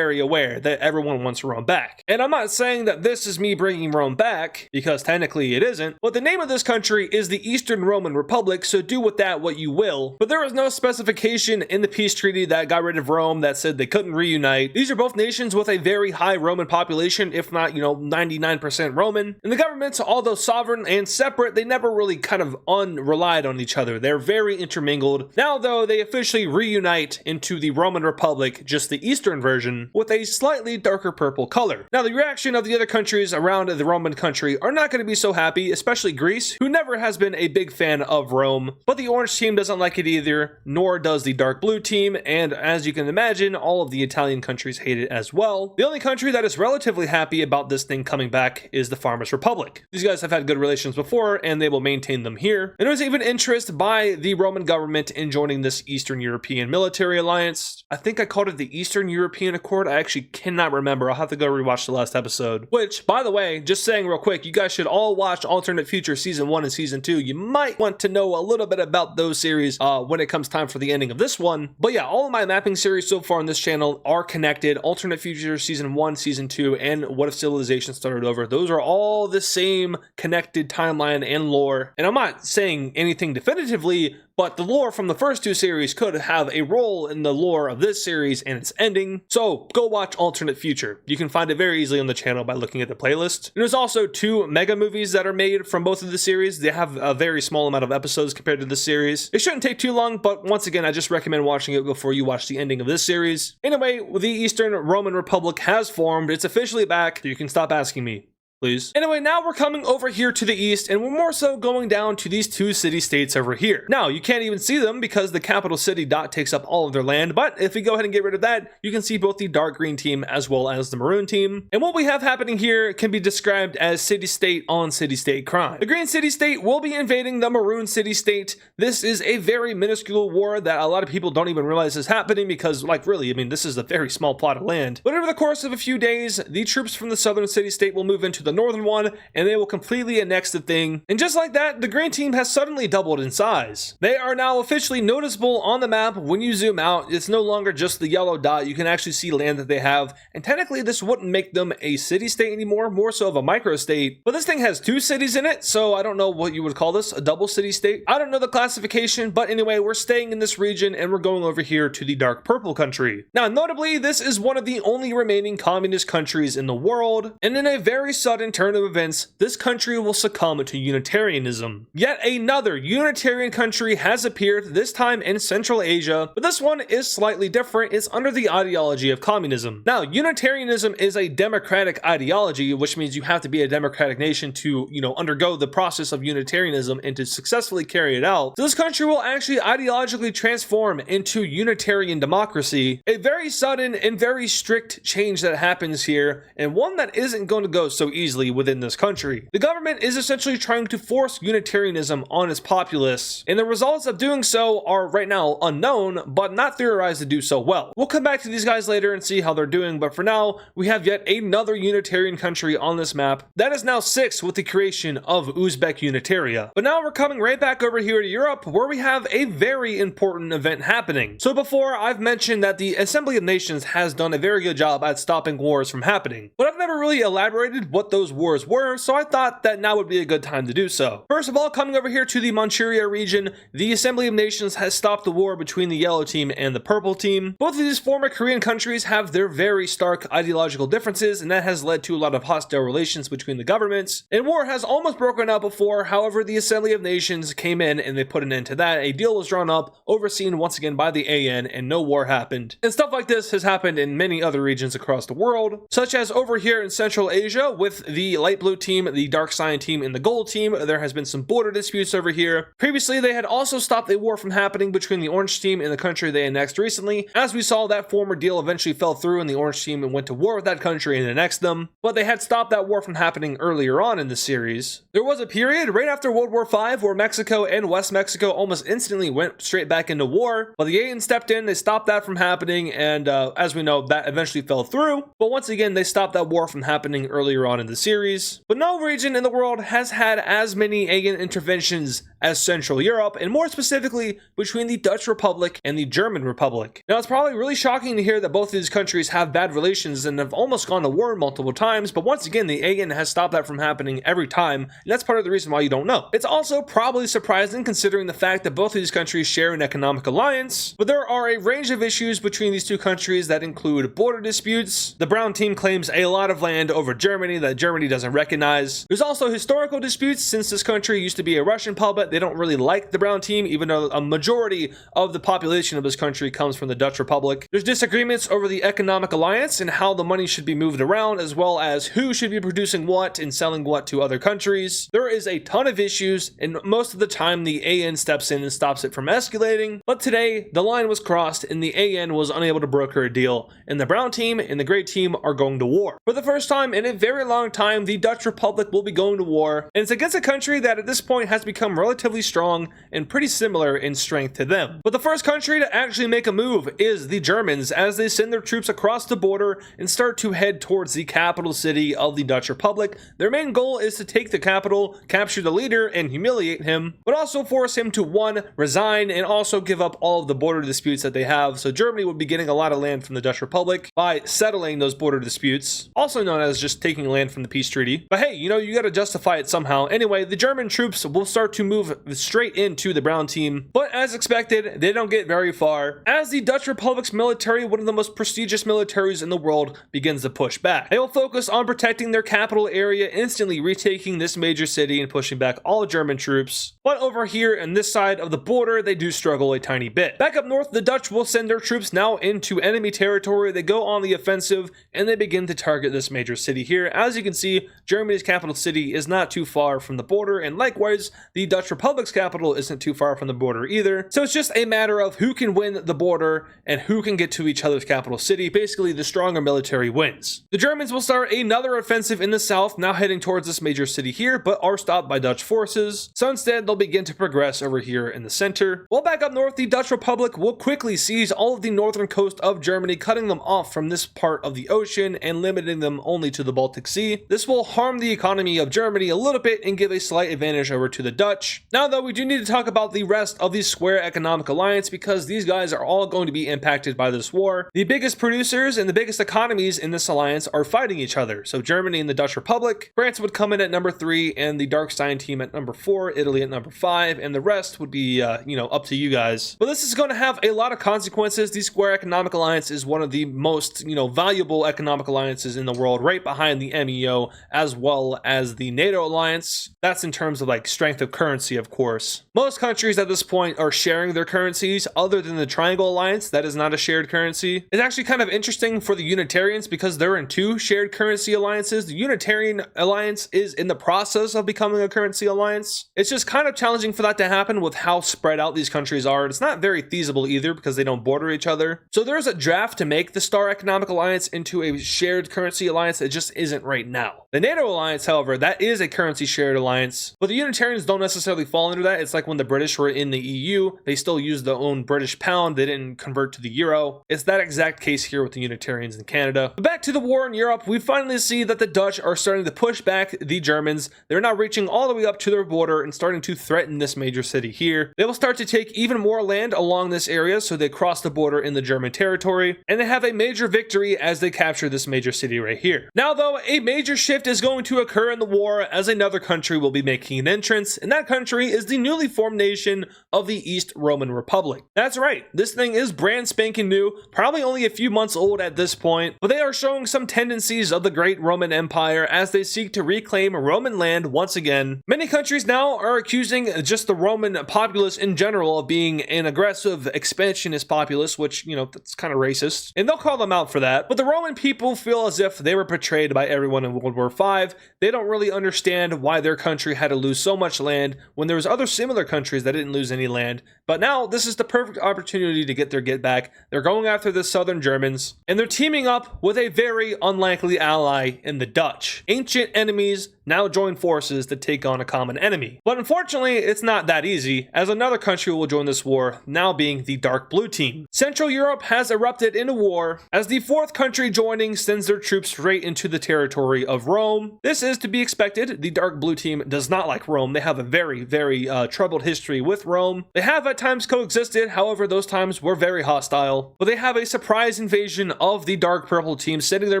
aware that everyone wants Rome back. And I'm not saying that this is me bringing Rome back, because technically it isn't, but the name of this country is the Eastern Roman Republic, so do with that what you will. But there was no specification in the peace treaty that got rid of Rome that said they couldn't reunite. These are both nations with a very high Roman population, if not, 99% Roman. And the governments, although sovereign and separate, they never really kind of unrelied on each other. They're very intermingled. Now, though, they officially reunite into the Roman Republic, just the Eastern version, with a slightly darker purple color. Now, the reaction of the other countries around the Roman country are not going to be so happy, especially Greece, who never has been a big fan of Rome. But the orange team doesn't like it either, nor does the dark blue team, and as you can imagine, all of the Italian countries hate it as well. The only country that is relatively happy about this thing coming back is the Farmers Republic. These guys have had good relations before, and they will maintain them here. And there's even interest by the Roman government in joining this Eastern European military alliance. I think I called it the Eastern European Accord. I actually cannot remember. I'll have to go rewatch the last episode. Which, by the way, just saying real quick, you guys should all watch Alternate Future Season 1 and Season 2. You might want to know a little bit about those series when it comes time for the ending of this one. But yeah, all of my mapping series so far on this channel are connected. Alternate Future Season 1, Season 2, and What If Civilization Started Over. Those are all the same connected timeline and lore. And I'm not saying anything definitively, but the lore from the first two series could have a role in the lore of this series and its ending. So go watch Alternate Future. You can find it very easily on the channel by looking at the playlist. And there's also 2 mega movies that are made from both of the series. They have a very small amount of episodes compared to this series. It shouldn't take too long, but once again, I just recommend watching it before you watch the ending of this series. Anyway, the Eastern Roman Republic has formed. It's officially back. You can stop asking me. please. Anyway, now we're coming over here to the east, and we're more so going down to these two city-states over here. Now, you can't even see them because the capital city dot takes up all of their land, but if we go ahead and get rid of that, you can see both the dark green team as well as the maroon team. And what we have happening here can be described as city-state on city-state crime. The green city-state will be invading the maroon city-state. This is a very minuscule war that a lot of people don't even realize is happening because, like, really, I mean, this is a very small plot of land. But over the course of a few days, the troops from the southern city-state will move into the northern one, and they will completely annex the thing. And just like that, the green team has suddenly doubled in size. They are now officially noticeable on the map when you zoom out. It's no longer just the yellow dot. You can actually see land that they have, and technically this wouldn't make them a city-state anymore, more so of a micro-state. But this thing has two cities in it, so I don't know what you would call this, a double city-state. I don't know the classification, but anyway, we're staying in this region, and we're going over here to the dark purple country. Now, notably, this is one of the only remaining communist countries in the world, and in a very sudden turn of events, this country will succumb to Unitarianism. Yet another Unitarian country has appeared, this time in Central Asia, but this one is slightly different. It's under the ideology of communism. Now, Unitarianism is a democratic ideology, which means you have to be a democratic nation to, undergo the process of Unitarianism and to successfully carry it out. So this country will actually ideologically transform into Unitarian democracy, a very sudden and very strict change that happens here, and one that isn't going to go so easily within this country. The government is essentially trying to force Unitarianism on its populace, and the results of doing so are right now unknown, but not theorized to do so well. We'll come back to these guys later and see how they're doing, but for now, we have yet another Unitarian country on this map. That is now 6 with the creation of Uzbek Unitaria. But now we're coming right back over here to Europe, where we have a very important event happening. So before, I've mentioned that the Assembly of Nations has done a very good job at stopping wars from happening, but I've never really elaborated what those wars were, so I thought that now would be a good time to do so. First of all, coming over here to the Manchuria region, the Assembly of Nations has stopped the war between the yellow team and the purple team. Both of these former Korean countries have their very stark ideological differences, and that has led to a lot of hostile relations between the governments, and war has almost broken out before. However, the Assembly of Nations came in and they put an end to that. A deal was drawn up, overseen once again by the AN, and no war happened. And stuff like this has happened in many other regions across the world, such as over here in Central Asia with the light blue team, the dark cyan team, and the gold team. There has been some border disputes over here. Previously, they had also stopped a war from happening between the orange team and the country they annexed recently. As we saw, that former deal eventually fell through and the orange team went to war with that country and annexed them, but they had stopped that war from happening earlier on in the series. There was a period right after World War V where Mexico and West Mexico almost instantly went straight back into war, but the AN stepped in, they stopped that from happening, and as we know, that eventually fell through, but once again, they stopped that war from happening earlier on in the series. But no region in the world has had as many AN interventions as Central Europe, and more specifically between the Dutch Republic and the German Republic. Now, it's probably really shocking to hear that both of these countries have bad relations and have almost gone to war multiple times, but once again, the AN has stopped that from happening every time, and that's part of the reason why you don't know. It's also probably surprising considering the fact that both of these countries share an economic alliance, but there are a range of issues between these two countries that include border disputes. The brown team claims a lot of land over Germany that Germany doesn't recognize. There's also historical disputes since this country used to be a Russian puppet. They don't really like the brown team, even though a majority of the population of this country comes from the Dutch Republic. There's disagreements over the economic alliance and how the money should be moved around, as well as who should be producing what and selling what to other countries. There is a ton of issues, and most of the time the AN steps in and stops it from escalating, but today the line was crossed and the AN was unable to broker a deal, and the brown team and the gray team are going to war. For the first time in a very long time, the Dutch Republic will be going to war, and it's against a country that at this point has become relatively strong and pretty similar in strength to them. But the first country to actually make a move is the Germans, as they send their troops across the border and start to head towards the capital city of the Dutch Republic. Their main goal is to take the capital, capture the leader, and humiliate him, but also force him to, one, resign, and also give up all of the border disputes that they have. So Germany would be getting a lot of land from the Dutch Republic by settling those border disputes, also known as just taking land from the peace treaty. But hey, you gotta justify it somehow. Anyway, the German troops will start to move move straight into the brown team, but as expected, they don't get very far, as the Dutch Republic's military, one of the most prestigious militaries in the world, begins to push back. They will focus on protecting their capital area, instantly retaking this major city and pushing back all German troops. But over here on this side of the border, they do struggle a tiny bit. Back up north, the Dutch will send their troops now into enemy territory. They go on the offensive and they begin to target this major city here. As you can see, Germany's capital city is not too far from the border, and likewise, the Dutch Republic's capital isn't too far from the border either. So it's just a matter of who can win the border and who can get to each other's capital city. Basically, the stronger military wins. The Germans will start another offensive in the south, now heading towards this major city here, but are stopped by Dutch forces. So instead, they'll begin to progress over here in the center. While back up north, the Dutch Republic will quickly seize all of the northern coast of Germany, cutting them off from this part of the ocean and limiting them only to the Baltic Sea. This will harm the economy of Germany a little bit and give a slight advantage over to the Dutch. Now though, we do need to talk about the rest of the Square Economic Alliance, because these guys are all going to be impacted by this war. The biggest producers and the biggest economies in this alliance are fighting each other. So Germany and the Dutch Republic, France would come in at number 3, and the Darkstein team at number 4, Italy at number 5, and the rest would be, up to you guys. But this is going to have a lot of consequences. The Square Economic Alliance is one of the most, valuable economic alliances in the world, right behind the MEO, as well as the NATO alliance. That's in terms of like strength of currency, of course. Most countries at this point are sharing their currencies, other than the Triangle Alliance. That is not a shared currency. It's actually kind of interesting for the Unitarians because they're in 2 shared currency alliances. The Unitarian Alliance is in the process of becoming a currency alliance. It's just kind of challenging for that to happen with how spread out these countries are. It's not very feasible either because they don't border each other. So there's a draft to make the Star Economic Alliance into a shared currency alliance. It just isn't right now. The NATO alliance, however, that is a currency shared alliance, but the Unitarians don't necessarily fall under that. It's like when the British were in the EU, they still used their own British pound. They didn't convert to the euro. It's that exact case here with the Unitarians in Canada. But back to the war in Europe, we finally see that the Dutch are starting to push back the Germans. They're now reaching all the way up to their border and starting to threaten this major city here. They will start to take even more land along this area, so they cross the border in the German territory, and they have a major victory as they capture this major city right here. Now though, a major shift is going to occur in the war as another country will be making an entrance, and that country is the newly formed nation of the East Roman Republic. That's right, this thing is brand spanking new, probably only a few months old at this point, but they are showing some tendencies of the great Roman Empire as they seek to reclaim Roman land once again. Many countries now are accusing just the Roman populace in general of being an aggressive expansionist populace, which, that's kind of racist, and they'll call them out for that. But the Roman people feel as if they were betrayed by everyone in World War V. They don't really understand why their country had to lose so much land when there was other similar countries that didn't lose any land. But now this is the perfect opportunity to get their get back. They're going after the southern Germans, and they're teaming up with a very unlikely ally in the Dutch. Ancient enemies now join forces to take on a common enemy. But unfortunately, it's not that easy, as another country will join this war, now being the Dark Blue Team. Central Europe has erupted into war, as the 4th country joining sends their troops straight into the territory of Rome. This is to be expected. The Dark Blue Team does not like Rome. They have a very, very troubled history with Rome. They have at times coexisted, however those times were very hostile. But they have a surprise invasion of the Dark Purple Team, sending their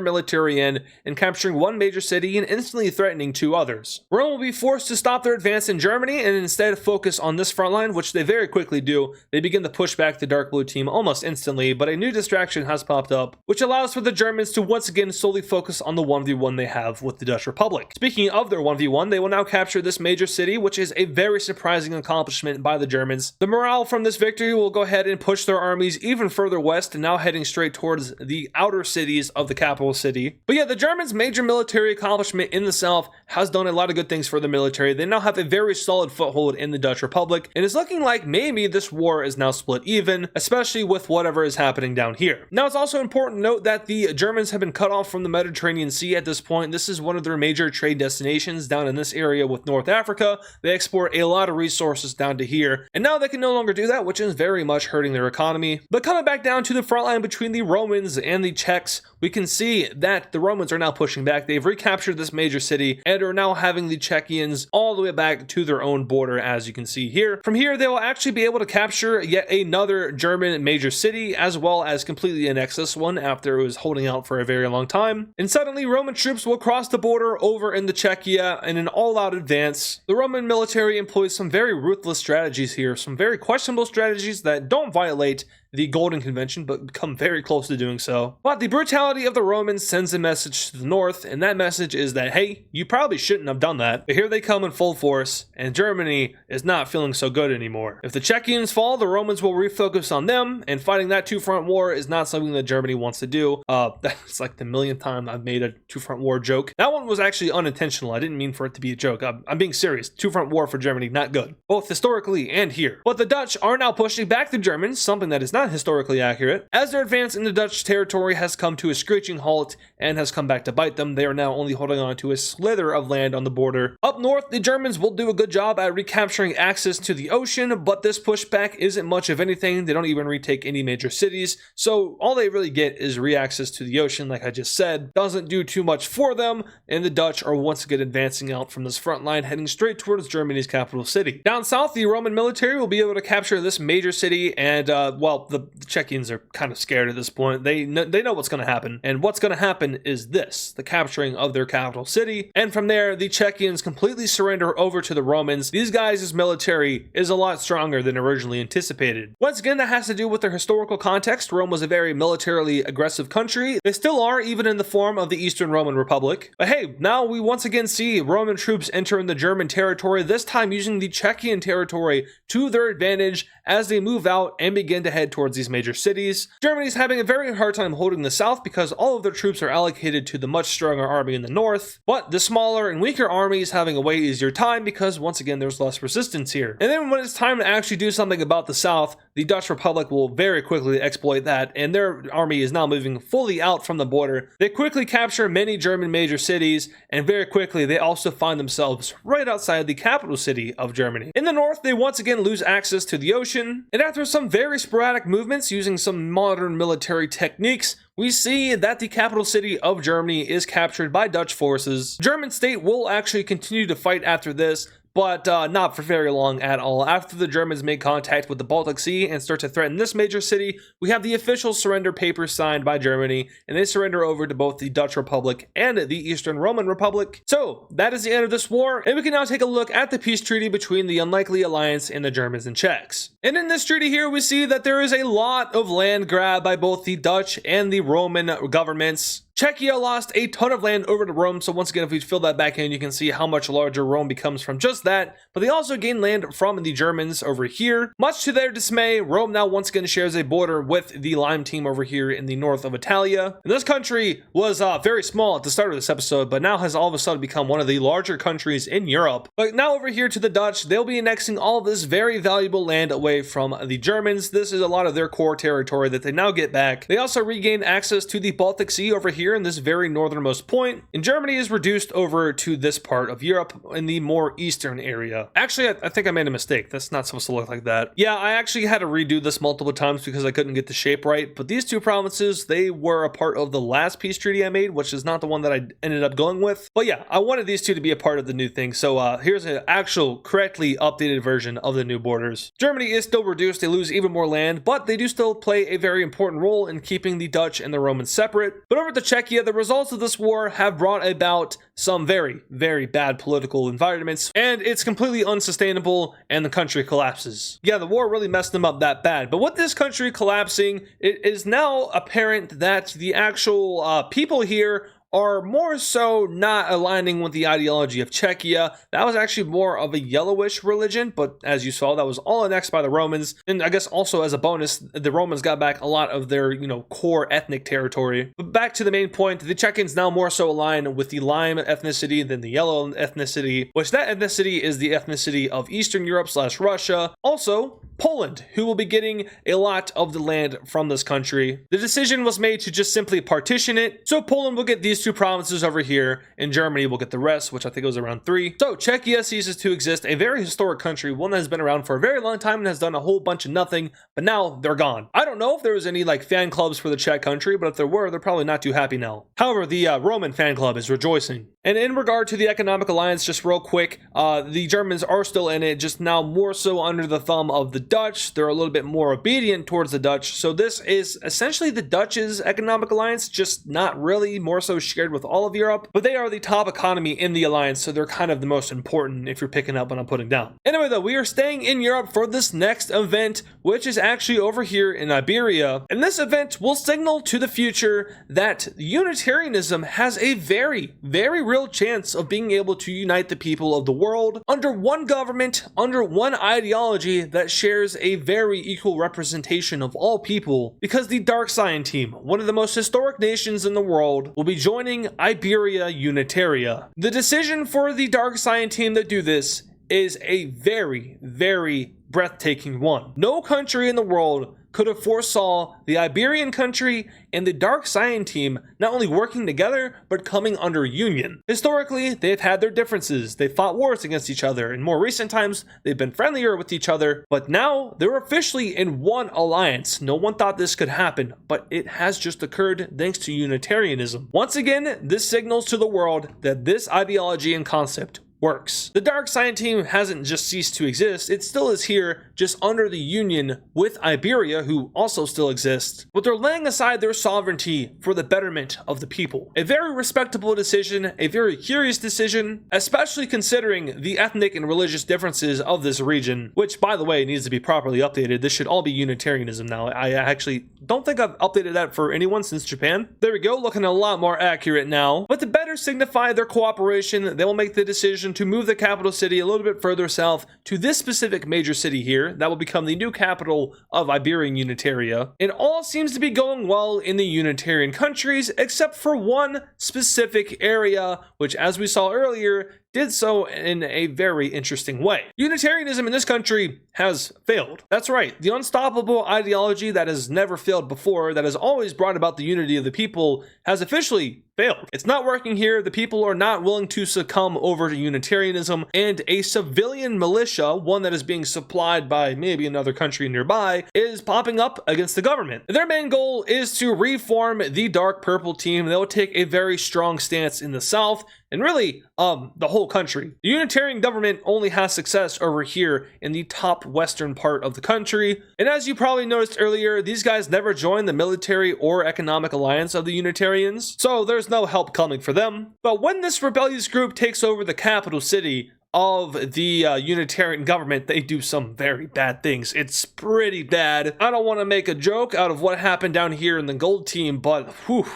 military in and capturing one major city and instantly threatening 2 others. Rome will be forced to stop their advance in Germany and instead focus on this front line, which they very quickly do. They begin to push back the Dark Blue Team almost instantly, but a new distraction has popped up, which allows for the Germans to once again solely focus on the 1v1 they have with the Dutch Republic. Speaking of their 1v1, they will now capture this major city, which is a very surprising accomplishment by the Germans. The morale from this victory will go ahead and push their armies even further west, now heading straight towards the outer cities of the capital city. But yeah, the Germans' major military accomplishment in the south has done a lot of good things for the military. They now have a very solid foothold in the Dutch Republic, and it's looking like maybe this war is now split even, especially with whatever is happening down here. Now, it's also important to note that the Germans have been cut off from the Mediterranean Sea at this point. This is one of their major trade destinations down in this area with North Africa. They export a lot of resources down to here, and now they can no longer do that, which is very much hurting their economy. But coming back down to the front line between the Romans and the Czechs, we can see that the Romans are now pushing back. They've recaptured this major city and are now having the Czechians all the way back to their own border, as you can see here. From here, they will actually be able to capture yet another German major city, as well as completely annex this one after it was holding out for a very long time. And suddenly, Roman troops will cross the border over into Czechia in an all-out advance. The Roman military employs some very ruthless strategies here, some very questionable strategies that don't violate the Golden Convention, but come very close to doing so. But the brutality of the Romans sends a message to the north, and that message is that, hey, you probably shouldn't have done that. But here they come in full force, and Germany is not feeling so good anymore. If the Czechians fall, the Romans will refocus on them, and fighting that two-front war is not something that Germany wants to do. That's like the millionth time I've made a two-front war joke. That one was actually unintentional. I didn't mean for it to be a joke. I'm being serious. Two-front war for Germany, not good. Both historically and here. But the Dutch are now pushing back the Germans, something that is not historically accurate. As their advance in the Dutch territory has come to a screeching halt and has come back to bite them, they are now only holding on to a slither of land on the border. Up north, the Germans will do a good job at recapturing access to the ocean, but this pushback isn't much of anything. They don't even retake any major cities, so all they really get is re-access to the ocean, like I just said. Doesn't do too much for them, and the Dutch are once again advancing out from this front line, heading straight towards Germany's capital city. Down south, the Roman military will be able to capture this major city, and well, the Czechians are kind of scared at this point. They know what's going to happen, and what's going to happen is this, the capturing of their capital city, and from there, the Czechians completely surrender over to the Romans. These guys' military is a lot stronger than originally anticipated. Once again, that has to do with their historical context. Rome was a very militarily aggressive country. They still are, even in the form of the Eastern Roman Republic. But hey, now we once again see Roman troops entering the German territory, this time using the Czechian territory to their advantage as they move out and begin to head towards these major cities. Germany's having a very hard time holding the south because all of their troops are allocated to the much stronger army in the north, but the smaller and weaker army is having a way easier time because once again there's less resistance here. And then when it's time to actually do something about the south, the Dutch Republic will very quickly exploit that, and their army is now moving fully out from the border. They quickly capture many German major cities, and very quickly they also find themselves right outside the capital city of Germany. In the north, they once again lose access to the ocean, and after some very sporadic movements using some modern military techniques, we see that the capital city of Germany is captured by Dutch forces. The German state will actually continue to fight after this, but not for very long at all. After the Germans make contact with the Baltic Sea and start to threaten this major city, we have the official surrender papers signed by Germany, and they surrender over to both the Dutch Republic and the Eastern Roman Republic. So that is the end of this war, and we can now take a look at the peace treaty between the unlikely alliance and the Germans and Czechs. And in this treaty here, we see that there is a lot of land grab by both the Dutch and the Roman governments. Czechia lost a ton of land over to Rome, so once again, if we fill that back in, you can see how much larger Rome becomes from just that, but they also gained land from the Germans over here. Much to their dismay, Rome now once again shares a border with the Lime team over here in the north of Italia. And this country was very small at the start of this episode, but now has all of a sudden become one of the larger countries in Europe. But now over here to the Dutch, they'll be annexing all of this very valuable land away from the Germans. This is a lot of their core territory that they now get back. They also regain access to the Baltic Sea over here in this very northernmost point, and Germany is reduced over to this part of Europe in the more eastern area. Actually, I think I made a mistake. That's not supposed to look like that. Yeah, I actually had to redo this multiple times because I couldn't get the shape right, but these two provinces, they were a part of the last peace treaty I made, which is not the one that I ended up going with. But yeah, I wanted these two to be a part of the new thing, so here's an actual correctly updated version of the new borders. Germany is still reduced. They lose even more land, but they do still play a very important role in keeping the Dutch and the Romans separate. But over to Czechia, the results of this war have brought about some very, very bad political environments, and it's completely unsustainable, and the country collapses. Yeah, the war really messed them up that bad, but with this country collapsing, it is now apparent that the actual people here are more so not aligning with the ideology of Czechia. That was actually more of a yellowish religion, but as you saw, that was all annexed by the Romans. And I guess also as a bonus, the Romans got back a lot of their, core ethnic territory. But back to the main point, the Czechans now more so align with the Lime ethnicity than the yellow ethnicity, which that ethnicity is the ethnicity of Eastern Europe / Russia. Also, Poland, who will be getting a lot of the land from this country. The decision was made to just simply partition it, so Poland will get these 2 provinces over here, and Germany will get the rest, which I think was around 3. So Czechia ceases to exist, a very historic country, one that has been around for a very long time and has done a whole bunch of nothing, but now they're gone. I don't know if there was any like fan clubs for the Czech country, but if there were, they're probably not too happy now. However, the Roman fan club is rejoicing. And in regard to the economic alliance, just real quick, the Germans are still in it, just now more so under the thumb of the Dutch. They're a little bit more obedient towards the Dutch. So this is essentially the Dutch's economic alliance, just not really, more so shared with all of Europe. But they are the top economy in the alliance, so they're kind of the most important if you're picking up what I'm putting down. Anyway, though, we are staying in Europe for this next event, which is actually over here in Iberia. And this event will signal to the future that Unitarianism has a very, very real chance of being able to unite the people of the world under one government, under one ideology that shares a very equal representation of all people, because the Dark Scion team, one of the most historic nations in the world, will be joining Iberia Unitaria. The decision for the Dark Scion team to do this is a very, very breathtaking one. No country in the world could have foresaw the Iberian country and the Dark Scion team not only working together, but coming under union. Historically, they've had their differences. They fought wars against each other. In more recent times, they've been friendlier with each other, but now they're officially in one alliance. No one thought this could happen, but it has just occurred thanks to Unitarianism. Once again, this signals to the world that this ideology and concept works. The Dark Scion team hasn't just ceased to exist, it still is here, just under the union with Iberia, who also still exists, but they're laying aside their sovereignty for the betterment of the people. A very respectable decision, a very curious decision, especially considering the ethnic and religious differences of this region, which, by the way, needs to be properly updated. This should all be Unitarianism now. I actually don't think I've updated that for anyone since Japan. There we go, looking a lot more accurate now. But to better signify their cooperation, they will make the decision to move the capital city a little bit further south to this specific major city here. That will become the new capital of Iberian Unitaria. And all seems to be going well in the Unitarian countries, except for one specific area, which, as we saw earlier, did so in a very interesting way. Unitarianism in this country has failed. That's right, the unstoppable ideology that has never failed before, that has always brought about the unity of the people, has officially failed. It's not working here. The people are not willing to succumb over to Unitarianism, and a civilian militia, one that is being supplied by maybe another country nearby, is popping up against the government. Their main goal is to reform the Dark Purple team. They'll take a very strong stance in the south, and really, the whole country. The Unitarian government only has success over here in the top western part of the country. And as you probably noticed earlier, these guys never joined the military or economic alliance of the Unitarians, so there's no help coming for them. But when this rebellious group takes over the capital city of the Unitarian government, they do some very bad things. It's pretty bad. I don't want to make a joke out of what happened down here in the gold team, but whew,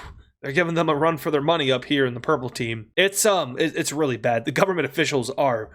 they're giving them a run for their money up here in the purple team. It's really bad. The government officials are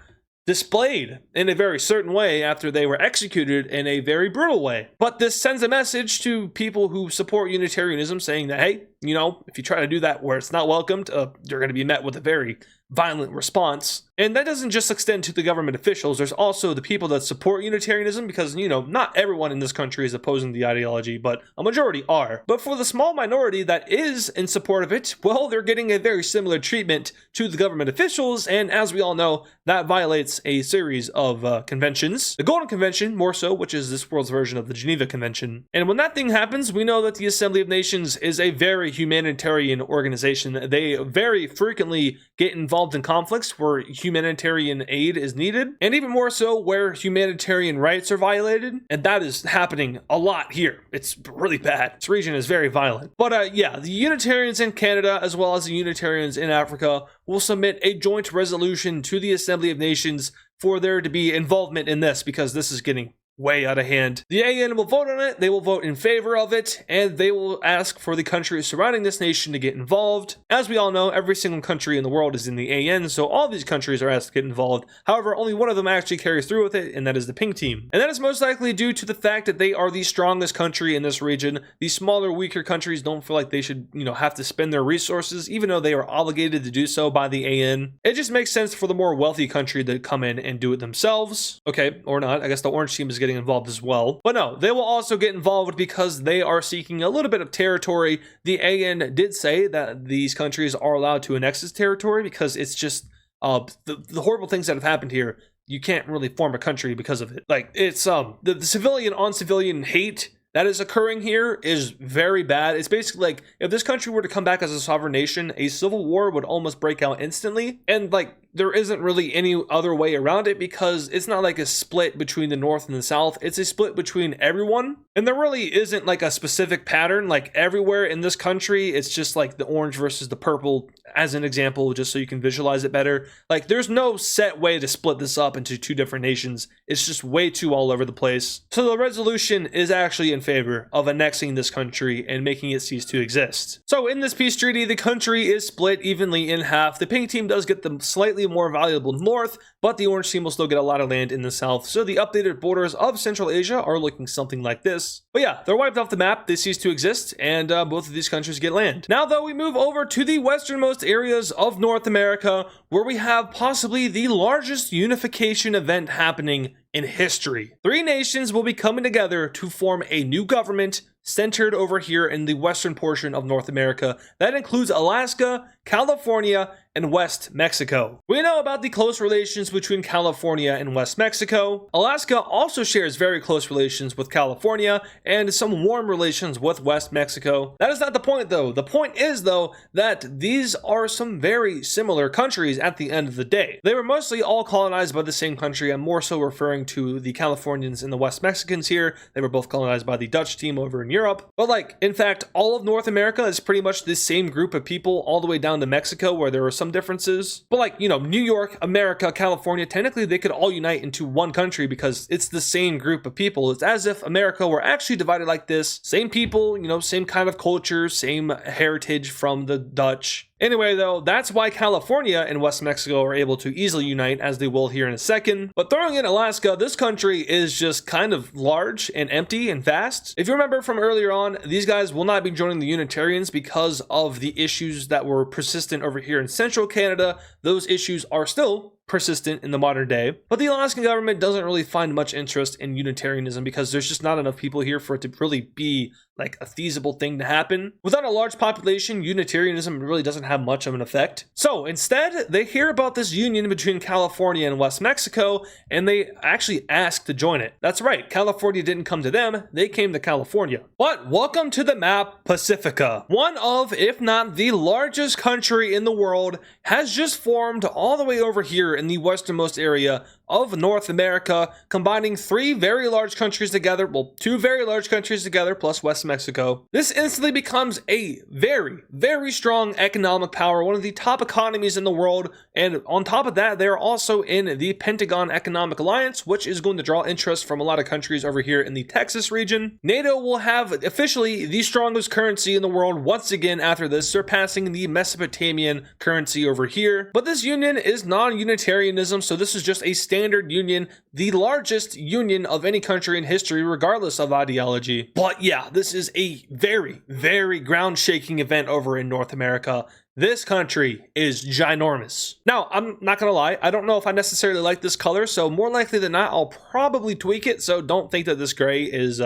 displayed in a very certain way after they were executed in a very brutal way. But this sends a message to people who support Unitarianism saying that, hey, you know, if you try to do that where it's not welcomed, you're going to be met with a very violent response. And that doesn't just extend to the government officials. There's also the people that support Unitarianism, because, you know, not everyone in this country is opposing the ideology, but a majority are. But for the small minority that is in support of it, well, they're getting a very similar treatment to the government officials, and as we all know, that violates a series of conventions. The Golden Convention, more so, which is this world's version of the Geneva Convention. And when that thing happens, we know that the Assembly of Nations is a very humanitarian organization. They very frequently get involved in conflicts where humanitarian aid is needed, and even more so where humanitarian rights are violated, and that is happening a lot here. It's really bad. This region is very violent. But yeah, the Unitarians in Canada, as well as the Unitarians in Africa, will submit a joint resolution to the Assembly of Nations for there to be involvement in this, because this is getting way out of hand. The AN will vote on it, they will vote in favor of it, and they will ask for the countries surrounding this nation to get involved. As we all know, every single country in the world is in the AN, so all these countries are asked to get involved. However, only one of them actually carries through with it, and that is the pink team. And that is most likely due to the fact that they are the strongest country in this region. These smaller, weaker countries don't feel like they should, you know, have to spend their resources, even though they are obligated to do so by the AN. It just makes sense for the more wealthy country to come in and do it themselves. Okay, or not. I guess the orange team is getting getting involved as well. But no, they will also get involved because they are seeking a little bit of territory. The AN did say that these countries are allowed to annex this territory because it's just the horrible things that have happened here. You can't really form a country because of it. Like, it's the civilian on civilian hate that is occurring here is very bad. It's basically like if this country were to come back as a sovereign nation, a civil war would almost break out instantly. And like, there isn't really any other way around it because it's not like a split between the North and the South. It's a split between everyone. And there really isn't like a specific pattern. Like everywhere in this country, it's just like the orange versus the purple as an example, just so you can visualize it better. Like there's no set way to split this up into two different nations. It's just way too all over the place. So the resolution is actually in favor of annexing this country and making it cease to exist. So in this peace treaty, the country is split evenly in half. The pink team does get the slightly more valuable north, but the orange team will still get a lot of land in the south. So the updated borders of Central Asia are looking something like this. But yeah, they're wiped off the map, they cease to exist, and both of these countries get land. Now though, we move over to the westernmost areas of North America, where we have possibly the largest unification event happening in history. Three nations will be coming together to form a new government centered over here in the western portion of North America. That includes Alaska, California, and West Mexico. We know about the close relations between California and West Mexico. Alaska also shares very close relations with California and some warm relations with West Mexico. That is not the point though. The point is though that these are some very similar countries at the end of the day. They were mostly all colonized by the same country. I'm more so referring to the Californians and the West Mexicans here. They were both colonized by the Dutch team over in Europe. But like, in fact, all of North America is pretty much the same group of people all the way down to Mexico, where there were some differences. But like, you know, New York, America, California, technically they could all unite into one country because it's the same group of people. It's as if America were actually divided like this. Same people, you know, same kind of culture, same heritage from the Dutch. Anyway, though, that's why California and West Mexico are able to easily unite, as they will here in a second. But throwing in Alaska, this country is just kind of large and empty and vast. If you remember from earlier on, these guys will not be joining the Unitarians because of the issues that were persistent over here in central Canada. Those issues are still persistent in the modern day, but the Alaskan government doesn't really find much interest in Unitarianism because there's just not enough people here for it to really be like a feasible thing to happen. Without a large population, Unitarianism really doesn't have much of an effect. So instead, they hear about this union between California and West Mexico, and they actually ask to join it. That's right, California didn't come to them, they came to California. But welcome to the map, Pacifica. One of, if not the largest country in the world, has just formed all the way over here in the westernmost area of North America, combining three very large countries together, well, two very large countries together, plus West Mexico. This instantly becomes a very, very strong economic power, one of the top economies in the world, and on top of that, they're also in the Pentagon Economic Alliance, which is going to draw interest from a lot of countries over here in the Texas region. NATO will have officially the strongest currency in the world once again after this, surpassing the Mesopotamian currency over here. But this union is non-Unitarianism, so this is just a standard union, the largest union of any country in history, regardless of ideology. But yeah, this is a very, very ground-shaking event over in North America. This country is ginormous. Now, I'm not gonna lie, I don't know if I necessarily like this color, so more likely than not, I'll probably tweak it, so don't think that this gray is,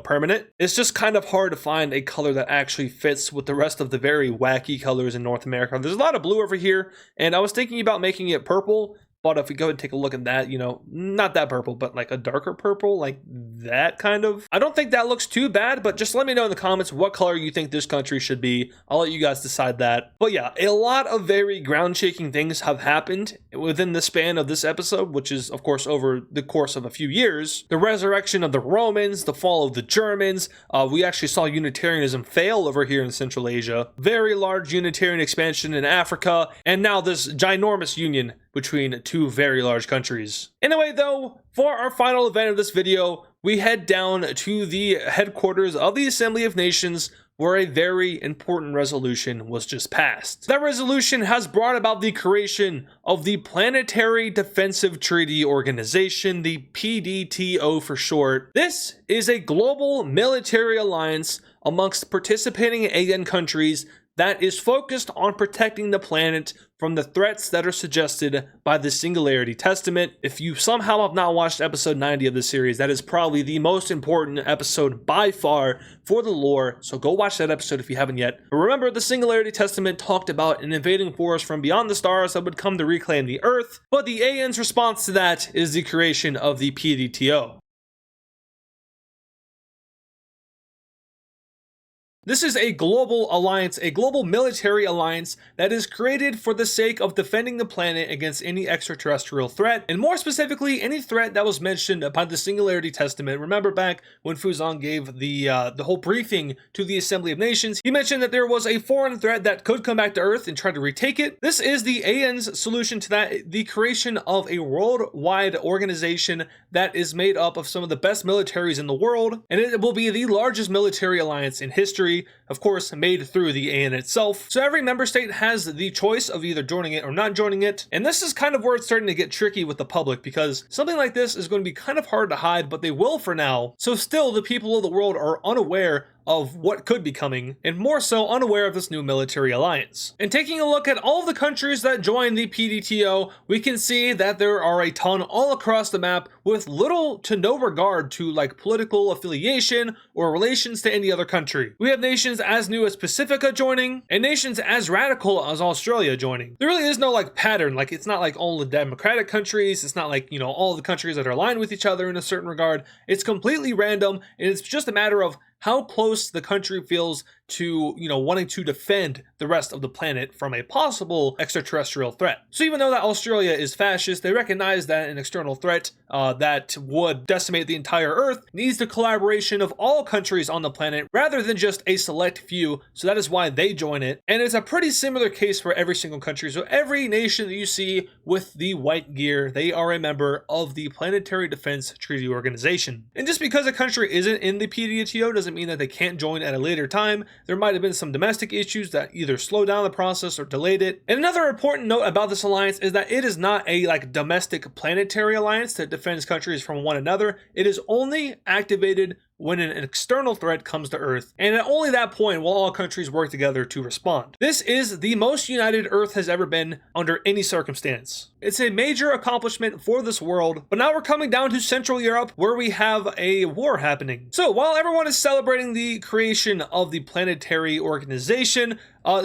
permanent. It's just kind of hard to find a color that actually fits with the rest of the very wacky colors in North America. There's a lot of blue over here, and I was thinking about making it purple, but if we go and take a look at that, not that purple, but like a darker purple, like that kind of. I don't think that looks too bad, but just let me know in the comments what color you think this country should be. I'll let you guys decide that. But yeah, a lot of very ground-shaking things have happened within the span of this episode, which is, of course, over the course of a few years. The resurrection of the Romans, the fall of the Germans. We actually saw Unitarianism fail over here in Central Asia. Very large Unitarian expansion in Africa, and now this ginormous union between two very large countries. Anyway, though, for our final event of this video, we head down to the headquarters of the Assembly of Nations, where a very important resolution was just passed. That resolution has brought about the creation of the Planetary Defensive Treaty Organization, the PDTO for short. This is a global military alliance amongst participating AN countries that is focused on protecting the planet from the threats that are suggested by the Singularity Testament. If you somehow have not watched episode 90 of the series, that is probably the most important episode by far for the lore, so go watch that episode if you haven't yet. But remember, the Singularity Testament talked about an invading force from beyond the stars that would come to reclaim the Earth, but the AN's response to that is the creation of the PDTO. This is a global alliance, a global military alliance that is created for the sake of defending the planet against any extraterrestrial threat, and more specifically, any threat that was mentioned by the Singularity Testament. Remember back when Fuzon gave the whole briefing to the Assembly of Nations, he mentioned that there was a foreign threat that could come back to Earth and try to retake it. This is the AN's solution to that, the creation of a worldwide organization that is made up of some of the best militaries in the world, and it will be the largest military alliance in history. Of course, made through the AN itself. So every member state has the choice of either joining it or not joining it. And this is kind of where it's starting to get tricky with the public, because something like this is going to be kind of hard to hide, but they will for now. So still, the people of the world are unaware of what could be coming, and more so unaware of this new military alliance. And taking a look at all of the countries that join the PDTO, we can see that there are a ton all across the map with little to no regard to like political affiliation or relations to any other country. We have nations as new as Pacifica joining, and nations as radical as Australia joining. There really is no like pattern, like it's not like all the democratic countries, it's not like, you know, all the countries that are aligned with each other in a certain regard. It's completely random, and it's just a matter of how close the country feels to, you know, wanting to defend the rest of the planet from a possible extraterrestrial threat. So even though that Australia is fascist, they recognize that an external threat that would decimate the entire Earth needs the collaboration of all countries on the planet rather than just a select few, so that is why they join it. And it's a pretty similar case for every single country. So every nation that you see with the white gear, they are a member of the Planetary Defense Treaty Organization. And just because a country isn't in the PDTO doesn't mean that they can't join at a later time. There might have been some domestic issues that either slowed down the process or delayed it. And another important note about this alliance is that it is not a like domestic planetary alliance that defends countries from one another. It is only activated when an external threat comes to Earth, and at only that point will all countries work together to respond. This is the most united Earth has ever been under any circumstance. It's a major accomplishment for this world, but now we're coming down to Central Europe where we have a war happening. So while everyone is celebrating the creation of the planetary organization,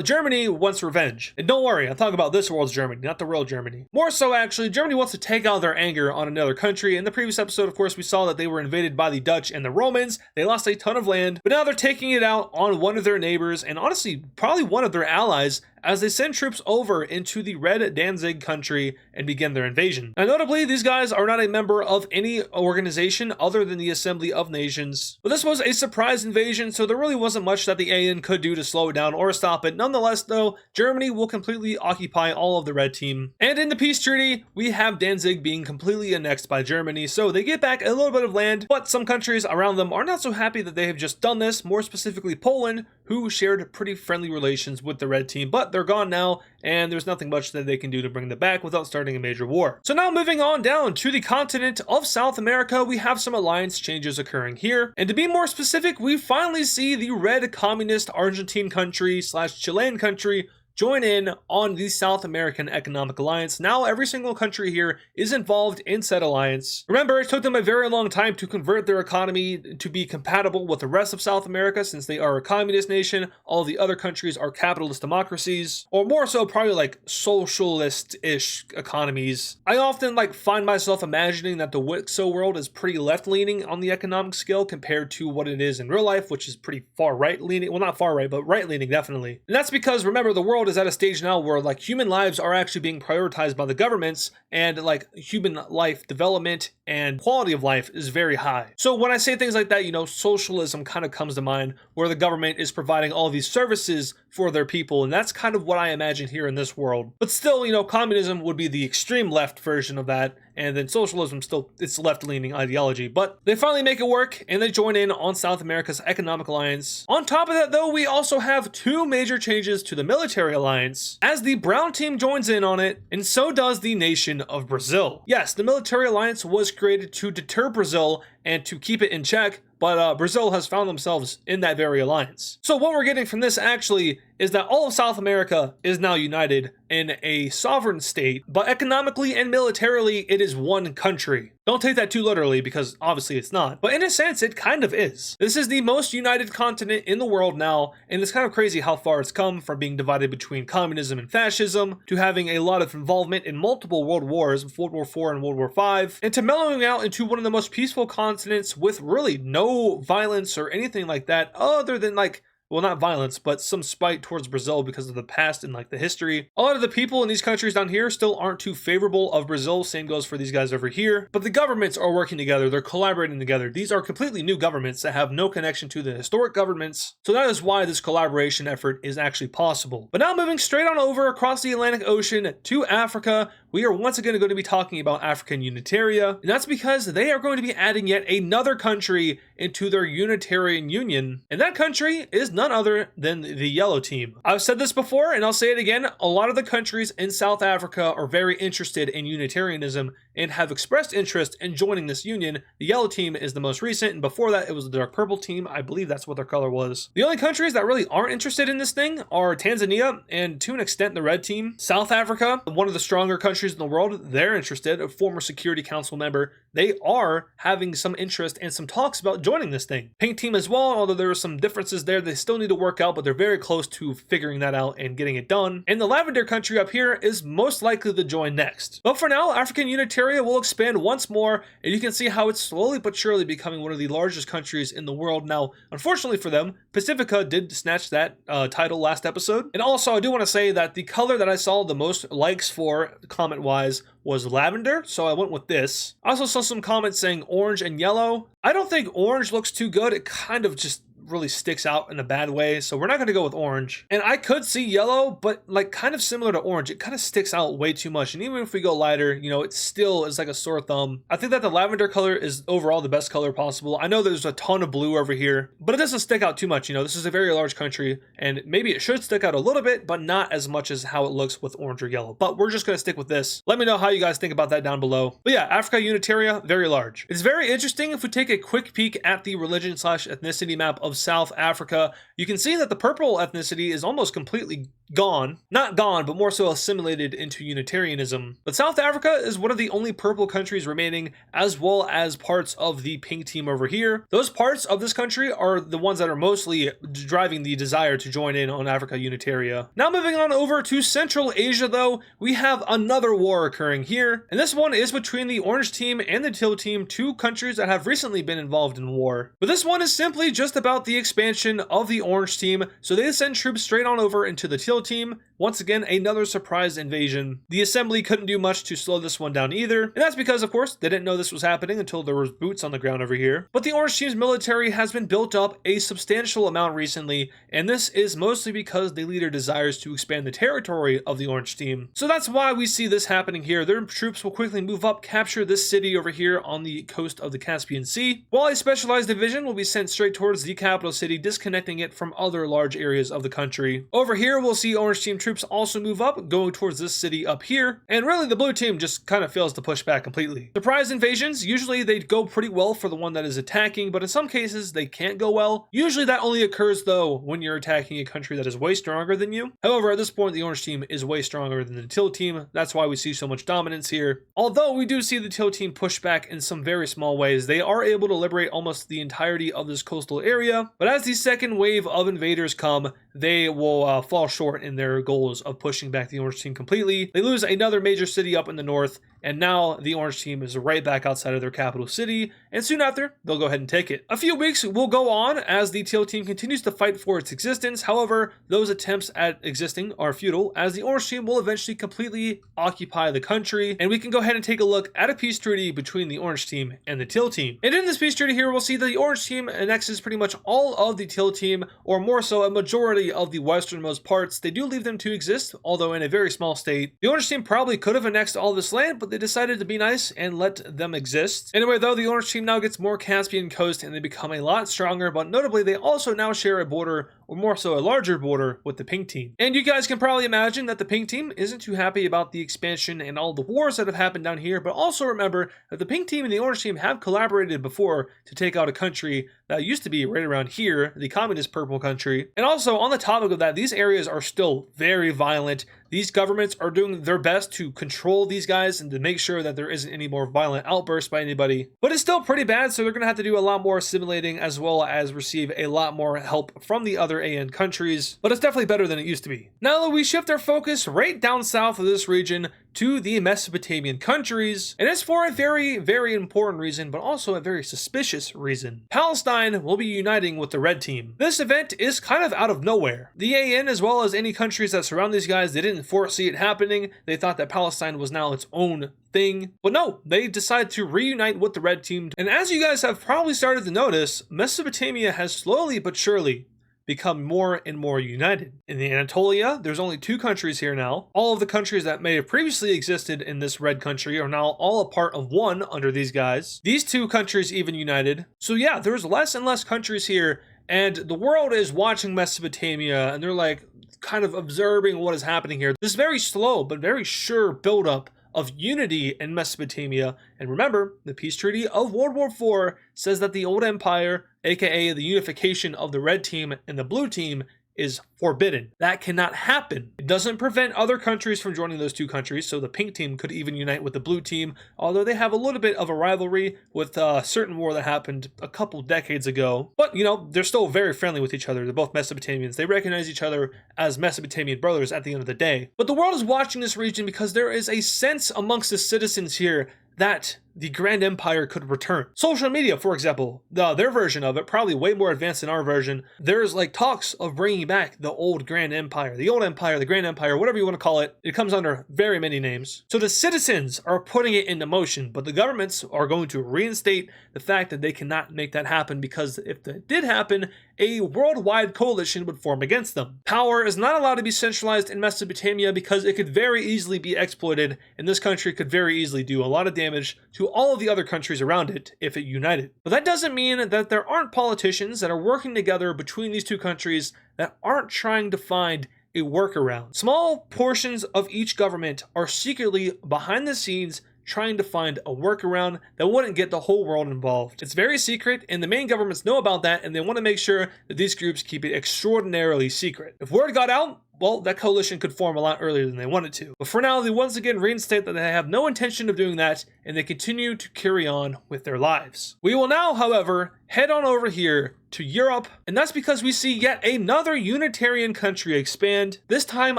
Germany wants revenge. And don't worry, I'm talking about this world's Germany, not the real Germany. More so, actually, Germany wants to take out their anger on another country. In the previous episode, of course, we saw that they were invaded by the Dutch and the Romans. They lost a ton of land, but now they're taking it out on one of their neighbors, and honestly, probably one of their allies, as they send troops over into the Red Danzig country and begin their invasion. Now, notably, these guys are not a member of any organization other than the Assembly of Nations. But this was a surprise invasion, so there really wasn't much that the AN could do to slow it down or stop it. Nonetheless, though, Germany will completely occupy all of the Red Team. And in the peace treaty, we have Danzig being completely annexed by Germany, so they get back a little bit of land, but some countries around them are not so happy that they have just done this, more specifically Poland, who shared pretty friendly relations with the Red Team, but they're gone now, and there's nothing much that they can do to bring them back without starting a major war. So now moving on down to the continent of South America, we have some alliance changes occurring here. And to be more specific, we finally see the red communist Argentine country / Chilean country join in on the South American Economic Alliance. Now every single country here is involved in said alliance. Remember, it took them a very long time to convert their economy to be compatible with the rest of South America, since they are a communist nation. All the other countries are capitalist democracies, or more so probably like socialist-ish economies. I often find myself imagining that the WICSO world is pretty left-leaning on the economic scale compared to what it is in real life, which is pretty far right-leaning. Well, not far right, but right-leaning definitely. And that's because, remember, the world is at a stage now where human lives are actually being prioritized by the governments, and human life development and quality of life is very high. So when I say things like that, socialism kind of comes to mind, where the government is providing all these services for their people, and that's kind of what I imagine here in this world. But still, communism would be the extreme left version of that, and then socialism still, it's left-leaning ideology. But they finally make it work, and they join in on South America's Economic Alliance. On top of that, though, we also have two major changes to the military alliance, as the Brown team joins in on it, and so does the nation of Brazil. Yes, the military alliance was created to deter Brazil and to keep it in check, but Brazil has found themselves in that very alliance. So what we're getting from this actually is that all of South America is now united in a sovereign state, but economically and militarily it is one country. Don't take that too literally because obviously it's not, but in a sense it kind of is. This is the most united continent in the world now, and it's kind of crazy how far it's come from being divided between communism and fascism, to having a lot of involvement in multiple world wars, World War IV and World War V, and to mellowing out into one of the most peaceful continents with really no violence or anything like that, other than like, well, not violence, but some spite towards Brazil because of the past and like the history. A lot of the people in these countries down here still aren't too favorable of Brazil. Same goes for these guys over here. But the governments are working together. They're collaborating together. These are completely new governments that have no connection to the historic governments. So that is why this collaboration effort is actually possible. But now moving straight on over across the Atlantic Ocean to Africa, we are once again going to be talking about African Unitaria. And that's because they are going to be adding yet another country into their Unitarian Union. And that country is none other than the yellow team. I've said this before and I'll say it again. A lot of the countries in South Africa are very interested in Unitarianism and have expressed interest in joining this union. The yellow team is the most recent, and before that it was the dark purple team. I believe that's what their color was. The only countries that really aren't interested in this thing are Tanzania and to an extent the red team. South Africa, one of the stronger countries in the world, they're interested. A former Security Council member, they are having some interest and some talks about joining this thing. Pink team as well, although there are some differences there they still need to work out, but they're very close to figuring that out and getting it done. And the lavender country up here is most likely to join next. But for now, African Unitaria will expand once more, and you can see how it's slowly but surely becoming one of the largest countries in the world. Now, unfortunately for them, Pacifica did snatch that title last episode. And also, I do want to say that the color that I saw the most likes for, comment-wise, was lavender, so I went with this. I also saw some comments saying orange and yellow. I don't think orange looks too good. It kind of just really sticks out in a bad way, so we're not going to go with orange. And I could see yellow, but like kind of similar to orange, it kind of sticks out way too much. And even if we go lighter, you know, it still is like a sore thumb. I think that the lavender color is overall the best color possible. I know there's a ton of blue over here, but it doesn't stick out too much. You know, this is a very large country, and maybe it should stick out a little bit, but not as much as how it looks with orange or yellow. But we're just going to stick with this. Let me know how you guys think about that down below. But yeah, Africa Unitaria, very large. It's very interesting if we take a quick peek at the religion/ethnicity map of South Africa. You can see that the purple ethnicity is almost completely gone. Not gone, but more so assimilated into Unitarianism. But South Africa is one of the only purple countries remaining, as well as parts of the pink team over here. Those parts of this country are the ones that are mostly driving the desire to join in on Africa Unitaria. Now moving on over to Central Asia though, we have another war occurring here, and this one is between the orange team and the teal team, two countries that have recently been involved in war. But this one is simply just about the expansion of the orange team, so they send troops straight on over into the teal team. Once again, another surprise invasion. The assembly couldn't do much to slow this one down either, and that's because, of course, they didn't know this was happening until there was boots on the ground over here. But the orange team's military has been built up a substantial amount recently, and this is mostly because the leader desires to expand the territory of the orange team. So that's why we see this happening here. Their troops will quickly move up, capture this city over here on the coast of the Caspian Sea, while a specialized division will be sent straight towards the capital city, disconnecting it from other large areas of the country. Over here, we'll see orange team troops also move up, going towards this city up here, and really the blue team just kind of fails to push back completely. Surprise invasions, usually they go pretty well for the one that is attacking, but in some cases they can't go well. Usually that only occurs though when you're attacking a country that is way stronger than you. However, at this point the orange team is way stronger than the teal team. That's why we see so much dominance here. Although we do see the teal team push back in some very small ways, they are able to liberate almost the entirety of this coastal area, but as the second wave of invaders come, they will fall short in their goals of pushing back the orange team completely. They lose another major city up in the north, and now the orange team is right back outside of their capital city, and soon after, they'll go ahead and take it. A few weeks will go on as the teal team continues to fight for its existence. However, those attempts at existing are futile, as the orange team will eventually completely occupy the country, and we can go ahead and take a look at a peace treaty between the orange team and the teal team. And in this peace treaty here, we'll see that the orange team annexes pretty much all of the teal team, or more so a majority of the westernmost parts. They do leave them to exist, although in a very small state. The orange team probably could have annexed all this land, but they decided to be nice and let them exist. Anyway though, the orange team now gets more Caspian coast and they become a lot stronger, but notably they also now share a border or more so a larger border with the pink team. And you guys can probably imagine that the pink team isn't too happy about the expansion and all the wars that have happened down here, but also remember that the pink team and the orange team have collaborated before to take out a country that used to be right around here, the communist purple country. And also on the topic of that, these areas are still very violent. These governments are doing their best to control these guys and to make sure that there isn't any more violent outbursts by anybody. But it's still pretty bad, so they're going to have to do a lot more assimilating as well as receive a lot more help from the other AN countries. But it's definitely better than it used to be. Now we shift our focus right down south of this region to the Mesopotamian countries, and it's for a very, very important reason, but also a very suspicious reason. Palestine will be uniting with the red team. This event is kind of out of nowhere. The AN, as well as any countries that surround these guys, they didn't foresee it happening. They thought that Palestine was now its own thing, but no, they decided to reunite with the red team. And as you guys have probably started to notice, Mesopotamia has slowly but surely become more and more united. In the Anatolia, there's only 2 countries here now. All of the countries that may have previously existed in this red country are now all a part of one under these guys. These 2 countries even united. So yeah, there's less and less countries here, and the world is watching Mesopotamia, and they're like kind of observing what is happening here. This very slow but very sure buildup of unity in Mesopotamia. And remember, the peace treaty of World War IV says that the old empire, aka the unification of the red team and the blue team, is forbidden. That cannot happen. It doesn't prevent other countries from joining those 2 countries, so the pink team could even unite with the blue team, although they have a little bit of a rivalry with a certain war that happened a couple decades ago. But, you know, they're still very friendly with each other. They're both Mesopotamians. They recognize each other as Mesopotamian brothers at the end of the day. But the world is watching this region because there is a sense amongst the citizens here that the Grand Empire could return. Social media, for example, their version of it, probably way more advanced than our version, there's like talks of bringing back the old Grand Empire, the old empire, the Grand Empire, whatever you want to call it. It comes under very many names. So the citizens are putting it into motion, but the governments are going to reinstate the fact that they cannot make that happen, because if that did happen, a worldwide coalition would form against them. Power is not allowed to be centralized in Mesopotamia because it could very easily be exploited, and this country could very easily do a lot of damage to all of the other countries around it if it united. But that doesn't mean that there aren't politicians that are working together between these 2 countries that aren't trying to find a workaround. Small portions of each government are secretly behind the scenes trying to find a workaround that wouldn't get the whole world involved. It's very secret, and the main governments know about that, and they want to make sure that these groups keep it extraordinarily secret. If word got out, well, that coalition could form a lot earlier than they wanted to. But for now, they once again reinstate that they have no intention of doing that, and they continue to carry on with their lives. We will now, however, head on over here to Europe, and that's because we see yet another Unitarian country expand. This time,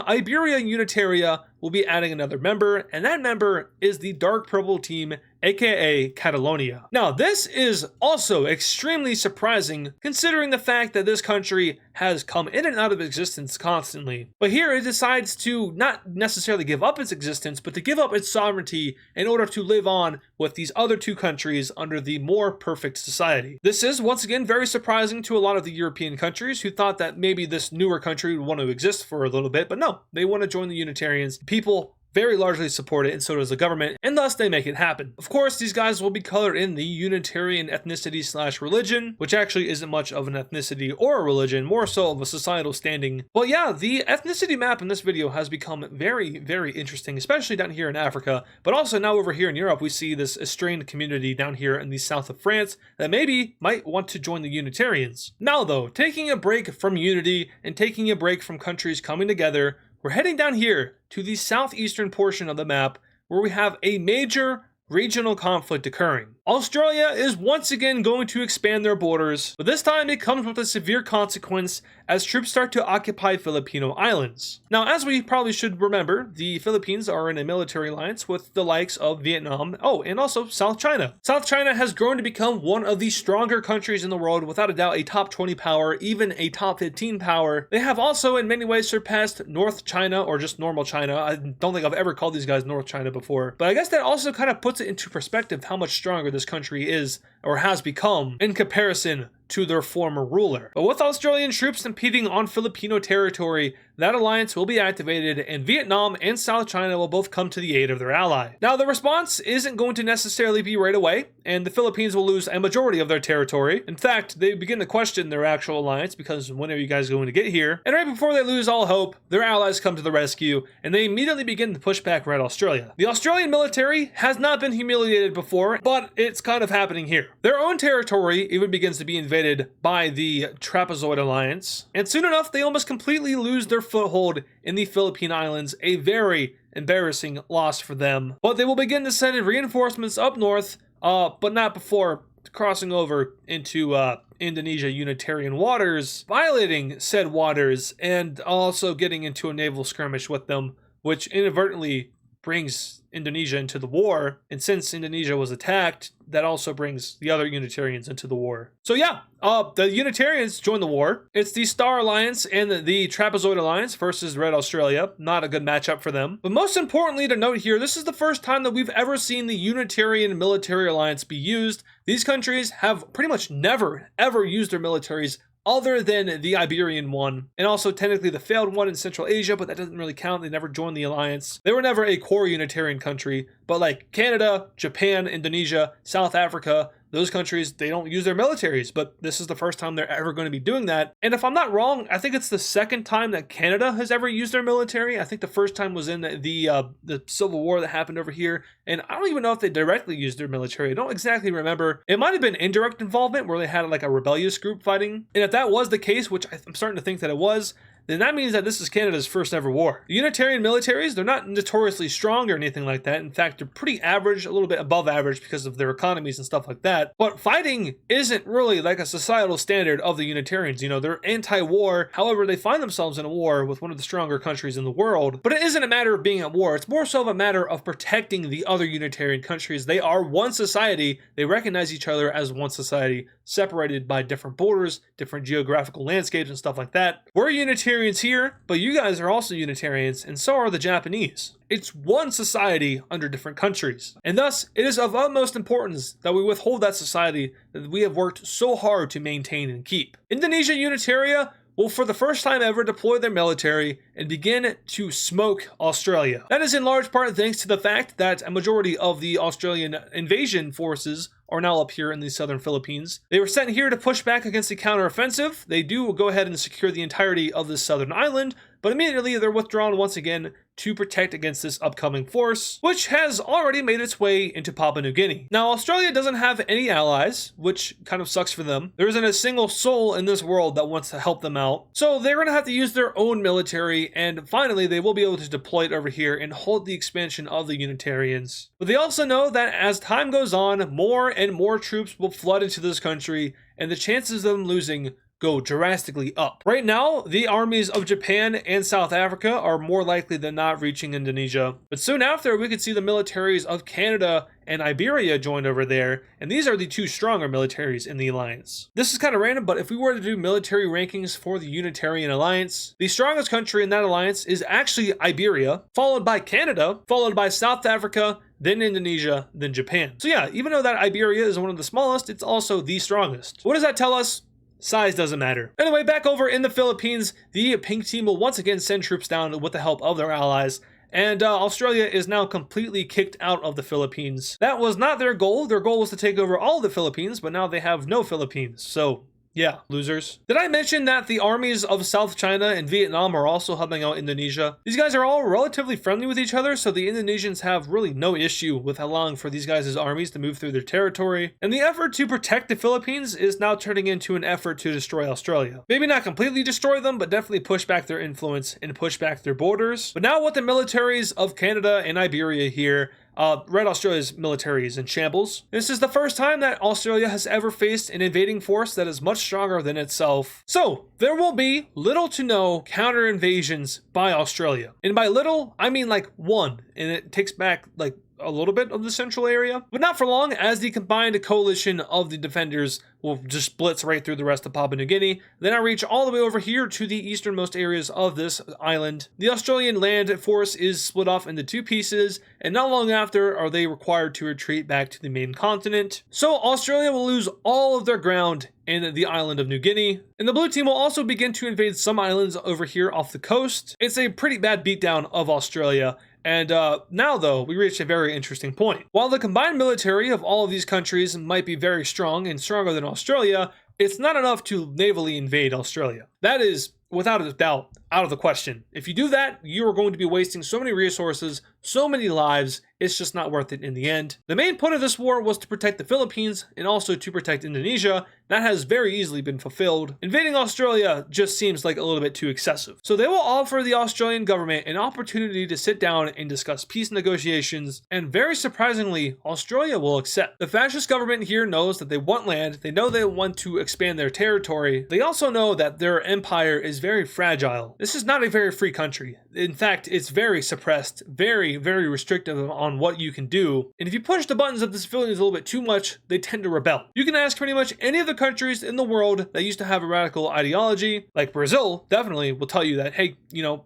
Iberian Unitaria will be adding another member, and that member is the dark purple team, aka Catalonia. Now, this is also extremely surprising considering the fact that this country has come in and out of existence constantly. But here it decides to not necessarily give up its existence, but to give up its sovereignty in order to live on with these other 2 countries under the more perfect society. This is once again very surprising to a lot of the European countries who thought that maybe this newer country would want to exist for a little bit, but no, they want to join the Unitarians. People very largely support it, and so does the government, and thus they make it happen. Of course, these guys will be colored in the Unitarian ethnicity / religion, which actually isn't much of an ethnicity or a religion, more so of a societal standing. But yeah, the ethnicity map in this video has become very, very interesting, especially down here in Africa, but also now over here in Europe, we see this estranged community down here in the south of France that maybe might want to join the Unitarians. Now though, taking a break from unity and taking a break from countries coming together, we're heading down here to the southeastern portion of the map where we have a major regional conflict occurring. Australia is once again going to expand their borders, but this time it comes with a severe consequence as troops start to occupy Filipino islands. Now, as we probably should remember, the Philippines are in a military alliance with the likes of Vietnam, and also South China. South China has grown to become one of the stronger countries in the world, without a doubt a top 20 power, even a top 15 power. They have also in many ways surpassed North China, or just normal China. I don't think I've ever called these guys North China before, but I guess that also kind of puts it into perspective how much stronger this country is, or has become, in comparison to their former ruler. But with Australian troops impeding on Filipino territory, that alliance will be activated and Vietnam and South China will both come to the aid of their ally. Now, the response isn't going to necessarily be right away, and the Philippines will lose a majority of their territory. In fact, they begin to question their actual alliance because when are you guys going to get here? And right before they lose all hope, their allies come to the rescue and they immediately begin to push back Red Australia. The Australian military has not been humiliated before, but it's kind of happening here. Their own territory even begins to be invaded by the Trapezoid Alliance, and soon enough they almost completely lose their foothold in the Philippine Islands, a very embarrassing loss for them. But they will begin to send in reinforcements up north, but not before crossing over into Indonesia Unitarian waters, violating said waters, and also getting into a naval skirmish with them, which inadvertently brings Indonesia into the war. And since Indonesia was attacked, that also brings the other Unitarians into the war. So yeah, the Unitarians join the war. It's the Star Alliance and the Trapezoid Alliance versus Red Australia. Not a good matchup for them. But most importantly to note here, this is the first time that we've ever seen the Unitarian military alliance be used. These countries have pretty much never, ever used their militaries other than the Iberian one, and also technically the failed one in Central Asia, but that doesn't really count. They never joined the alliance. They were never a core Unitarian country, but like Canada, Japan, Indonesia, South Africa, those countries, they don't use their militaries, but this is the first time they're ever going to be doing that. And if I'm not wrong, I think it's the second time that Canada has ever used their military. I think the first time was in the Civil War that happened over here, and I don't even know if they directly used their military. I don't exactly remember. It might have been indirect involvement where they had like a rebellious group fighting, and if that was the case, which I'm starting to think that it was, then that means that this is Canada's first ever war. The Unitarian militaries, they're not notoriously strong or anything like that. In fact, they're pretty average, a little bit above average because of their economies and stuff like that. But fighting isn't really like a societal standard of the Unitarians. You know, they're anti-war. However, they find themselves in a war with one of the stronger countries in the world. But it isn't a matter of being at war. It's more so of a matter of protecting the other Unitarian countries. They are one society. They recognize each other as one society, separated by different borders, different geographical landscapes and stuff like that. We're Unitarians here, but you guys are also Unitarians, and so are the Japanese. It's one society under different countries, and thus it is of utmost importance that we withhold that society that we have worked so hard to maintain and keep. Indonesia Unitaria will for the first time ever deploy their military and begin to smoke Australia. That is in large part thanks to the fact that a majority of the Australian invasion forces are now up here in the southern Philippines. They were sent here to push back against the counteroffensive. They do go ahead and secure the entirety of this southern island, but immediately they're withdrawn once again to protect against this upcoming force, which has already made its way into Papua New Guinea. Now, Australia doesn't have any allies, which kind of sucks for them. There isn't a single soul in this world that wants to help them out. So they're going to have to use their own military, and finally they will be able to deploy it over here and halt the expansion of the Unitarians. But they also know that as time goes on, more and more troops will flood into this country, and the chances of them losing go drastically up. Right now, the armies of Japan and South Africa are more likely than not reaching Indonesia. But soon after, we could see the militaries of Canada and Iberia joined over there, and these are the two stronger militaries in the alliance. This is kind of random, but if we were to do military rankings for the Unitarian alliance, the strongest country in that alliance is actually Iberia, followed by Canada, followed by South Africa, then Indonesia, then Japan. So yeah, even though that Iberia is one of the smallest, it's also the strongest. What does that tell us? Size doesn't matter. Anyway, back over in the Philippines, the pink team will once again send troops down with the help of their allies, and Australia is now completely kicked out of the Philippines. That was not their goal. Their goal was to take over all of the Philippines, but now they have no Philippines. So yeah, losers. Did I mention that the armies of South China and Vietnam are also helping out Indonesia? These guys are all relatively friendly with each other, so the Indonesians have really no issue with allowing for these guys' armies to move through their territory. And the effort to protect the Philippines is now turning into an effort to destroy Australia. Maybe not completely destroy them, but definitely push back their influence and push back their borders. But now with the militaries of Canada and Iberia here, Red Australia's military is in shambles. This is the first time that Australia has ever faced an invading force that is much stronger than itself. So, there will be little to no counter invasions by Australia. And by little, I mean like one, and it takes back like a little bit of the central area, but not for long, as the combined coalition of the defenders will just blitz right through the rest of Papua New Guinea. Then I reach all the way over here to the easternmost areas of this island. The Australian land force is split off into two pieces, and not long after are they required to retreat back to the main continent. So Australia will lose all of their ground in the island of New Guinea, and the blue team will also begin to invade some islands over here off the coast. It's a pretty bad beatdown of Australia. And now, though, we reach a very interesting point. While the combined military of all of these countries might be very strong and stronger than Australia, it's not enough to navally invade Australia. That is, without a doubt, out of the question. If you do that, you are going to be wasting so many resources, so many lives, it's just not worth it in the end. The main point of this war was to protect the Philippines and also to protect Indonesia. That has very easily been fulfilled. Invading Australia just seems like a little bit too excessive. So they will offer the Australian government an opportunity to sit down and discuss peace negotiations, and very surprisingly, Australia will accept. The fascist government here knows that they want land, they know they want to expand their territory, they also know that their empire is very fragile. This is not a very free country. In fact, it's very suppressed, very restrictive on what you can do. And if you push the buttons of the civilians a little bit too much, they tend to rebel. You can ask pretty much any of the countries in the world that used to have a radical ideology, like Brazil, definitely will tell you that, hey,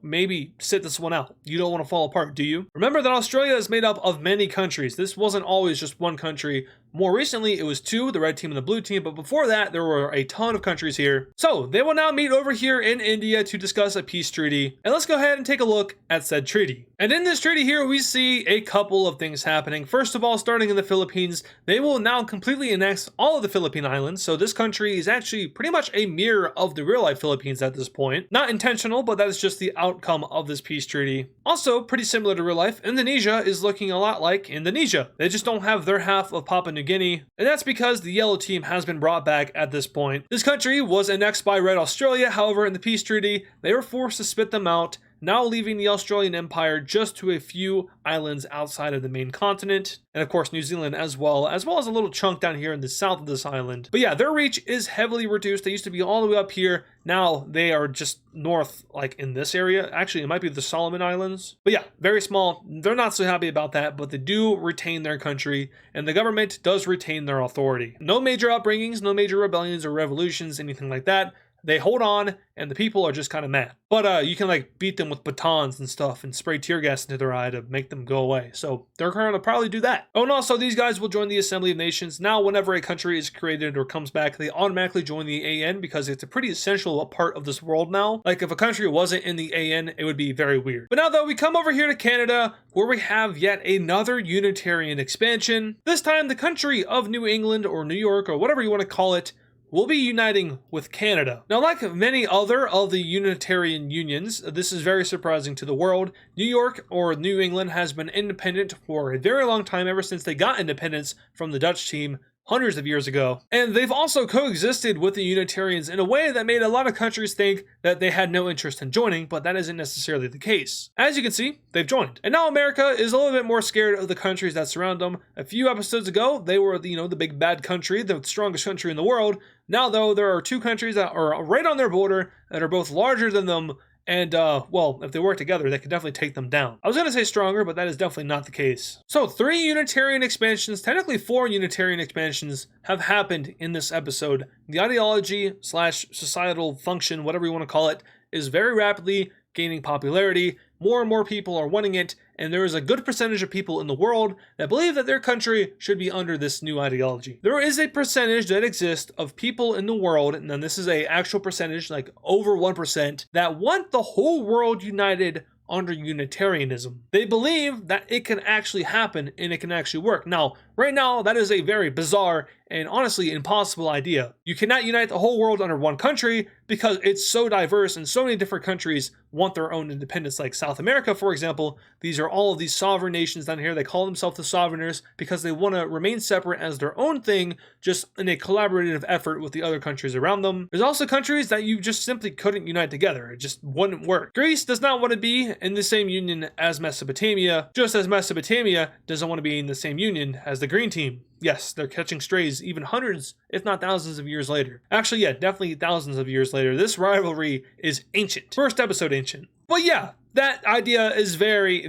maybe sit this one out. You don't want to fall apart, do you? Remember that Australia is made up of many countries. This wasn't always just one country. More recently, it was two, the red team and the blue team, but before that, there were a ton of countries here. So they will now meet over here in India to discuss a peace treaty. And let's go ahead and take a look at said treaty. And in this treaty here, we see a couple of things happening. First of all, starting in the Philippines, they will now completely annex all of the Philippine islands. So this country is actually pretty much a mirror of the real life Philippines at this point. Not intentional, but that is just the outcome of this peace treaty. Also, pretty similar to real life, Indonesia is looking a lot like Indonesia. They just don't have their half of Papua New Guinea, and that's because the yellow team has been brought back at this point. This country was annexed by Red Australia, however, in the peace treaty, they were forced to spit them out, now leaving the Australian Empire just to a few islands outside of the main continent, and of course New Zealand as well as a little chunk down here in the south of this island. But yeah, their reach is heavily reduced. They used to be all the way up here. Now they are just north, like in this area. Actually, it might be the Solomon Islands. But yeah, very small. They're not so happy about that, but they do retain their country, and the government does retain their authority. No major upbringings, no major rebellions or revolutions, anything like that. They hold on, and the people are just kind of mad. But you can like beat them with batons and stuff and spray tear gas into their eye to make them go away. So they're going to probably do that. Oh, and also these guys will join the Assembly of Nations. Now, whenever a country is created or comes back, they automatically join the AN because it's a pretty essential part of this world now. Like if a country wasn't in the AN, it would be very weird. But now though, we come over here to Canada, where we have yet another Unitarian expansion. This time, the country of New England or New York or whatever you want to call it will be uniting with Canada. Now, like many other of the Unitarian unions, this is very surprising to the world. New York or New England has been independent for a very long time, ever since they got independence from the Dutch team hundreds of years ago. And they've also coexisted with the Unitarians in a way that made a lot of countries think that they had no interest in joining, but that isn't necessarily the case. As you can see, they've joined. And now America is a little bit more scared of the countries that surround them. A few episodes ago, they were, the big bad country, the strongest country in the world. Now, though, there are two countries that are right on their border that are both larger than them. And, well, if they work together, they could definitely take them down. I was going to say stronger, but that is definitely not the case. So 3 Unitarian expansions, technically 4 Unitarian expansions, have happened in this episode. The ideology / societal function, whatever you want to call it, is very rapidly gaining popularity. More and more people are wanting it, and there is a good percentage of people in the world that believe that their country should be under this new ideology. There is a percentage that exists of people in the world, and then this is an actual percentage, like over 1%, that want the whole world united under Unitarianism. They believe that it can actually happen and it can actually work. Now, right now, that is a very bizarre and honestly impossible idea. You cannot unite the whole world under one country because it's so diverse and so many different countries want their own independence. Like South America, for example, these are all of these sovereign nations down here. They call themselves the sovereigners because they want to remain separate as their own thing, just in a collaborative effort with the other countries around them. There's also countries that you just simply couldn't unite together. It just wouldn't work. Greece does not want to be in the same union as Mesopotamia, just as Mesopotamia doesn't want to be in the same union as the Green Team. Yes, they're catching strays even hundreds, if not thousands of years later. Actually, yeah, definitely thousands of years later. This rivalry is ancient. First episode ancient. But yeah, that idea is very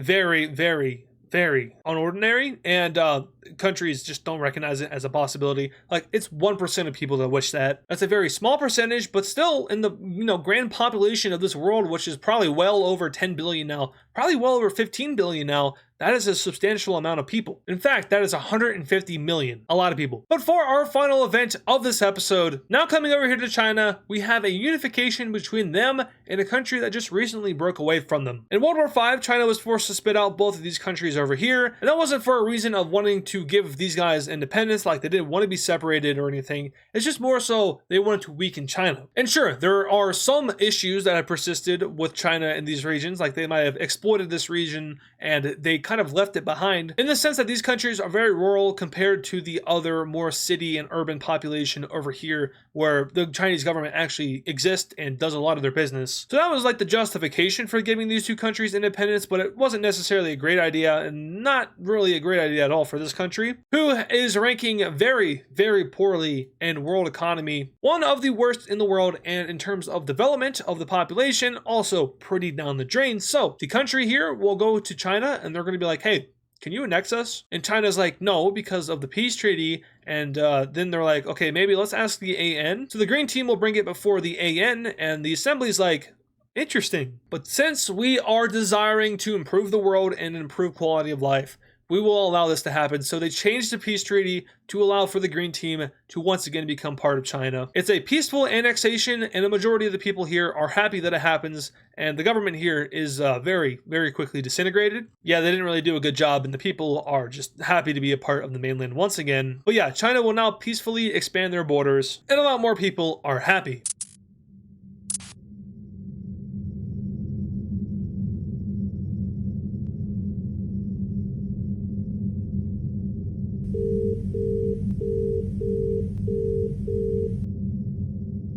very unordinary, and countries just don't recognize it as a possibility. Like, it's 1% of people that wish that. That's a very small percentage, but still in the grand population of this world, which is probably well over 10 billion now, probably well over 15 billion now, that is a substantial amount of people. In fact, that is 150 million. A lot of people. But for our final event of this episode, now coming over here to China, we have a unification between them and a country that just recently broke away from them. In World War V, China was forced to spit out both of these countries over here, and that wasn't for a reason of wanting to give these guys independence, like they didn't want to be separated or anything. It's just more so they wanted to weaken China. And sure, there are some issues that have persisted with China in these regions, like they might have exploited this region and they kind of left it behind, in the sense that these countries are very rural compared to the other more city and urban population over here, where the Chinese government actually exists and does a lot of their business. So that was like the justification for giving these two countries independence, but it wasn't necessarily a great idea, and not really a great idea at all for this country, who is ranking very, very poorly in world economy, one of the worst in the world, and in terms of development of the population, also pretty down the drain. So the country here will go to China, and they're going to be like, hey, can you annex us? And China's like, no, because of the peace treaty. And then they're like, okay, maybe let's ask the AN. So the green team will bring it before the AN, and the assembly's like, interesting. But since we are desiring to improve the world and improve quality of life, we will allow this to happen. So they changed the peace treaty to allow for the green team to once again become part of China. It's a peaceful annexation, and a majority of the people here are happy that it happens, and the government here is very, very quickly disintegrated. Yeah, they didn't really do a good job, and the people are just happy to be a part of the mainland once again. But yeah, China will now peacefully expand their borders, and a lot more people are happy.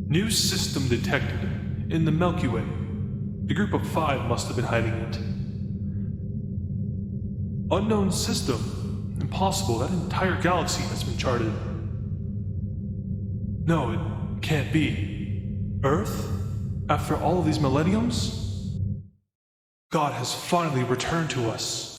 New system detected in the Milky Way. The group of 5 must have been hiding it. Unknown system. Impossible. That entire galaxy has been charted. No, it can't be. Earth? After all of these millenniums? God has finally returned to us.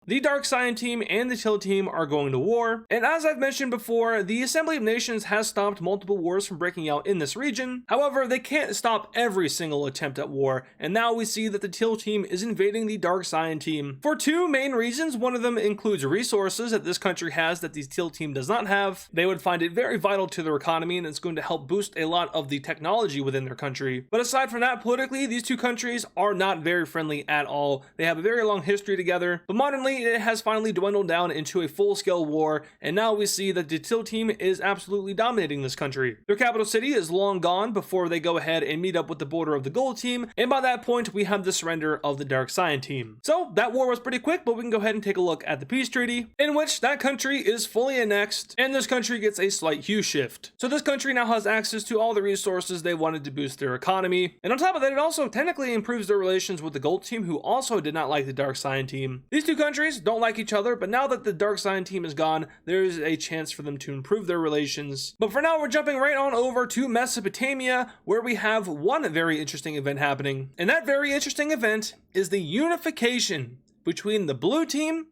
The Dark Scion team and the Till team are going to war, and as I've mentioned before, the Assembly of Nations has stopped multiple wars from breaking out in this region. However, they can't stop every single attempt at war, and now we see that the Till team is invading the Dark Scion team for 2 main reasons. One of them includes resources that this country has that the Till team does not have. They would find it very vital to their economy, and it's going to help boost a lot of the technology within their country. But aside from that, politically, these 2 countries are not very friendly at all. They have a very long history together, but modernly, it has finally dwindled down into a full-scale war, and now we see that the Till team is absolutely dominating this country. Their capital city is long gone before they go ahead and meet up with the border of the Gold team, and by that point we have the surrender of the Dark Scion team. So that war was pretty quick, but we can go ahead and take a look at the peace treaty, in which that country is fully annexed, and this country gets a slight hue shift. So this country now has access to all the resources they wanted to boost their economy, and on top of that, it also technically improves their relations with the Gold team, who also did not like the Dark Scion team. These 2 countries don't like each other, but now that the Dark Scion team is gone, there is a chance for them to improve their relations. But for now, we're jumping right on over to Mesopotamia, where we have one very interesting event happening. And that very interesting event is the unification between the blue team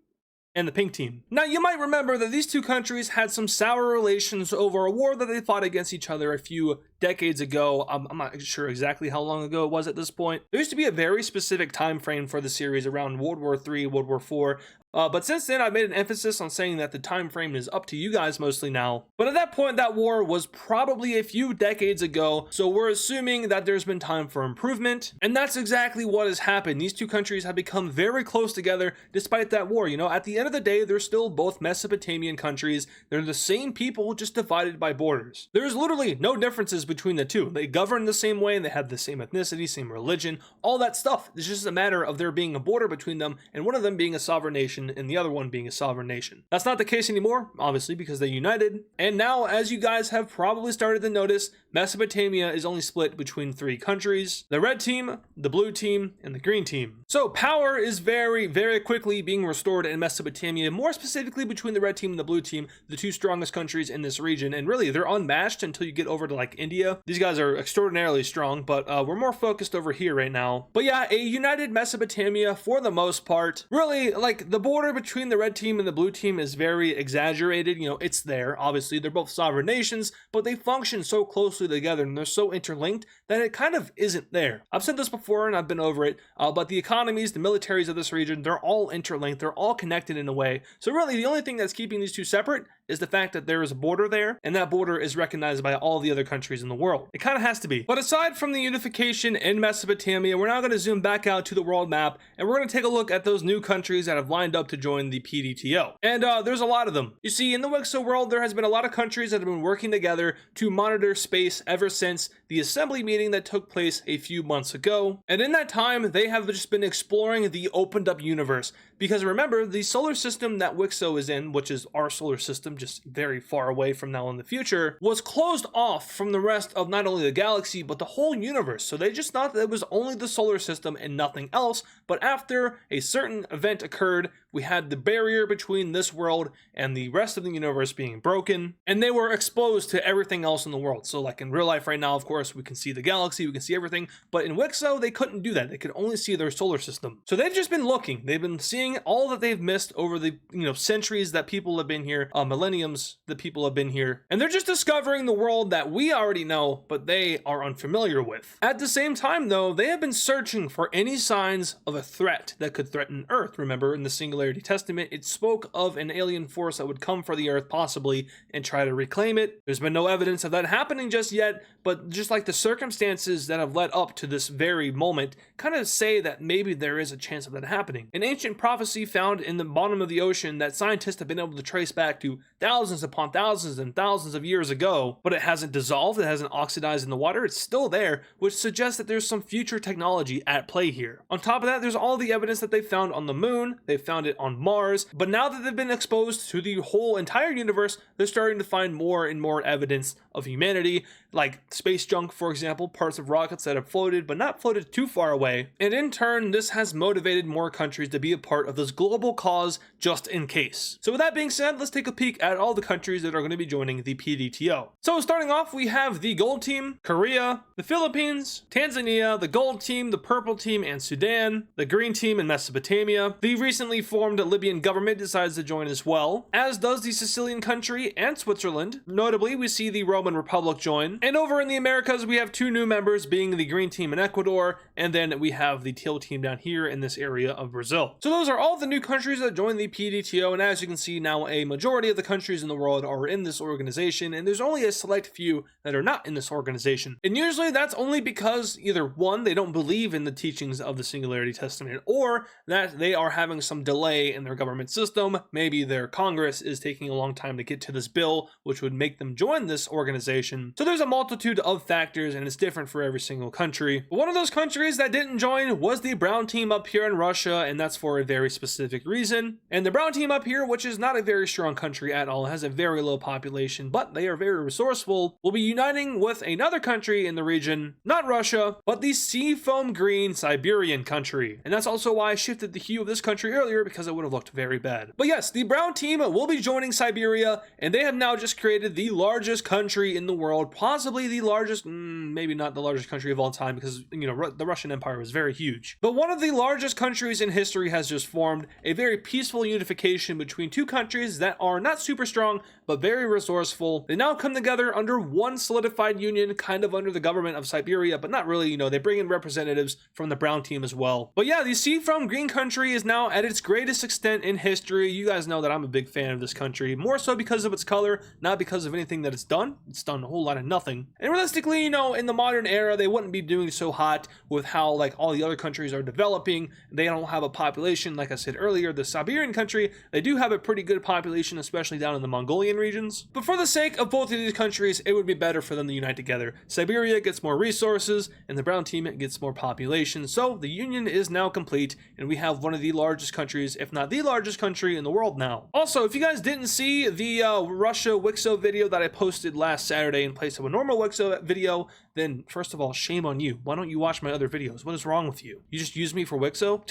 and the pink team. Now, you might remember that these 2 countries had some sour relations over a war that they fought against each other a few decades ago. I'm not sure exactly how long ago it was at this point. There used to be a very specific time frame for the series around World War III, World War IV. But since then, I've made an emphasis on saying that the time frame is up to you guys mostly now. But at that point, that war was probably a few decades ago, so we're assuming that there's been time for improvement, and that's exactly what has happened. These 2 countries have become very close together despite that war. You know, at the end of the day, they're still both Mesopotamian countries. They're the same people, just divided by borders. There's literally no differences between the 2. They govern the same way, and they have the same ethnicity, same religion, all that stuff. It's just a matter of there being a border between them, and one of them being a sovereign nation and the other one being a sovereign nation. That's not the case anymore, obviously, because they united. And now, as you guys have probably started to notice, Mesopotamia is only split between 3 countries: the red team, the blue team, and the green team. So power is very, very quickly being restored in Mesopotamia, more specifically between the red team and the blue team, the 2 strongest countries in this region. And really, they're unmatched until you get over to like India. These guys are extraordinarily strong, but we're more focused over here right now. But yeah, a united Mesopotamia for the most part. Really, like, the border between the red team and the blue team is very exaggerated. You know, it's there. Obviously, they're both sovereign nations, but they function so closely together and they're so interlinked that it kind of isn't there. I've said this before and I've been over it, but the economies, the militaries of this region, they're all interlinked. They're all connected in a way. So really, the only thing that's keeping these 2 separate is the fact that there is a border there, and that border is recognized by all the other countries in the world. It kind of has to be. But aside from the unification in Mesopotamia, we're now going to zoom back out to the world map, and we're going to take a look at those new countries that have lined up to join the PDTO. And there's a lot of them. You see, in the WICSO world, there has been a lot of countries that have been working together to monitor space ever since the assembly meeting that took place a few months ago. And in that time, they have just been exploring the opened up universe. Because remember, the solar system that WICSO is in, which is our solar system, just very far away from now in the future, was closed off from the rest of not only the galaxy, but the whole universe. So they just thought that it was only the solar system and nothing else. But after a certain event occurred, we had the barrier between this world and the rest of the universe being broken, and they were exposed to everything else in the world. So like in real life right now, of course, we can see the galaxy, we can see everything, but in WICSO, they couldn't do that. They could only see their solar system. So they've just been looking. They've been seeing all that they've missed over the, centuries that people have been here, millenniums that people have been here, and they're just discovering the world that we already know, but they are unfamiliar with. At the same time, though, they have been searching for any signs of a threat that could threaten Earth. Remember, in the Singularity Testament, it spoke of an alien force that would come for the Earth, possibly, and try to reclaim it. There's been no evidence of that happening just yet, but just like the circumstances that have led up to this very moment kind of say that maybe there is a chance of that happening. An ancient prophecy found in the bottom of the ocean that scientists have been able to trace back to thousands upon thousands and thousands of years ago, but it hasn't dissolved, it hasn't oxidized in the water, it's still there, which suggests that there's some future technology at play here. On top of that, there's all the evidence that they found on the moon, they found it on Mars, but now that they've been exposed to the whole entire universe, they're starting to find more and more evidence of humanity, like space junk, for example, parts of rockets that have floated, but not floated too far away. And in turn, this has motivated more countries to be a part of this global cause just in case. So with that being said, let's take a peek at all the countries that are going to be joining the PDTO. So starting off, we have the gold team, Korea, the Philippines, Tanzania, the gold team, the purple team, and Sudan, the green team, and Mesopotamia. The recently formed Libyan government decides to join as well, as does the Sicilian country and Switzerland. Notably, we see the Roman Republic join. And over in the Americas, we have 2 new members, being the green team in Ecuador, and then we have the teal team down here in this area of Brazil. So those are all the new countries that joined the PDTO, and as you can see now, a majority of the countries in the world are in this organization, and there's only a select few that are not in this organization. And usually that's only because either 1, they don't believe in the teachings of the Singularity Testament, or that they are having some delay in their government system. Maybe their Congress is taking a long time to get to this bill, which would make them join this organization. So there's a multitude of factors, and it's different for every single country. But one of those countries that didn't join was the brown team up here in Russia, and that's for a very specific reason. And the brown team up here, which is not a very strong country at all, has a very low population, but they are very resourceful, will be uniting with another country in the region, not Russia, but the seafoam green Siberian country. And that's also why I shifted the hue of this country earlier, because it would have looked very bad. But yes, the brown team will be joining Siberia, and they have now just created the largest country in the world, possibly the largest, maybe not the largest country of all time, because, the Russian Empire was very huge. But one of the largest countries in history has just formed, a very peaceful unification between 2 countries that are not super strong, but very resourceful. They now come together under one solidified union, kind of under the government of Siberia, but not really, they bring in representatives from the brown team as well. But yeah, the seafoam green country is now at its greatest extent in history. You guys know that I'm a big fan of this country, more so because of its color, not because of anything that it's done. It's done a whole lot of nothing. And realistically, in the modern era, they wouldn't be doing so hot with how, all the other countries are developing. They don't have a population like I said earlier, the Siberian country, they do have a pretty good population, especially down in the Mongolian regions. But for the sake of both of these countries, it would be better for them to unite together. Siberia gets more resources, and the Brown team gets more population. So the union is now complete, and we have one of the largest countries, if not the largest country in the world now. Also, if you guys didn't see the Russia WICSO video that I posted last Saturday in place of a normal WICSO video, then first of all, shame on you. Why don't you watch my other videos? What is wrong with you? You just use me for WICSO?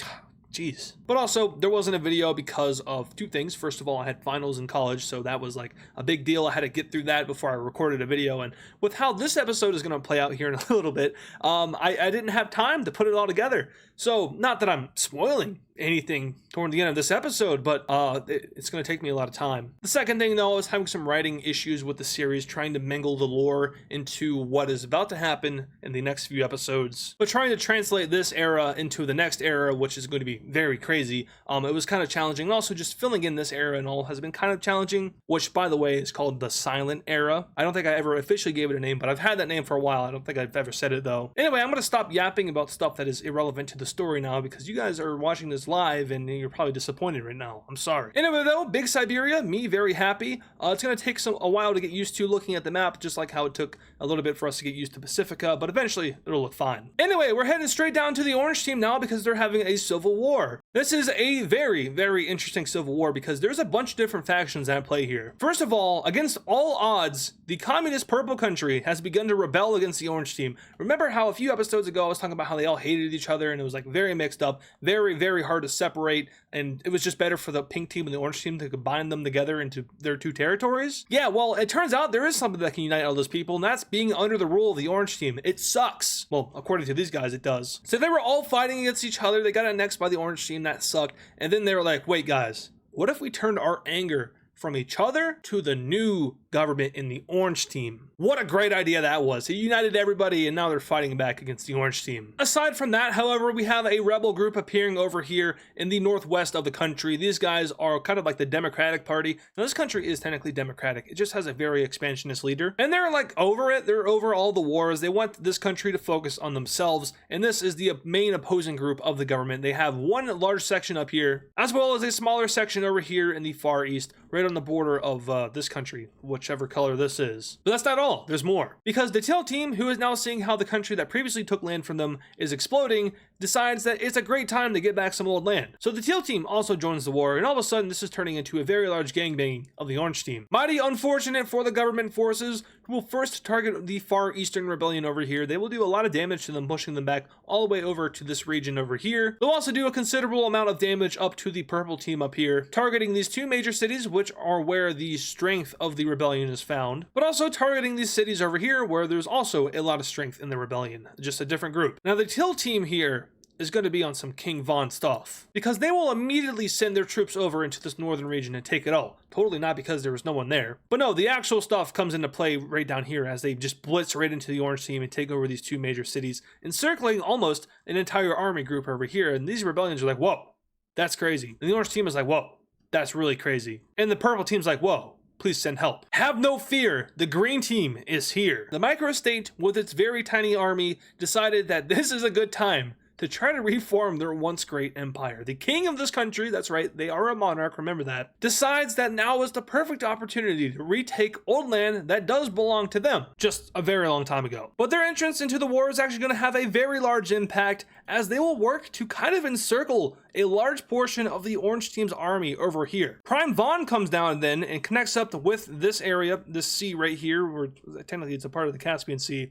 Jeez. But also, there wasn't a video because of two things. First of all, I had finals in college, so that was like a big deal. I had to get through that before I recorded a video. And with how this episode is going to play out here in a little bit, I didn't have time to put it all together. So, not that I'm spoiling anything toward the end of this episode, but it's going to take me a lot of time. The second thing, though, is having some writing issues with the series, trying to mingle the lore into what is about to happen in the next few episodes, but trying to translate this era into the next era, which is going to be very crazy. It was kind of challenging. Also, just filling in this era and all has been kind of challenging, which, by the way, is called the Silent Era. I don't think I ever officially gave it a name, but I've had that name for a while. I don't think I've ever said it, though. Anyway, I'm going to stop yapping about stuff that is irrelevant to the story now, because you guys are watching this live and you're probably disappointed right now. I'm sorry. Anyway, though, big Siberia, me very happy. It's going to take a while to get used to looking at the map, just like how it took a little bit for us to get used to Pacifica, but eventually it'll look fine. Anyway, we're headed straight down to the Orange team now because they're having a civil war. This is a very, very interesting civil war because there's a bunch of different factions at play here. First of all, against all odds, the communist purple country has begun to rebel against the Orange team. Remember how a few episodes ago I was talking about how they all hated each other and it was like very mixed up, very, very hard to separate, and it was just better for the pink team and the orange team to combine them together into their two territories? Yeah, well, it turns out there is something that can unite all those people, and that's being under the rule of the orange team. It sucks. Well, according to these guys, it does. So they were all fighting against each other. They got annexed by the orange team. That sucked. And then they were like, wait, guys, what if we turned our anger from each other to the new government in the orange team? What a great idea that was. It united everybody and now they're fighting back against the orange team. Aside from that, however, we have a rebel group appearing over here in the northwest of the country. These guys are kind of like the Democratic Party. Now this country is technically democratic. It just has a very expansionist leader. And they're like over it. They're over all the wars. They want this country to focus on themselves. And this is the main opposing group of the government. They have one large section up here, as well as a smaller section over here in the far east, right on the border of this country, whichever color this is. But that's not all. There's more. Because the Till team, who is now seeing how the country that previously took land from them is exploding, decides that it's a great time to get back some old land. So the Till team also joins the war, and all of a sudden this is turning into a very large gangbang of the Orange team. Mighty unfortunate for the government forces, who will first target the far eastern rebellion over here. They will do a lot of damage to them, pushing them back all the way over to this region over here. They'll also do a considerable amount of damage up to the purple team up here, targeting these two major cities, which are where the strength of the rebellion is found, but also targeting these cities over here where there's also a lot of strength in the rebellion, just a different group. Now the Till team here is going to be on some King Von stuff, because they will immediately send their troops over into this northern region and take it all. Totally not because there was no one there. But no, the actual stuff comes into play right down here as they just blitz right into the orange team and take over these two major cities, encircling almost an entire army group over here. And these rebellions are like, whoa, that's crazy. And the orange team is like, whoa, that's really crazy. And the purple team's like, whoa, please send help. Have no fear, the green team is here. The microstate, with its very tiny army, decided that this is a good time to try to reform their once great empire. The king of this country, that's right, they are a monarch, remember that, decides that now is the perfect opportunity to retake old land that does belong to them just a very long time ago. But their entrance into the war is actually going to have a very large impact, as they will work to kind of encircle a large portion of the orange team's army over here. Prime Von comes down then and connects up with this area, this sea right here, where technically it's a part of the Caspian Sea.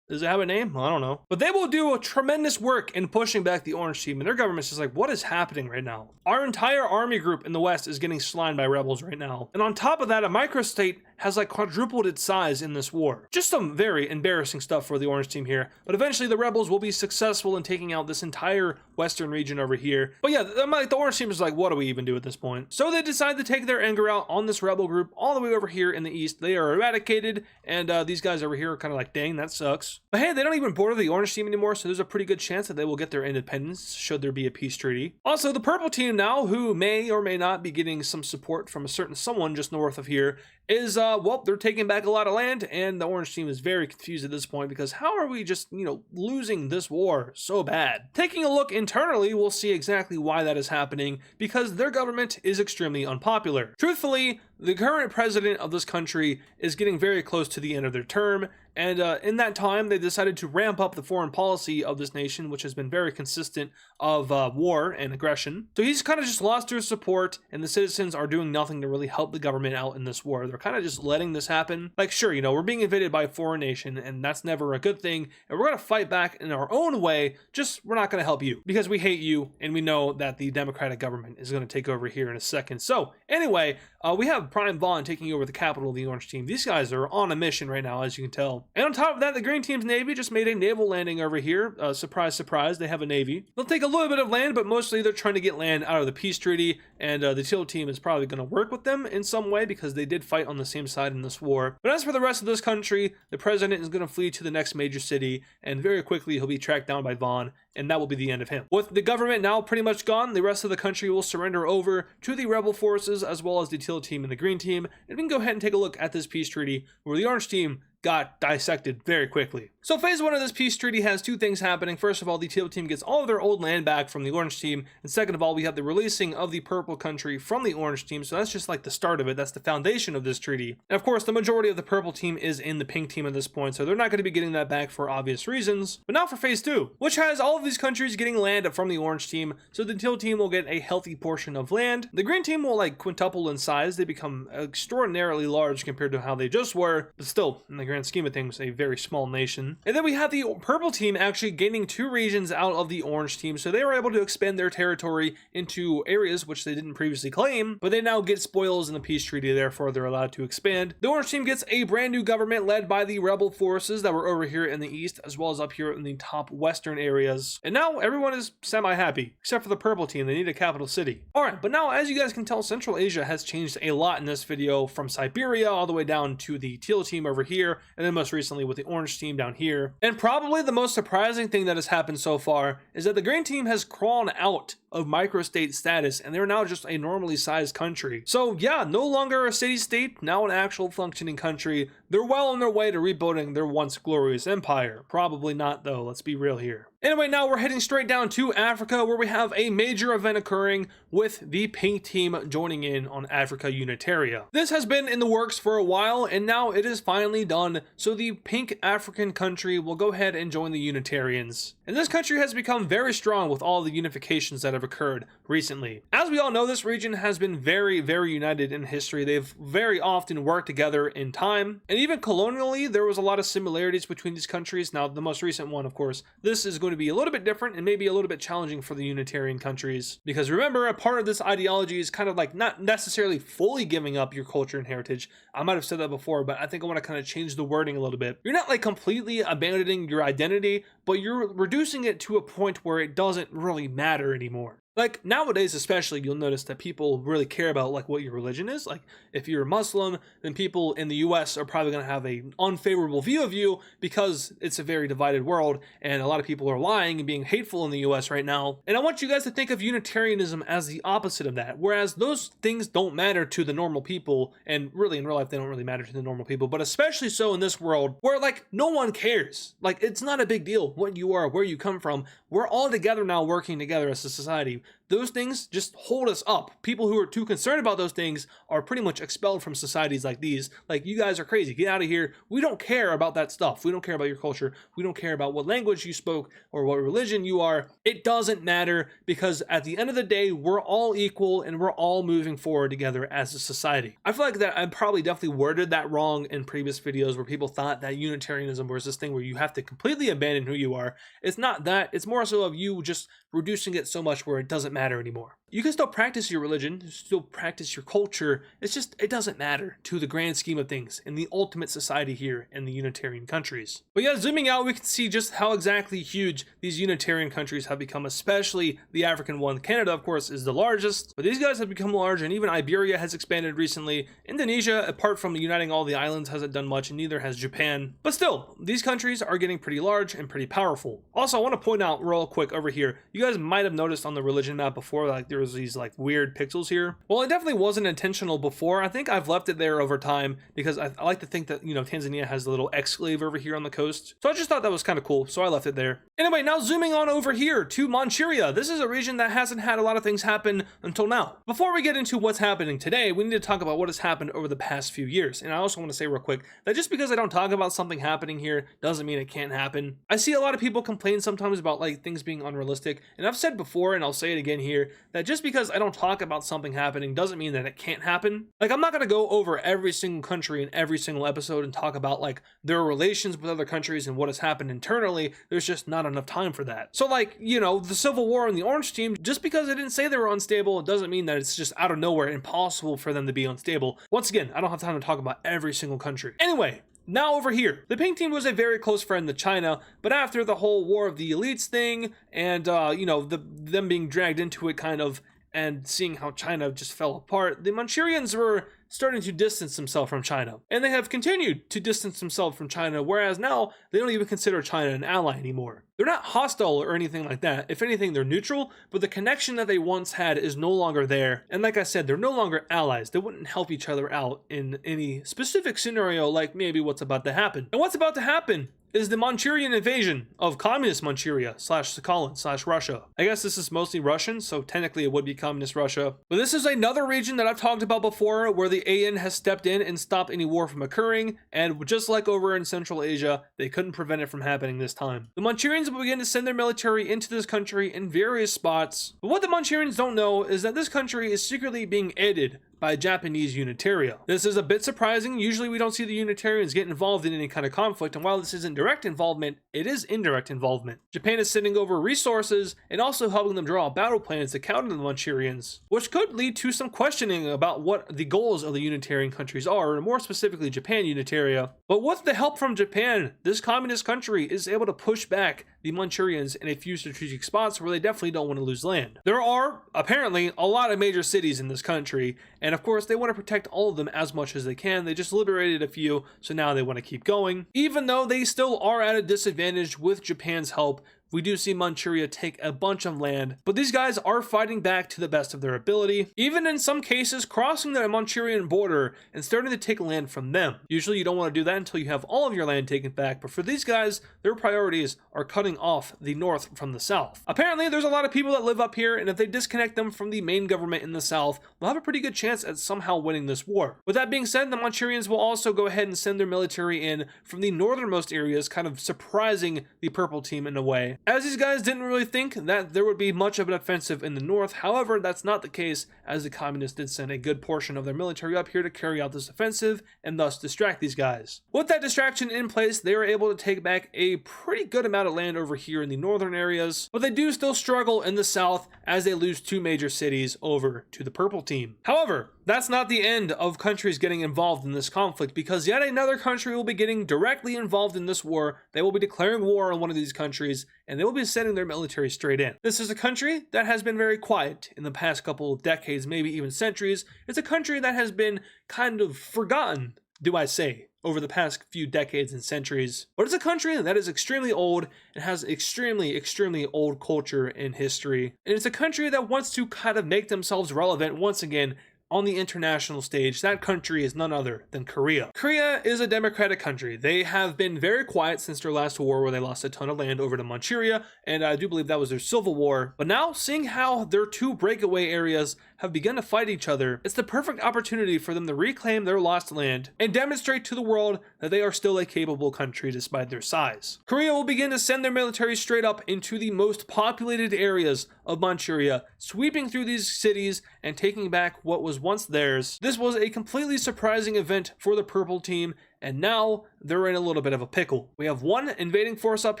Does it have a name? I don't know. But they will do a tremendous work in pushing back the orange team, and their government's just like, what is happening right now? Our entire army group in the west is getting slimed by rebels right now. And on top of that, a microstate has like quadrupled its size in this war. Just some very embarrassing stuff for the orange team here. But eventually the rebels will be successful in taking out this entire western region over here. But yeah, the orange team is like, what do we even do at this point? So they decide to take their anger out on this rebel group all the way over here in the east. They are eradicated, and these guys over here are kind of like, dang, that sucks. But hey, they don't even border the orange team anymore, so there's a pretty good chance that they will get their independence should there be a peace treaty. Also, the purple team now, who may or may not be getting some support from a certain someone just north of here, is well, they're taking back a lot of land, and the Orange team is very confused at this point because how are we just, losing this war so bad? Taking a look internally, we'll see exactly why that is happening, because their government is extremely unpopular. Truthfully, the current president of this country is getting very close to the end of their term, and in that time, they decided to ramp up the foreign policy of this nation, which has been very consistent of war and aggression. So he's kind of just lost their support, and the citizens are doing nothing to really help the government out in this war. They're kind of just letting this happen. Like, sure, we're being invaded by a foreign nation, and that's never a good thing, and we're going to fight back in our own way, just we're not going to help you, because we hate you, and we know that the democratic government is going to take over here in a second. So, anyway, we have Prime Vaughn taking over the capital of the Orange team. These guys are on a mission right now, as you can tell. And on top of that, the Green team's navy just made a naval landing over here. Surprise, surprise, they have a navy. They'll take a little bit of land, but mostly they're trying to get land out of the peace treaty, and the Teal team is probably going to work with them in some way because they did fight on the same side in this war. But as for the rest of this country, the president is going to flee to the next major city, and very quickly he'll be tracked down by Vaughn, and that will be the end of him. With the government now pretty much gone, the rest of the country will surrender over to the rebel forces as well as the Teal team and the Green team, and we can go ahead and take a look at this peace treaty where the Orange team got dissected very quickly. So phase 1 of this peace treaty has two things happening. First of all, the Teal team gets all of their old land back from the Orange team, and second of all, we have the releasing of the Purple country from the Orange team. So that's just like the start of it. That's the foundation of this treaty. And of course, the majority of the Purple team is in the Pink team at this point, so they're not going to be getting that back for obvious reasons. But now for phase 2, which has all of these countries getting land from the Orange team, so the Teal team will get a healthy portion of land. The Green team will like quintuple in size. They become extraordinarily large compared to how they just were, but still, in the grand scheme of things, a very small nation. And then we have the Purple team actually gaining 2 regions out of the Orange team, so they were able to expand their territory into areas which they didn't previously claim, but they now get spoils in the peace treaty, therefore they're allowed to expand. The Orange team gets a brand new government led by the rebel forces that were over here in the east, as well as up here in the top western areas. And now everyone is semi-happy, except for the Purple team. They need a capital city. Alright, but now as you guys can tell, Central Asia has changed a lot in this video, from Siberia all the way down to the Teal team over here, and then most recently with the Orange team down here. And probably the most surprising thing that has happened so far is that the Green team has crawled out of microstate status, and they're now just a normally sized country. So yeah, no longer a city-state, now an actual functioning country. They're well on their way to rebuilding their once glorious empire. Probably not though, let's be real here. Anyway, now we're heading straight down to Africa, where we have a major event occurring with the Pink team joining in on Africa Unitaria. This has been in the works for a while, and now it is finally done, so the Pink African country will go ahead and join the Unitarians. And this country has become very strong with all the unifications that have occurred recently. As we all know, this region has been very, very united in history. They've very often worked together in time, and even colonially, there was a lot of similarities between these countries. Now, the most recent one, of course, this is going to be a little bit different and maybe a little bit challenging for the Unitarian countries, because remember, a part of this ideology is kind of like not necessarily fully giving up your culture and heritage. I might have said that before, but I think I want to kind of change the wording a little bit. You're not like completely abandoning your identity, but you're reducing it to a point where it doesn't really matter anymore. Like nowadays especially, you'll notice that people really care about like what your religion is. Like if you're a Muslim, then people in the US are probably going to have an unfavorable view of you because it's a very divided world, and a lot of people are lying and being hateful in the US right now. And I want you guys to think of Unitarianism as the opposite of that, whereas those things don't matter to the normal people, and really in real life they don't really matter to the normal people, but especially so in this world where like no one cares. Like it's not a big deal what you are, where you come from. We're all together now, working together as a society. Those things just hold us up. People who are too concerned about those things are pretty much expelled from societies like these. Like, you guys are crazy. Get out of here. We don't care about that stuff. We don't care about your culture. We don't care about what language you spoke or what religion you are. It doesn't matter, because at the end of the day, we're all equal and we're all moving forward together as a society. I feel like that I probably definitely worded that wrong in previous videos where people thought that Unitarianism was this thing where you have to completely abandon who you are. It's not that. It's more so of you just reducing it so much where it doesn't matter anymore. You can still practice your religion, still practice your culture. It's just, it doesn't matter to the grand scheme of things in the ultimate society here in the Unitarian countries. But yeah, zooming out, we can see just how exactly huge these Unitarian countries have become, especially the African one. Canada, of course, is the largest, but these guys have become large, and even Iberia has expanded recently. Indonesia, apart from uniting all the islands, hasn't done much, and neither has Japan. But still, these countries are getting pretty large and pretty powerful. Also, I want to point out real quick over here, you guys might have noticed on the religion map before, like there there's these like weird pixels here. Well, it definitely wasn't intentional before. I think I've left it there over time because I like to think that, you know, Tanzania has a little exclave over here on the coast. So I just thought that was kind of cool, so I left it there. Anyway, now zooming on over here to Manchuria. This is a region that hasn't had a lot of things happen until now. Before we get into what's happening today, we need to talk about what has happened over the past few years. And I also want to say real quick that just because I don't talk about something happening here doesn't mean it can't happen. I see a lot of people complain sometimes about like things being unrealistic, and I've said before, and I'll say it again here, that just because I don't talk about something happening doesn't mean that it can't happen. Like, I'm not going to go over every single country in every single episode and talk about like their relations with other countries and what has happened internally. There's just not enough time for that. So like, you know, the Civil War and the Orange Team, just because I didn't say they were unstable, it doesn't mean that it's just out of nowhere impossible for them to be unstable. Once again, I don't have time to talk about every single country. Anyway, now over here, the Pink Team was a very close friend to China, but after the whole War of the Elites thing and, you know, them being dragged into it kind of, and seeing how China just fell apart, the Manchurians were starting to distance themselves from China. And they have continued to distance themselves from China, whereas now they don't even consider China an ally anymore. They're not hostile or anything like that. If anything, they're neutral, but the connection that they once had is no longer there. And like I said, they're no longer allies. They wouldn't help each other out in any specific scenario like maybe what's about to happen. And what's about to happen is the Manchurian invasion of communist Manchuria / Sakhalin / Russia. I guess this is mostly Russian, so technically it would be communist Russia. But this is another region that I've talked about before where the AN has stepped in and stopped any war from occurring, and just like over in Central Asia, they couldn't prevent it from happening this time. The Manchurians will begin to send their military into this country in various spots, but what the Manchurians don't know is that this country is secretly being aided by Japanese Unitaria. This is a bit surprising. Usually we don't see the Unitarians get involved in any kind of conflict, and while this isn't direct involvement, it is indirect involvement. Japan is sending over resources and also helping them draw battle plans to counter the Manchurians, which could lead to some questioning about what the goals of the Unitarian countries are, or more specifically Japan Unitaria. But with the help from Japan, this communist country is able to push back the Manchurians in a few strategic spots where they definitely don't want to lose land. There are apparently a lot of major cities in this country, and of course they want to protect all of them as much as they can. They just liberated a few, so now they want to keep going. Even though they still are at a disadvantage with Japan's help, we do see Manchuria take a bunch of land, but these guys are fighting back to the best of their ability, even in some cases crossing the Manchurian border and starting to take land from them. Usually you don't want to do that until you have all of your land taken back, but for these guys, their priorities are cutting off the north from the south. Apparently there's a lot of people that live up here, and if they disconnect them from the main government in the south, they'll have a pretty good chance at somehow winning this war. With that being said, the Manchurians will also go ahead and send their military in from the northernmost areas, kind of surprising the Purple Team in a way, as these guys didn't really think that there would be much of an offensive in the north. However, that's not the case, as the communists did send a good portion of their military up here to carry out this offensive and thus distract these guys. With that distraction in place, they were able to take back a pretty good amount of land over here in the northern areas, but they do still struggle in the south as they lose two major cities over to the Purple Team. However, that's not the end of countries getting involved in this conflict, because yet another country will be getting directly involved in this war. They will be declaring war on one of these countries, and they will be sending their military straight in. This is a country that has been very quiet in the past couple of decades, maybe even centuries. It's a country that has been kind of forgotten, do I say, over the past few decades and centuries. But it's a country that is extremely old and has extremely old culture and history. And it's a country that wants to kind of make themselves relevant once again on the international stage. That country is none other than Korea. Korea is a democratic country. They have been very quiet since their last war, where they lost a ton of land over to Manchuria, and I do believe that was their civil war. But now, seeing how their two breakaway areas have begun to fight each other, it's the perfect opportunity for them to reclaim their lost land and demonstrate to the world that they are still a capable country despite their size. Korea will begin to send their military straight up into the most populated areas of Manchuria, sweeping through these cities and taking back what was once theirs. This was a completely surprising event for the Purple Team, and now they're in a little bit of a pickle. We have one invading force up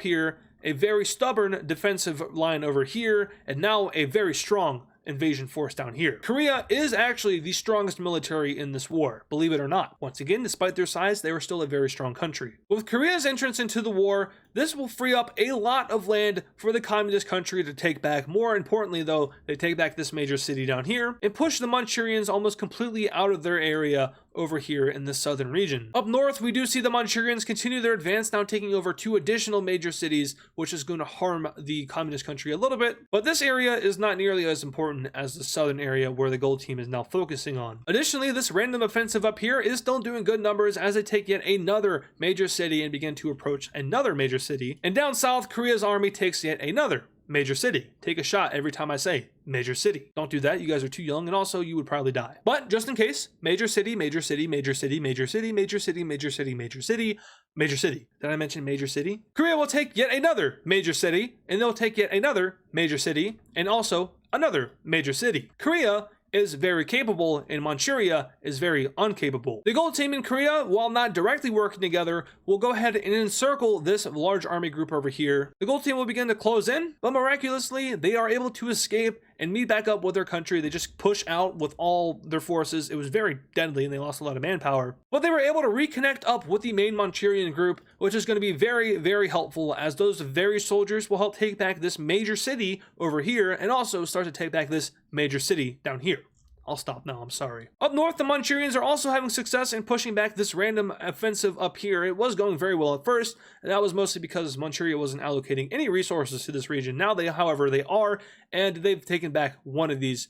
here, a very stubborn defensive line over here, and now a very strong invasion force down here. Korea is actually the strongest military in this war, believe it or not. Once again, despite their size, they are still a very strong country. With Korea's entrance into the war, this will free up a lot of land for the communist country to take back. More importantly though, they take back this major city down here and push the Manchurians almost completely out of their area over here in the southern region. Up north, we do see the Manchurians continue their advance, now taking over 2 additional major cities, which is going to harm the communist country a little bit, but this area is not nearly as important as the southern area where the gold team is now focusing on. Additionally, this random offensive up here is still doing good numbers as they take yet another major city and begin to approach another major city. And down south, Korea's army takes yet another major city. Take a shot every time I say major city. Don't do that, you guys are too young, and also you would probably die. But just in case, major city, major city, major city, major city, major city, major city, major city, major city. Did I mention major city? Korea will take yet another major city, and they'll take yet another major city, and also another major city. Korea is very capable, and Manchuria is very uncapable. The gold team in Korea, while not directly working together, will go ahead and encircle this large army group over here. The gold team will begin to close in, but miraculously, they are able to escape and meet back up with their country. They just push out with all their forces. It was very deadly and they lost a lot of manpower. But they were able to reconnect up with the main Manchurian group, which is going to be very, very helpful, as those very soldiers will help take back this major city over here and also start to take back this major city down here. I'll stop now, I'm sorry. Up north, the Manchurians are also having success in pushing back this random offensive up here. It was going very well at first, and that was mostly because Manchuria wasn't allocating any resources to this region. Now however, they are, and they've taken back one of these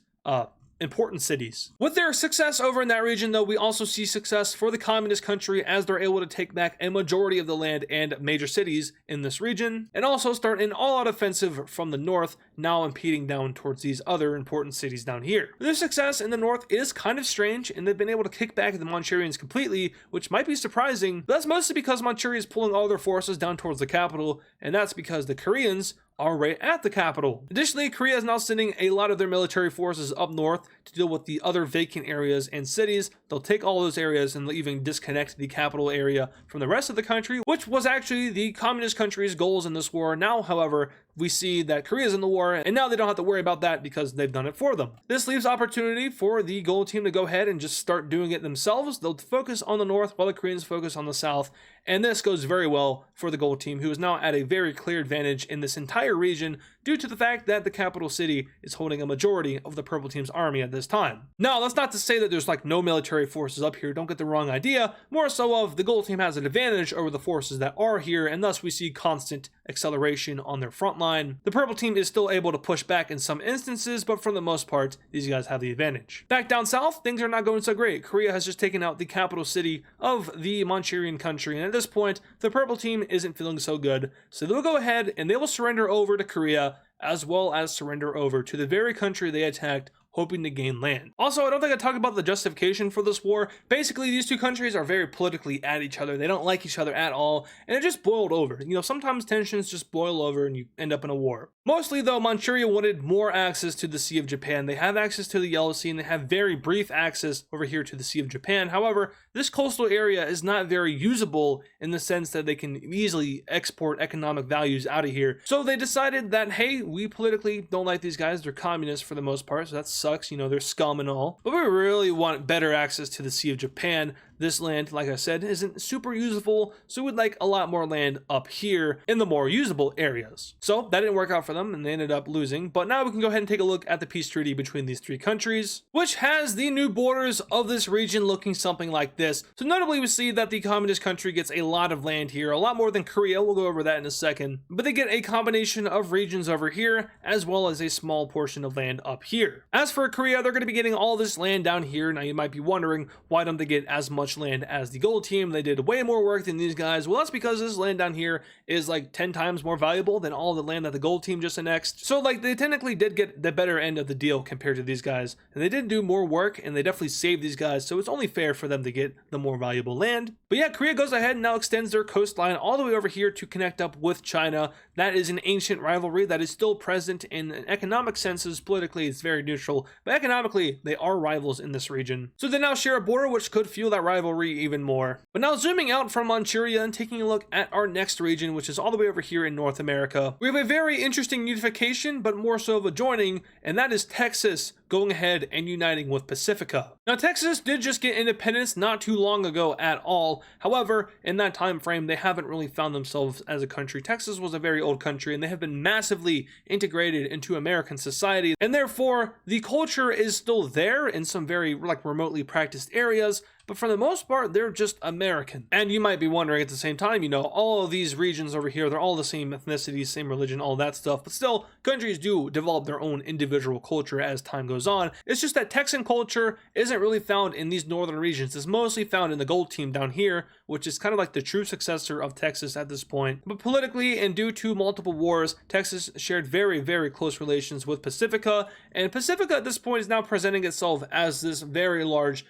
important cities. With their success over in that region, though, we also see success for the communist country as they're able to take back a majority of the land and major cities in this region, and also start an all-out offensive from the north, now impeding down towards these other important cities down here. Their success in the north is kind of strange, and they've been able to kick back the Manchurians completely, which might be surprising, but that's mostly because Manchuria is pulling all their forces down towards the capital, and that's because the Koreans are right at the capital. Additionally, Korea is now sending a lot of their military forces up north to deal with the other vacant areas and cities. They'll take all those areas and even disconnect the capital area from the rest of the country, which was actually the communist country's goals in this war. Now, however, we see that Korea's in the war, and now they don't have to worry about that because they've done it for them. This leaves opportunity for the gold team to go ahead and just start doing it themselves. They'll focus on the north while the Koreans focus on the south, and this goes very well for the gold team, who is now at a very clear advantage in this entire region due to the fact that the capital city is holding a majority of the purple team's army at this time. Now, that's not to say that there's like no military forces up here, don't get the wrong idea, more so of the gold team has an advantage over the forces that are here, and thus we see constant acceleration on their front line. The purple team is still able to push back in some instances, but for the most part, these guys have the advantage. Back down south, things are not going so great. Korea has just taken out the capital city of the Manchurian country, and at this point, the purple team isn't feeling so good, so they'll go ahead and they will surrender over to Korea, as well as surrender over to the very country they attacked, hoping to gain land. Also, I don't think I talked about the justification for this war. Basically, these two countries are very politically at each other. They don't like each other at all, and it just boiled over. You know, sometimes tensions just boil over and you end up in a war. Mostly, though, Manchuria wanted more access to the Sea of Japan. They have access to the Yellow Sea, and they have very brief access over here to the Sea of Japan. However, this coastal area is not very usable in the sense that they can easily export economic values out of here. So they decided that, hey, we politically don't like these guys. They're communists for the most part, so that's sucks, you know, they're scum and all, but we really want better access to the Sea of Japan. This land, like I said, isn't super usable, so we'd like a lot more land up here in the more usable areas. So that didn't work out for them, and they ended up losing, but now we can go ahead and take a look at the peace treaty between these three countries, which has the new borders of this region looking something like this. So notably, we see that the communist country gets a lot of land here, a lot more than Korea. We'll go over that in a second, but they get a combination of regions over here, as well as a small portion of land up here. As for Korea, they're going to be getting all this land down here. Now you might be wondering, why don't they get as much land as the gold team? They did way more work than these guys. Well, that's because this land down here is like 10 times more valuable than all the land that the gold team just annexed. So like they technically did get the better end of the deal compared to these guys, and they did do more work, and they definitely saved these guys, so it's only fair for them to get the more valuable land. But yeah, Korea goes ahead and now extends their coastline all the way over here to connect up with China. That is an ancient rivalry that is still present in economic senses. Politically, it's very neutral, but economically, they are rivals in this region. So they now share a border, which could fuel that rivalry even more. But now zooming out from Manchuria and taking a look at our next region, which is all the way over here in North America, we have a very interesting unification, but more so of a joining, and that is Texas going ahead and uniting with Pacifica. Now, Texas did just get independence not too long ago at all. However, in that time frame, they haven't really found themselves as a country. Texas was a very old country, and they have been massively integrated into American society, and therefore the culture is still there in some very remotely practiced areas. but for the most part, they're just American. And you might be wondering at the same time, you know, all of these regions over here, they're all the same ethnicity, same religion, all that stuff, but still, countries do develop their own individual culture as time goes on. It's just that Texan culture isn't really found in these northern regions. It's mostly found in the Gold Team down here, which is kind of like the true successor of Texas at this point. But politically, and due to multiple wars, Texas shared very, very close relations with Pacifica, and Pacifica at this point is now presenting itself as this very large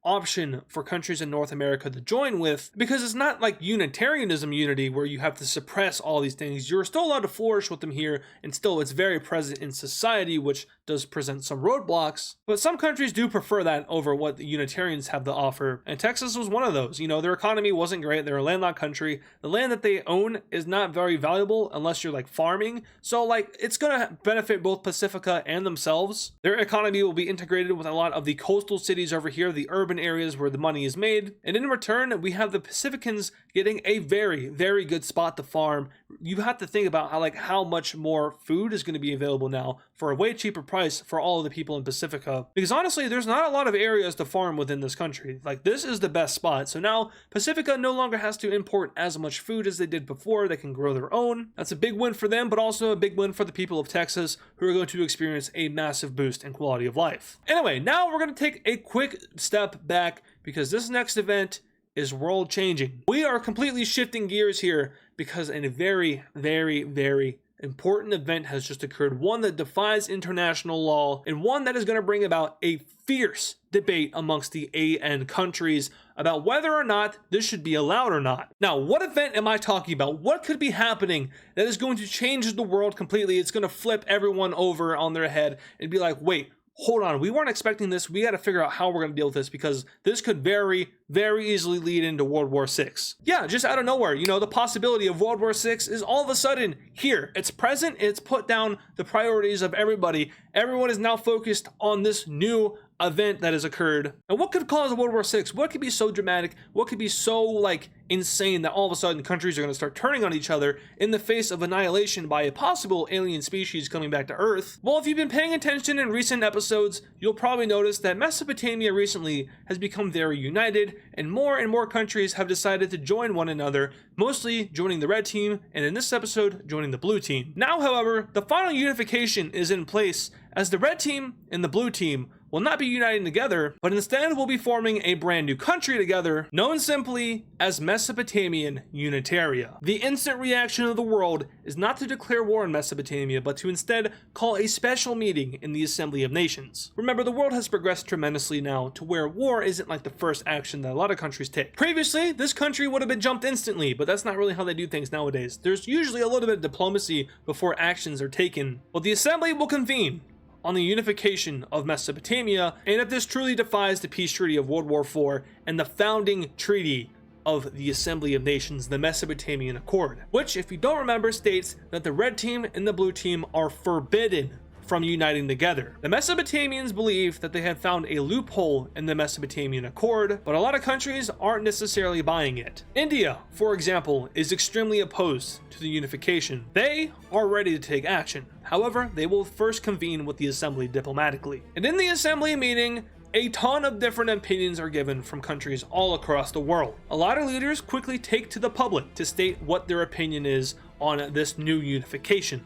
option for countries in North America to join with, because it's not like Unitarianism unity where you have to suppress all these things. You're still allowed to flourish with them here, and still it's very present in society, which does present some roadblocks, but some countries do prefer that over what the Unitarians have to offer, and Texas was one of those. You know, their economy wasn't great, they're a landlocked country, the land that they own is not very valuable unless you're farming, so it's gonna benefit both Pacifica and themselves. Their economy will be integrated with a lot of the coastal cities over here, the urban areas where the money is made, and in return we have the Pacificans getting a very, very good spot to farm. You have to think about how much more food is going to be available now for a way cheaper price for all of the people in Pacifica, because honestly there's not a lot of areas to farm within this country. This is the best spot, so now Pacifica no longer has to import as much food as they did before. They can grow their own. That's a big win for them, but also a big win for the people of Texas, who are going to experience a massive boost in quality of life. Anyway, now we're going to take a quick step back, because this next event is world changing. We are completely shifting gears here because a very, very, very important event has just occurred, one that defies international law, and one that is going to bring about a fierce debate amongst the AN countries about whether or not this should be allowed or not. Now, what event am I talking about? What could be happening that is going to change the world completely? It's going to flip everyone over on their head and be like, wait, hold on, we weren't expecting this. We got to figure out how we're going to deal with this, because this could very, very easily lead into World War VI. Yeah, just out of nowhere, you know, the possibility of World War VI is all of a sudden here. It's present, it's put down the priorities of everybody. Everyone is now focused on this new event that has occurred. And what could cause World War VI? What could be so dramatic? What could be so insane that all of a sudden countries are going to start turning on each other in the face of annihilation by a possible alien species coming back to Earth? Well, if you've been paying attention in recent episodes, you'll probably notice that Mesopotamia recently has become very united, and more countries have decided to join one another, mostly joining the red team, and in this episode, joining the blue team. Now, however, the final unification is in place, as the red team and the blue team will not be uniting together, but instead will be forming a brand new country together, known simply as Mesopotamian Unitaria. The instant reaction of the world is not to declare war on Mesopotamia, but to instead call a special meeting in the Assembly of Nations. Remember, the world has progressed tremendously now to where war isn't like the first action that a lot of countries take. Previously, this country would have been jumped instantly, but that's not really how they do things nowadays. There's usually a little bit of diplomacy before actions are taken. But the Assembly will convene on the unification of Mesopotamia, and if this truly defies the peace treaty of World War IV and the founding treaty of the Assembly of Nations, the Mesopotamian Accord, which, if you don't remember, states that the red team and the blue team are forbidden from uniting together. The Mesopotamians believe that they have found a loophole in the Mesopotamian Accord, but a lot of countries aren't necessarily buying it. India, for example, is extremely opposed to the unification. They are ready to take action. However, they will first convene with the assembly diplomatically. And in the assembly meeting, a ton of different opinions are given from countries all across the world. A lot of leaders quickly take to the public to state what their opinion is on this new unification.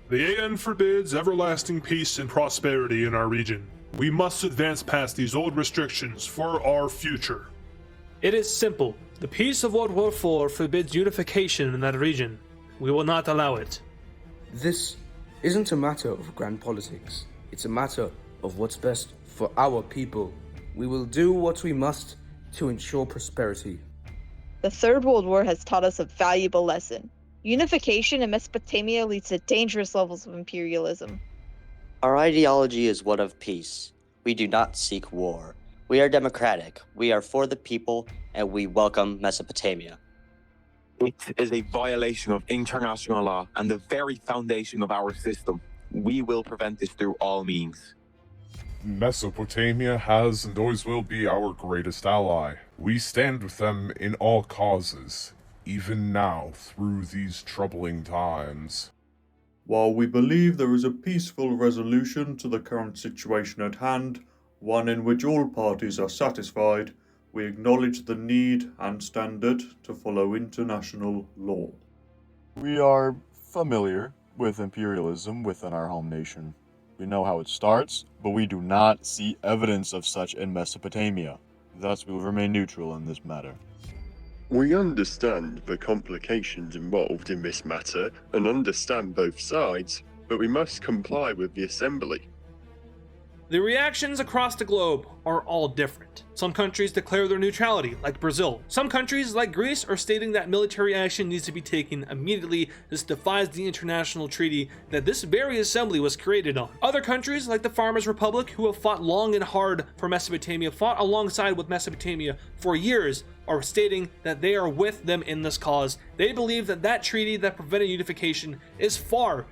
The AN forbids everlasting peace and prosperity in our region. We must advance past these old restrictions for our future. It is simple. The peace of World War IV forbids unification in that region. We will not allow it. This isn't a matter of grand politics. It's a matter of what's best for our people. We will do what we must to ensure prosperity. The Third World War has taught us a valuable lesson. Unification in Mesopotamia leads to dangerous levels of imperialism. Our ideology is one of peace. We do not seek war. We are democratic, we are for the people, and we welcome Mesopotamia. It is a violation of international law and the very foundation of our system. We will prevent this through all means. Mesopotamia has and always will be our greatest ally. We stand with them in all causes, even now through these troubling times. While we believe there is a peaceful resolution to the current situation at hand, one in which all parties are satisfied, We acknowledge the need and standard to follow international law. We are familiar with imperialism within our home nation. We know how it starts, but we do not see evidence of such in Mesopotamia. Thus, we will remain neutral in this matter. We understand the complications involved in this matter and understand both sides, but we must comply with the assembly. The reactions across the globe are all different. Some countries declare their neutrality, like Brazil. Some countries, like Greece, are stating that military action needs to be taken immediately. This defies the international treaty that this very assembly was created on. Other countries, like the Farmers' Republic, who have fought long and hard for Mesopotamia, fought alongside with Mesopotamia for years, are stating that they are with them in this cause. They believe that that treaty that prevented unification is far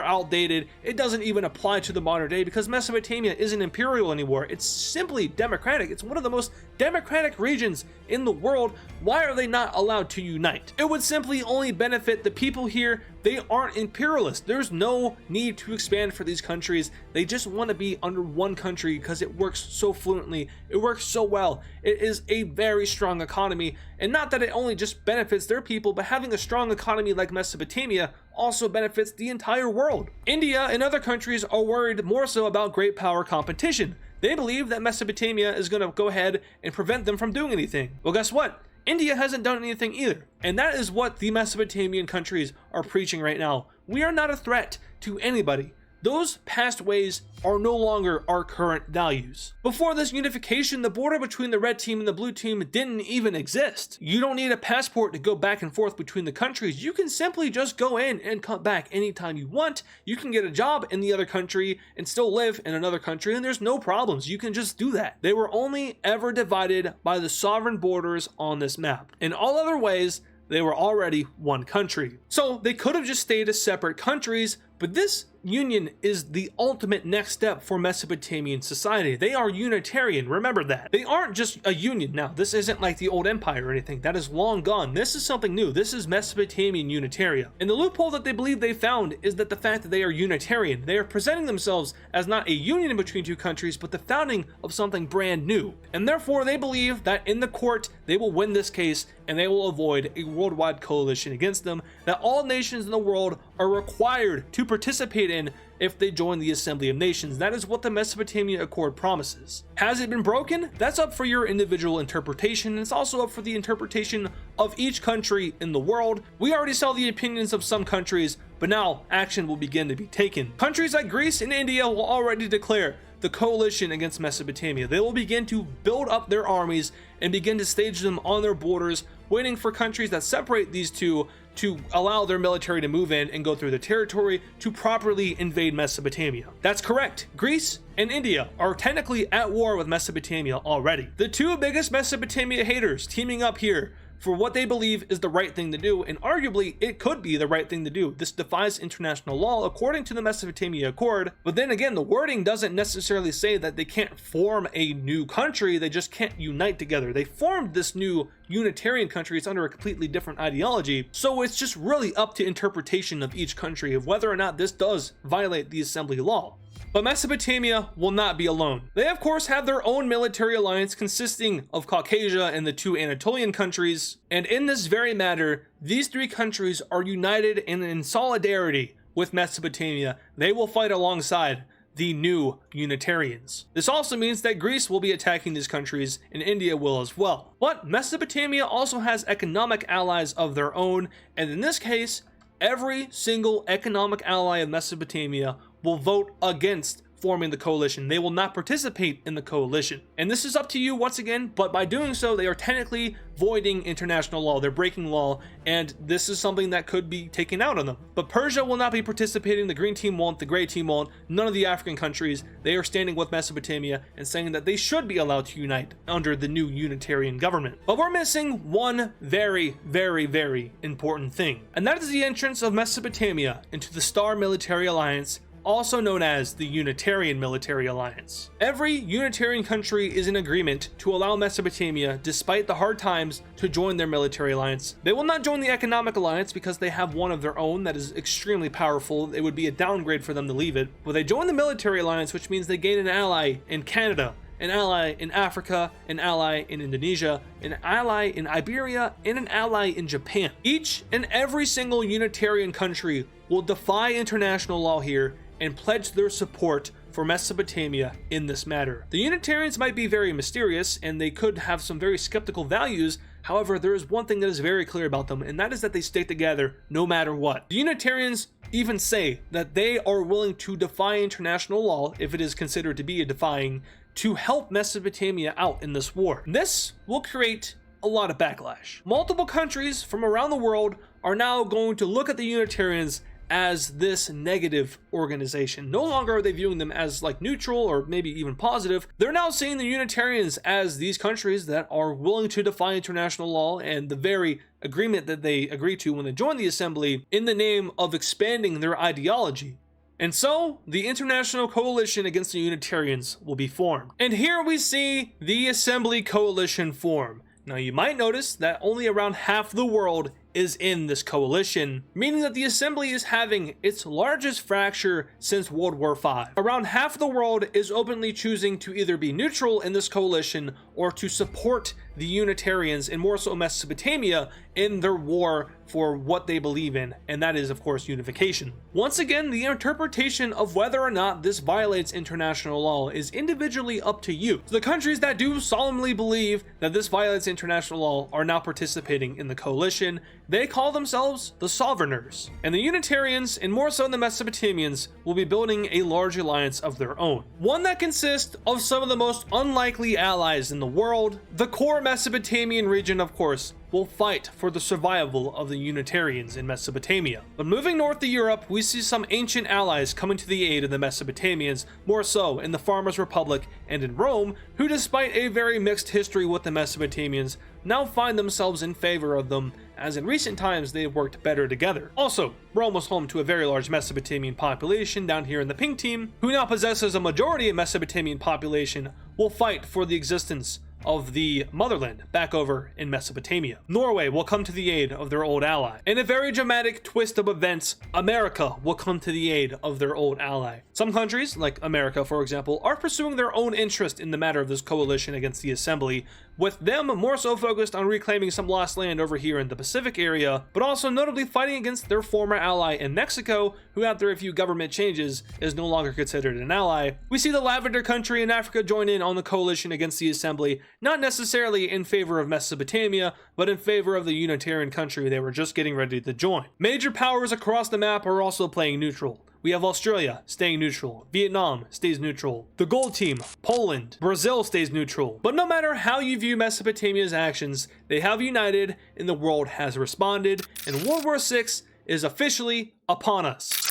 outdated. It doesn't even apply to the modern day because Mesopotamia isn't imperial anymore. It's simply democratic. It's one of the most democratic regions in the world. Why are they not allowed to unite? It would simply only benefit the people here. They aren't imperialists. There's no need to expand for these countries. They just want to be under one country because it works so fluently. It works so well. It is a very strong economy, and not that it only just benefits their people, but having a strong economy like Mesopotamia also benefits the entire world. India and other countries are worried more so about great power competition. They believe that Mesopotamia is going to go ahead and prevent them from doing anything. Well, guess what? India hasn't done anything either. And that is what the Mesopotamian countries are preaching right now. We are not a threat to anybody. Those past ways are no longer our current values. Before this unification, the border between the red team and the blue team didn't even exist. You don't need a passport to go back and forth between the countries. You can simply just go in and come back anytime you want. You can get a job in the other country and still live in another country, and there's no problems. You can just do that. They were only ever divided by the sovereign borders on this map. In all other ways, they were already one country. So they could have just stayed as separate countries, but this union is the ultimate next step for Mesopotamian society. They are Unitarian, remember that. They aren't just a union now. This isn't like the old empire or anything. That is long gone. This is something new. This is Mesopotamian Unitaria. And the loophole that they believe they found is that the fact that they are Unitarian, they are presenting themselves as not a union between two countries, but the founding of something brand new. And therefore they believe that in the court, they will win this case and they will avoid a worldwide coalition against them, that all nations in the world are required to participate in if they join the Assembly of Nations. That is what the Mesopotamia Accord promises. Has it been broken? That's up for your individual interpretation. It's also up for the interpretation of each country in the world. We already saw the opinions of some countries, but now action will begin to be taken. Countries like Greece and India will already declare the coalition against Mesopotamia. They will begin to build up their armies and begin to stage them on their borders, waiting for countries that separate these two to allow their military to move in and go through the territory to properly invade Mesopotamia. That's correct. Greece and India are technically at war with Mesopotamia already. The two biggest Mesopotamia haters teaming up here for what they believe is the right thing to do, and arguably it could be the right thing to do. This defies international law according to the Mesopotamia Accord, but then again, the wording doesn't necessarily say that they can't form a new country, they just can't unite together. They formed this new Unitarian country, it's under a completely different ideology, so it's just really up to interpretation of each country of whether or not this does violate the assembly law. But Mesopotamia will not be alone. They of course have their own military alliance consisting of Caucasia and the two Anatolian countries, and in this very matter, these three countries are united and in solidarity with Mesopotamia. They will fight alongside the new Unitarians. This also means that Greece will be attacking these countries and India will as well. But Mesopotamia also has economic allies of their own, and in this case, every single economic ally of Mesopotamia will vote against forming the coalition. They will not participate in the coalition. And this is up to you once again, but by doing so, they are technically voiding international law. They're breaking law, and this is something that could be taken out on them. But Persia will not be participating. The green team won't, the gray team won't, none of the African countries. They are standing with Mesopotamia and saying that they should be allowed to unite under the new Unitarian government. But we're missing one very, very, very important thing, and that is the entrance of Mesopotamia into the Star Military Alliance, also known as the Unitarian Military Alliance. Every Unitarian country is in agreement to allow Mesopotamia, despite the hard times, to join their military alliance. They will not join the economic alliance because they have one of their own that is extremely powerful. It would be a downgrade for them to leave it. But they join the military alliance, which means they gain an ally in Canada an ally in Africa, an ally in Indonesia, an ally in Iberia, and an ally in Japan. Each and every single Unitarian country will defy international law here and pledge their support for Mesopotamia in this matter. The Unitarians might be very mysterious and they could have some very skeptical values. However, there is one thing that is very clear about them, and that is that they stick together no matter what. The Unitarians even say that they are willing to defy international law, if it is considered to be a defying, to help Mesopotamia out in this war. This will create a lot of backlash. Multiple countries from around the world are now going to look at the Unitarians as this negative organization. No longer are they viewing them as like neutral or maybe even positive. They're now seeing the Unitarians as these countries that are willing to defy international law and the very agreement that they agreed to when they joined the assembly in the name of expanding their ideology. And so, the international coalition against the Unitarians will be formed. And here we see the assembly coalition form. Now you might notice that only around half the world is in this coalition, meaning that the assembly is having its largest fracture since World War V. Around half the world is openly choosing to either be neutral in this coalition or to support the Unitarians, and more so Mesopotamia, in their war for what they believe in, and that is of course unification. Once again, the interpretation of whether or not this violates international law is individually up to you. So the countries that do solemnly believe that this violates international law are now participating in the coalition. They call themselves the Sovereigners, and the Unitarians, and more so the Mesopotamians, will be building a large alliance of their own. One that consists of some of the most unlikely allies in the world. The core Mesopotamian region, of course, will fight for the survival of the Unitarians in Mesopotamia. But moving north to Europe, we see some ancient allies coming to the aid of the Mesopotamians, more so in the Farmers' Republic and in Rome, who despite a very mixed history with the Mesopotamians, now find themselves in favor of them, as in recent times they have worked better together. Also, Rome was home to a very large Mesopotamian population down here in the pink team, who now possesses a majority of Mesopotamian population, will fight for the existence of the motherland back over in Mesopotamia. Norway will come to the aid of their old ally. In a very dramatic twist of events, America will come to the aid of their old ally. Some countries, like America for example, are pursuing their own interest in the matter of this coalition against the assembly, with them more so focused on reclaiming some lost land over here in the Pacific area, but also notably fighting against their former ally in Mexico, who after a few government changes is no longer considered an ally. We see the Lavender country in Africa join in on the coalition against the assembly, not necessarily in favor of Mesopotamia, but in favor of the Unitarian country they were just getting ready to join. Major powers across the map are also playing neutral. We have Australia staying neutral, Vietnam stays neutral, the Gold Team, Poland, Brazil stays neutral. But no matter how you view Mesopotamia's actions, they have united and the world has responded, and World War VI is officially upon us.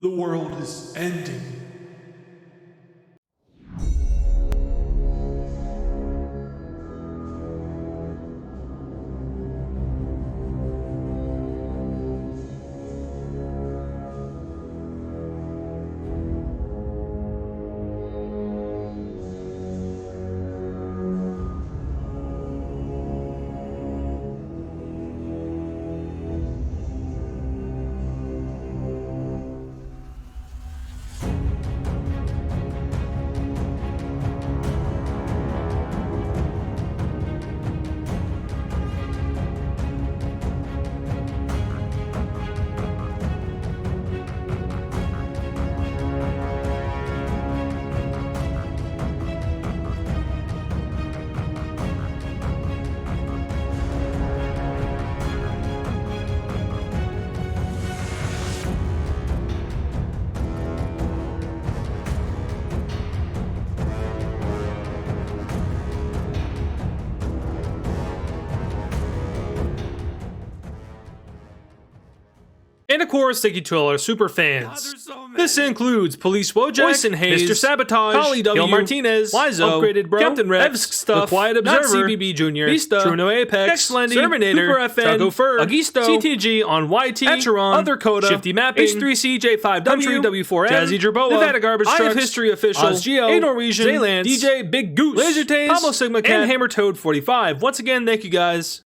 The world is ending. And of course, thank you to all our super fans. This includes Police Wojak, Moisten Hayes, Mr. Sabotage, Holly W, Gil Martinez, Wizo, Upgraded Bro, Captain Rex, Stuff, The Quiet Observer, CBB Jr., Vista, Truno Apex, Slendy, Terminator, Cooper FN, Choco Fur, Augusto, CTG, On YT, Acheron, Other Coda, Shifty Mapping, H3CJ5W, Country, W4M, Jazzy Jerboa, Nevada Garbage Trucks, Eye of History Official, Ozgeo, A Norwegian, Zaylance, DJ, Big Goose, Laser Taze, Pablo Sigma Cat, and Hammer Toad 45. Once again, thank you guys.